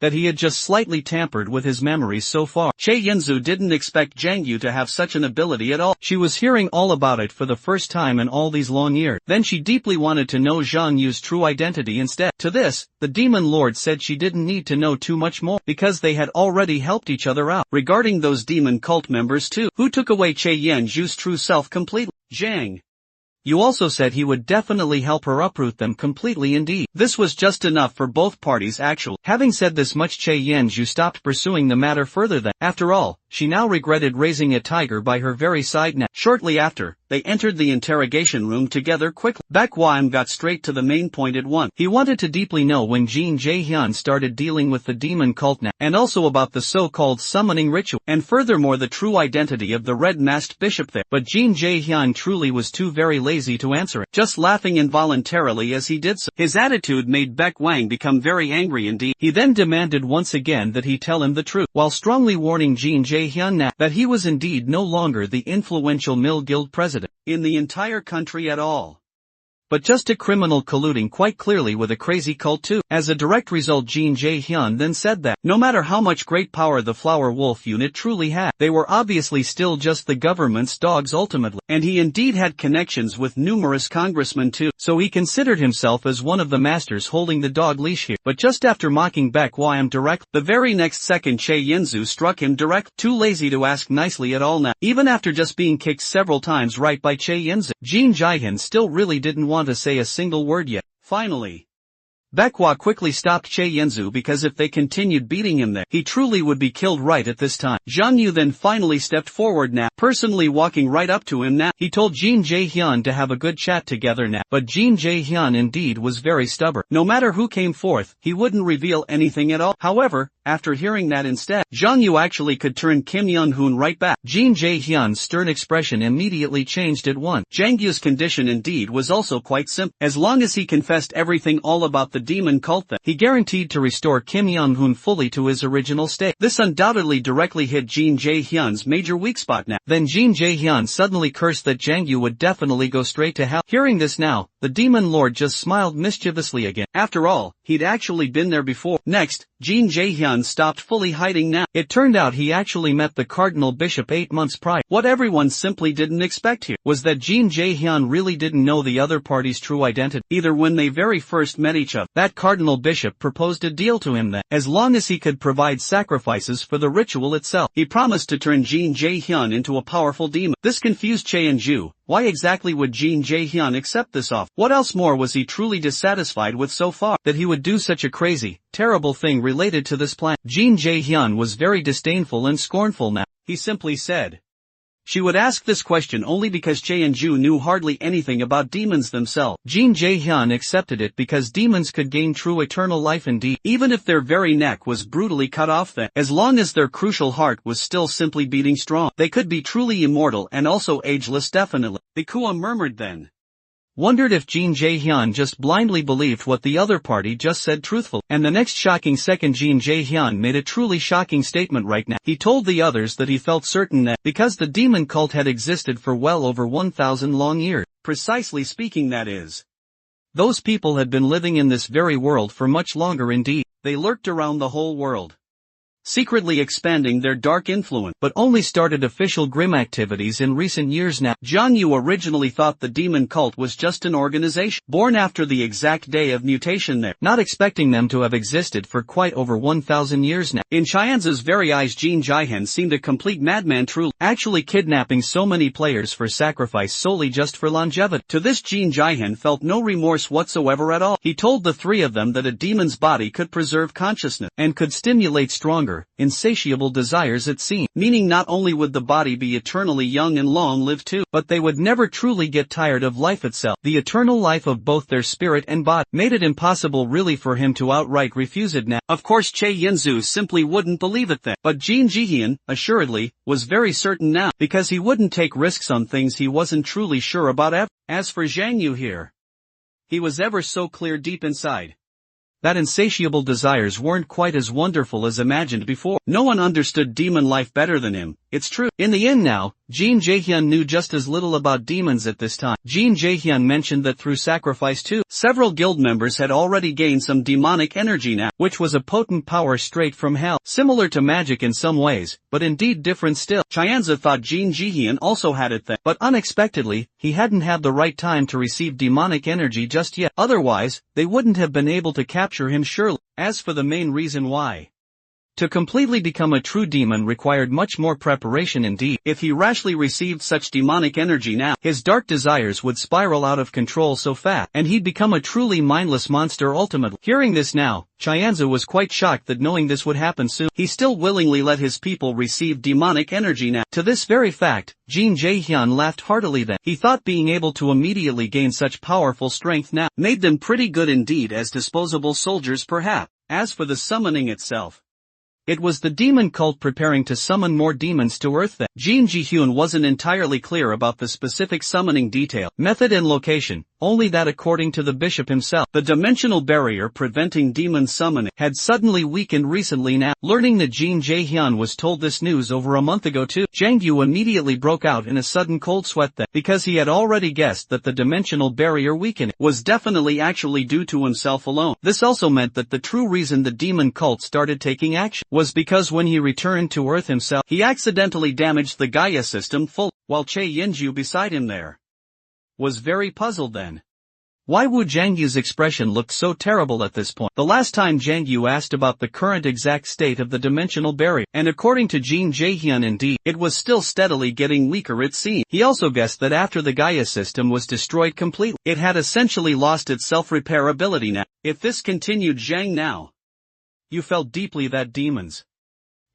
That he had just slightly tampered with his memories so far. Chae Yenzu didn't expect Jang-yu to have such an ability at all. She was hearing all about it for the first time in all these long years. Then she deeply wanted to know Zhang-yu's true identity instead. To this, the demon lord said she didn't need to know too much more, because they had already helped each other out. Regarding those demon cult members too, who took away Chae Yenzu's true self completely. Zhang Yu also said he would definitely help her uproot them completely indeed. This was just enough for both parties actually. Having said this much, Chae Yenzu stopped pursuing the matter further then. After all, she now regretted raising a tiger by her very side now. Shortly after, they entered the interrogation room together quickly. Baekwa got straight to the main point at once. He wanted to deeply know when Jin Jae-hyun started dealing with the demon cult now, and also about the so-called summoning ritual, and furthermore the true identity of the red-masked bishop there. But Jin Jae-hyun truly was too very lazy to answer it, just laughing involuntarily as he did so. His attitude made Baek become very angry indeed. He then demanded once again that he tell him the truth, while strongly warning Jin Jae-hyun now that he was indeed no longer the influential mill guild president in the entire country at all, but just a criminal colluding quite clearly with a crazy cult too. As a direct result, Jin Jae-hyun then said that, no matter how much great power the Flower Wolf Unit truly had, they were obviously still just the government's dogs ultimately, and he indeed had connections with numerous congressmen too, so he considered himself as one of the masters holding the dog leash here. But just after mocking Baek direct, the very next second Chae Yenzu struck him direct, too lazy to ask nicely at all now. Even after just being kicked several times right by Chae Yenzu, Jin Jae-hyun still really didn't want to say a single word yet. Finally, Baekwa quickly stopped Chae Yenzu because if they continued beating him there, he truly would be killed right at this time. Zhang Yu then finally stepped forward now, personally walking right up to him now. He told Jin Jae-hyun to have a good chat together now, but Jin Jae-hyun indeed was very stubborn. No matter who came forth, he wouldn't reveal anything at all. However, after hearing that instead, Zhang Yu actually could turn Kim Yeon-hoon right back. Jin Jae-hyun's stern expression immediately changed at once. Zhang Yu's condition indeed was also quite simple. As long as he confessed everything all about the demon cult then, he guaranteed to restore Kim Yeon-hoon fully to his original state. This undoubtedly directly hit Jin Jae-hyun's major weak spot now. Then Jin Jae-hyun suddenly cursed that Zhang Yu would definitely go straight to hell. Hearing this now, the demon lord just smiled mischievously again. After all, he'd actually been there before. Next, Jin Jae-hyun stopped fully hiding now. It turned out he actually met the Cardinal Bishop 8 months prior. What everyone simply didn't expect here was that Jin Jae-hyun really didn't know the other party's true identity, either when they very first met each other. That Cardinal Bishop proposed a deal to him that, as long as he could provide sacrifices for the ritual itself, he promised to turn Jin Jae-hyun into a powerful demon. This confused Chae Yenzu. Why exactly would Jin Jae-hyun accept this offer? What else more was he truly dissatisfied with so far, that he would do such a crazy, terrible thing related to this plan? Jin Jae-hyun was very disdainful and scornful now. He simply said she would ask this question only because Chae Yenzu knew hardly anything about demons themselves. Jin Jae-hyun accepted it because demons could gain true eternal life indeed, even if their very neck was brutally cut off then. As long as their crucial heart was still simply beating strong, they could be truly immortal and also ageless definitely. Baekwa murmured then. Wondered if Jin Jae-hyun just blindly believed what the other party just said truthful. And the next shocking second, Jin Jae-hyun made a truly shocking statement right now. He told the others that he felt certain that, because the demon cult had existed for well over 1,000 long years, precisely speaking that is, those people had been living in this very world for much longer indeed. They lurked around the whole world, secretly expanding their dark influence, but only started official grim activities in recent years now. Jiang Yu originally thought the demon cult was just an organization, born after the exact day of mutation there, not expecting them to have existed for quite over 1,000 years now. In Chianza's very eyes, Jin Jihen seemed a complete madman, truly, actually kidnapping so many players for sacrifice solely just for longevity. To this, Jin Jihen felt no remorse whatsoever at all. He told the three of them that a demon's body could preserve consciousness, and could stimulate stronger, insatiable desires it seemed, meaning not only would the body be eternally young and long-lived too, but they would never truly get tired of life itself. The eternal life of both their spirit and body made it impossible really for him to outright refuse it now. Of course Che Yinzu simply wouldn't believe it then, but Jin Jihen, assuredly, was very certain now, because he wouldn't take risks on things he wasn't truly sure about ever. As for Jiang Yu here, he was ever so clear deep inside that insatiable desires weren't quite as wonderful as imagined before. No one understood demon life better than him, it's true. In the end now, Jin Jihen knew just as little about demons at this time. Jin Jihen mentioned that through sacrifice too, several guild members had already gained some demonic energy now, which was a potent power straight from hell, similar to magic in some ways, but indeed different still. Chianza thought Jin Jihen also had it then, but unexpectedly, he hadn't had the right time to receive demonic energy just yet. Otherwise, they wouldn't have been able to capture him surely. As for the main reason why, to completely become a true demon required much more preparation indeed. If he rashly received such demonic energy now, his dark desires would spiral out of control so fast, and he'd become a truly mindless monster ultimately. Hearing this now, Chianza was quite shocked that knowing this would happen soon, he still willingly let his people receive demonic energy now. To this very fact, Jin Jihen laughed heartily then. He thought being able to immediately gain such powerful strength now made them pretty good indeed as disposable soldiers perhaps. As for the summoning itself, it was the demon cult preparing to summon more demons to Earth then. Jin Jihen wasn't entirely clear about the specific summoning detail, method and location, only that according to the bishop himself, the dimensional barrier preventing demon summoning had suddenly weakened recently now. Learning that Jin Jihen was told this news over a month ago too, Jiang Yu immediately broke out in a sudden cold sweat then, because he had already guessed that the dimensional barrier weakening was definitely actually due to himself alone. This also meant that the true reason the demon cult started taking action was because when he returned to Earth himself, he accidentally damaged the Gaia system fully, while Che Yinju beside him there was very puzzled then. Why would Jiang Yu's expression look so terrible at this point? The last time Jiang Yu asked about the current exact state of the dimensional barrier, and according to Jin Jihen indeed, it was still steadily getting weaker it seemed. He also guessed that after the Gaia system was destroyed completely, it had essentially lost its self-repair ability now. If this continued, Jiang now, you felt deeply that demons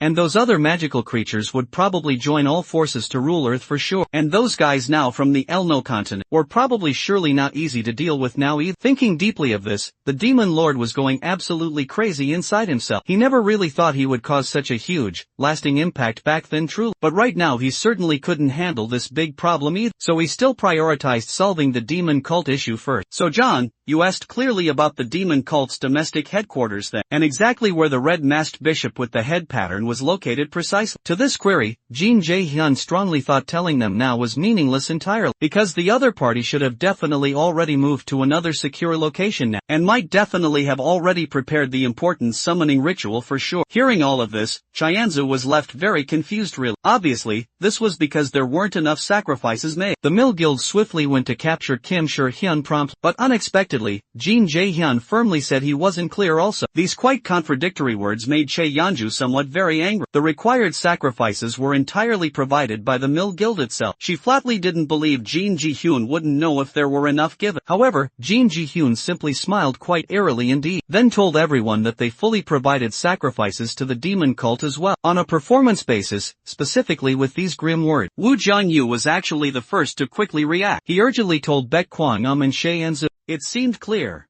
and those other magical creatures would probably join all forces to rule Earth for sure. And those guys now from the Elno continent were probably surely not easy to deal with now either. Thinking deeply of this, the demon lord was going absolutely crazy inside himself. He never really thought he would cause such a huge, lasting impact back then truly. But right now he certainly couldn't handle this big problem either. So he still prioritized solving the demon cult issue first. So John, you asked clearly about the demon cult's domestic headquarters then, and exactly where the red-masked bishop with the head pattern was located precisely. To this query, Jin Jihen strongly thought telling them now was meaningless entirely, because the other party should have definitely already moved to another secure location now, and might definitely have already prepared the important summoning ritual for sure. Hearing all of this, Chianza was left very confused really. Obviously, this was because there weren't enough sacrifices made. The Mill Guild swiftly went to capture Kim Shur-hyun promptly, but unexpectedly, Jin Jihen firmly said he wasn't clear also. These quite contradictory words made Che Yanju somewhat very angry. The required sacrifices were entirely provided by the Mill Guild itself. She flatly didn't believe Jin Jihen wouldn't know if there were enough given. However, Jin Jihen simply smiled quite eerily indeed, then told everyone that they fully provided sacrifices to the demon cult as well, on a performance basis, specifically with these grim words. Wu Jiangyu was actually the first to quickly react. He urgently told Baek Kwang and She Enzu. It seemed clear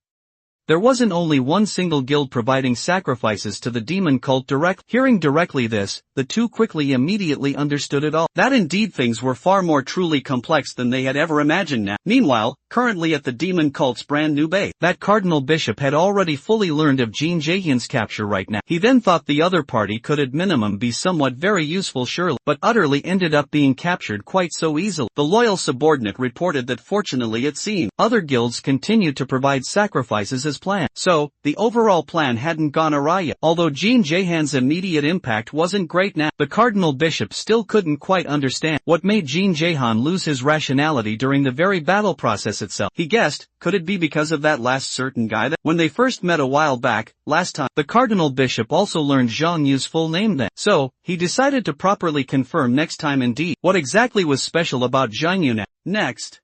there wasn't only one single guild providing sacrifices to the demon cult direct. Hearing directly this, the two quickly immediately understood it all. That indeed things were far more truly complex than they had ever imagined now. Meanwhile, currently at the demon cult's brand new base, that cardinal bishop had already fully learned of Jin Jihen's capture right now. He then thought the other party could at minimum be somewhat very useful surely, but utterly ended up being captured quite so easily. The loyal subordinate reported that fortunately it seemed, other guilds continued to provide sacrifices as his plan. So, the overall plan hadn't gone awry yet. Although Jin Jaehan's immediate impact wasn't great now, the Cardinal Bishop still couldn't quite understand what made Jin Jaehan lose his rationality during the very battle process itself. He guessed, could it be because of that last certain guy that, when they first met a while back, last time, the Cardinal Bishop also learned Zhang Yu's full name then. So, he decided to properly confirm next time indeed. What exactly was special about Zhang Yu now? Next,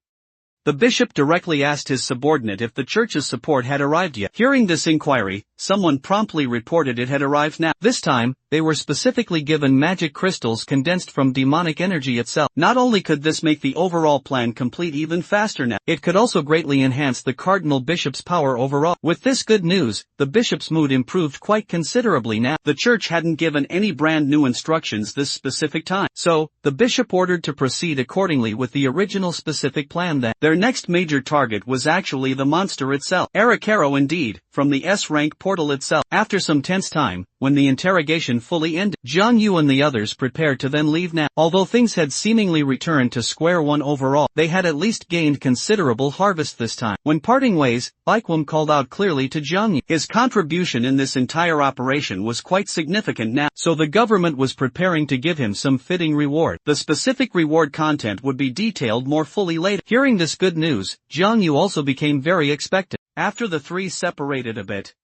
the bishop directly asked his subordinate if the church's support had arrived yet. Hearing this inquiry, someone promptly reported it had arrived now. This time, they were specifically given magic crystals condensed from demonic energy itself. Not only could this make the overall plan complete even faster now, it could also greatly enhance the Cardinal Bishop's power overall. With this good news, the bishop's mood improved quite considerably now. The church hadn't given any brand new instructions this specific time, so, the bishop ordered to proceed accordingly with the original specific plan that their next major target was actually the monster itself. Arikaro indeed, from the S-rank portal itself. After some tense time, when the interrogation fully ended, Zhang Yu and the others prepared to then leave now. Although things had seemingly returned to square one overall, they had at least gained considerable harvest this time. When parting ways, Baikwum called out clearly to Zhang Yu. His contribution in this entire operation was quite significant now, so the government was preparing to give him some fitting reward. The specific reward content would be detailed more fully later. Hearing this good news, Zhang Yu also became very expectant. After the three separated a bit,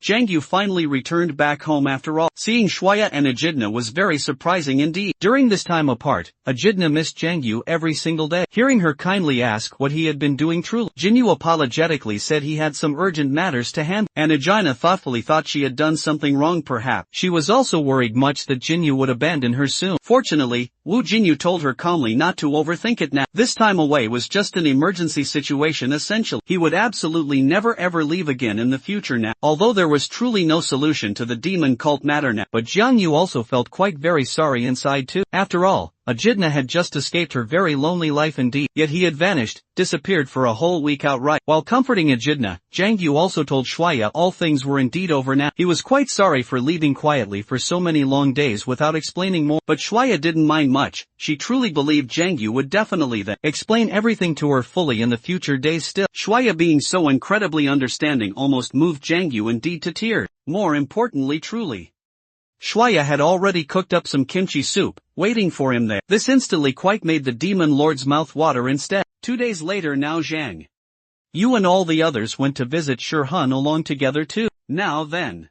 Zhang Yu finally returned back home after all. Seeing Shuya and Echidna was very surprising indeed. During this time apart, Echidna missed Zhang Yu every single day. Hearing her kindly ask what he had been doing truly, Jinyu apologetically said he had some urgent matters to handle, and Echidna thoughtfully thought she had done something wrong perhaps. She was also worried much that Jinyu would abandon her soon. Fortunately, Wu Jinyu told her calmly not to overthink it now. This time away was just an emergency situation essentially. He would absolutely never ever leave again in the future now. Although there was truly no solution to the demon cult matter now, but Zhang Yu also felt quite very sorry inside too. After all, Echidna had just escaped her very lonely life indeed, yet he had vanished, disappeared for a whole week outright. While comforting Echidna, Zhang Yu also told Shuya all things were indeed over now. He was quite sorry for leaving quietly for so many long days without explaining more, but Shuya didn't mind much. She truly believed Zhang Yu would definitely then explain everything to her fully in the future days still. Shuya being so incredibly understanding almost moved Zhang Yu indeed to tears. More importantly truly, Shuya had already cooked up some kimchi soup, waiting for him there. This instantly quite made the demon lord's mouth water instead. 2 days later now Zhang Yu and all the others went to visit Shirhan along together too. Now then,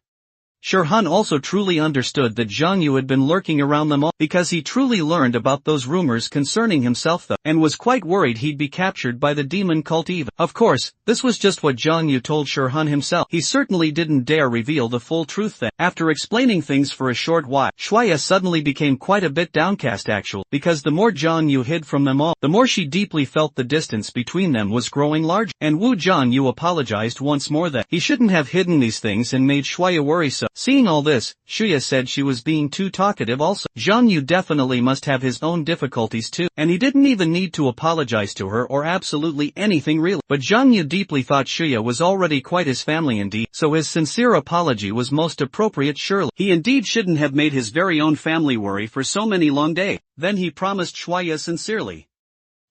Shirhan also truly understood that Zhang Yu had been lurking around them all, because he truly learned about those rumors concerning himself though, and was quite worried he'd be captured by the demon cult even. Of course, this was just what Zhang Yu told Shirhan himself. He certainly didn't dare reveal the full truth then. After explaining things for a short while, Shuya suddenly became quite a bit downcast actually, because the more Zhang Yu hid from them all, the more she deeply felt the distance between them was growing large. And Wu Zhang Yu apologized once more that he shouldn't have hidden these things and made Shuya worry so. Seeing all this, Shuya said she was being too talkative also. Zhang Yu definitely must have his own difficulties too, and he didn't even need to apologize to her or absolutely anything really. But Zhang Yu deeply thought Shuya was already quite his family indeed, so his sincere apology was most appropriate surely. He indeed shouldn't have made his very own family worry for so many long days. Then he promised Shuya sincerely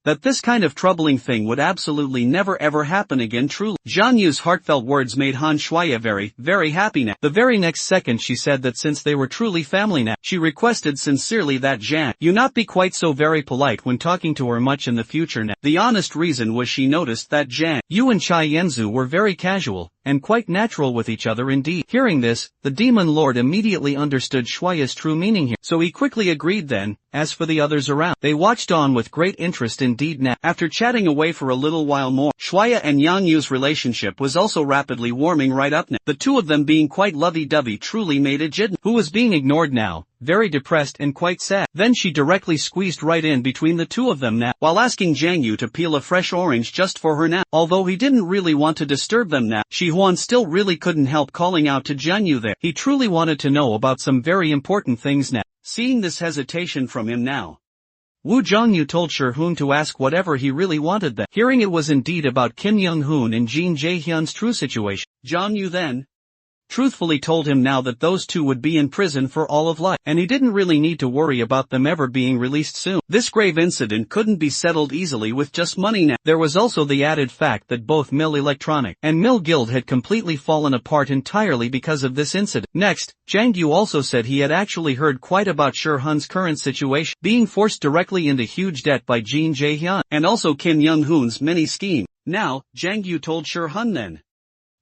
that this kind of troubling thing would absolutely never ever happen again truly. Zhang Yu's heartfelt words made Han Shuya very, very happy now. The very next second she said that since they were truly family now, she requested sincerely that Zhang Yu not be quite so very polite when talking to her much in the future now. The honest reason was she noticed that Zhang Yu and Chai Yanzu were very casual, and quite natural with each other indeed. Hearing this, the demon lord immediately understood Shuya's true meaning here, so he quickly agreed then. As for the others around, they watched on with great interest indeed now. After chatting away for a little while more, Shuya and Yang Yu's relationship was also rapidly warming right up now. The two of them being quite lovey-dovey truly made Echidna, who was being ignored now, very depressed and quite sad. Then she directly squeezed right in between the two of them now, while asking Zhang Yu to peel a fresh orange just for her now. Although he didn't really want to disturb them now, Shi Huan still really couldn't help calling out to Zhang Yu there. He truly wanted to know about some very important things now. Seeing this hesitation from him now, Wu Zhangyu told Shirhun to ask whatever he really wanted then. Hearing it was indeed about Kim Young-hoon and Jin Jae-hyun's true situation, Zhangyu then truthfully told him now that those two would be in prison for all of life, and he didn't really need to worry about them ever being released soon. This grave incident couldn't be settled easily with just money now. There was also the added fact that both Mill Electronic and Mill Guild had completely fallen apart entirely because of this incident. Next, Jang Yu also said he had actually heard quite about Shurhun's current situation, being forced directly into huge debt by Jin Jae-hyun, and also Kim Young-hoon's many schemes. Now, Jang Yu told Shurhun then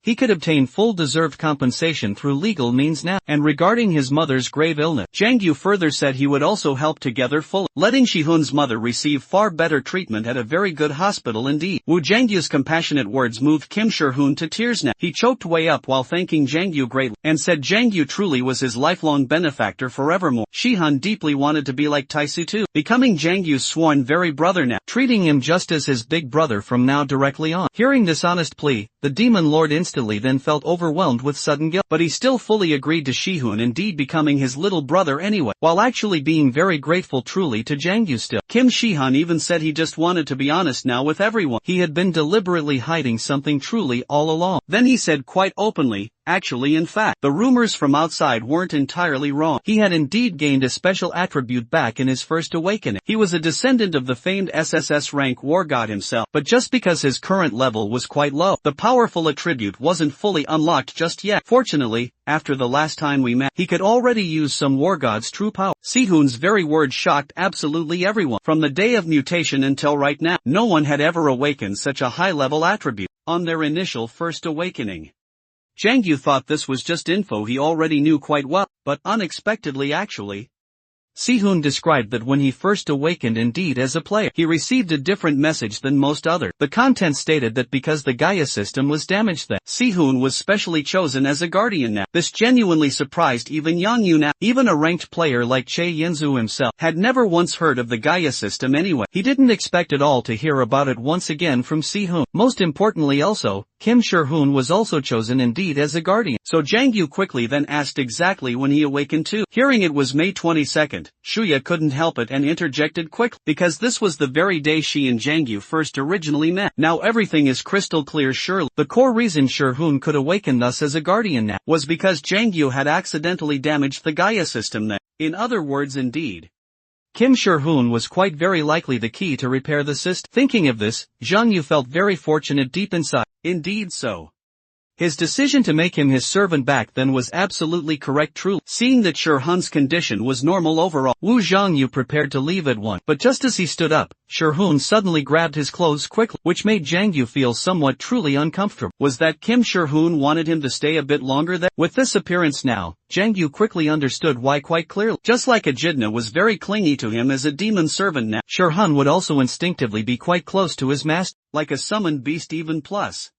he could obtain full deserved compensation through legal means now. And regarding his mother's grave illness, Jang Yu further said he would also help together fully, letting Shihun's mother receive far better treatment at a very good hospital indeed. Woo Jang Yu's compassionate words moved Kim Shurhun to tears now. He choked way up while thanking Jang Yu greatly, and said Jang Yu truly was his lifelong benefactor forevermore. Shihun deeply wanted to be like Taisu too, becoming Jang Yu's sworn very brother now, treating him just as his big brother from now directly on. Hearing this honest plea, the Demon Lord instantly then felt overwhelmed with sudden guilt, but he still fully agreed to Shihun indeed becoming his little brother anyway, while actually being very grateful truly to Jang Yu still. Kim Shihun even said he just wanted to be honest now with everyone. He had been deliberately hiding something truly all along. Then he said quite openly, actually in fact, the rumors from outside weren't entirely wrong. He had indeed gained a special attribute back in his first awakening. He was a descendant of the famed SSS rank war god himself, but just because his current level was quite low, the powerful attribute wasn't fully unlocked just yet. Fortunately, after the last time we met, he could already use some war god's true power. Sihun's very words shocked absolutely everyone. From the day of mutation until right now, no one had ever awakened such a high-level attribute on their initial first awakening. Jang Yu thought this was just info he already knew quite well, but unexpectedly actually, Sihun described that when he first awakened indeed as a player, he received a different message than most others. The content stated that because the Gaia system was damaged that Sihun was specially chosen as a guardian now. This genuinely surprised even Yang Yu now. Even a ranked player like Che Yinzu himself had never once heard of the Gaia system anyway. He didn't expect at all to hear about it once again from Sihun. Most importantly also, Kim Shurhun was also chosen indeed as a guardian. So Jang Yu quickly then asked exactly when he awakened too. Hearing it was May 22nd, Shuya couldn't help it and interjected quickly, because this was the very day she and Jang Yu first originally met. Now everything is crystal clear surely. The core reason Shurhun could awaken thus as a guardian now was because Jang Yu had accidentally damaged the Gaia system then. In other words indeed, Kim Shurhun was quite very likely the key to repair the system. Thinking of this, Jang Yu felt very fortunate deep inside. Indeed so. His decision to make him his servant back then was absolutely correct truly, seeing that Shurhun's condition was normal overall. Wu Zhangyu prepared to leave at once, but just as he stood up, Shurhun suddenly grabbed his clothes quickly, which made Jang Yu feel somewhat truly uncomfortable. Was that Kim Shurhun wanted him to stay a bit longer there? With this appearance now, Jang Yu quickly understood why quite clearly. Just like Echidna was very clingy to him as a demon servant now, Shurhun would also instinctively be quite close to his master, like a summoned beast even plus.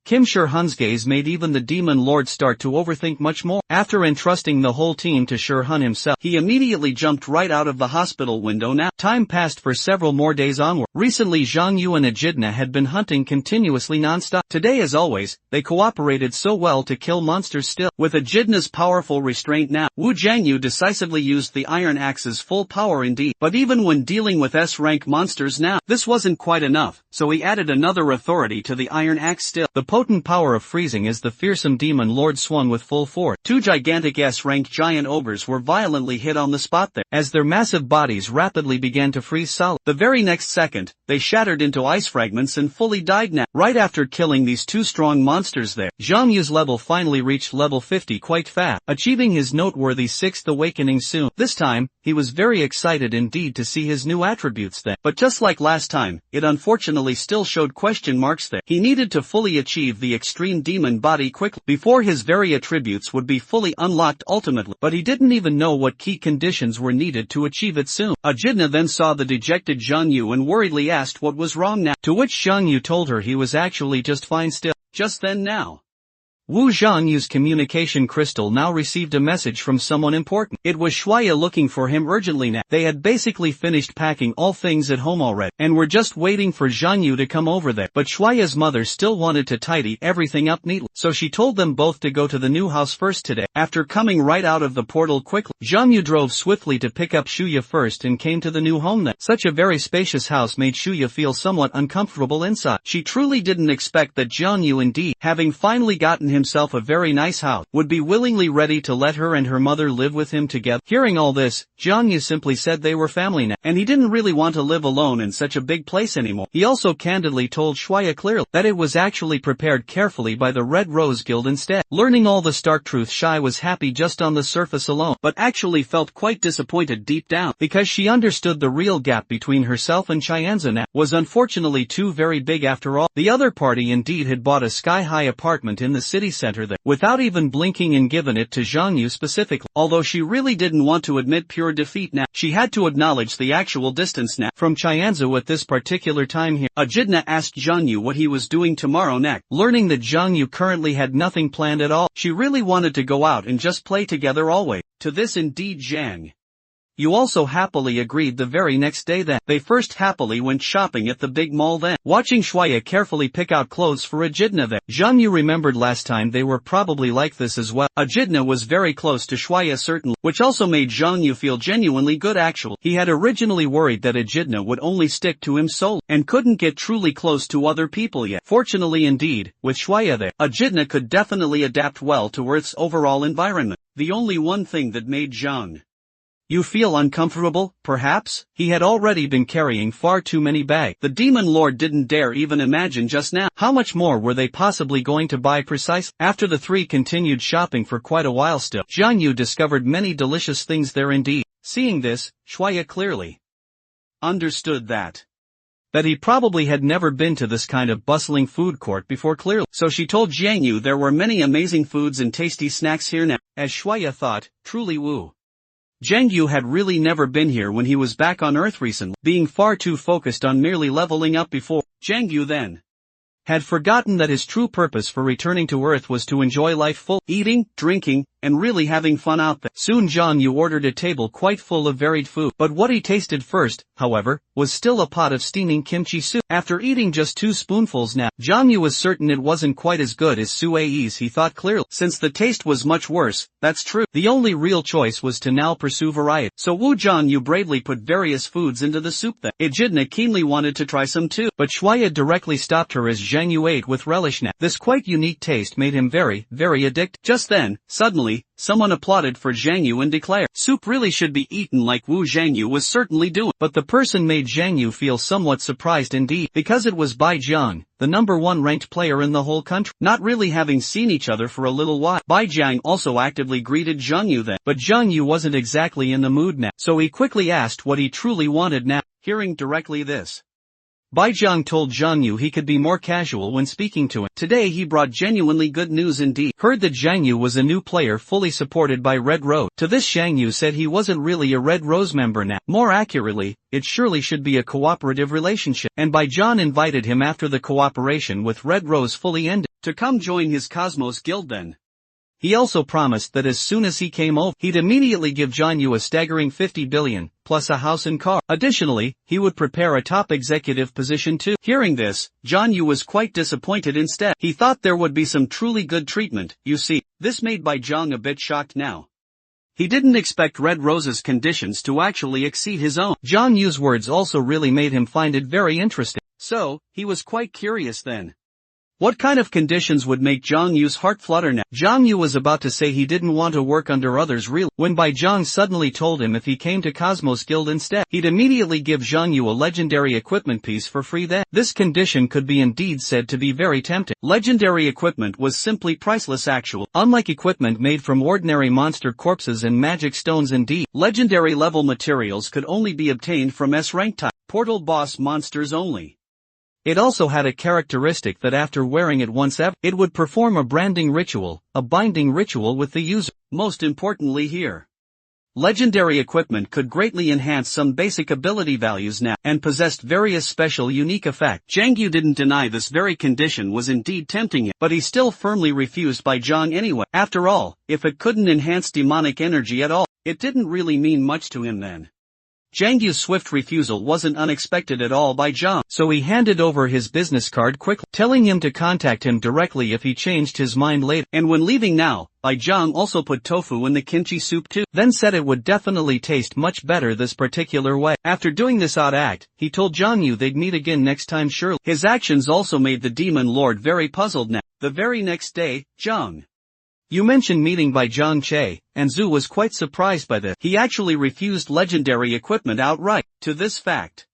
Kim Shurhun's gaze made even the Demon Lord start to overthink much more. After entrusting the whole team to Shurhun himself, he immediately jumped right out of the hospital window now. Time passed for several more days onward. Recently Zhang Yu and Echidna had been hunting continuously non-stop. Today as always, they cooperated so well to kill monsters still. With Echidna's powerful restraint now, Wu Zhangyu decisively used the Iron Axe's full power indeed. But even when dealing with S-rank monsters now, this wasn't quite enough, so he added another authority to the Iron Axe still. The potent power of freezing as the fearsome Demon Lord swung with full force. Two gigantic S-rank giant ogres were violently hit on the spot there, as their massive bodies rapidly began to freeze solid. The very next second, they shattered into ice fragments and fully died now. Right after killing these two strong monsters there, Zhang Yu's level finally reached level 50 quite fast, achieving his noteworthy 6th awakening soon. This time, he was very excited indeed to see his new attributes then. But just like last time, it unfortunately still showed question marks there. He needed to fully achieve the extreme demon body quickly before his very attributes would be fully unlocked ultimately, but he didn't even know what key conditions were needed to achieve it soon. Echidna then saw the dejected Zhang Yu and worriedly asked what was wrong now, to which Zhang Yu told her he was actually just fine still. Just then now, Wu Zhangyu's communication crystal now received a message from someone important. It was Shuya looking for him urgently now. They had basically finished packing all things at home already, and were just waiting for Zhangyu to come over there. But Shuya's mother still wanted to tidy everything up neatly, so she told them both to go to the new house first today. After coming right out of the portal quickly, Zhangyu drove swiftly to pick up Shuya first and came to the new home then. Such a very spacious house made Shuya feel somewhat uncomfortable inside. She truly didn't expect that Zhangyu indeed, having finally gotten himself a very nice house, would be willingly ready to let her and her mother live with him together. Hearing all this, Jiang Yu simply said they were family now, and he didn't really want to live alone in such a big place anymore. He also candidly told Shuya clearly that it was actually prepared carefully by the Red Rose Guild instead. Learning all the stark truth, Shuya was happy just on the surface alone, but actually felt quite disappointed deep down, because she understood the real gap between herself and Chianza now was unfortunately too very big after all. The other party indeed had bought a sky-high apartment in the city center there, without even blinking, and given it to Jiang Yu specifically. Although she really didn't want to admit pure defeat now, she had to acknowledge the actual distance now from Chianza at this particular time here. Ejidna asked Jiang Yu what he was doing tomorrow next. Learning that Jiang Yu currently had nothing planned at all, she really wanted to go out and just play together always. To this indeed Jiang Yu also happily agreed the very next day. Then they first happily went shopping at the big mall. Then, watching Shuya carefully pick out clothes for Ejidna there, Jiang Yu remembered last time they were probably like this as well. Ejidna was very close to Shuya certainly, which also made Jiang Yu feel genuinely good actually. He had originally worried that Ejidna would only stick to him solely, and couldn't get truly close to other people yet. Fortunately indeed, with Shuya there, Ejidna could definitely adapt well to Earth's overall environment. The only one thing that made Jiang Yu feel uncomfortable, perhaps? He had already been carrying far too many bags. The Demon Lord didn't dare even imagine just now how much more were they possibly going to buy precisely. After the three continued shopping for quite a while still, Jiang Yu discovered many delicious things there indeed. Seeing this, Shuya clearly understood that he probably had never been to this kind of bustling food court before clearly. So she told Jiang Yu there were many amazing foods and tasty snacks here now. As Shuya thought, truly woo. Jiang Yu had really never been here when he was back on Earth recently, being far too focused on merely leveling up before. Jiang Yu then had forgotten that his true purpose for returning to Earth was to enjoy life full, eating, drinking, and really having fun out there. Soon Jiang Yu ordered a table quite full of varied food, but what he tasted first, however, was still a pot of steaming kimchi soup. After eating just 2 spoonfuls now, Jiang Yu was certain it wasn't quite as good as Sui's. He thought clearly, since the taste was much worse, that's true. The only real choice was to now pursue variety. So Jiang Yu bravely put various foods into the soup then. Ejidna keenly wanted to try some too, but Shuya directly stopped her as Jiang Yu ate with relish now. This quite unique taste made him very, very addicted. Just then, suddenly, someone applauded for Jiang Yu and declared, soup really should be eaten like Wu Jiang Yu was certainly doing. But the person made Jiang Yu feel somewhat surprised indeed, because it was Bai Jiang, the #1 ranked player in the whole country. Not really having seen each other for a little while, Bai Jiang also actively greeted Jiang Yu then. But Jiang Yu wasn't exactly in the mood now, so he quickly asked what he truly wanted now. Hearing directly this, Bai Jiang told Jiang Yu he could be more casual when speaking to him. Today he brought genuinely good news indeed. Heard that Jiang Yu was a new player fully supported by Red Rose. To this Jiang Yu said he wasn't really a Red Rose member now. More accurately, it surely should be a cooperative relationship. And Bai Jiang invited him after the cooperation with Red Rose fully ended, to come join his Cosmos Guild then. He also promised that as soon as he came over, he'd immediately give Jiang Yu a staggering 50 billion, plus a house and car. Additionally, he would prepare a top executive position too. Hearing this, Jiang Yu was quite disappointed instead. He thought there would be some truly good treatment, you see. This made Bai Jiang a bit shocked now. He didn't expect Red Rose's conditions to actually exceed his own. Jiang Yu's words also really made him find it very interesting. So, he was quite curious then. What kind of conditions would make Jiang Yu's heart flutter now? Jiang Yu was about to say he didn't want to work under others really, when Bai Jiang suddenly told him if he came to Cosmos Guild instead, he'd immediately give Jiang Yu a legendary equipment piece for free then. This condition could be indeed said to be very tempting. Legendary equipment was simply priceless actually. Unlike equipment made from ordinary monster corpses and magic stones indeed, legendary level materials could only be obtained from S-rank type, portal boss monsters only. It also had a characteristic that after wearing it once it would perform a branding ritual, a binding ritual with the user. Most importantly here, legendary equipment could greatly enhance some basic ability values now, and possessed various special unique effects. Jiang Yu didn't deny this very condition was indeed tempting him, but he still firmly refused Bai Jiang anyway. After all, if it couldn't enhance demonic energy at all, it didn't really mean much to him then. Zhang Yu's swift refusal wasn't unexpected at all by Zhang, so he handed over his business card quickly, telling him to contact him directly if he changed his mind later. And when leaving now, Zhang also put tofu in the kimchi soup too, then said it would definitely taste much better this particular way. After doing this odd act, he told Zhang Yu they'd meet again next time surely. His actions also made the demon lord very puzzled now. The very next day, Zhang Yu mentioned meeting by Zhang Che, and Zhu was quite surprised by this. He actually refused legendary equipment outright. To this fact,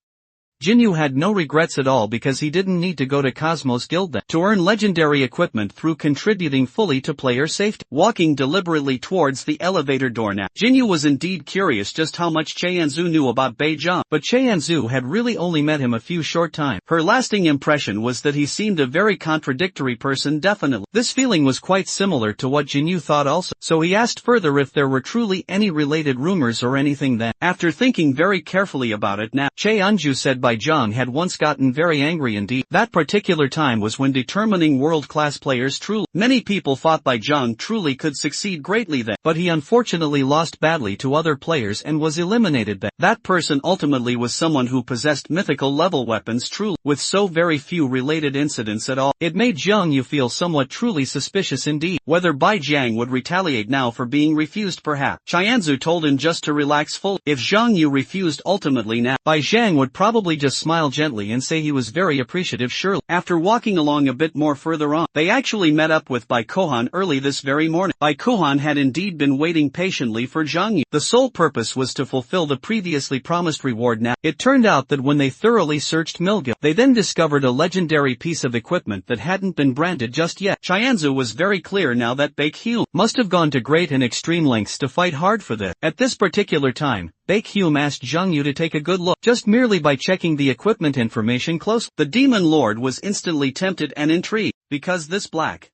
Jinyu had no regrets at all because he didn't need to go to Cosmos Guild then to earn legendary equipment through contributing fully to player safety. Walking deliberately towards the elevator door now, Jinyu was indeed curious just how much Che Yanzu knew about Bei Zhang, but Che Yanzu had really only met him a few short times. Her lasting impression was that he seemed a very contradictory person definitely. This feeling was quite similar to what Jinyu thought also, so he asked further if there were truly any related rumors or anything then. After thinking very carefully about it now, Che Anju said Bai Zhang had once gotten very angry indeed. That particular time was when determining world-class players truly. Many people thought Bai Zhang truly could succeed greatly then, but he unfortunately lost badly to other players and was eliminated then. That person ultimately was someone who possessed mythical level weapons truly, with so very few related incidents at all. It made Zhang Yu feel somewhat truly suspicious indeed. Whether Bai Zhang would retaliate now for being refused perhaps. Qianzu told him just to relax fully. If Zhang Yu refused ultimately now, Bai Zhang would probably just smile gently and say he was very appreciative surely. After walking along a bit more further on, they actually met up with Bai Kohan early this very morning. Bai Kohan had indeed been waiting patiently for Zhang Yu. The sole purpose was to fulfill the previously promised reward now. It turned out that when they thoroughly searched Milgil, they then discovered a legendary piece of equipment that hadn't been branded just yet. Qianzu was very clear now that Baekhyun must have gone to great and extreme lengths to fight hard for this. At this particular time, Baekhyun asked Zhang Yu to take a good look, just merely by checking the equipment information close. The demon lord was instantly tempted and intrigued, because this black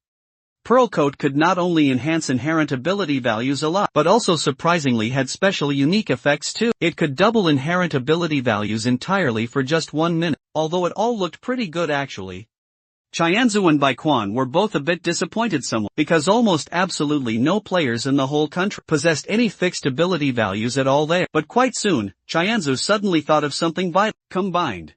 pearl coat could not only enhance inherent ability values a lot, but also surprisingly had special unique effects too. It could double inherent ability values entirely for just 1 minute, although it all looked pretty good actually. Qianzu and Bai Quan were both a bit disappointed somewhat, because almost absolutely no players in the whole country possessed any fixed ability values at all there. But quite soon, Qianzu suddenly thought of something vital. Combined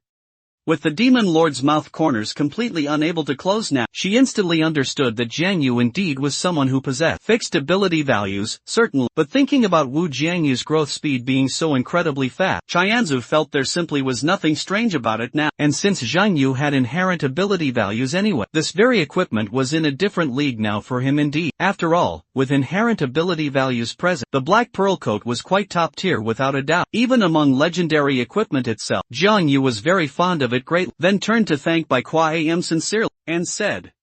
with the demon lord's mouth corners completely unable to close now, she instantly understood that Jiang Yu indeed was someone who possessed fixed ability values, certainly, but thinking about Wu Jiangyu's growth speed being so incredibly fast, Qianzu felt there simply was nothing strange about it now, and since Jiang Yu had inherent ability values anyway, this very equipment was in a different league now for him indeed. After all, with inherent ability values present, the black pearl coat was quite top tier without a doubt. Even among legendary equipment itself, Jiang Yu was very fond of it greatly, then turned to thank Bai Kwa sincerely, and said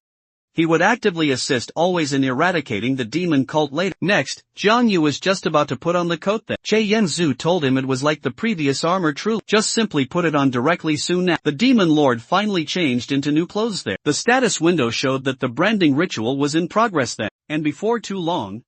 he would actively assist always in eradicating the demon cult later. Next, Zhang Yu was just about to put on the coat that Che Yanzu told him it was like the previous armor truly. Just simply put it on directly soon now. The demon lord finally changed into new clothes there. The status window showed that the branding ritual was in progress then, and before too long,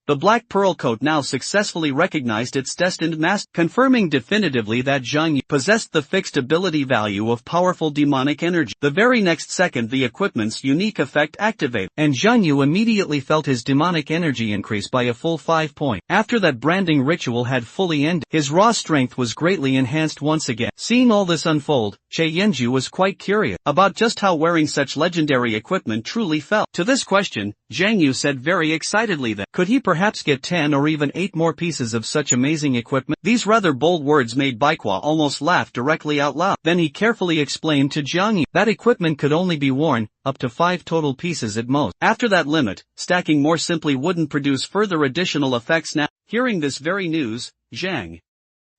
the black pearl coat now successfully recognized its destined master, confirming definitively that Zhang Yu possessed the fixed ability value of powerful demonic energy. The very next second the equipment's unique effect activated, and Zhang Yu immediately felt his demonic energy increase by a full 5 points. After that branding ritual had fully ended, his raw strength was greatly enhanced once again. Seeing all this unfold, Che Yanju was quite curious about just how wearing such legendary equipment truly felt. To this question, Zhang Yu said very excitedly that could he perhaps get 10 or even 8 more pieces of such amazing equipment? These rather bold words made Baikwa almost laugh directly out loud. Then he carefully explained to Zhang Yu that equipment could only be worn up to 5 total pieces at most. After that limit, stacking more simply wouldn't produce further additional effects. Now, hearing this very news, Zhang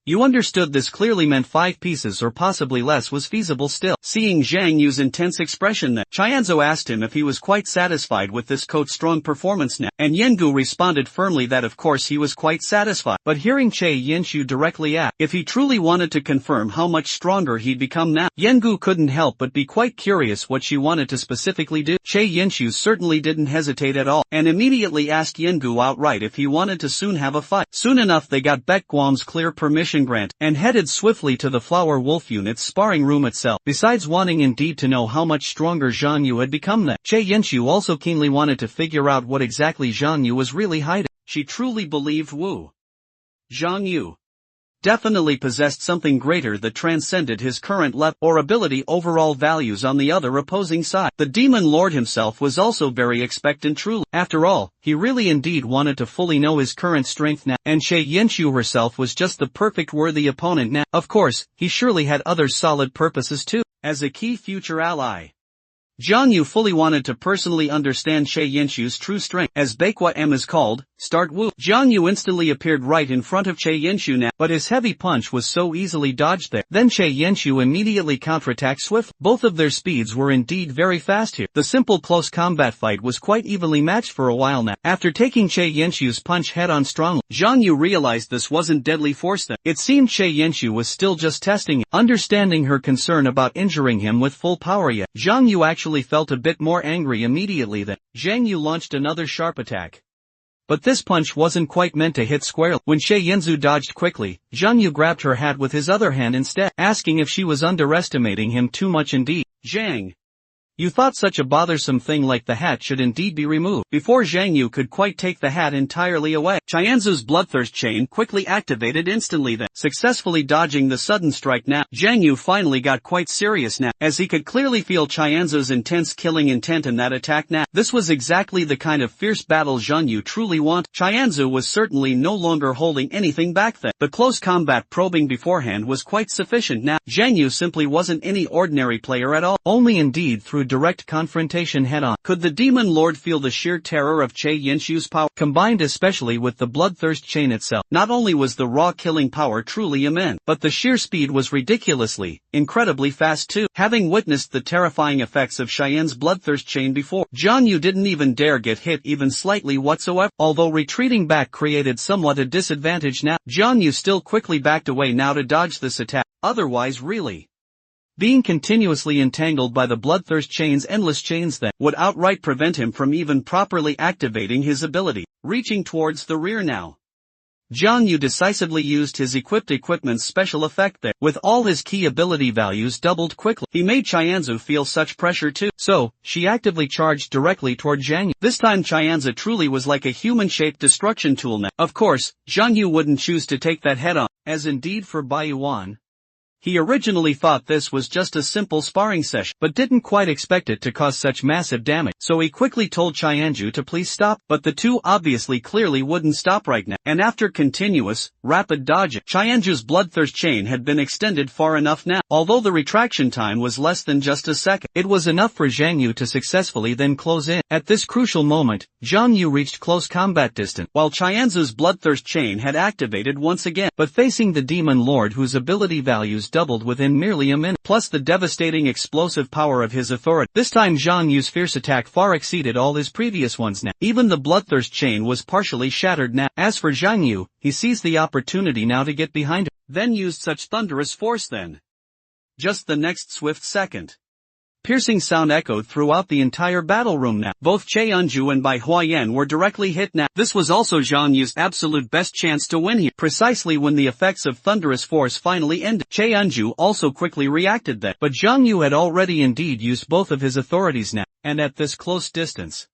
Yu understood this clearly meant 5 pieces or possibly less was feasible still. Seeing Zhang Yu's intense expression then, Qianzu asked him if he was quite satisfied with this coat's strong performance now, and Yengu responded firmly that of course he was quite satisfied. But hearing Che Yinshu directly ask if he truly wanted to confirm how much stronger he'd become now, Yengu couldn't help but be quite curious what she wanted to specifically do. Che Yinshu certainly didn't hesitate at all, and immediately asked Yengu outright if he wanted to soon have a fight. Soon enough they got Baek Guam's clear permission grant, and headed swiftly to the Flower Wolf unit's sparring room itself. Besides wanting indeed to know how much stronger Zhang Yu had become then, Che Yinshu also keenly wanted to figure out what exactly Zhang Yu was really hiding. She truly believed Wu Zhang Yu definitely possessed something greater that transcended his current level or ability overall values on the other opposing side. The Demon Lord himself was also very expectant truly. After all, he really indeed wanted to fully know his current strength now, and Che Yanqiu herself was just the perfect worthy opponent now. Of course, he surely had other solid purposes too. As a key future ally, Jiang Yu fully wanted to personally understand Che Yanqiu's true strength. As Bakwa M is called, start Wu. Jiang Yu instantly appeared right in front of Che Yanqiu now, but his heavy punch was so easily dodged there. Then Che Yanqiu immediately counterattacked swiftly. Both of their speeds were indeed very fast here. The simple close combat fight was quite evenly matched for a while now. After taking Che Yanqiu's punch head-on strongly, Jiang Yu realized this wasn't deadly force then. It seemed Che Yanqiu was still just testing it. Understanding her concern about injuring him with full power yet, Jiang Yu actually felt a bit more angry immediately then. Zhang Yu launched another sharp attack. But this punch wasn't quite meant to hit squarely. When Che Yanzu dodged quickly, Zhang Yu grabbed her hat with his other hand instead, asking if she was underestimating him too much indeed. Zhang, you thought such a bothersome thing like the hat should indeed be removed. Before Zhang Yu could quite take the hat entirely away, Chianzu's bloodthirst chain quickly activated instantly then. Successfully dodging the sudden strike now, Zhang Yu finally got quite serious now, as he could clearly feel Chianzu's intense killing intent in that attack now. This was exactly the kind of fierce battle Zhang Yu truly wanted. Chianzu was certainly no longer holding anything back then. The close combat probing beforehand was quite sufficient now. Zhang Yu simply wasn't any ordinary player at all. Only indeed through direct confrontation head-on could the Demon Lord feel the sheer terror of Che Yanqiu's power, combined especially with the bloodthirst chain itself. Not only was the raw killing power truly immense, but the sheer speed was ridiculously, incredibly fast too. Having witnessed the terrifying effects of Cheyenne's bloodthirst chain before, Zhang Yu didn't even dare get hit even slightly whatsoever. Although retreating back created somewhat a disadvantage now, Zhang Yu still quickly backed away now to dodge this attack. Otherwise really, being continuously entangled by the bloodthirst chain's endless chains that would outright prevent him from even properly activating his ability. Reaching towards the rear now, Zhang Yu decisively used his equipment's special effect that, with all his key ability values doubled quickly, he made Chianzu feel such pressure too. So, she actively charged directly toward Zhang Yu. This time Chianzu truly was like a human-shaped destruction tool now. Of course, Zhang Yu wouldn't choose to take that head-on, as indeed for Baiyuan. He originally thought this was just a simple sparring session, but didn't quite expect it to cause such massive damage, so he quickly told Chianju to please stop, but the two obviously clearly wouldn't stop right now, and after continuous, rapid dodging, Chianju's bloodthirst chain had been extended far enough now. Although the retraction time was less than just a second, it was enough for Zhang Yu to successfully then close in. At this crucial moment, Zhang Yu reached close combat distance, while Chianzu's bloodthirst chain had activated once again, but facing the Demon Lord whose ability values doubled within merely a minute, plus the devastating explosive power of his authority. This time Zhang Yu's fierce attack far exceeded all his previous ones now. Even the bloodthirst chain was partially shattered now. As for Zhang Yu, he seized the opportunity now to get behind her, then used such thunderous force then. Just the next swift second, piercing sound echoed throughout the entire battle room now. Both Che Enju and Bai Huayan were directly hit now. This was also Zhang Yu's absolute best chance to win here. Precisely when the effects of thunderous force finally ended, Che Enju also quickly reacted that. But Zhang Yu had already indeed used both of his authorities now, and at this close distance,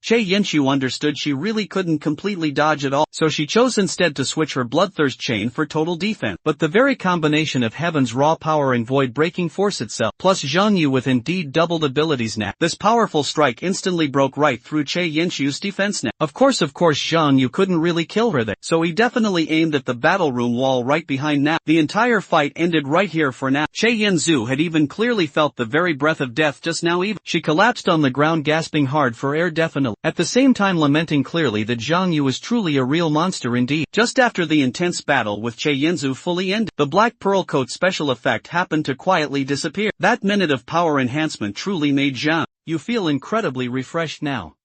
Che Yanqiu understood she really couldn't completely dodge at all, so she chose instead to switch her bloodthirst chain for total defense. But the very combination of heaven's raw power and void-breaking force itself, plus Zhang Yu with indeed doubled abilities now, this powerful strike instantly broke right through Che Yanqiu's defense now. Of course Zhang Yu couldn't really kill her there, so he definitely aimed at the battle room wall right behind now. The entire fight ended right here for now. Che Yanzu had even clearly felt the very breath of death just now even. She collapsed on the ground gasping hard for air definitely, at the same time lamenting clearly that Zhang Yu was truly a real monster indeed. Just after the intense battle with Che Yanzu fully ended, the Black Pearl Coat special effect happened to quietly disappear. That minute of power enhancement truly made Zhang Yu feel incredibly refreshed now.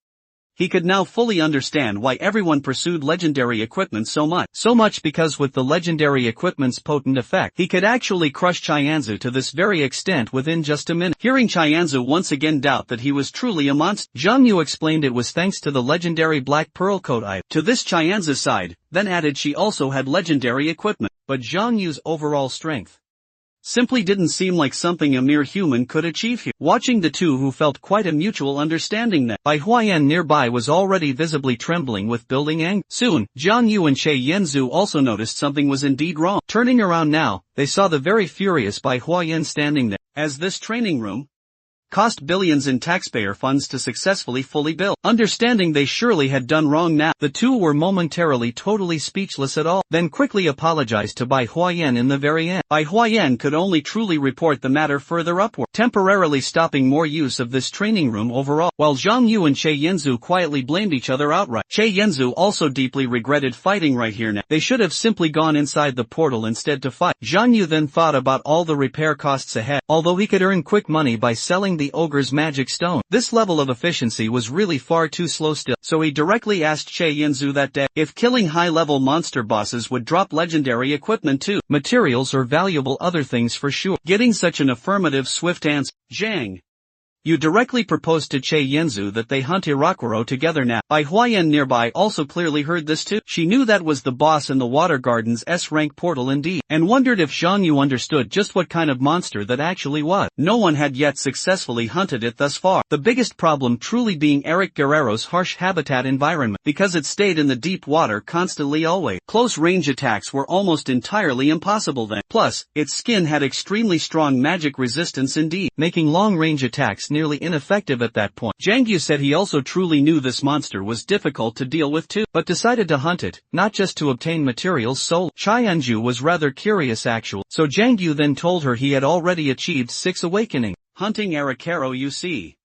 He could now fully understand why everyone pursued legendary equipment so much. So much because with the legendary equipment's potent effect, he could actually crush Chianzu to this very extent within just a minute. Hearing Chianzu once again doubt that he was truly a monster, Zhang Yu explained it was thanks to the legendary Black Pearl Coat item. To this Chianzu side, then added she also had legendary equipment, but Zhang Yu's overall strength simply didn't seem like something a mere human could achieve here. Watching the two who felt quite a mutual understanding that Bai Huayan nearby was already visibly trembling with building anger. Soon, Zhang Yu and Che Yanzu also noticed something was indeed wrong. Turning around now, they saw the very furious Bai Huayan standing there. As this training room cost billions in taxpayer funds to successfully fully build. Understanding they surely had done wrong now, the two were momentarily totally speechless at all, then quickly apologized to Bai Huayan in the very end. Bai Huayan could only truly report the matter further upward, temporarily stopping more use of this training room overall, while Zhang Yu and Che Yanzu quietly blamed each other outright. Che Yanzu also deeply regretted fighting right here now. They should have simply gone inside the portal instead to fight. Zhang Yu then thought about all the repair costs ahead, although he could earn quick money by selling the ogre's magic stone. This level of efficiency was really far too slow still, so he directly asked Che Yanzu that day if killing high-level monster bosses would drop legendary equipment too, materials or valuable other things for sure. Getting such an affirmative swift answer, Zhang Yu directly proposed to Che Yanzu that they hunt Irakuro together now. Bai Huayan nearby also clearly heard this too. She knew that was the boss in the Water Garden's S-rank portal indeed, and wondered if Zhang Yu understood just what kind of monster that actually was. No one had yet successfully hunted it thus far, the biggest problem truly being Eric Guerrero's harsh habitat environment, because it stayed in the deep water constantly always. Close-range attacks were almost entirely impossible then. Plus, its skin had extremely strong magic resistance indeed, making long-range attacks nearly ineffective at that point. Zhang Yu said he also truly knew this monster was difficult to deal with too, but decided to hunt it, not just to obtain materials solely. Qianju was rather curious actually, so Zhang Yu then told her he had already achieved 6 awakening. Hunting Arakero you see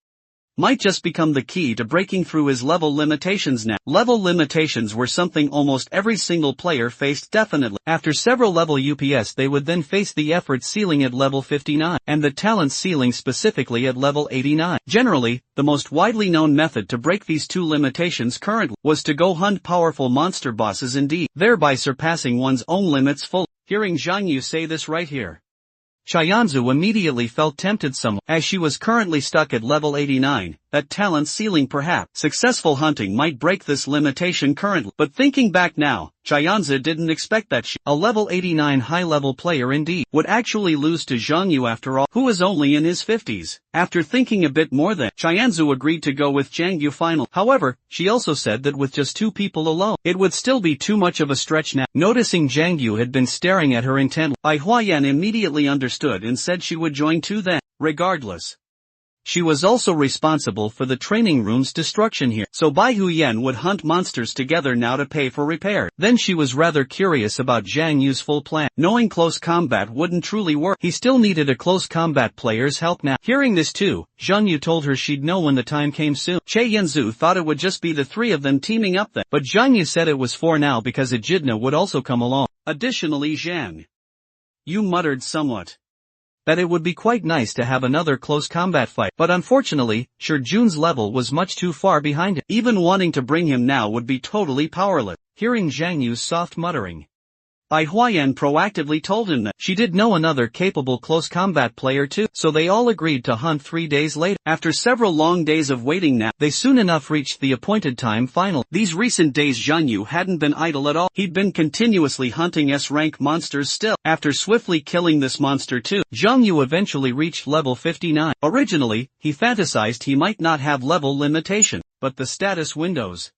might just become the key to breaking through his level limitations now. Level limitations were something almost every single player faced definitely. After several level UPS they would then face the effort ceiling at level 59, and the talent ceiling specifically at level 89. Generally, the most widely known method to break these two limitations currently was to go hunt powerful monster bosses indeed, thereby surpassing one's own limits fully. Hearing Zhang Yu say this right here, Qianzu immediately felt tempted somewhat, as she was currently stuck at level 89, that talent ceiling perhaps successful hunting might break this limitation currently. But thinking back now, Qianzu didn't expect that she, a level 89 high-level player indeed, would actually lose to Zhang Yu after all, who was only in his 50s. After thinking a bit more then, Qianzu agreed to go with Zhang Yu finally. However, she also said that with just 2 people alone, it would still be too much of a stretch now. Noticing Zhang Yu had been staring at her intently, Bai Huayan immediately understood and said she would join too then. Regardless, she was also responsible for the training room's destruction here, so Bai Huyan would hunt monsters together now to pay for repair. Then she was rather curious about Zhang Yu's full plan. Knowing close combat wouldn't truly work, he still needed a close combat player's help now. Hearing this too, Zhang Yu told her she'd know when the time came soon. Che Yanzu thought it would just be the 3 of them teaming up then, but Zhang Yu said it was for now because Echidna would also come along. Additionally, Zhang Yu muttered somewhat that it would be quite nice to have another close combat fight, but unfortunately, Shi Jun's level was much too far behind him. Even wanting to bring him now would be totally powerless. Hearing Zhang Yu's soft muttering, Bai Huayan proactively told him that she did know another capable close combat player too, so they all agreed to hunt 3 days later. After several long days of waiting now, they soon enough reached the appointed time final. These recent days Zhang Yu hadn't been idle at all. He'd been continuously hunting S-rank monsters still. After swiftly killing this monster too, Zhang Yu eventually reached level 59. Originally, he fantasized he might not have level limitation, but the status windows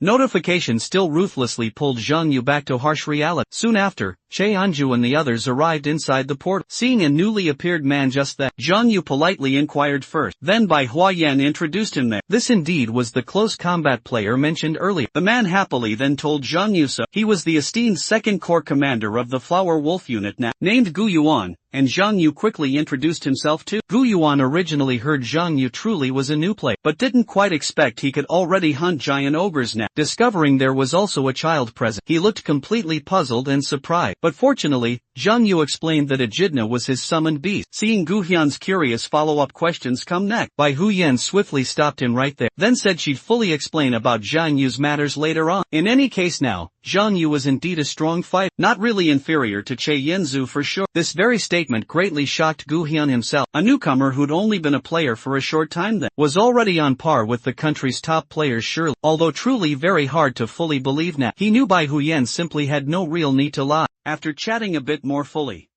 notification still ruthlessly pulled Zhang Yu back to harsh reality. Soon after, Che Anju and the others arrived inside the portal. Seeing a newly appeared man just then, Zhang Yu politely inquired first. Then Bai Huayan introduced him there. This indeed was the close combat player mentioned earlier. The man happily then told Zhang Yu so. He was the esteemed 2nd Corps commander of the Flower Wolf unit now, named Gu Yuan, and Zhang Yu quickly introduced himself too. Gu Yuan originally heard Zhang Yu truly was a new player, but didn't quite expect he could already hunt giant ogres now. Discovering there was also a child present, he looked completely puzzled and surprised, but fortunately, Zhang Yu explained that Echidna was his summoned beast. Seeing Gu Hyun's curious follow-up questions come next, Bai Huyan swiftly stopped him right there, then said she'd fully explain about Zhang Yu's matters later on. In any case now, Zhang Yu was indeed a strong fighter, not really inferior to Che Yanzu for sure. This very statement greatly shocked Gu Hyun himself. A newcomer who'd only been a player for a short time then, was already on par with the country's top players surely, although truly very hard to fully believe now. He knew Bai Huyan simply had no real need to lie. After chatting a bit more fully,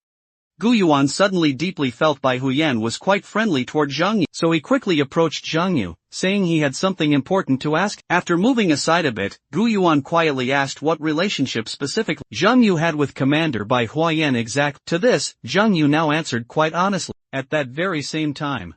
Gu Yuan suddenly deeply felt Bai Huyan was quite friendly toward Zhang Yu, so he quickly approached Zhang Yu, saying he had something important to ask. After moving aside a bit, Gu Yuan quietly asked what relationship specifically Zhang Yu had with Commander Bai Huyan exact. To this, Zhang Yu now answered quite honestly. At that very same time,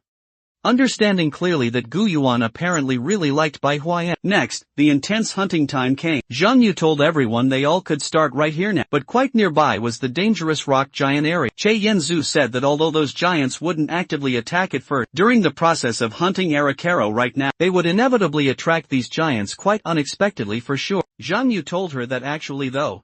understanding clearly that Gu Yuan apparently really liked Bai Huayan. Next, the intense hunting time came. Zhang Yu told everyone they all could start right here now. But quite nearby was the dangerous rock giant area. Che Yanzu said that although those giants wouldn't actively attack at first, during the process of hunting Arakero right now, they would inevitably attract these giants quite unexpectedly for sure. Zhang Yu told her that actually though,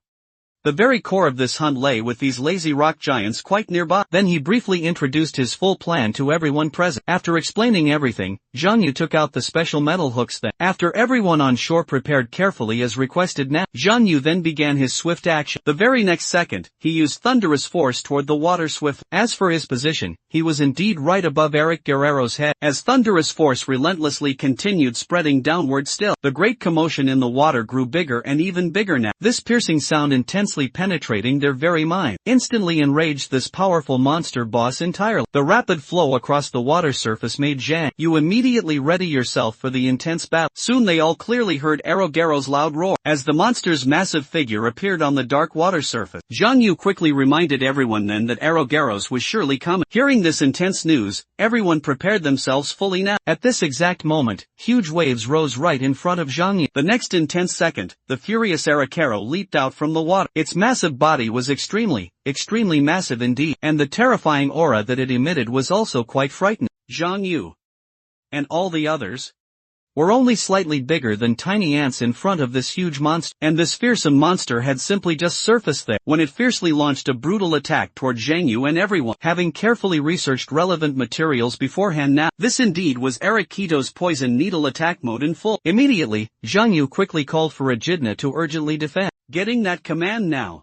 the very core of this hunt lay with these lazy rock giants quite nearby. Then he briefly introduced his full plan to everyone present. After explaining everything, Zhang Yu took out the special metal hooks that, after everyone on shore prepared carefully as requested now, Zhang Yu then began his swift action. The very next second, he used thunderous force toward the water swiftly. As for his position, he was indeed right above Eric Guerrero's head. As thunderous force relentlessly continued spreading downward still, the great commotion in the water grew bigger and even bigger now. This piercing sound intensely penetrating their very mind, instantly enraged this powerful monster boss entirely. The rapid flow across the water surface made Zhang Yu immediately ready yourself for the intense battle. Soon they all clearly heard Arogero's loud roar. As the monster's massive figure appeared on the dark water surface, Zhang Yu quickly reminded everyone then that Arogeros was surely coming. Hearing this intense news, everyone prepared themselves fully now. At this exact moment, huge waves rose right in front of Zhang Yu. The next intense second, the furious Aragero leaped out from the water. Its massive body was extremely massive indeed, and the terrifying aura that it emitted was also quite frightening. Zhang Yu and all the others were only slightly bigger than tiny ants in front of this huge monster, and this fearsome monster had simply just surfaced there when it fiercely launched a brutal attack toward Zhang Yu and everyone. Having carefully researched relevant materials beforehand now, this indeed was Eric Kito's poison needle attack mode in full. Immediately, Zhang Yu quickly called for Echidna to urgently defend. Getting that command now,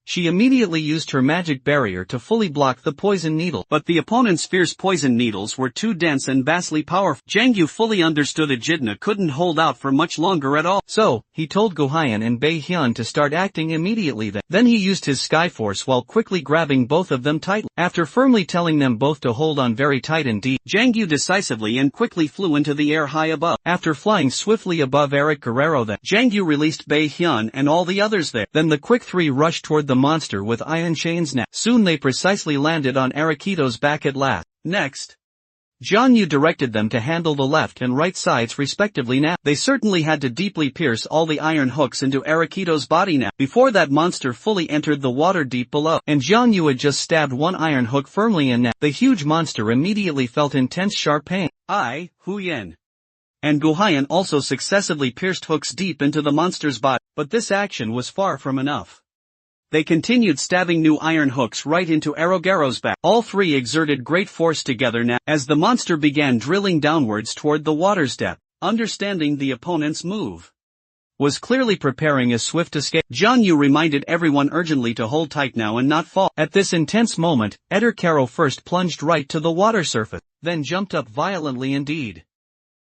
she immediately used her magic barrier to fully block the poison needle, but the opponent's fierce poison needles were too dense and vastly powerful. Zhang Yu fully understood Echidna couldn't hold out for much longer at all, so he told Guhaiyan and Bei Hyun to start acting immediately. Then he used his sky force while quickly grabbing both of them tightly. After firmly telling them both to hold on very tight indeed, Zhang Yu decisively and quickly flew into the air high above. After flying swiftly above Eric Guerrero Zhang Yu released Bei Hyun and all the others there. Then the quick three rushed toward the monster with iron chains now. Soon they precisely landed on Arakito's back at last. Next, Zhang Yu directed them to handle the left and right sides respectively now. They certainly had to deeply pierce all the iron hooks into Arakito's body now, before that monster fully entered the water deep below, and Zhang Yu had just stabbed one iron hook firmly in now. The huge monster immediately felt intense sharp pain. Huyan and Guhaiyan also successively pierced hooks deep into the monster's body, but this action was far from enough. They continued stabbing new iron hooks right into Arogero's back. All three exerted great force together now, as the monster began drilling downwards toward the water's depth. Understanding the opponent's move was clearly preparing a swift escape, Zhang Yu reminded everyone urgently to hold tight now and not fall. At this intense moment, Arakero first plunged right to the water surface, then jumped up violently indeed.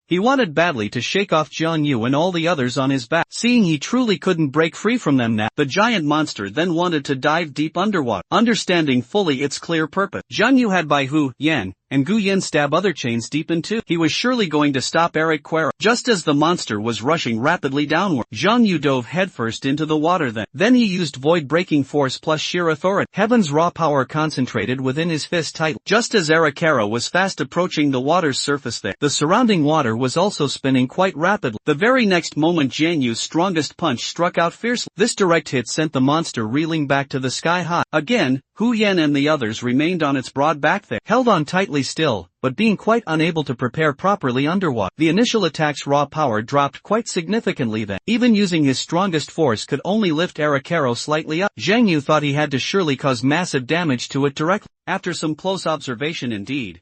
He wanted badly to shake off Zhang Yu and all the others on his back. Seeing he truly couldn't break free from them now, the giant monster then wanted to dive deep underwater. Understanding fully its clear purpose, Zhang Yu had Bai Huyan and Gu Yin stab other chains deep into. He was surely going to stop Eric Guerrero. Just as the monster was rushing rapidly downward, Zhang Yu dove headfirst into the water then he used void-breaking force plus sheer authority. Heaven's raw power concentrated within his fist tightly. Just as Arakero was fast approaching the water's surface there, the surrounding water was also spinning quite rapidly. The very next moment Zhang Yu's strongest punch struck out fiercely. This direct hit sent the monster reeling back to the sky high. Again, Hu Yan and the others remained on its broad back there, held on tightly still, but being quite unable to prepare properly underwater. The initial attack's raw power dropped quite significantly then. Even using his strongest force could only lift Arakero slightly up. Zhang Yu thought he had to surely cause massive damage to it directly. After some close observation indeed,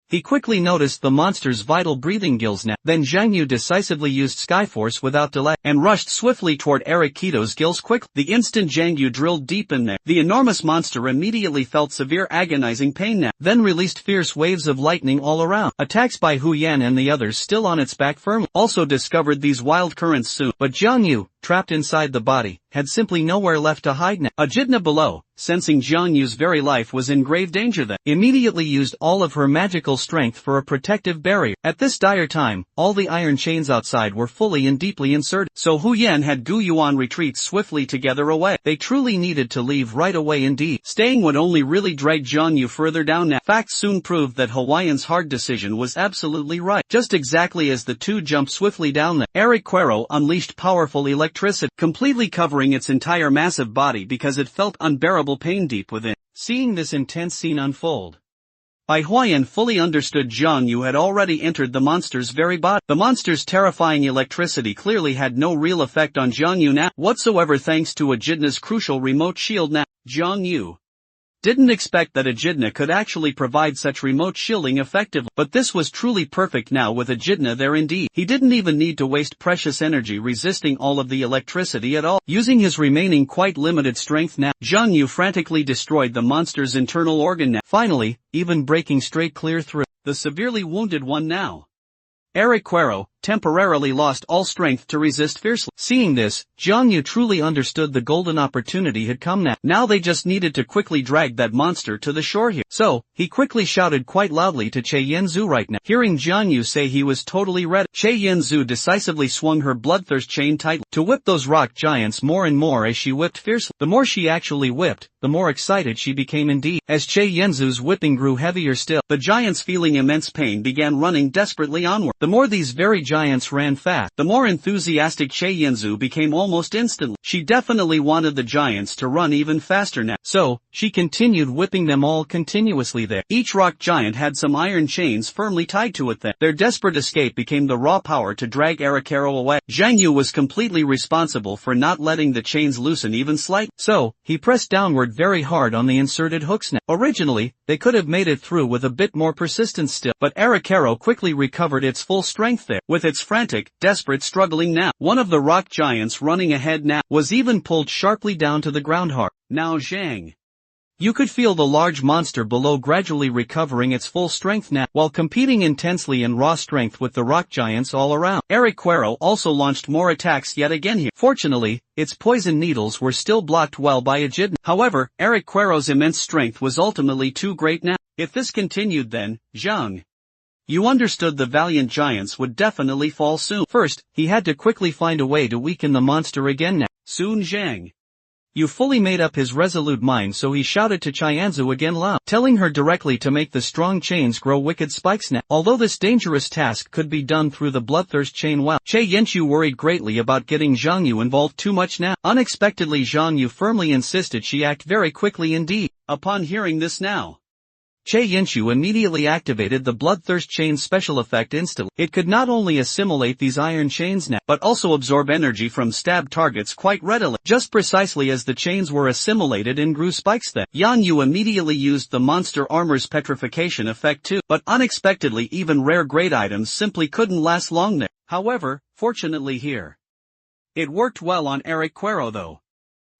he quickly noticed the monster's vital breathing gills now. Then Zhang Yu decisively used Skyforce without delay, and rushed swiftly toward Eric Kito's gills quickly. The instant Zhang Yu drilled deep in there, the enormous monster immediately felt severe agonizing pain now, then released fierce waves of lightning all around. Attacks by Hu Yan and the others still on its back firmly also discovered these wild currents soon, but Zhang Yu, trapped inside the body, had simply nowhere left to hide now. Echidna below, sensing Jiang Yu's very life was in grave danger then, immediately used all of her magical strength for a protective barrier. At this dire time, all the iron chains outside were fully and deeply inserted, so Hu Yan had Gu Yuan retreat swiftly together away. They truly needed to leave right away indeed. Staying would only really drag Jiang Yu further down now. Facts soon proved that Hawaiian's hard decision was absolutely right. Just exactly as the two jumped swiftly down there, Eric Quero unleashed powerful electricity, completely covering its entire massive body because it felt unbearable pain deep within. Seeing this intense scene unfold, Huaiyan fully understood Jiang Yu had already entered the monster's very body. The monster's terrifying electricity clearly had no real effect on Jiang Yu now whatsoever thanks to Echidna's crucial remote shield now. Jiang Yu didn't expect that Echidna could actually provide such remote shielding effectively, but this was truly perfect now with Echidna there indeed. He didn't even need to waste precious energy resisting all of the electricity at all. Using his remaining quite limited strength now, Jiang Yu frantically destroyed the monster's internal organ now, finally, even breaking straight clear through the severely wounded one now. Eric Quero temporarily lost all strength to resist fiercely. Seeing this, Jiang Yu truly understood the golden opportunity had come now. Now they just needed to quickly drag that monster to the shore here. So, he quickly shouted quite loudly to Che Yanzu right now. Hearing Jiang Yu say he was totally ready, Che Yanzu decisively swung her bloodthirst chain tightly to whip those rock giants more and more as she whipped fiercely. The more she actually whipped, the more excited she became indeed. As Che Yanzu's whipping grew heavier still, the giants feeling immense pain began running desperately onward. The more these very giants ran fast, the more enthusiastic Che Yanzu became almost instantly. She definitely wanted the giants to run even faster now. So, she continued whipping them all continuously there. Each rock giant had some iron chains firmly tied to it then. Their desperate escape became the raw power to drag Arikaro away. Jiang Yu was completely responsible for not letting the chains loosen even slightly. So, he pressed downward very hard on the inserted hooks now. Originally, they could have made it through with a bit more persistence still, but Arikaro quickly recovered its full strength there. With its frantic, desperate struggling now, one of the rock giants running ahead now was even pulled sharply down to the ground hard. Now Zhang. You could feel the large monster below gradually recovering its full strength now, while competing intensely in raw strength with the rock giants all around. Eric Quero also launched more attacks yet again here. Fortunately, its poison needles were still blocked well by Echidna. However, Eric Quero's immense strength was ultimately too great now. If this continued then, Zhang, you understood the valiant giants would definitely fall soon. First, he had to quickly find a way to weaken the monster again now. Soon Zhang You fully made up his resolute mind, so he shouted to Chianzu again loud, telling her directly to make the strong chains grow wicked spikes now. Although this dangerous task could be done through the bloodthirst chain well, Che Yanchu worried greatly about getting Zhang Yu involved too much now. Unexpectedly Zhang Yu firmly insisted she act very quickly indeed. Upon hearing this now, Che Yanchu immediately activated the bloodthirst chain special effect instantly. It could not only assimilate these iron chains now, but also absorb energy from stabbed targets quite readily. Just precisely as the chains were assimilated and grew spikes then, Yan Yu immediately used the monster armor's petrification effect too, but unexpectedly even rare grade items simply couldn't last long there. However, fortunately here, it worked well on Eric Quero though.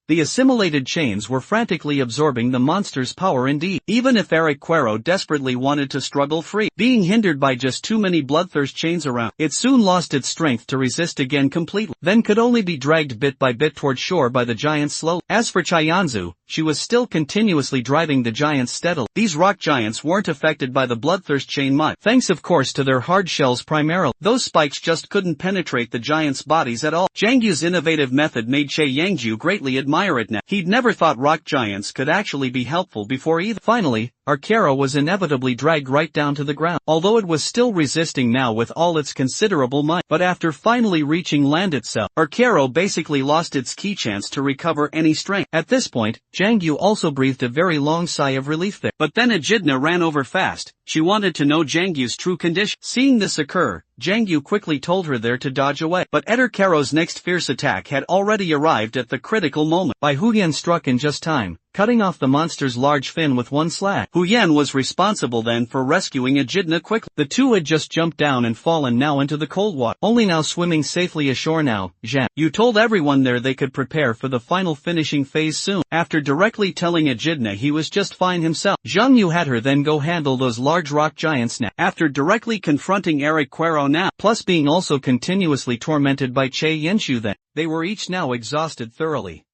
The assimilated chains were frantically absorbing the monster's power indeed, even if Eric Quero desperately wanted to struggle free. Being hindered by just too many bloodthirst chains around, it soon lost its strength to resist again completely, then could only be dragged bit by bit toward shore by the giants slowly. As for Chianzu, she was still continuously driving the giants steadily. These rock giants weren't affected by the bloodthirst chain much, thanks of course to their hard shells primarily. Those spikes just couldn't penetrate the giants' bodies at all. Zhang Yu's innovative method made Che Yangju greatly admire it now. He'd never thought rock giants could actually be helpful before either. Finally, Arcaro was inevitably dragged right down to the ground, although it was still resisting now with all its considerable might. But after finally reaching land itself, Arcaro basically lost its key chance to recover any strength. At this point, Zhang Yu also breathed a very long sigh of relief there. But then Echidna ran over fast. She wanted to know Zhang Yu's true condition. Seeing this occur, Zhang Yu quickly told her there to dodge away. But Arcaro's next fierce attack had already arrived at the critical moment. Bai Huyan struck in just time, cutting off the monster's large fin with one slash. Hu Yan was responsible then for rescuing Echidna quickly. The two had just jumped down and fallen now into the cold water, only now swimming safely ashore now. Zhang Yu told everyone there they could prepare for the final finishing phase soon. After directly telling Echidna he was just fine himself, Zhang Yu had her then go handle those large rock giants now. After directly confronting Eric Quero now, plus being also continuously tormented by Che Yenshu then, they were each now exhausted thoroughly.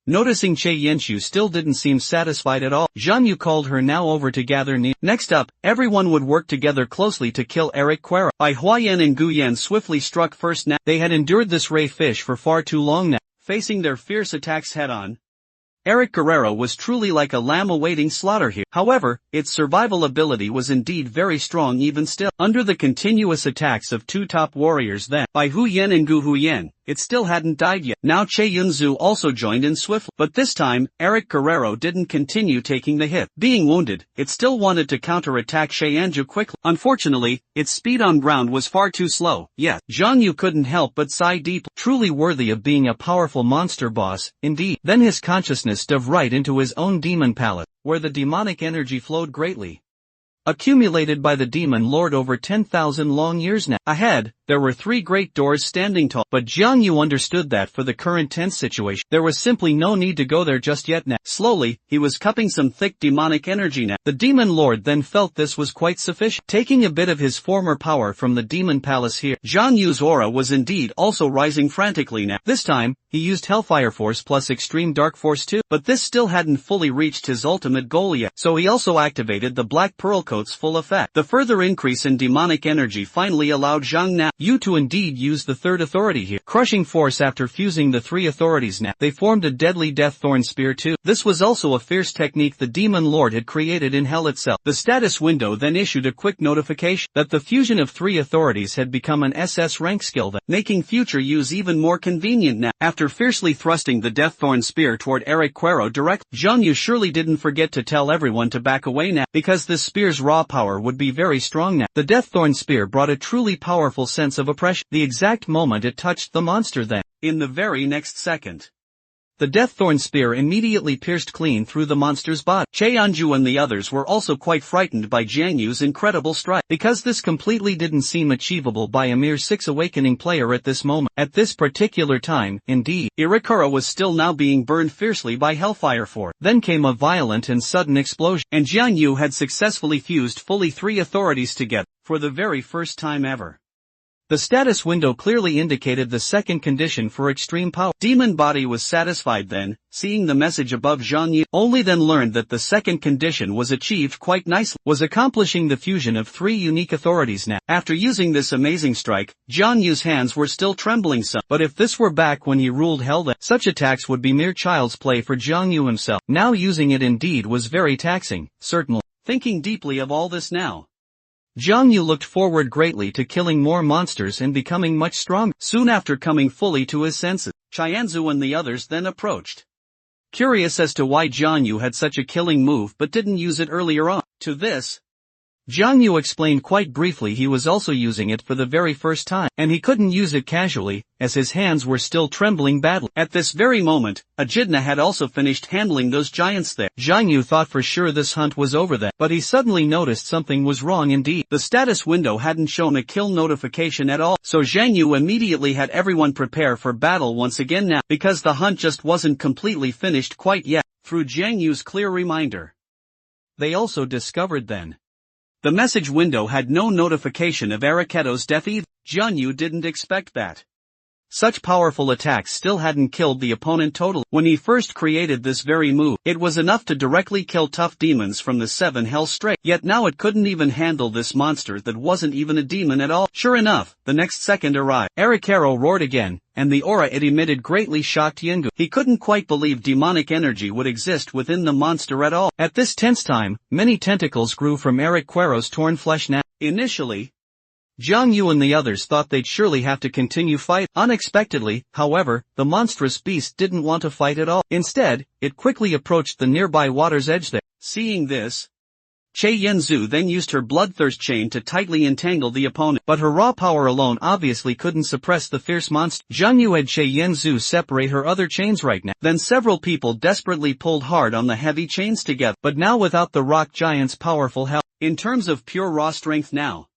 Noticing Che Yenshu still didn't seem satisfied at all, Zhang Yu called her now over to gather near. Next up, everyone would work together closely to kill Eric Quero. Bai Huayan and Gu Yan swiftly struck first now. They had endured this ray fish for far too long now. Facing their fierce attacks head-on, Eric Guerrero was truly like a lamb awaiting slaughter here. However, its survival ability was indeed very strong even still. Under the continuous attacks of two top warriors then, Bai Huyan and Gu Huyan, it still hadn't died yet. Now Che Yunzu also joined in swiftly. But this time, Eric Guerrero didn't continue taking the hit. Being wounded, it still wanted to counterattack Sheyanju quickly. Unfortunately, its speed on ground was far too slow. Yes, Zhang Yu couldn't help but sigh deeply. Truly worthy of being a powerful monster boss, indeed. Then his consciousness dove right into his own demon palace, where the demonic energy flowed greatly, accumulated by the demon lord over 10,000 long years now. Ahead, there were 3 great doors standing tall, but Zhang Yu understood that for the current tense situation, there was simply no need to go there just yet now. Slowly, he was cupping some thick demonic energy now. The demon lord then felt this was quite sufficient. Taking a bit of his former power from the demon palace here, Zhang Yu's aura was indeed also rising frantically now. This time, he used Hellfire Force plus Extreme Dark Force too, but this still hadn't fully reached his ultimate goal yet, so he also activated the Black Pearl Coat's full effect. The further increase in demonic energy finally allowed Zhang Yu to indeed use the third authority here. Crushing force after fusing the 3 authorities now, they formed a deadly Death Thorn Spear too. This was also a fierce technique the Demon Lord had created in Hell itself. The status window then issued a quick notification that the fusion of 3 authorities had become an SS rank skill that, making future use even more convenient now. After fiercely thrusting the Death Thorn Spear toward Eric Quero direct, Zhang Yu surely didn't forget to tell everyone to back away now, because this spear's raw power would be very strong now. The Death Thorn Spear brought a truly powerful sense of oppression the exact moment it touched the monster then. In the very next second, the Deaththorn Spear immediately pierced clean through the monster's body. Che Anju and the others were also quite frightened by Jiang Yu's incredible strike, because this completely didn't seem achievable by a mere 6 awakening player at this moment. At this particular time, indeed, Irakura was still now being burned fiercely by Hellfire Force. Then came a violent and sudden explosion, and Jiang Yu had successfully fused fully 3 authorities together, for the very first time ever. The status window clearly indicated the second condition for extreme power. Demon Body was satisfied then, seeing the message above Zhang Yu, only then learned that the second condition was achieved quite nicely, was accomplishing the fusion of 3 unique authorities now. After using this amazing strike, Zhang Yu's hands were still trembling some, but if this were back when he ruled Hell then, such attacks would be mere child's play for Zhang Yu himself. Now using it indeed was very taxing, certainly. Thinking deeply of all this now, Zhang Yu looked forward greatly to killing more monsters and becoming much stronger. Soon after coming fully to his senses, Chianzu and the others then approached, curious as to why Zhang Yu had such a killing move but didn't use it earlier on. To this, Zhang Yu explained quite briefly he was also using it for the very first time, and he couldn't use it casually, as his hands were still trembling badly. At this very moment, Echidna had also finished handling those giants there. Zhang Yu thought for sure this hunt was over then, but he suddenly noticed something was wrong indeed. The status window hadn't shown a kill notification at all, so Zhang Yu immediately had everyone prepare for battle once again now, because the hunt just wasn't completely finished quite yet. Through Zhang Yu's clear reminder, they also discovered then, the message window had no notification of Ariketo's death either. Zhang Yu didn't expect that such powerful attacks still hadn't killed the opponent totally. When he first created this very move, it was enough to directly kill tough demons from the 7 hell straight. Yet now it couldn't even handle this monster that wasn't even a demon at all. Sure enough, the next second arrived. Arikero roared again, and the aura it emitted greatly shocked Yingu. He couldn't quite believe demonic energy would exist within the monster at all. At this tense time, many tentacles grew from Eric Quero's torn flesh now. Initially, Zhang Yu and the others thought they'd surely have to continue fight. Unexpectedly, however, the monstrous beast didn't want to fight at all. Instead, it quickly approached the nearby water's edge there. Seeing this, Che Yanzu then used her bloodthirst chain to tightly entangle the opponent, but her raw power alone obviously couldn't suppress the fierce monster. Zhang Yu had Che Yanzu separate her other chains right now. Then several people desperately pulled hard on the heavy chains together, but now without the rock giant's powerful help. In terms of pure raw strength now,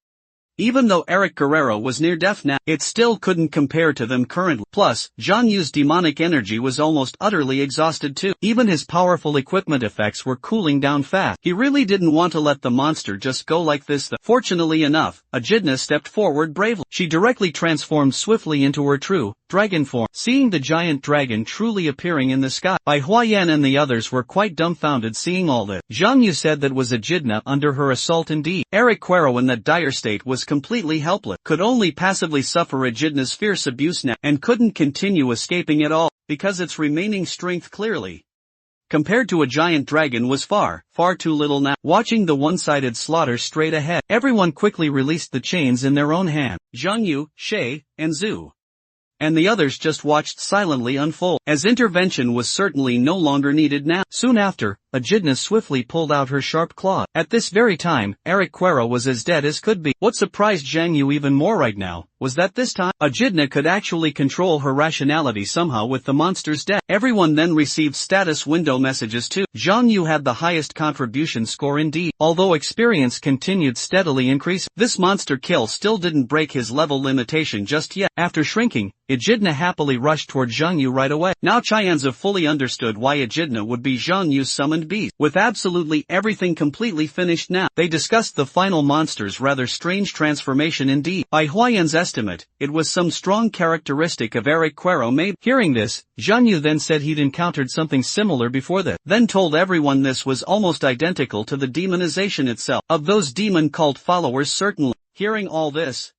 even though Eric Guerrero was near death now, it still couldn't compare to them currently. Plus, Zhang Yu's demonic energy was almost utterly exhausted too. Even his powerful equipment effects were cooling down fast. He really didn't want to let the monster just go like this though. Fortunately enough, Echidna stepped forward bravely. She directly transformed swiftly into her true, dragon form. Seeing the giant dragon truly appearing in the sky, Bai Huayan and the others were quite dumbfounded seeing all this. Zhang Yu said that was Echidna under her assault indeed. Eric Guerrero in that dire state was completely helpless, could only passively suffer Echidna's fierce abuse now, and couldn't continue escaping at all, because its remaining strength clearly, compared to a giant dragon, was far, far too little now. Watching the one-sided slaughter straight ahead, everyone quickly released the chains in their own hand. Zhang Yu, Shay, and Zhu, and the others just watched silently unfold, as intervention was certainly no longer needed now. Soon after, Echidna swiftly pulled out her sharp claw. At this very time, Eric Guerrero was as dead as could be. What surprised Zhang Yu even more right now, was that this time, Echidna could actually control her rationality somehow with the monster's death. Everyone then received status window messages too. Zhang Yu had the highest contribution score indeed, although experience continued steadily increasing. This monster kill still didn't break his level limitation just yet. After shrinking, Echidna happily rushed toward Zhang Yu right away. Now Chianza fully understood why Echidna would be Zhang Yu's summoned beast. With absolutely everything completely finished now, they discussed the final monster's rather strange transformation indeed. By Huayan's estimate, it was some strong characteristic of Eric Guerrero made. Hearing this, Zhang Yu then said he'd encountered something similar before this, then told everyone this was almost identical to the demonization itself of those demon cult followers certainly. Hearing all this,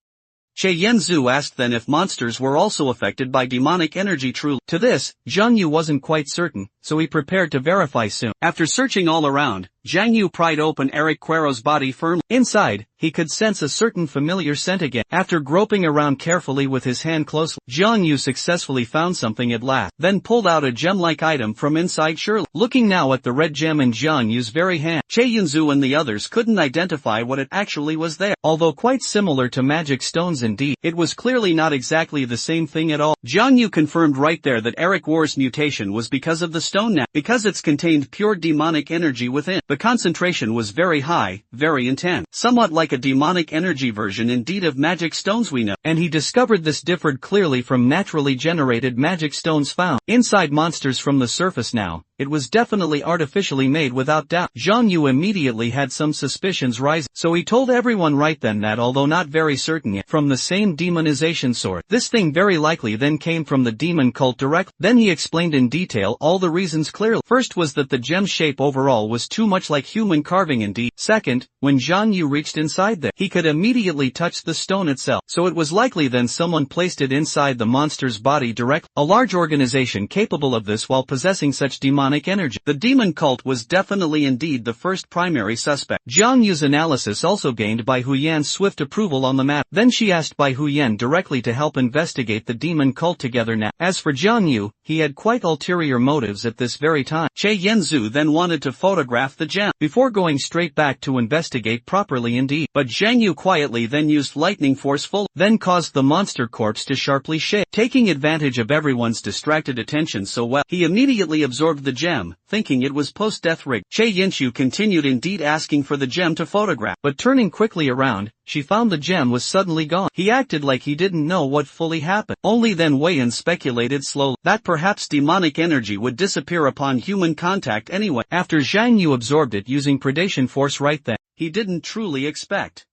Che Yanzu asked then if monsters were also affected by demonic energy truly. To this, Zhang Yu wasn't quite certain, so he prepared to verify soon. After searching all around, Zhang Yu pried open Eric Guerrero's body firmly. Inside, he could sense a certain familiar scent again. After groping around carefully with his hand closely, Zhang Yu successfully found something at last, then pulled out a gem-like item from inside surely. Looking now at the red gem in Zhang Yu's very hand, Che Yunzu and the others couldn't identify what it actually was there. Although quite similar to magic stones indeed, it was clearly not exactly the same thing at all. Zhang Yu confirmed right there that Eric War's mutation was because of the stone now, because it's contained pure demonic energy within. The concentration was very high, very intense, somewhat like a demonic energy version indeed of magic stones we know, and he discovered this differed clearly from naturally generated magic stones found inside monsters from the surface now. It was definitely artificially made without doubt. Zhang Yu immediately had some suspicions rising, so he told everyone right then that although not very certain yet, from the same demonization source, this thing very likely then came from the demon cult direct. Then he explained in detail all the reasons clearly. First was that the gem's shape overall was too much like human carving indeed. Second, when Zhang Yu reached inside there, he could immediately touch the stone itself, so it was likely then someone placed it inside the monster's body direct. A large organization capable of this while possessing such demonic energy. The demon cult was definitely indeed the first primary suspect. Zhang Yu's analysis also gained Bai Huyan's swift approval on the matter. Then she asked Bai Huyan directly to help investigate the demon cult together now. As for Zhang Yu, he had quite ulterior motives at this very time. Che Yanzu then wanted to photograph the gem, before going straight back to investigate properly indeed. But Zhang Yu quietly then used lightning force full, then caused the monster corpse to sharply shake. Taking advantage of everyone's distracted attention so well, he immediately absorbed the gem, thinking it was post-death rig. Che Yinshu continued indeed asking for the gem to photograph, but turning quickly around, she found the gem was suddenly gone. He acted like he didn't know what fully happened. Only then Wei-Yan speculated slowly that perhaps demonic energy would disappear upon human contact anyway. After Zhang Yu absorbed it using predation force right then, he didn't truly expect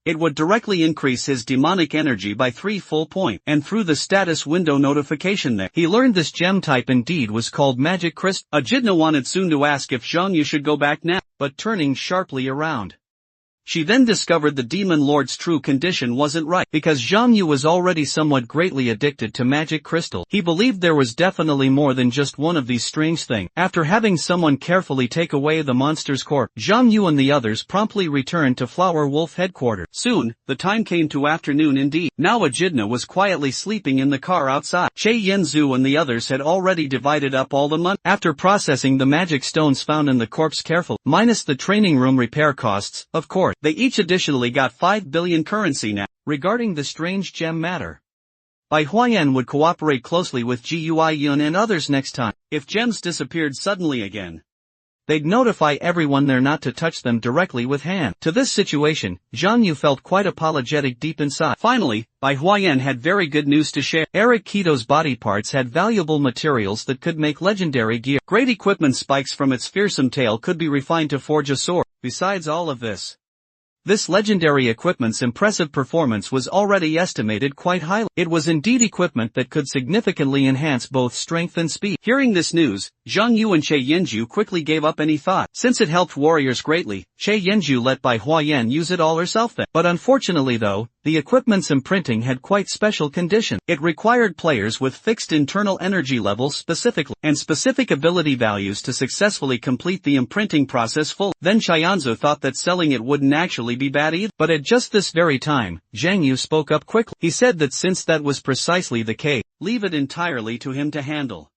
it would directly increase his demonic energy by 3 full points, and through the status window notification there, he learned this gem type indeed was called magic crystal. Echidna wanted soon to ask if Zhang Yu should go back now, but turning sharply around, She then discovered the demon lord's true condition wasn't right, because Zhang Yu was already somewhat greatly addicted to magic crystal. He believed there was definitely more than just one of these strange things. After having someone carefully take away the monster's corpse, Zhang Yu and the others promptly returned to Flower Wolf headquarters. Soon, the time came to afternoon indeed. Now Echidna was quietly sleeping in the car outside. Che Yanzu and the others had already divided up all the money. After processing the magic stones found in the corpse carefully, minus the training room repair costs, of course, they each additionally got 5 billion currency now. Regarding the strange gem matter, Bai Huayan would cooperate closely with Gui Yun and others next time. If gems disappeared suddenly again, they'd notify everyone there not to touch them directly with hand. To this situation, Zhang Yu felt quite apologetic deep inside. Finally, Bai Huayan had very good news to share. Eric Kito's body parts had valuable materials that could make legendary gear. Great equipment spikes from its fearsome tail could be refined to forge a sword. Besides all of this legendary equipment's impressive performance was already estimated quite highly. It was indeed equipment that could significantly enhance both strength and speed. Hearing this news, Zhang Yu and Che Yanju quickly gave up any thought. Since it helped warriors greatly, Che Yanju let Bai Huayan use it all herself then. But unfortunately though, the equipment's imprinting had quite special conditions. It required players with fixed internal energy levels specifically, and specific ability values to successfully complete the imprinting process full. Then Chianzo thought that selling it wouldn't actually be bad either. But at just this very time, Zhang Yu spoke up quickly. He said that since that was precisely the case, leave it entirely to him to handle.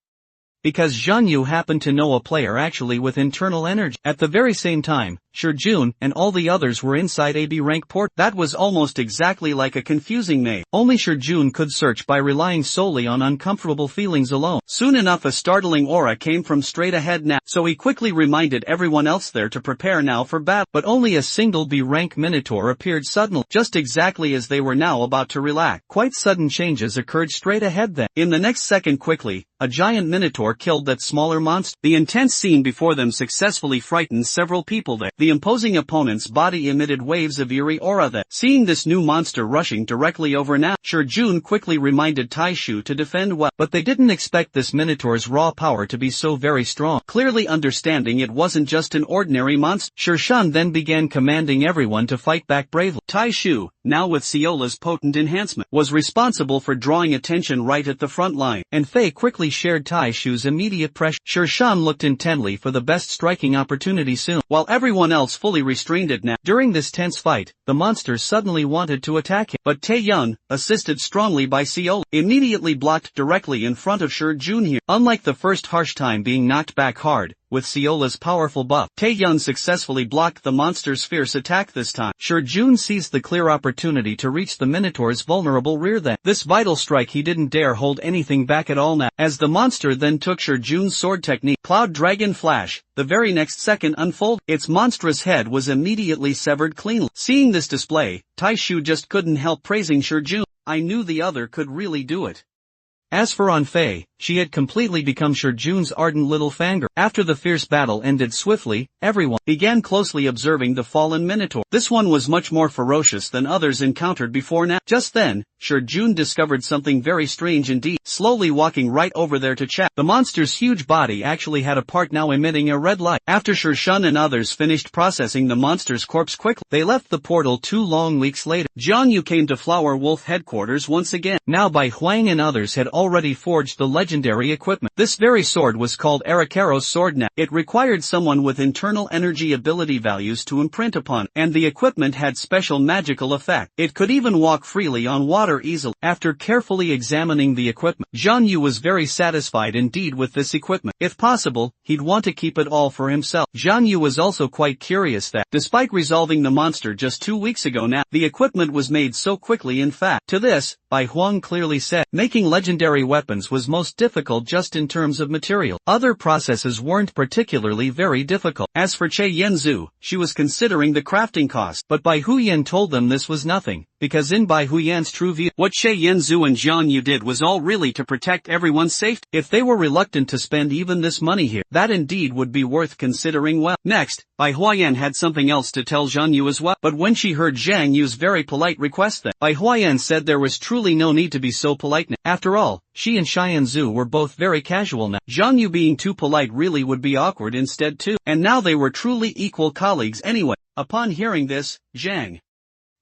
Because Zhang Yu happened to know a player actually with internal energy. At the very same time, Jun and all the others were inside a B rank port. That was almost exactly like a confusing maze. Only Jun could search by relying solely on uncomfortable feelings alone. Soon enough a startling aura came from straight ahead now, so he quickly reminded everyone else there to prepare now for battle. But only a single B rank minotaur appeared suddenly, just exactly as they were now about to relax. Quite sudden changes occurred straight ahead then. In the next second quickly, a giant minotaur killed that smaller monster. The intense scene before them successfully frightened several people there. The imposing opponent's body emitted waves of eerie aura that, seeing this new monster rushing directly over now, Jun quickly reminded Taishu to defend well, but they didn't expect this minotaur's raw power to be so very strong. Clearly understanding it wasn't just an ordinary monster, Shan then began commanding everyone to fight back bravely. Taishu, now with Ciola's potent enhancement, was responsible for drawing attention right at the front line, and Fei quickly shared Taishu's immediate pressure. Shan looked intently for the best striking opportunity soon, while everyone else fully restrained it now. During this tense fight, the monster suddenly wanted to attack him, but Taeyun, assisted strongly by Ciola, immediately blocked directly in front of Jun here. Unlike the first harsh time being knocked back hard, with Ciola's powerful buff, Taeyun successfully blocked the monster's fierce attack this time. Jun seized the clear opportunity to reach the Minotaur's vulnerable rear then. This vital strike he didn't dare hold anything back at all now, as the monster then took Jun's sword technique, Cloud Dragon Flash. The very next second unfold, its monstrous head was immediately severed cleanly. Seeing this display, Taishu just couldn't help praising Jun. I knew the other could really do it. As for Anfei, she had completely become Jun's ardent little fangirl. After the fierce battle ended swiftly, everyone began closely observing the fallen Minotaur. This one was much more ferocious than others encountered before now. Just then, Jun discovered something very strange indeed. Slowly walking right over there to check, the monster's huge body actually had a part now emitting a red light. After Shun and others finished processing the monster's corpse quickly, they left the portal 2 long weeks later. Jiang Yu came to Flower Wolf headquarters once again. Now Bai Huang and others had already forged the legendary equipment. This very sword was called Arakaro's sword now. It required someone with internal energy ability values to imprint upon, and the equipment had special magical effect. It could even walk freely on water easily. After carefully examining the equipment, Zhang Yu was very satisfied indeed with this equipment. If possible, he'd want to keep it all for himself. Zhang Yu was also quite curious that, despite resolving the monster just 2 weeks ago now, the equipment was made so quickly. In fact, to this, Bai Huang clearly said, making legendary weapons was most difficult just in terms of material. Other processes weren't particularly very difficult. As for Che Yanzu, she was considering the crafting cost, but Bai Huyan told them this was nothing, because in Bai Huyan's true view, what Che Yanzu and Zhang Yu did was all really to protect everyone's safety. If they were reluctant to spend even this money here, that indeed would be worth considering well. Next, Bai Huyan had something else to tell Zhang Yu as well, but when she heard Zhang Yu's very polite request then, Bai Huyan said there was truly no need to be so polite now. After all, she and Xianzu were both very casual now. Zhang Yu being too polite really would be awkward instead too, and now they were truly equal colleagues anyway. Upon hearing this, Zhang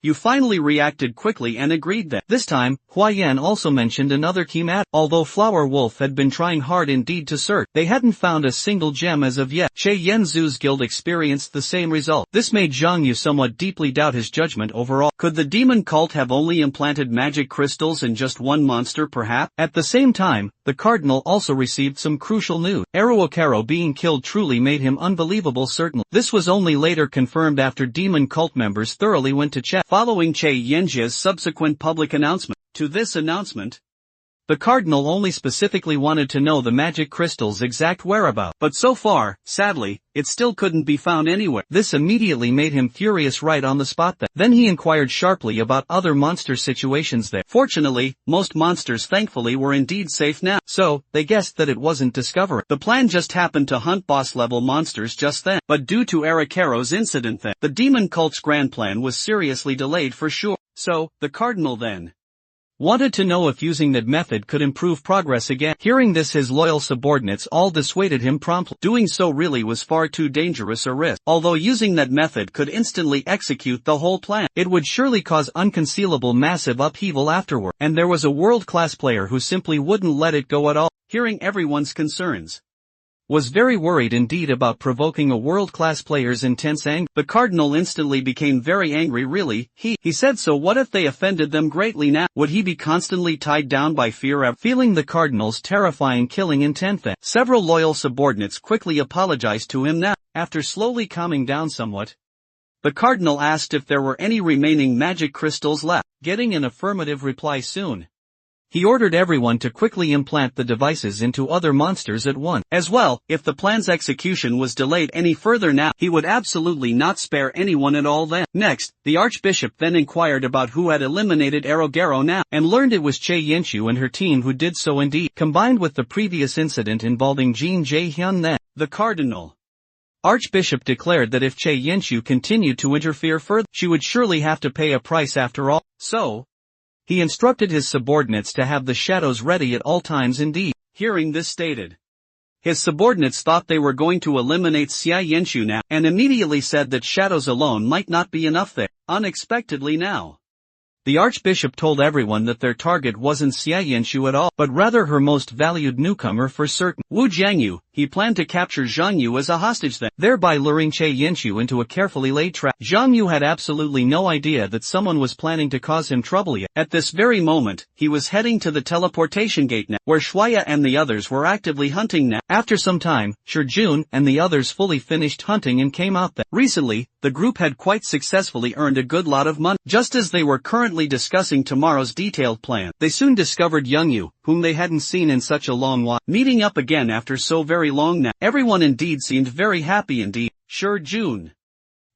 Yu finally reacted quickly and agreed that. This time, Hua Yan also mentioned another key matter. Although Flower Wolf had been trying hard indeed to search, they hadn't found a single gem as of yet. Che Yanzu's guild experienced the same result. This made Zhang Yu somewhat deeply doubt his judgment overall. Could the demon cult have only implanted magic crystals in just one monster perhaps? At the same time, the cardinal also received some crucial news. Aruokaro being killed truly made him unbelievable certain. This was only later confirmed after demon cult members thoroughly went to check. Following Che Yanjia's subsequent public announcement. To this announcement, the cardinal only specifically wanted to know the magic crystal's exact whereabouts. But so far, sadly, it still couldn't be found anywhere. This immediately made him furious right on the spot. Then he inquired sharply about other monster situations there. Fortunately, most monsters thankfully were indeed safe now. So, they guessed that it wasn't discovery. The plan just happened to hunt boss-level monsters just then. But due to Arakaro's incident then, the demon cult's grand plan was seriously delayed for sure. So, the cardinal then wanted to know if using that method could improve progress again. Hearing this, his loyal subordinates all dissuaded him promptly. Doing so really was far too dangerous a risk. Although using that method could instantly execute the whole plan, it would surely cause unconcealable massive upheaval afterward. And there was a world-class player who simply wouldn't let it go at all. Hearing everyone's concerns, was very worried indeed about provoking a world-class player's intense anger. The cardinal instantly became very angry. Really, he said, so what if they offended them greatly now? Would he be constantly tied down by fear ever? Feeling the cardinal's terrifying killing intent then, several loyal subordinates quickly apologized to him now. After slowly calming down somewhat, the cardinal asked if there were any remaining magic crystals left. Getting an affirmative reply soon, he ordered everyone to quickly implant the devices into other monsters at once. As well, if the plan's execution was delayed any further now, he would absolutely not spare anyone at all then. Next, the archbishop then inquired about who had eliminated Arogaro now, and learned it was Che Yanchu and her team who did so indeed. Combined with the previous incident involving Jin Jae-hyun then, the cardinal archbishop declared that if Che Yanchu continued to interfere further, she would surely have to pay a price after all. So, he instructed his subordinates to have the shadows ready at all times indeed. Hearing this stated, his subordinates thought they were going to eliminate Xia Yenshu now, and immediately said that shadows alone might not be enough there. Unexpectedly now, the archbishop told everyone that their target wasn't Xia Yenshu at all, but rather her most valued newcomer for certain, Wu Jiangyu. He planned to capture Zhang Yu as a hostage then, thereby luring Che Yanchu into a carefully laid trap. Zhang Yu had absolutely no idea that someone was planning to cause him trouble yet. At this very moment, he was heading to the teleportation gate now, where Shuya and the others were actively hunting now. After some time, Shijun and the others fully finished hunting and came out then. Recently, the group had quite successfully earned a good lot of money. Just as they were currently discussing tomorrow's detailed plan, they soon discovered Young Yu, whom they hadn't seen in such a long while. Meeting up again after so very long now, everyone indeed seemed very happy indeed. Shijun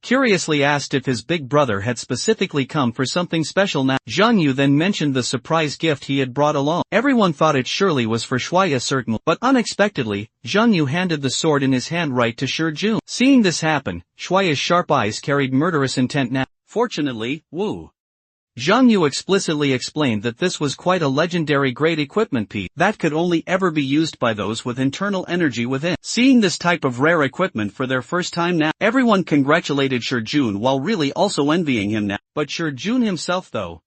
curiously asked if his big brother had specifically come for something special now. Zhang Yu then mentioned the surprise gift he had brought along. Everyone thought it surely was for Shuya certainly, but unexpectedly, Zhang Yu handed the sword in his hand right to Shijun. Seeing this happen, Shuya's sharp eyes carried murderous intent now. Fortunately, Zhang Yu explicitly explained that this was quite a legendary grade equipment piece that could only ever be used by those with internal energy within. Seeing this type of rare equipment for their first time now, everyone congratulated Shijun while really also envying him now. But Shijun himself though,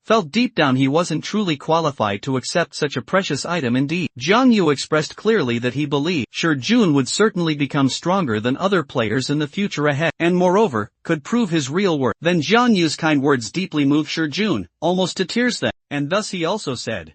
felt deep down he wasn't truly qualified to accept such a precious item indeed. Zhang Yu expressed clearly that he believed Shijun would certainly become stronger than other players in the future ahead, and moreover, could prove his real worth. Then Zhang Yu's kind words deeply moved Shijun, almost to tears then, and thus he also said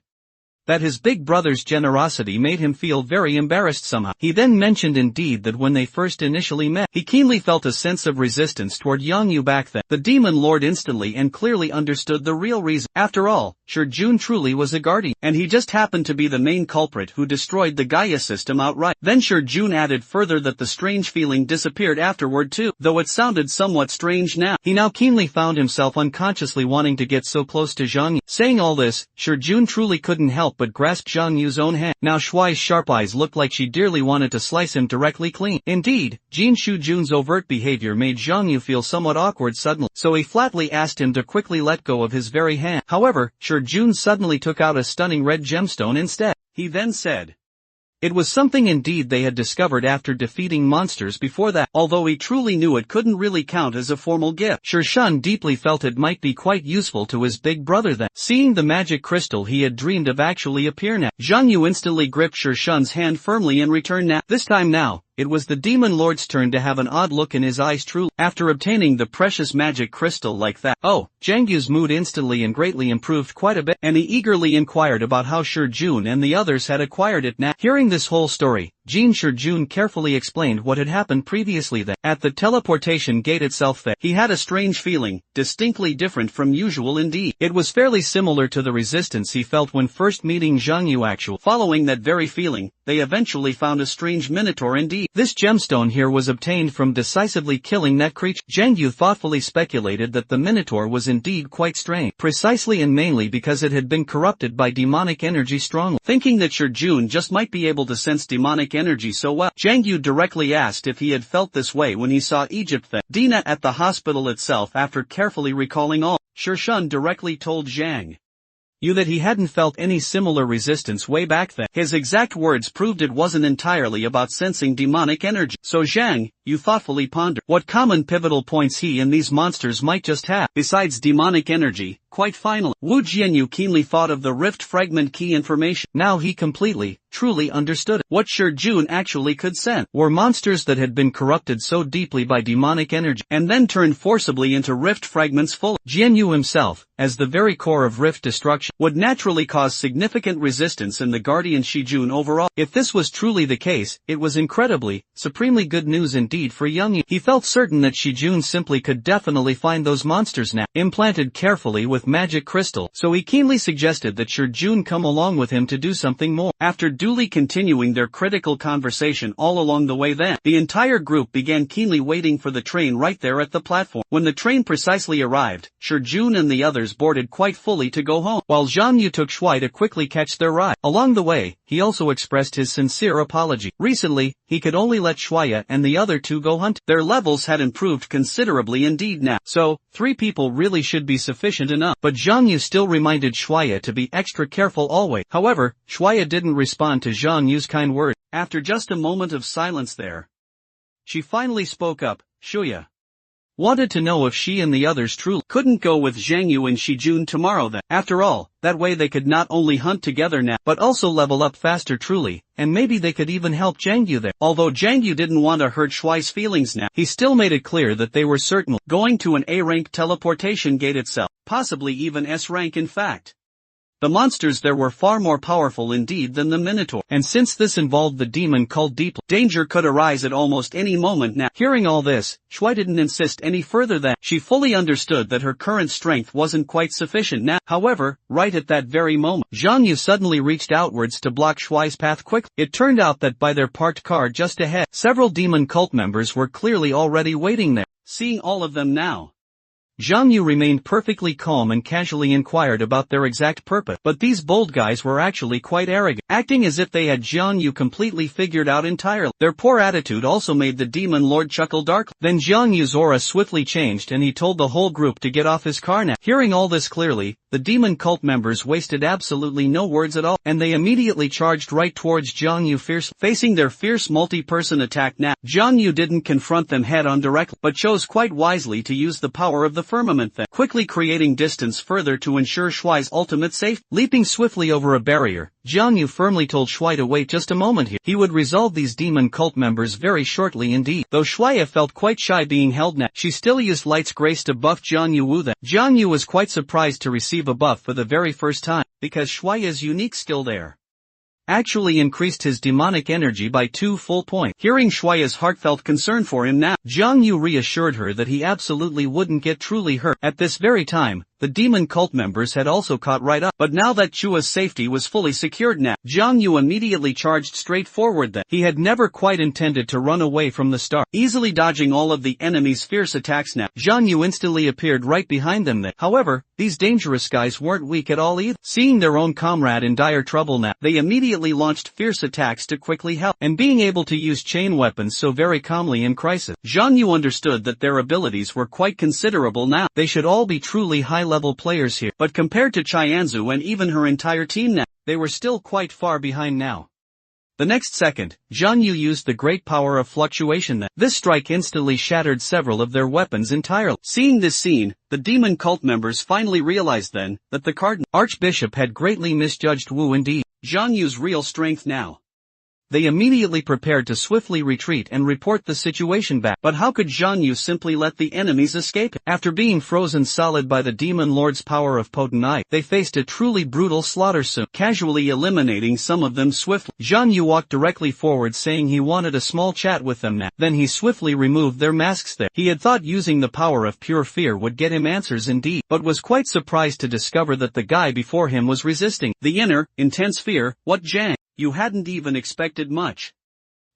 that his big brother's generosity made him feel very embarrassed somehow. He then mentioned indeed that when they first initially met, he keenly felt a sense of resistance toward Yang Yu back then. The demon lord instantly and clearly understood the real reason. After all, Shijun truly was a guardian, and he just happened to be the main culprit who destroyed the Gaia system outright. Then Shijun added further that the strange feeling disappeared afterward too, though it sounded somewhat strange now. He now keenly found himself unconsciously wanting to get so close to Zhang Yu. Saying all this, Shijun truly couldn't help but grasped Zhang Yu's own hand. Now Shuai's sharp eyes looked like she dearly wanted to slice him directly clean. Indeed, Jin Shujun's overt behavior made Zhang Yu feel somewhat awkward suddenly, so he flatly asked him to quickly let go of his very hand. However, Shijun suddenly took out a stunning red gemstone instead. He then said It was something indeed they had discovered after defeating monsters before that, although he truly knew it couldn't really count as a formal gift. Shun deeply felt it might be quite useful to his big brother then. Seeing the magic crystal he had dreamed of actually appear now, Jiang Yu instantly gripped Shun's hand firmly in return now. This time now, it was the Demon Lord's turn to have an odd look in his eyes truly. After obtaining the precious magic crystal like that, Jiang Yu's mood instantly and greatly improved quite a bit, and he eagerly inquired about how Jun and the others had acquired it now. Hearing this whole story, Jun carefully explained what had happened previously that, at the teleportation gate itself that, he had a strange feeling, distinctly different from usual indeed. It was fairly similar to the resistance he felt when first meeting Jiang Yu actually. Following that very feeling, they eventually found a strange minotaur indeed. This gemstone here was obtained from decisively killing that creature. Jiang Yu thoughtfully speculated that the minotaur was indeed quite strange, precisely and mainly because it had been corrupted by demonic energy strongly. Thinking that Jun just might be able to sense demonic energy so well, Jiang Yu directly asked if he had felt this way when he saw Egypt then. Dina at the hospital itself. After carefully recalling all, Shun directly told Jiang Yu that he hadn't felt any similar resistance way back then. His exact words proved it wasn't entirely about sensing demonic energy. So Jiang Yu thoughtfully pondered what common pivotal points he and these monsters might just have, besides demonic energy. Quite finally, Wu Jianyu keenly thought of the rift fragment key information. Now he completely, truly understood it. What Jun actually could sense were monsters that had been corrupted so deeply by demonic energy, and then turned forcibly into rift fragments fully. Jianyu himself, as the very core of rift destruction, would naturally cause significant resistance in the guardian Jun overall. If this was truly the case, it was incredibly, supremely good news indeed for Young Yu. He felt certain that Jun simply could definitely find those monsters now, implanted carefully with magic crystal, so he keenly suggested that Jun come along with him to do something more. After duly continuing their critical conversation all along the way then, the entire group began keenly waiting for the train right there at the platform. When the train precisely arrived, Jun and the others boarded quite fully to go home, while Jiang Yu took Shuai to quickly catch their ride. Along the way, he also expressed his sincere apology. Recently, he could only let Shuai and the other two go hunt. Their levels had improved considerably indeed now, so 3 people really should be sufficient enough. But Jiang Yu still reminded Shuai to be extra careful always. However, Shuai didn't respond to Jiang Yu's kind word. After just a moment of silence there, she finally spoke up. Shuya wanted to know if she and the others truly couldn't go with Jiang Yu and Jun tomorrow then. After all, that way they could not only hunt together now, but also level up faster truly, and maybe they could even help Jiang Yu there. Although Jiang Yu didn't want to hurt Shuai's feelings now, he still made it clear that they were certainly going to an A-rank teleportation gate itself, possibly even S-rank in fact. The monsters there were far more powerful indeed than the Minotaur, and since this involved the demon called deeply, danger could arise at almost any moment now. Hearing all this, Shuai didn't insist any further than she fully understood that her current strength wasn't quite sufficient now. However, right at that very moment, Jiang Yu suddenly reached outwards to block Shuai's path quickly. It turned out that by their parked car just ahead, several demon cult members were clearly already waiting there. Seeing all of them now, Jiang Yu remained perfectly calm and casually inquired about their exact purpose, but these bold guys were actually quite arrogant, acting as if they had Jiang Yu completely figured out entirely. Their poor attitude also made the Demon Lord chuckle darkly. Then Jiang Yu's aura swiftly changed and he told the whole group to get off his car now. Hearing all this clearly, the demon cult members wasted absolutely no words at all, and they immediately charged right towards Jiang Yu fiercely. Facing their fierce multi-person attack now, Jiang Yu didn't confront them head-on directly, but chose quite wisely to use the power of the firmament then, quickly creating distance further to ensure Shuai's ultimate safety. Leaping swiftly over a barrier, Jiang Yu firmly told Shuai to wait just a moment here. He would resolve these demon cult members very shortly indeed. Though Shuai felt quite shy being held now, she still used Light's grace to buff Jiang Yu Wu then. Jiang Yu was quite surprised to receive a buff for the very first time, because Shuai's unique skill there actually increased his demonic energy by 2 full points. Hearing Shuai's heartfelt concern for him now, Jiang Yu reassured her that he absolutely wouldn't get truly hurt. At this very time, the demon cult members had also caught right up, but now that Chua's safety was fully secured now, Jiang Yu immediately charged straight forward then. He had never quite intended to run away from the start. Easily dodging all of the enemy's fierce attacks now, Jiang Yu instantly appeared right behind them then. However, these dangerous guys weren't weak at all either. Seeing their own comrade in dire trouble now, they immediately launched fierce attacks to quickly help, and being able to use chain weapons so very calmly in crisis, Jiang Yu understood that their abilities were quite considerable now. They should all be truly high-level players here, but compared to Chianzu and even her entire team now, they were still quite far behind now. The next second, Zhang Yu used the great power of fluctuation that. This strike instantly shattered several of their weapons entirely. Seeing this scene, the demon cult members finally realized then, that the Cardinal Archbishop had greatly misjudged Wu indeed. Zhang Yu's real strength now. They immediately prepared to swiftly retreat and report the situation back. But how could Zhang Yu simply let the enemies escape? After being frozen solid by the Demon Lord's power of potent eye, they faced a truly brutal slaughter soon, casually eliminating some of them swiftly. Zhang Yu walked directly forward saying he wanted a small chat with them now. Then he swiftly removed their masks there. He had thought using the power of pure fear would get him answers indeed, but was quite surprised to discover that the guy before him was resisting. The inner, intense fear, what Zhang? You hadn't even expected much.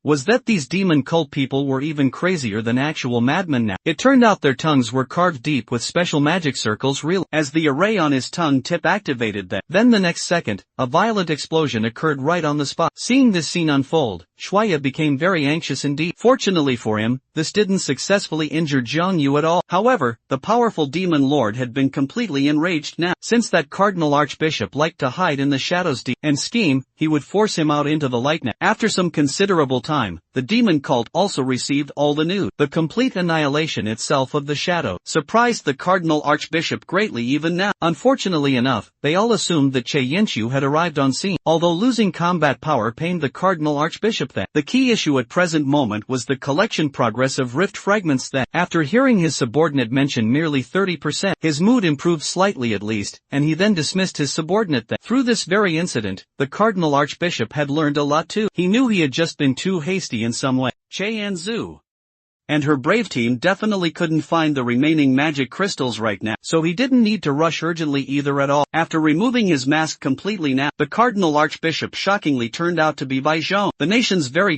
Was that these demon cult people were even crazier than actual madmen now. It turned out their tongues were carved deep with special magic circles real. As the array on his tongue tip activated that. Then the next second, a violent explosion occurred right on the spot. Seeing this scene unfold, Shuya became very anxious indeed. Fortunately for him, this didn't successfully injure Zhang Yu at all. However, the powerful demon lord had been completely enraged now. Since that cardinal archbishop liked to hide in the shadows and scheme, he would force him out into the light now. After some considerable time, the demon cult also received all the news. The complete annihilation itself of the shadow surprised the cardinal archbishop greatly even now. Unfortunately enough, they all assumed that Che Yinshu had arrived on scene. Although losing combat power pained the cardinal archbishop then. The key issue at present moment was the collection progress of rift fragments that, after hearing his subordinate mention merely 30%, his mood improved slightly at least, and he then dismissed his subordinate that. Through this very incident, the cardinal archbishop had learned a lot too. He knew he had just been too hasty in some way. Che Anzu and her brave team definitely couldn't find the remaining magic crystals right now, so he didn't need to rush urgently either at all. After removing his mask completely now, the cardinal archbishop shockingly turned out to be Bai Zhong, the nation's very